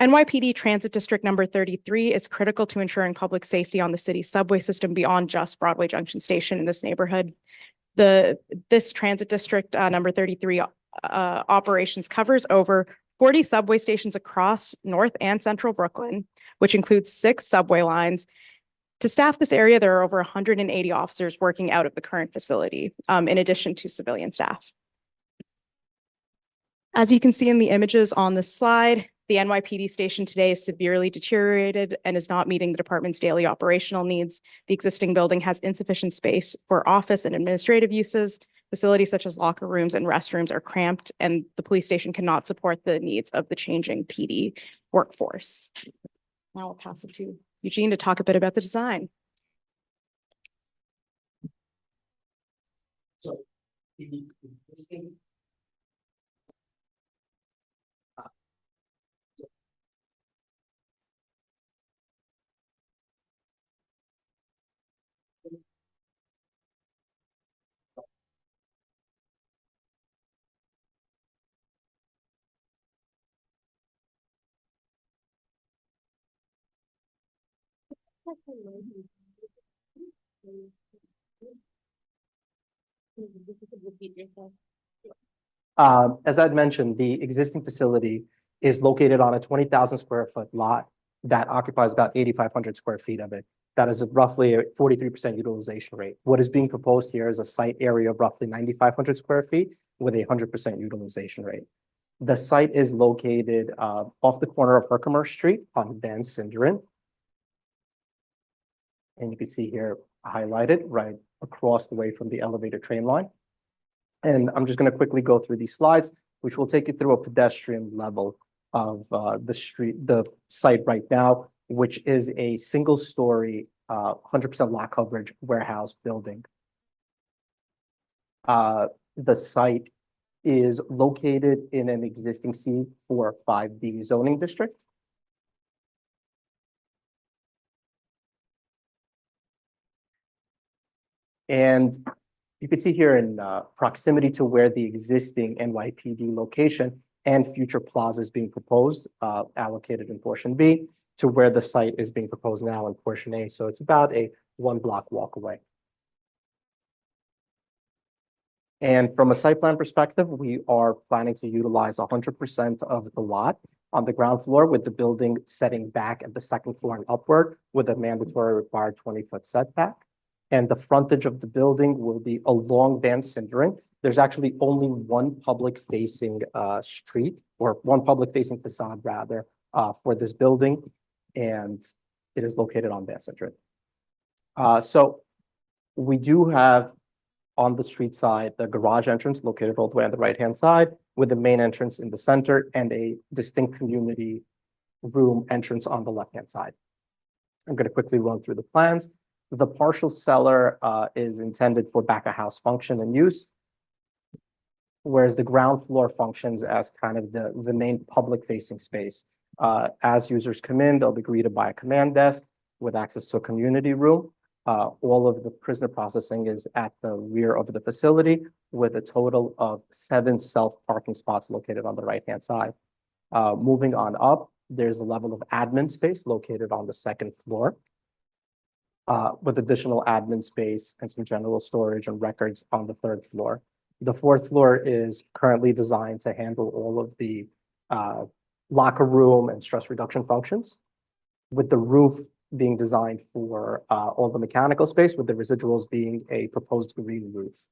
NYPD Transit District number 33 is critical to ensuring public safety on the city's subway system beyond just Broadway Junction Station in this neighborhood. This transit district number 33 operations covers over 40 subway stations across North and Central Brooklyn, which includes 6 subway lines. To staff this area, there are over 180 officers working out of the current facility, in addition to civilian staff. As you can see in the images on this slide, the NYPD station today is severely deteriorated and is not meeting the department's daily operational needs. The existing building has insufficient space for office and administrative uses. Facilities such as locker rooms and restrooms are cramped, and the police station cannot support the needs of the changing PD workforce. Now I'll pass it to Eugene to talk a bit about the design. As I'd mentioned, the existing facility is located on a 20,000 square foot lot that occupies about 8,500 square feet of it. That is roughly a 43% utilization rate. What is being proposed here is a site area of roughly 9,500 square feet with a 100% utilization rate. The site is located off the corner of Herkimer Street on Van Sinderen. And you can see here highlighted right across the way from the elevated train line. And I'm just going to quickly go through these slides, which will take you through a pedestrian level of the site right now. which is a single-story, 100% lot coverage warehouse building. The site is located in an existing C4 5D zoning district. And you can see here in proximity to where the existing NYPD location and future plaza is being proposed, allocated in portion B, to where the site is being proposed now in portion A. So it's about a 1-block walk away. And from a site plan perspective, we are planning to utilize 100% of the lot on the ground floor, with the building setting back at the second floor and upward with a mandatory required 20-foot setback. And the frontage of the building will be along Van Sinderen. There's actually only one public facing street, or one public facing facade rather, for this building. And it is located on Van Sinderen. So we do have on the street side, the garage entrance located all the way on the right-hand side, with the main entrance in the center and a distinct community room entrance on the left-hand side. I'm going to quickly run through the plans. The partial cellar is intended for back-of-house function and use, whereas the ground floor functions as kind of the main public-facing space. As users come in, they'll be greeted by a command desk with access to a community room. All of the prisoner processing is at the rear of the facility, with a total of 7 self-parking spots located on the right-hand side. Moving on up, there's a level of admin space located on the second floor, with additional admin space and some general storage and records on the third floor. The fourth floor is currently designed to handle all of the locker room and stress reduction functions, with the roof being designed for all the mechanical space, with the residuals being a proposed green roof.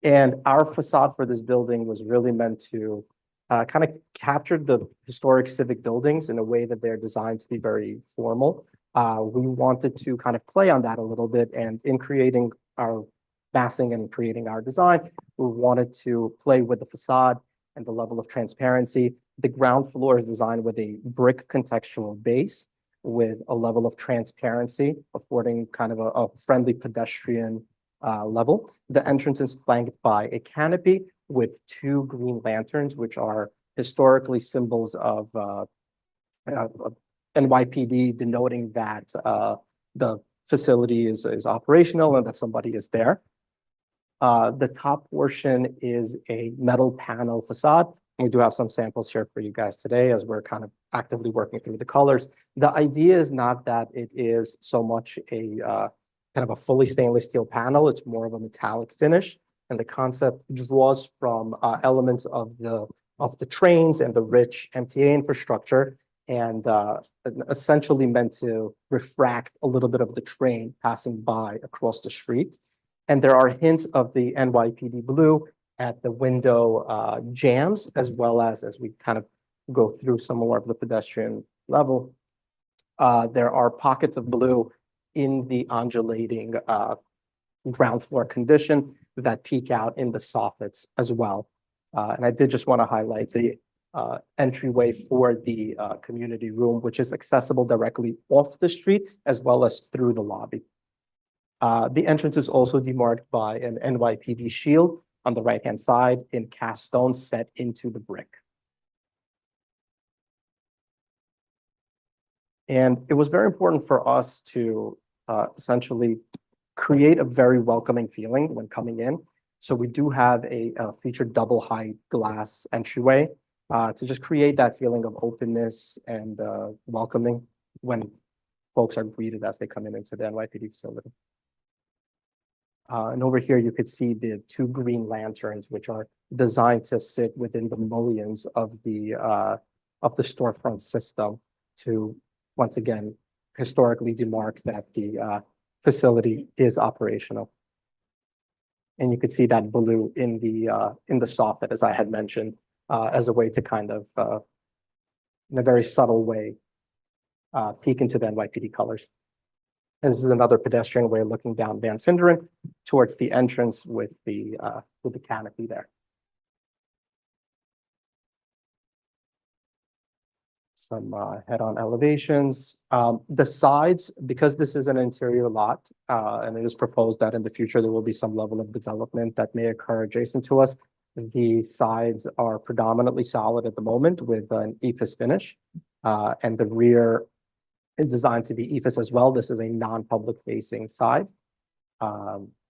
And our facade for this building was really meant to kind of capture the historic civic buildings in a way that they're designed to be very formal. We wanted to kind of play on that a little bit, and in creating our massing and creating our design, we wanted to play with the facade and the level of transparency. The ground floor is designed with a brick contextual base, with a level of transparency, affording kind of a friendly pedestrian level. The entrance is flanked by a canopy with 2 green lanterns, which are historically symbols of NYPD, denoting that the facility is operational and that somebody is there. The top portion is a metal panel facade. We do have some samples here for you guys today, as we're kind of actively working through the colors. The idea is not that it is so much a kind of a fully stainless steel panel. It's more of a metallic finish, and the concept draws from elements of the trains and the rich MTA infrastructure, and essentially meant to refract a little bit of the train passing by across the street. And there are hints of the NYPD blue at the window jambs, as well as we kind of go through some more of the pedestrian level. There are pockets of blue in the undulating ground floor condition that peek out in the soffits as well. And I did just want to highlight the entryway for the community room, which is accessible directly off the street as well as through the lobby. The entrance is also demarked by an NYPD shield on the right-hand side in cast stone set into the brick. And it was very important for us to essentially create a very welcoming feeling when coming in. So we do have a featured double height glass entryway to just create that feeling of openness and welcoming when folks are greeted as they come into the NYPD facility. And over here, you could see the 2 green lanterns, which are designed to sit within the mullions of the storefront system to, once again, historically demark that the facility is operational. And you could see that blue in the soffit, as I had mentioned, as a way to kind of, in a very subtle way, peek into the NYPD colors. And this is another pedestrian way looking down Van Sinderen towards the entrance with the canopy there. some head-on elevations. The sides, because this is an interior lot, and it is proposed that in the future there will be some level of development that may occur adjacent to us. The sides are predominantly solid at the moment with an ephes finish, and the rear is designed to be ephes as well. This is a non-public facing side.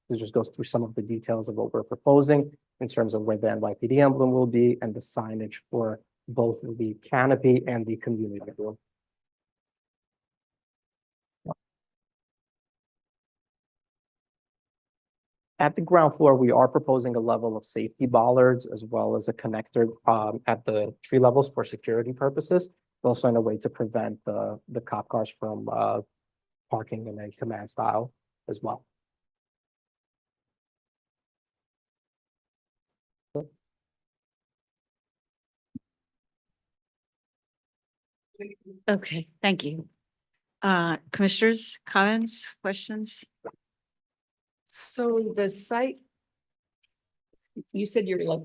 It just goes through some of the details of what we're proposing in terms of where the NYPD emblem will be and the signage for both the canopy and the community room. At the ground floor, we are proposing a level of safety bollards as well as a connector at the tree levels for security purposes. Also in a way to prevent the cop cars from parking in a command style as well. Okay, thank you. Commissioners, comments, questions? So the site, you said you're like,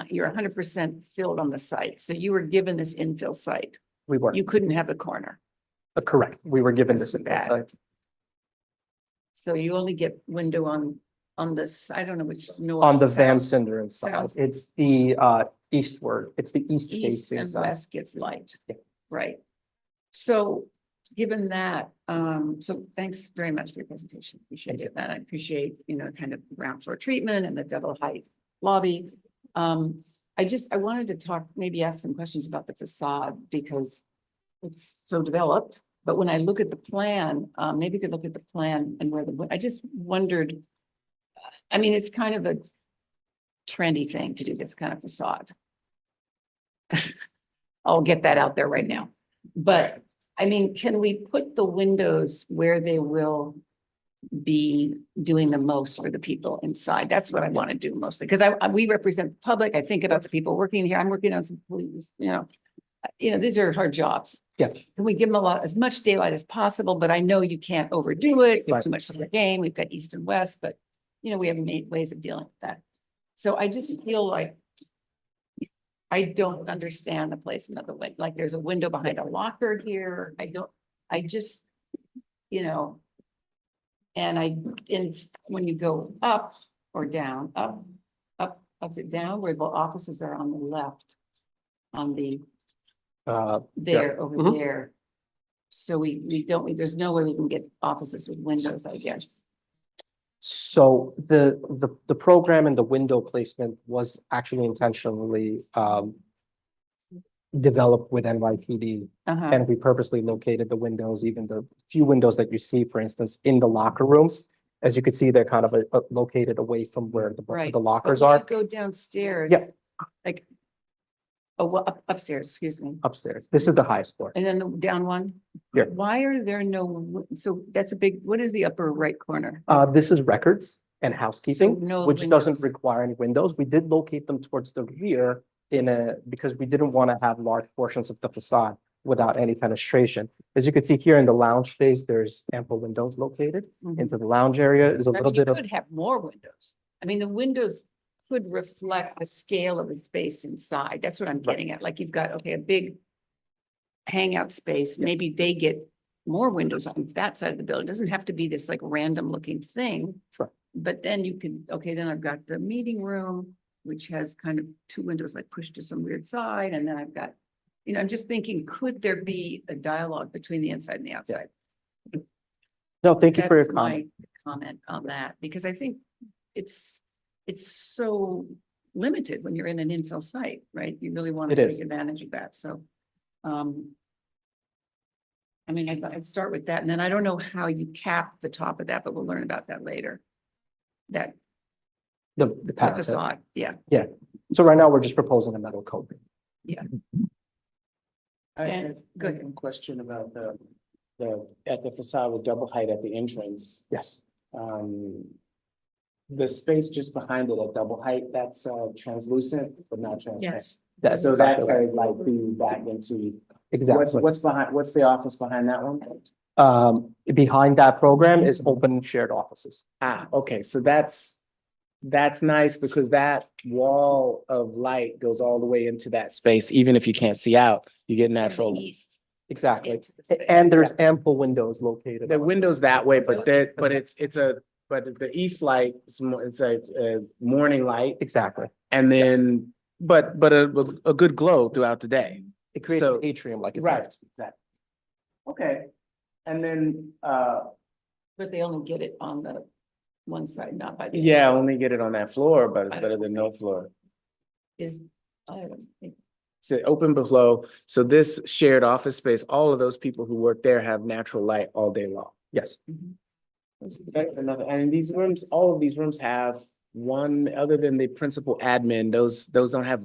you're 100% filled on the site. So you were given this infill site. We were. You couldn't have a corner. Correct. We were given That's this bad. site. So you only get window on this, I don't know which is north. On the south, Van Sinderen side. south. It's the eastward. It's the east East facing and side. west gets light. Yeah. Right. So given that, so thanks very much for your presentation. Appreciate it. And I appreciate, kind of ground floor treatment and the double height lobby. I wanted to talk, maybe ask some questions about the facade because it's so developed. But when I look at the plan, maybe you could look at the plan and I just wondered, I mean, it's kind of a trendy thing to do this kind of facade. I'll get that out there right now. But I mean, can we put the windows where they will be doing the most for the people inside? That's what I want to do mostly, because we represent the public. I think about the people working here. I'm working on some police, these are hard jobs. Yeah. Can we give them as much daylight as possible? But I know you can't overdo it. Give Right. too much of the game. We've got east and west, but we have made ways of dealing with that. So I just feel like I don't understand the placement of the window. Like there's a window behind a locker here. And when you go up or down, up and down, where the offices are on the left, on the, there, over Mhm. there. So there's no way we can get offices with windows, I guess. So the program and the window placement was actually intentionally developed with NYPD. Uh-huh. And we purposely located the windows, even the few windows that you see, for instance, in the locker rooms. As you can see, they're kind of located away from where Right. the lockers But when are. you go downstairs. Yeah. Like, upstairs, excuse me. Upstairs. This is the highest floor. And then the down one? Yeah. Why are there so that's what is the upper right corner? This is records and housekeeping, So no which doesn't windows. require any windows. We did locate them towards the rear because we didn't want to have large portions of the facade without any penetration. As you can see here in the lounge space, there's ample windows located Mhm. into the lounge area. There's a I little mean, you bit of, could have more windows. I mean, the windows could reflect the scale of the space inside. That's what I'm getting at. Like you've got, a big hangout space. Maybe they get more windows on that side of the building. It doesn't have to be this like random looking thing. Sure. But then you could, then I've got the meeting room, which has kind of two windows like pushed to some weird side. And then I've got, I'm just thinking, could there be a dialogue between the inside and the outside? no, thank you for your That's comment. my comment on that, because I think it's so limited when you're in an infill site, right? You really want It to is. take advantage of that, so. I mean, I'd start with that, and then I don't know how you cap the top of that, but we'll learn about that later. That The parapet. facade, yeah, Yeah. So right now, we're just proposing a metal coping. yeah. I And- have good. a question about at the facade with double height at the entrance. Yes. The space just behind it at double height, that's translucent, but not transparent. Yes. That's So that exactly right. could like be back into, Exactly. what's the office behind that one? Behind that program is open shared offices. Okay, so that's that's nice because that wall of light goes all the way into that space. Even if you can't see out, you get natural. Exactly. And there's ample windows located. The window's that way, but the east light, it's a morning light. Exactly. And then, but a good glow throughout the day. It creates So- an atrium like. Right, exactly. Okay, and then, But they only get it on the one side, not by the. yeah, only get it on that floor, but it's better than no floor. Is, I don't think. It's an open below, so this shared office space, all of those people who work there have natural light all day long. Yes. That's another, and these rooms, all of these rooms have one, other than the principal admin, those don't have,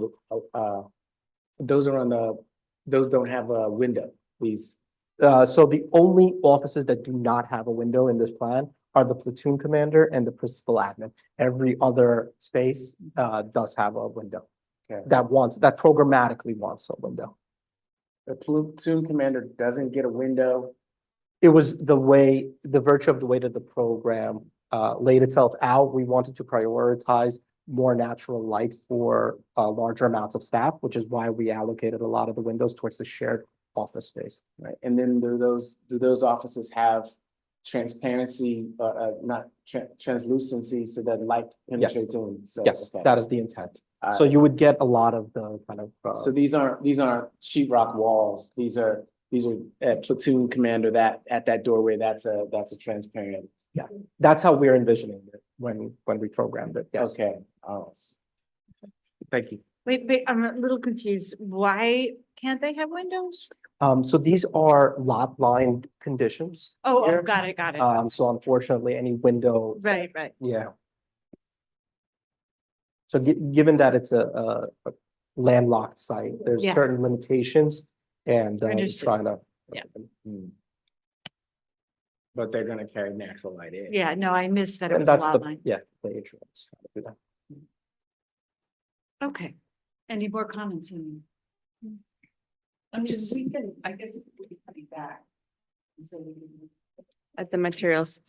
those don't have a window, these. So the only offices that do not have a window in this plan are the platoon commander and the principal admin. Every other space does have a window. Okay. That programmatically wants a window. The platoon commander doesn't get a window. It was the virtue of the way that the program laid itself out. We wanted to prioritize more natural light for larger amounts of staff, which is why we allocated a lot of the windows towards the shared office space. Right, and then do those offices have transparency, not translucency, so that light penetrates in? So, Yes, okay. that is the intent. So you would get a lot of the kind of. So these aren't sheetrock walls. These are platoon commander that at that doorway, that's a transparent. Yeah, that's how we're envisioning it when we programmed it. Yes. Okay, thank you. Wait, I'm a little confused. Why can't they have windows? So these are lot line conditions. Oh, here. got it. So unfortunately, any window. Right. Yeah. So given that it's a landlocked site, there's Yeah. certain limitations and Understood. trying to. Yeah. But they're gonna carry natural light in. Yeah, no, I missed that. It And was a that's lot line. the atrium. is trying to do that. Okay. Any more comments? I mean, we can, I guess we can be back. And so we can. At the materials.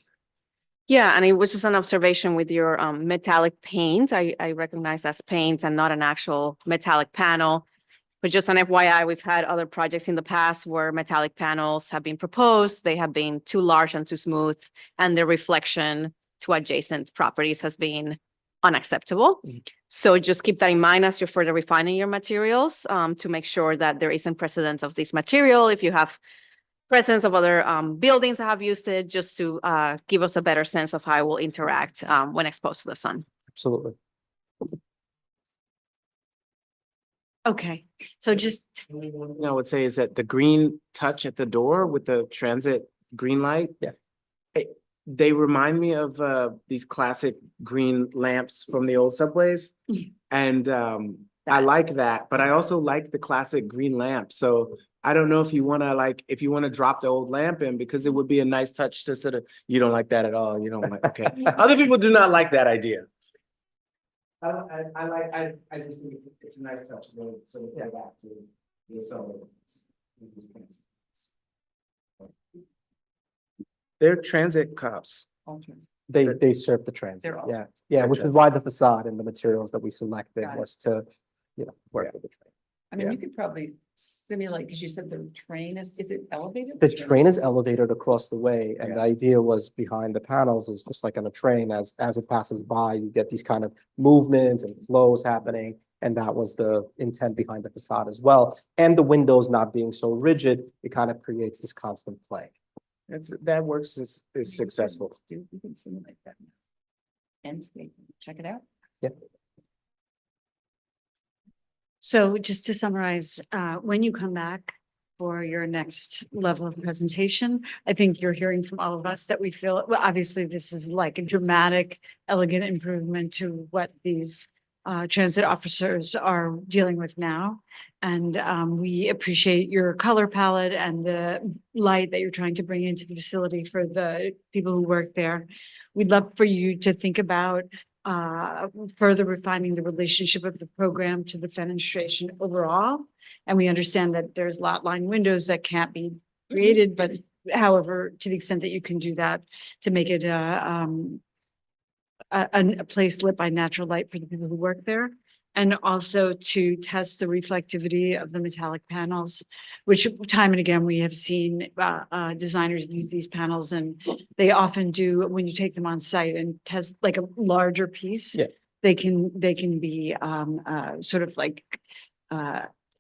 Yeah, and it was just an observation with your metallic paint. I recognize as paint and not an actual metallic panel. But just an FYI, we've had other projects in the past where metallic panels have been proposed. They have been too large and too smooth, and the reflection to adjacent properties has been unacceptable. So just keep that in mind as you're further refining your materials to make sure that there isn't precedent of this material. If you have presence of other buildings that have used it, just to give us a better sense of how it will interact when exposed to the sun. Absolutely. Okay, so just. I would say is that the green touch at the door with the transit green light. Yeah. They remind me of these classic green lamps from the old subways. And I like that, but I also like the classic green lamp. So I don't know if you wanna drop the old lamp in, because it would be a nice touch to sort of, you don't like that at all. You don't like, okay. Other people do not like that idea. I just think it's a nice touch, to sort of go back to the subway. They're transit cops. They serve the transit. They're all Yeah, transit. yeah, They're which is transit. why the facade and the materials that we selected Got it. was to, work with the train. I mean, Yeah. you could probably simulate, because you said the train is it elevated? The train is elevated across the way, and Yeah. the idea was behind the panels is just like on a train, as it passes by, you get these kind of movements and flows happening. And that was the intent behind the facade as well. And the windows not being so rigid, it kind of creates this constant play. That works is successful. We can simulate that. Enscape, check it out. So just to summarize, when you come back for your next level of presentation, I think you're hearing from all of us that we feel, well, obviously this is like a dramatic, elegant improvement to what these transit officers are dealing with now. And we appreciate your color palette and the light that you're trying to bring into the facility for the people who work there. We'd love for you to think about further refining the relationship of the program to the fenestration overall. And we understand that there's lot line windows that can't be created, but however, to the extent that you can do that to make it a place lit by natural light for the people who work there. And also to test the reflectivity of the metallic panels, which time and again, we have seen designers use these panels, and they often do, when you take them on site and test like a larger piece, Yeah. they can be sort of like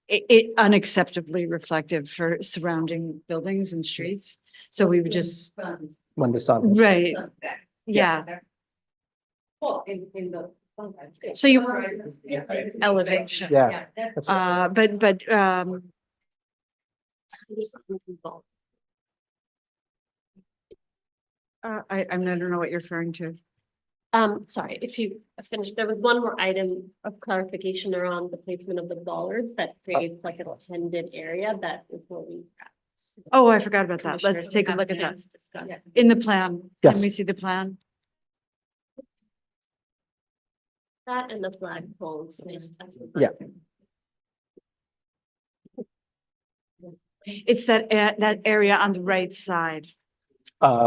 it unacceptably reflective for surrounding buildings and streets. So we would just, When the sun. right, yeah. Well, in the. So you elevation. Yeah. That's right. But I don't know what you're referring to. Sorry, if you finished, there was one more item of clarification around the placement of the bollards that creates like an appended area that is what we. Oh, I forgot about that. Let's Commissioners take a have look at that. chance to discuss. In the plan. Yes. Can we see the plan? That and the flag poles, just as. Yeah. It's that area on the right side.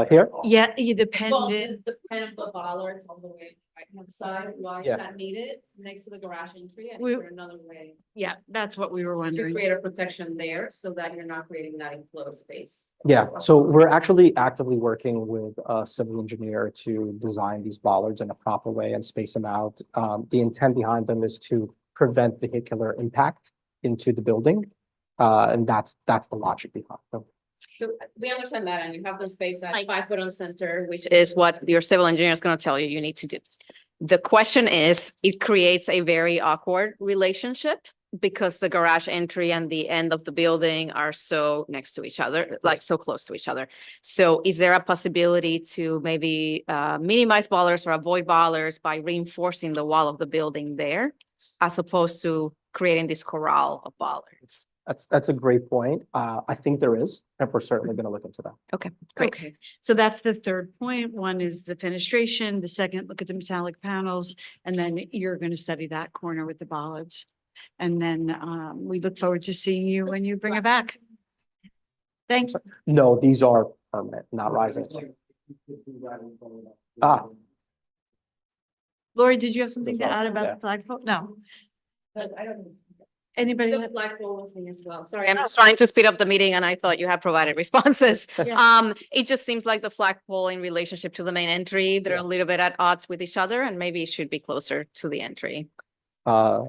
Here? Yeah, the Well, pendant. the pen of the bollards on the way right hand side, why is Yeah. that needed next to the garage entry? And We- is there another way Yeah, that's what we were to wondering. create a protection there so that you're not creating that enclosed space? Yeah, so we're actually actively working with a civil engineer to design these bollards in a proper way and space them out. The intent behind them is to prevent vehicular impact into the building. And that's the logic behind them. So we understand that, and you have the space at 5 foot on center, which is what your civil engineer is gonna tell you you need to do. The question is, it creates a very awkward relationship because the garage entry and the end of the building are so next to each other, like so close to each other. So is there a possibility to maybe minimize bollards or avoid bollards by reinforcing the wall of the building there, as opposed to creating this corral of bollards? That's a great point. I think there is, and we're certainly gonna look into that. Okay, great. Okay, so that's the third point. One is the fenestration, the second, look at the metallic panels, and then you're gonna study that corner with the bollards. And then we look forward to seeing you when you bring it back. Thanks. No, these are permanent, not rising. Ah, Lori, did you have something to add Yeah. about the flagpole? No. But I don't. Anybody? The flagpole was me as well. Sorry, I'm just trying to speed up the meeting and I thought you had provided responses. Yeah. It just seems like the flagpole in relationship to the main entry, they're a little bit at odds with each other and maybe it should be closer to the entry. uh,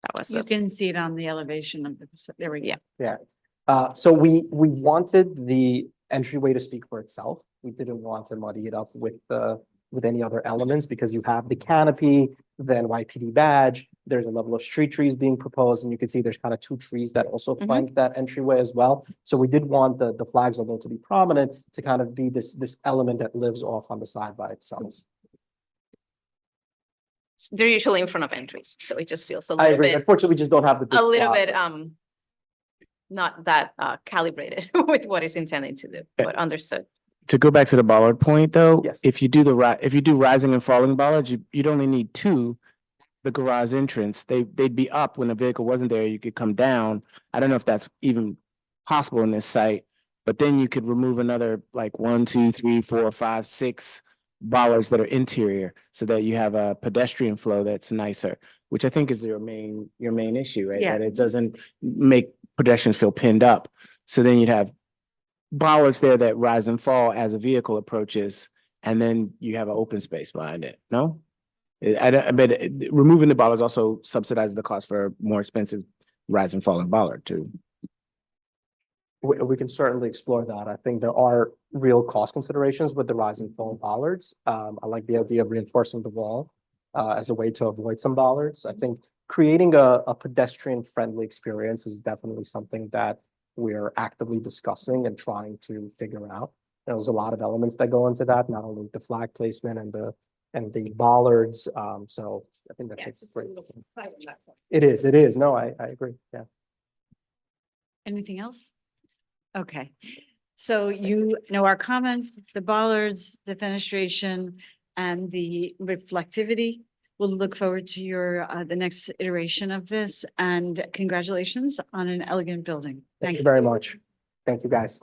That was You the, can see it on the elevation of the, there we go. Yeah. so we wanted the entryway to speak for itself. We didn't want to muddy it up with any other elements because you have the canopy, the NYPD badge, there's a level of street trees being proposed, and you can see there's kind of two trees that also flank that entryway as well. So we did want the flags, although to be prominent, to kind of be this element that lives off on the side by itself. they're usually in front of entries, so it just feels a I little agree. bit, Unfortunately, we just don't have the. big a little bit, plaza. not that calibrated with what it's intended to do, but understood. To go back to the bollard point, though, Yes. if you do if you do rising and falling bollards, you'd only need two. The garage entrance, they'd be up when the vehicle wasn't there. You could come down. I don't know if that's even possible in this site, but then you could remove another like 1, 2, 3, 4, 5, 6 bollards that are interior, so that you have a pedestrian flow that's nicer, which I think is your main issue, right? Yeah. That it doesn't make pedestrians feel pinned up. So then you'd have bollards there that rise and fall as a vehicle approaches, and then you have an open space behind it, no? But removing the bollards also subsidizes the cost for a more expensive rise and fall bollard too. We can certainly explore that. I think there are real cost considerations with the rise and fall bollards. I like the idea of reinforcing the wall as a way to avoid some bollards. I think creating a pedestrian friendly experience is definitely something that we're actively discussing and trying to figure out. There's a lot of elements that go into that, not only the flag placement and the bollards. So I think that's a great. It is. No, I agree. Yeah. Anything else? Okay, so you know our comments, the bollards, the fenestration, and the reflectivity. We'll look forward to your, the next iteration of this, and congratulations on an elegant building. Thank you very much. Thank you, guys.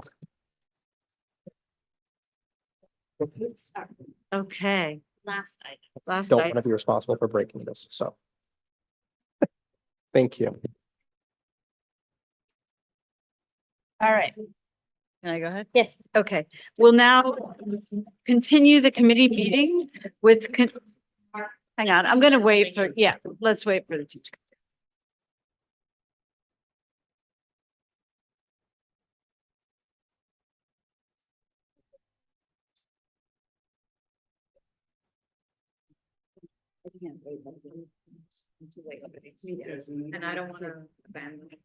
Okay, Last item. last Don't want to item. be responsible for breaking this, so. Thank you. All right. Can I go ahead? Yes. Okay, we'll now continue the committee meeting with, hang on, I'm gonna wait for, yeah, let's wait for the teacher. And I don't want to abandon it.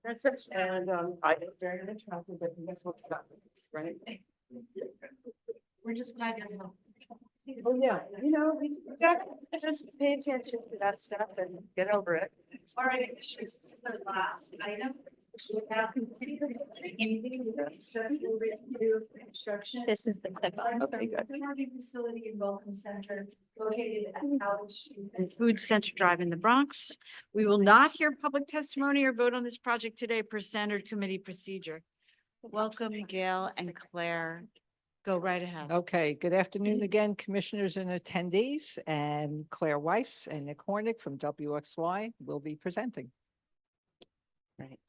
That's it. And I think very attractive, but you guys will cut this, right? We're just glad you're here. Oh, yeah, you know, we got to just pay attention to that stuff and get over it. All right, this is the last item. We have continued construction. This is the clip. Okay, good. Facility and welcome center located at Howard Street and Food Center Drive in the Bronx. We will not hear public testimony or vote on this project today per standard committee procedure. Welcome, Gail and Claire. Go right ahead. Okay, good afternoon again, commissioners and attendees, and Claire Weiss and Nick Hornick from WXY will be presenting. Right.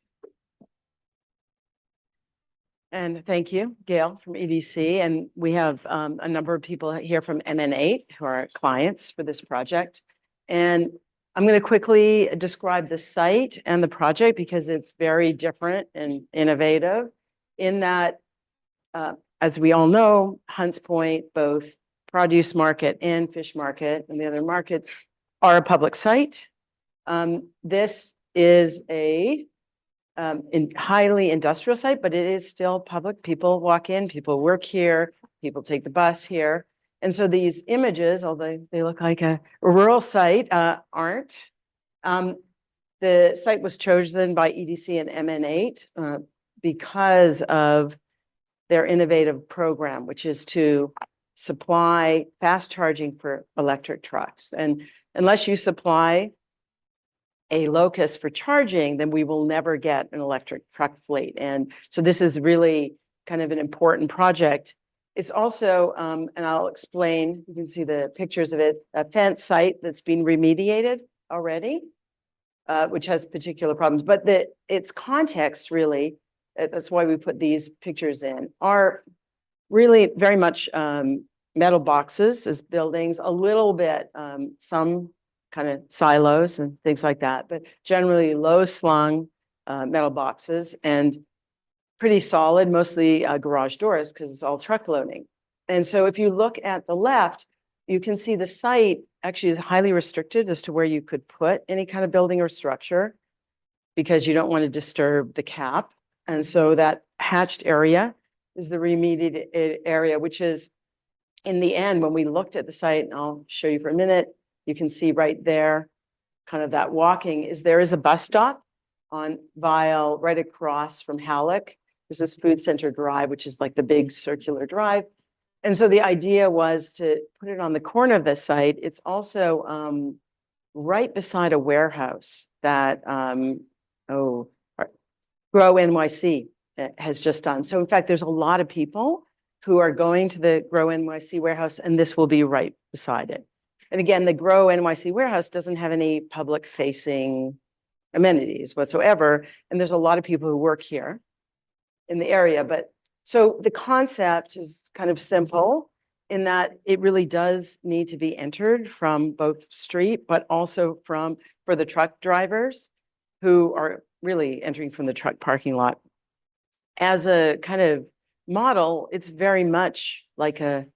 And thank you, Gail from EDC. And we have a number of people here from MN8 who are clients for this project. And I'm going to quickly describe the site and the project because it's very different and innovative in that, as we all know, Hunts Point, both produce market and fish market and the other markets are a public site. This is a highly industrial site, but it is still public. People walk in, people work here, people take the bus here. And so these images, although they look like a rural site, aren't. The site was chosen by EDC and MN8 because of their innovative program, which is to supply fast charging for electric trucks. And unless you supply a locus for charging, then we will never get an electric truck fleet. And so this is really kind of an important project. It's also, and I'll explain, you can see the pictures of it, a fence site that's been remediated already, which has particular problems. But its context really, that's why we put these pictures in, are really very much metal boxes as buildings, a little bit, some kind of silos and things like that, but generally low slung metal boxes and pretty solid, mostly garage doors because it's all truck loading. And so if you look at the left, you can see the site actually is highly restricted as to where you could put any kind of building or structure because you don't want to disturb the cap. And so that hatched area is the remediated area, which is in the end, when we looked at the site, and I'll show you for a minute, you can see right there, kind of that walking is there is a bus stop on Vile right across from Halleck. This is Food Center Drive, which is like the big circular drive. And so the idea was to put it on the corner of the site. It's also right beside a warehouse that Grow NYC has just done. So in fact, there's a lot of people who are going to the Grow NYC warehouse, and this will be right beside it. And again, the Grow NYC warehouse doesn't have any public facing amenities whatsoever. And there's a lot of people who work here in the area. But so the concept is kind of simple in that it really does need to be entered from both street, but also for the truck drivers who are really entering from the truck parking lot. As a kind of model, it's very much like a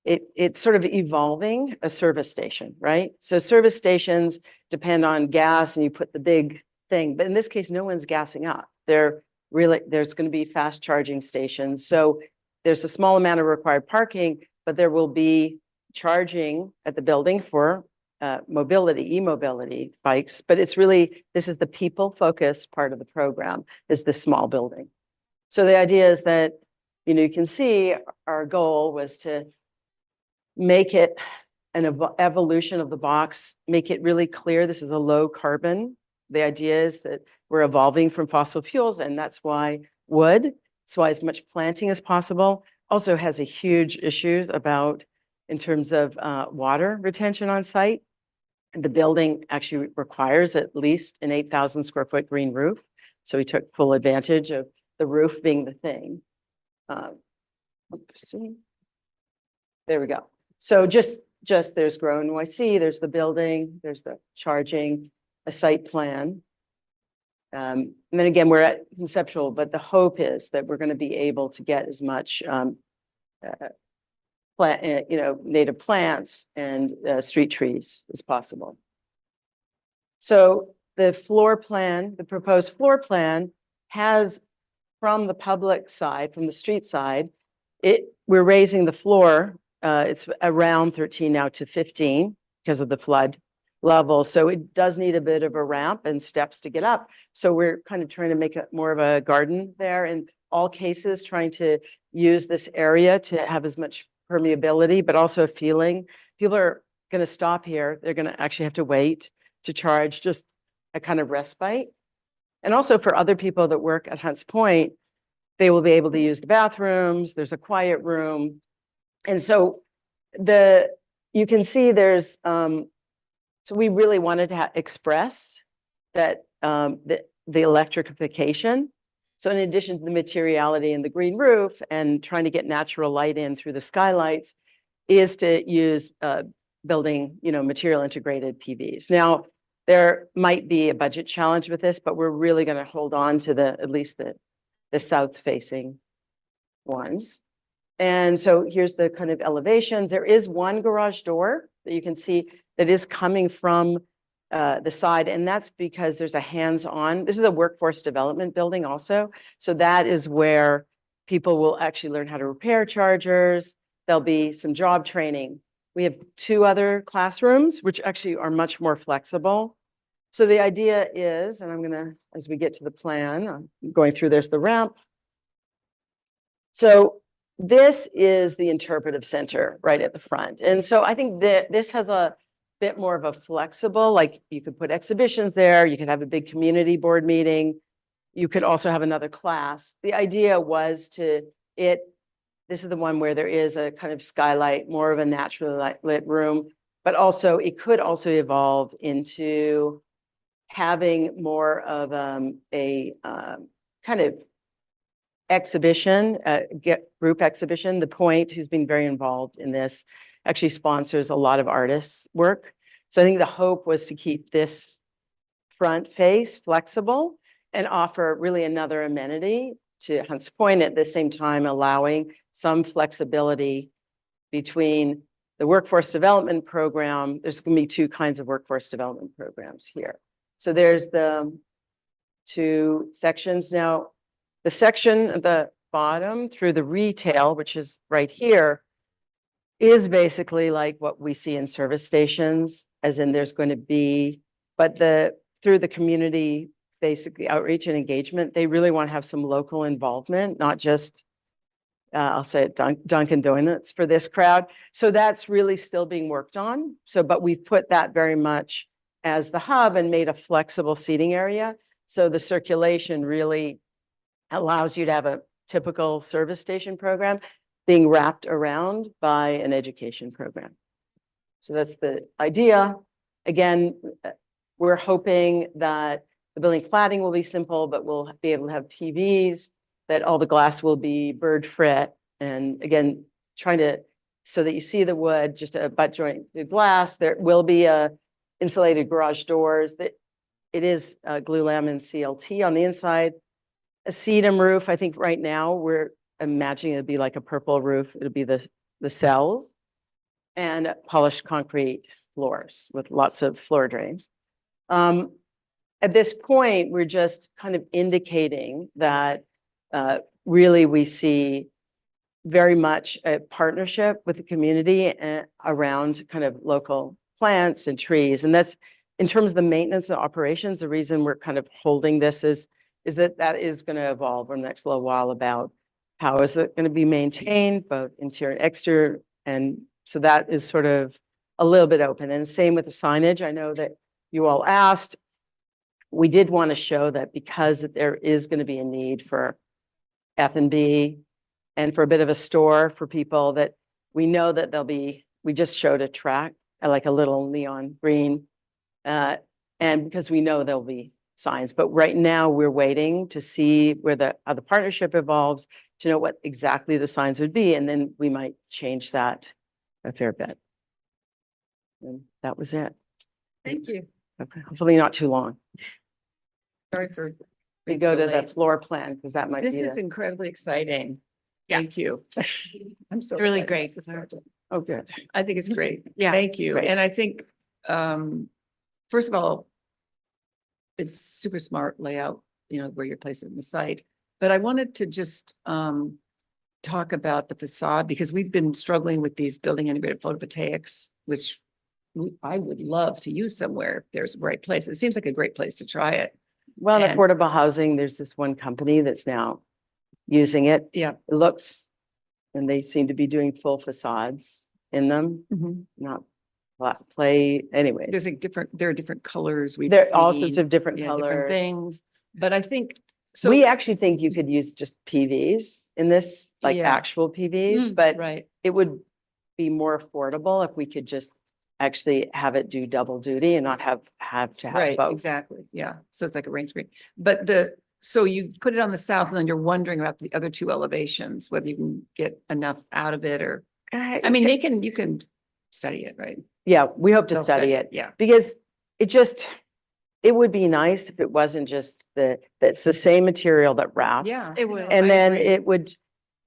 it's sort of evolving a service station, right? So service stations depend on gas and you put the big thing, but in this case, no one's gassing up. There's going to be fast charging stations. So there's a small amount of required parking, but there will be charging at the building for mobility, e-mobility bikes. But it's really, this is the people-focused part of the program, is this small building. So the idea is that, you know, you can see our goal was to make it an evolution of the box, make it really clear this is a low carbon. The idea is that we're evolving from fossil fuels, and that's why wood, that's why as much planting as possible. Also has a huge issues about in terms of water retention on site. The building actually requires at least an 8,000 square foot green roof. So we took full advantage of the roof being the thing. Oopsie. There we go. So just there's Grow NYC, there's the building, there's the charging, a site plan. And then again, we're at conceptual, but the hope is that we're going to be able to get as much native plants and street trees as possible. So the floor plan, the proposed floor plan has, from the public side, from the street side, we're raising the floor. It's around 13 now to 15 because of the flood level. So it does need a bit of a ramp and steps to get up. So we're kind of trying to make it more of a garden there in all cases, trying to use this area to have as much permeability, but also a feeling. People are going to stop here. They're going to actually have to wait to charge, just a kind of respite. And also for other people that work at Hunts Point, they will be able to use the bathrooms. There's a quiet room. And so you can see there's, so we really wanted to express that the electrification. So in addition to the materiality and the green roof and trying to get natural light in through the skylights, is to use building, material integrated PVs. Now, there might be a budget challenge with this, but we're really going to hold on to at least the south facing ones. And so here's the kind of elevations. There is one garage door that you can see that is coming from the side, and that's because there's a hands-on, this is a workforce development building also. So that is where people will actually learn how to repair chargers. There'll be some job training. We have 2 other classrooms, which actually are much more flexible. So the idea is, and I'm gonna, as we get to the plan, I'm going through, there's the ramp. So this is the interpretive center right at the front. And so I think that this has a bit more of a flexible, like you could put exhibitions there, you could have a big community board meeting. You could also have another class. The idea was this is the one where there is a kind of skylight, more of a naturally lit room, but also it could also evolve into having more of a kind of exhibition, group exhibition. The Point, who's been very involved in this, actually sponsors a lot of artists' work. So I think the hope was to keep this front face flexible and offer really another amenity to Hunts Point, at the same time allowing some flexibility between the workforce development program. There's going to be 2 kinds of workforce development programs here. So there's the 2 sections. Now, the section at the bottom through the retail, which is right here, is basically like what we see in service stations, as in there's going to be, but through the community, basically outreach and engagement, they really want to have some local involvement, not just, I'll say it, Dunkin' Donuts for this crowd. So that's really still being worked on. So, but we've put that very much as the hub and made a flexible seating area. So the circulation really allows you to have a typical service station program being wrapped around by an education program. So that's the idea. Again, we're hoping that the building cladding will be simple, but we'll be able to have PVs, that all the glass will be bird frit. And again, trying to, so that you see the wood, just a butt joint glass. There will be insulated garage doors. That it is glue laminate CLT on the inside. A sedum roof. I think right now we're imagining it'd be like a purple roof. It'll be the cells. and polished concrete floors with lots of floor drains. At this point, we're just kind of indicating that really we see very much a partnership with the community around kind of local plants and trees. And that's in terms of the maintenance and operations, the reason we're kind of holding this is that is going to evolve over the next little while about how is it going to be maintained, both interior and exterior. And so that is sort of a little bit open. And same with the signage. I know that you all asked. We did want to show that because there is going to be a need for F&B and for a bit of a store for people, that we know that there'll be, we just showed a track, like a little neon green. And because we know there'll be signs, but right now we're waiting to see where how the partnership evolves to know what exactly the signs would be. And then we might change that a fair bit. And that was it. Thank you. Okay, hopefully not too long. Sorry for. We being go so to the late. floor plan because that might be This is the, incredibly exciting. Thank you. I'm so. Really excited. great. oh, good. I think it's great. Yeah. Thank you. Great. And I think, first of all, it's super smart layout, where you're placing the site. But I wanted to just talk about the facade because we've been struggling with these building integrated photovoltaics, which I would love to use somewhere if there's a right place. It seems like a great place to try it. Well, in And- affordable housing, there's this one company that's now using it. Yeah. It looks, and they seem to be doing full facades in them, not play anyways. There's like there are different colors. We've There are all sorts seen, of different different colors. things. But I think, so. We actually think you could use just PVs in this, like Yeah. actual PVs, Mm, but right. it would be more affordable if we could just actually have it do double duty and not have to have Right, both. exactly. Yeah. So it's like a rain screen. But so you put it on the south and then you're wondering about the other two elevations, whether you can get enough out of it or, I mean, you can study it, right? Yeah, we hope to They'll study it. Yeah. Because it would be nice if it wasn't just that's the same material that wraps. Yeah. It will. And I then agree. it would,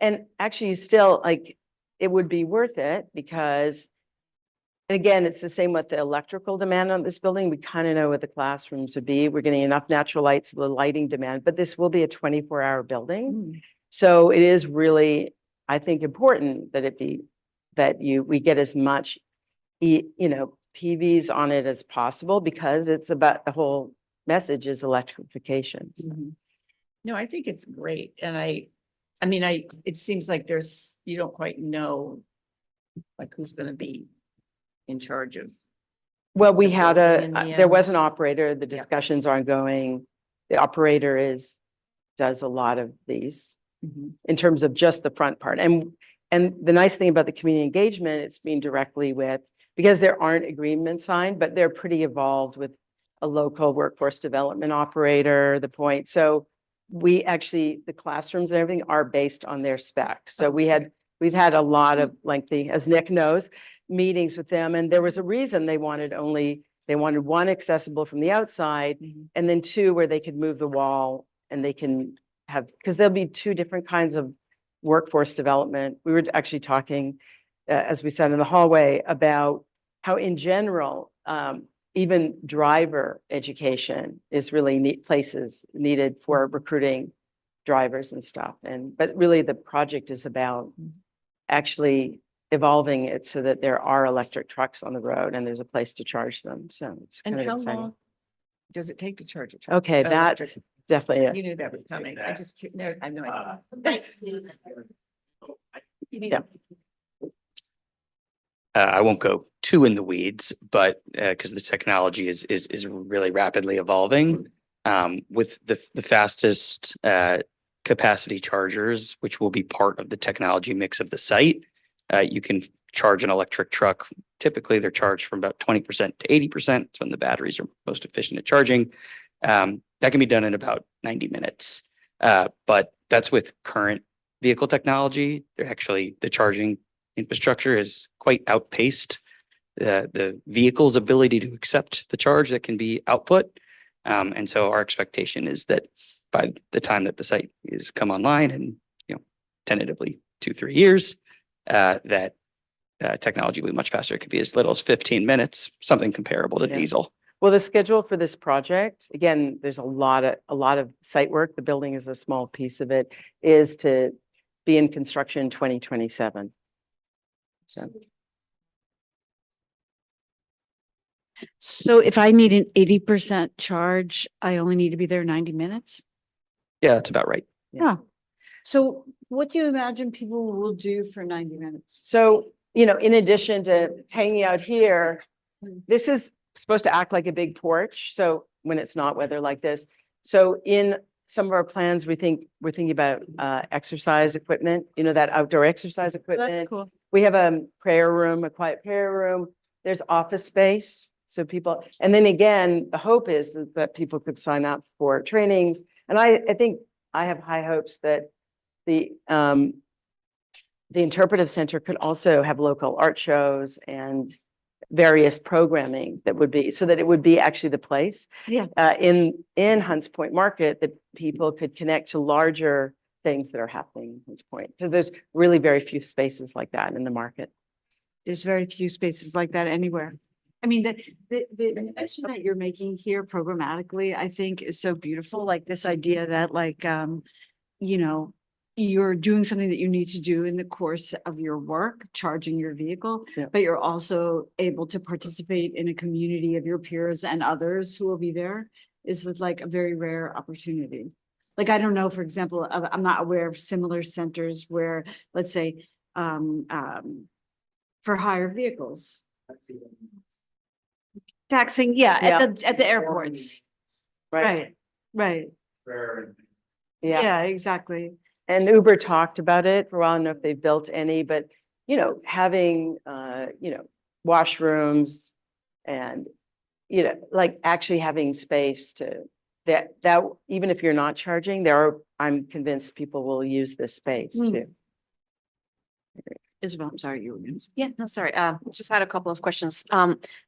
and actually still like, it would be worth it because, and again, it's the same with the electrical demand on this building. We kind of know what the classrooms would be. We're getting enough natural lights, the lighting demand, but this will be a 24-hour building. So it is really, I think, important that we get as much, PVs on it as possible because it's about the whole message is electrification. So. No, I think it's great. And it seems like you don't quite know like who's going to be in charge of. Well, we the had building in the there was end. an operator, the Yeah. discussions are ongoing. The operator does a lot of these in terms of just the front part. And the nice thing about the community engagement, it's being directly because there aren't agreements signed, but they're pretty evolved with a local workforce development operator, the point. So we actually, the classrooms and everything are based on their spec. So we've had a lot of lengthy, as Nick knows, meetings with them. And there was a reason they wanted one accessible from the outside and then two where they could move the wall and they can have, because there'll be two different kinds of workforce development. We were actually talking, as we said in the hallway, about how in general, even driver education is really places needed for recruiting drivers and stuff. But really the project is about actually evolving it so that there are electric trucks on the road and there's a place to charge them. So it's And kind of how exciting. long does it take to charge a truck? Okay, Electric? that's definitely it. You knew that was coming. I just, no, I have no idea. Yeah. I won't go too in the weeds, but because the technology is really rapidly evolving with the fastest capacity chargers, which will be part of the technology mix of the site. You can charge an electric truck. Typically, they're charged from about 20% to 80%. It's when the batteries are most efficient at charging. That can be done in about 90 minutes. But that's with current vehicle technology. The charging infrastructure is quite outpaced the vehicle's ability to accept the charge that can be output. And so our expectation is that by the time that the site is come online and, tentatively 2-3 years, that technology will be much faster. It could be as little as 15 minutes, something comparable to Yeah. diesel. Well, the schedule for this project, again, there's a lot of site work. The building is a small piece of it, is to be in construction in 2027. So, So if I need an 80% charge, I only need to be there 90 minutes? Yeah, that's about right. Yeah. So what do you imagine people will do for 90 minutes? so, in addition to hanging out here, this is supposed to act like a big porch. So when it's not weather like this. So in some of our plans, we're thinking about exercise equipment, that outdoor exercise equipment. That's cool. We have a prayer room, a quiet prayer room. There's office space. So people, and then again, the hope is that people could sign up for trainings. And I think I have high hopes that the interpretive center could also have local art shows and various programming that would be, so that it would be actually the place. Yeah. In Hunts Point Market, that people could connect to larger things that are happening in Hunts Point, because there's really very few spaces like that in the market. There's very few spaces like that anywhere. I mean, the connection that you're making here programmatically, I think is so beautiful. Like this idea that you're doing something that you need to do in the course of your work, charging your vehicle, Yeah. but you're also able to participate in a community of your peers and others who will be there is like a very rare opportunity. Like, I don't know, for example, I'm not aware of similar centers where, let's say, for hire vehicles. Taxing, yeah, at the airports. Right. Yeah, exactly. And Uber talked about it for a while. I don't know if they've built any, but, having, washrooms and, like actually having space to that even if you're not charging, I'm convinced people will use this space too. Isabel, I'm sorry, you were gonna say. Yeah, no, sorry. Just had a couple of questions.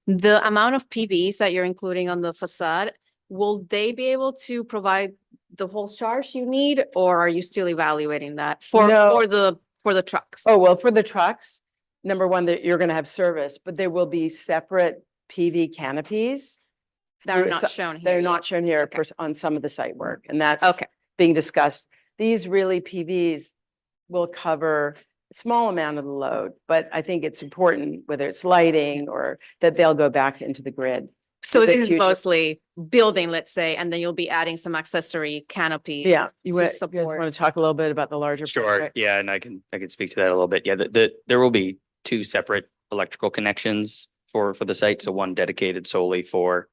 The amount of PVs that you're including on the facade, will they be able to provide the whole charge you need, or are you still evaluating that No. for the trucks? Oh, well, for the trucks, number one, that you're gonna have service, but there will be separate PV canopies. That are not shown here They're yet. not shown here on some of the site work, and that's Okay. being discussed. These really PVs will cover a small amount of the load, but I think it's important, whether it's lighting or that they'll go back into the grid. So It's a this is huge- mostly building, let's say, and then you'll be adding some accessory canopies. Yeah, you to guys support. want to talk a little bit about the larger Sure. project? Yeah, and I can speak to that a little bit. Yeah, there will be two separate electrical connections for the site. So one dedicated solely for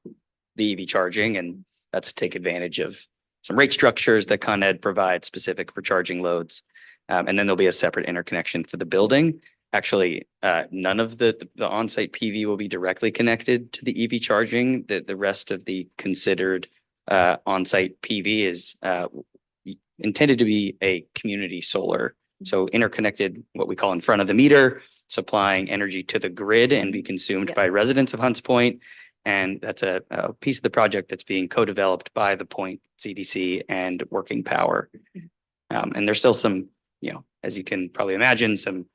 the EV charging, and that's to take advantage of some rate structures that Con Ed provides specific for charging loads. And then there'll be a separate interconnection for the building. Actually, none of the on-site PV will be directly connected to the EV charging. The rest of the considered on-site PV is intended to be a community solar. So interconnected, what we call in front of the meter, supplying energy to the grid and be consumed by residents of Hunts Point. And that's a piece of the project that's being co-developed by the Point CDC and Working Power. And there's still some, as you can probably imagine, some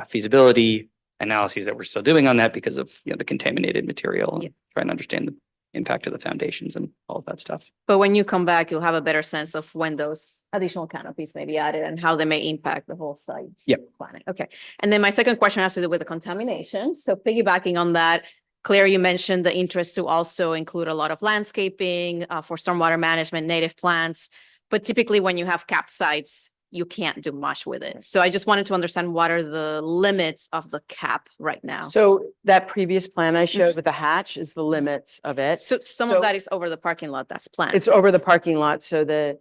feasibility analyses that we're still doing on that because of the contaminated material and trying to understand the impact of the foundations and all of that stuff. But when you come back, you'll have a better sense of when those additional canopies may be added and how they may impact the whole site. Yep. Planning. Okay. And then my second question has to do with the contamination. So piggybacking on that, Claire, you mentioned the interest to also include a lot of landscaping for stormwater management, native plants. But typically when you have capped sites, you can't do much with it. So I just wanted to understand what are the limits of the cap right now? So that previous plan I showed with the hatch is the limits of it. So some of that is over the parking lot that's planned. It's over the parking lot. So the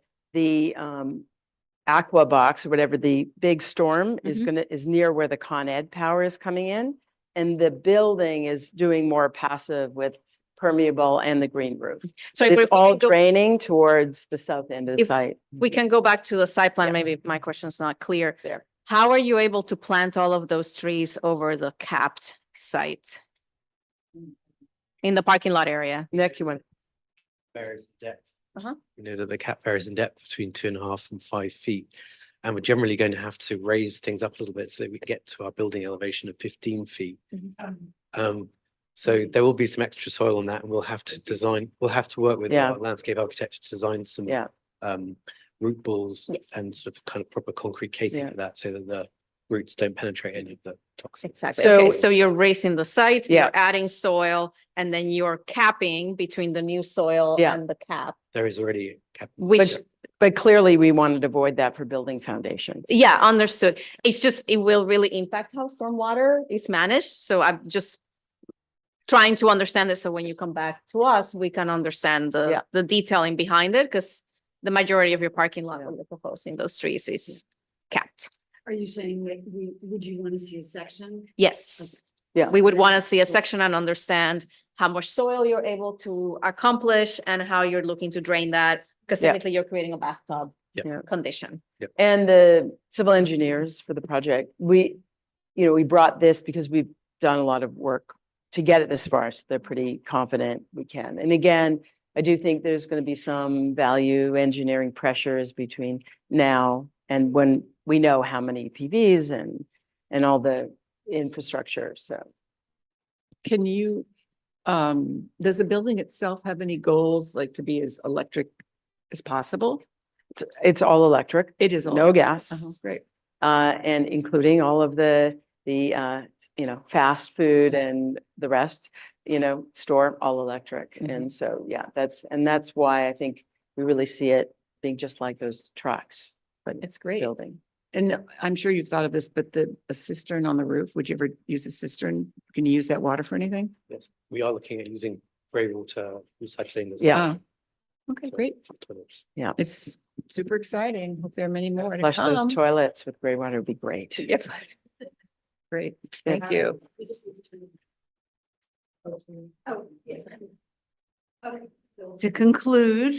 aqua box or whatever, the big storm is near where the Con Ed power is coming in. And the building is doing more passive with permeable and the green roof. So It's if we all go- draining towards the south end of the If site. we can go back to the site plan, maybe my question's not clear. There. How are you able to plant all of those trees over the capped site? In the parking lot area? Nick, you want? Varies in depth. Uh-huh. You know, that the cap varies in depth between 2.5 and 5 feet. And we're generally going to have to raise things up a little bit so that we get to our building elevation of 15 feet. So there will be some extra soil on that, and we'll have to work with our landscape architect to design some root balls and sort of kind of proper concrete casing for that, so that the roots don't penetrate any of the toxins. Exactly. Okay, so you're raising the site, you're adding soil, and then you're capping between the new soil and the cap. There is already a cap. But clearly we wanted to avoid that for building foundations. Yeah, understood. It's just, it will really impact how stormwater is managed. So I'm just trying to understand this. So when you come back to us, we can understand the detailing behind it, because the majority of your parking lot when you're proposing those trees is capped. Are you saying that would you want to see a section? Yes. Yeah. We would want to see a section and understand how much soil you're able to accomplish and how you're looking to drain that, because technically you're creating a bathtub condition. And the civil engineers for the project, we brought this because we've done a lot of work to get it this far, so they're pretty confident we can. And again, I do think there's going to be some value engineering pressures between now and when we know how many PVs and all the infrastructure, so. Can you, does the building itself have any goals, like to be as electric as possible? It's all electric. It is all no electric. gas. Great. And including all of the fast food and the rest, store all electric. And so, that's why I think we really see it being just like those trucks. But It's great. building. And I'm sure you've thought of this, but a cistern on the roof, would you ever use a cistern? Can you use that water for anything? Yes, we are looking at using grey water recycling as Yeah. well. Okay, great. Toilets. Yeah. It's super exciting. Hope there are many more to Flush come. those toilets with gray water would be great. Yes. Great, thank you. To conclude,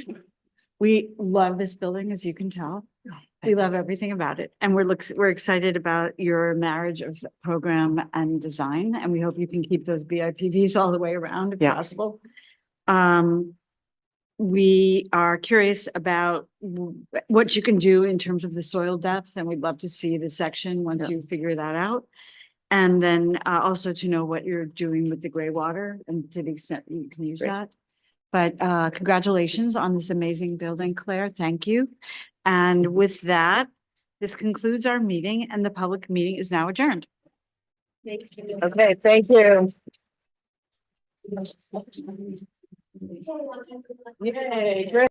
we love this building, as you can tell. We love everything about it. And we're excited about your marriage of program and design. And we hope you can keep those BIPVs all the way around if possible. We are curious about what you can do in terms of the soil depth, and we'd love to see the section once you figure that out. And then also to know what you're doing with the gray water and to the extent you can use that. But congratulations on this amazing building, Claire. Thank you. And with that, this concludes our meeting, and the public meeting is now adjourned. Okay, thank you. Yay, great.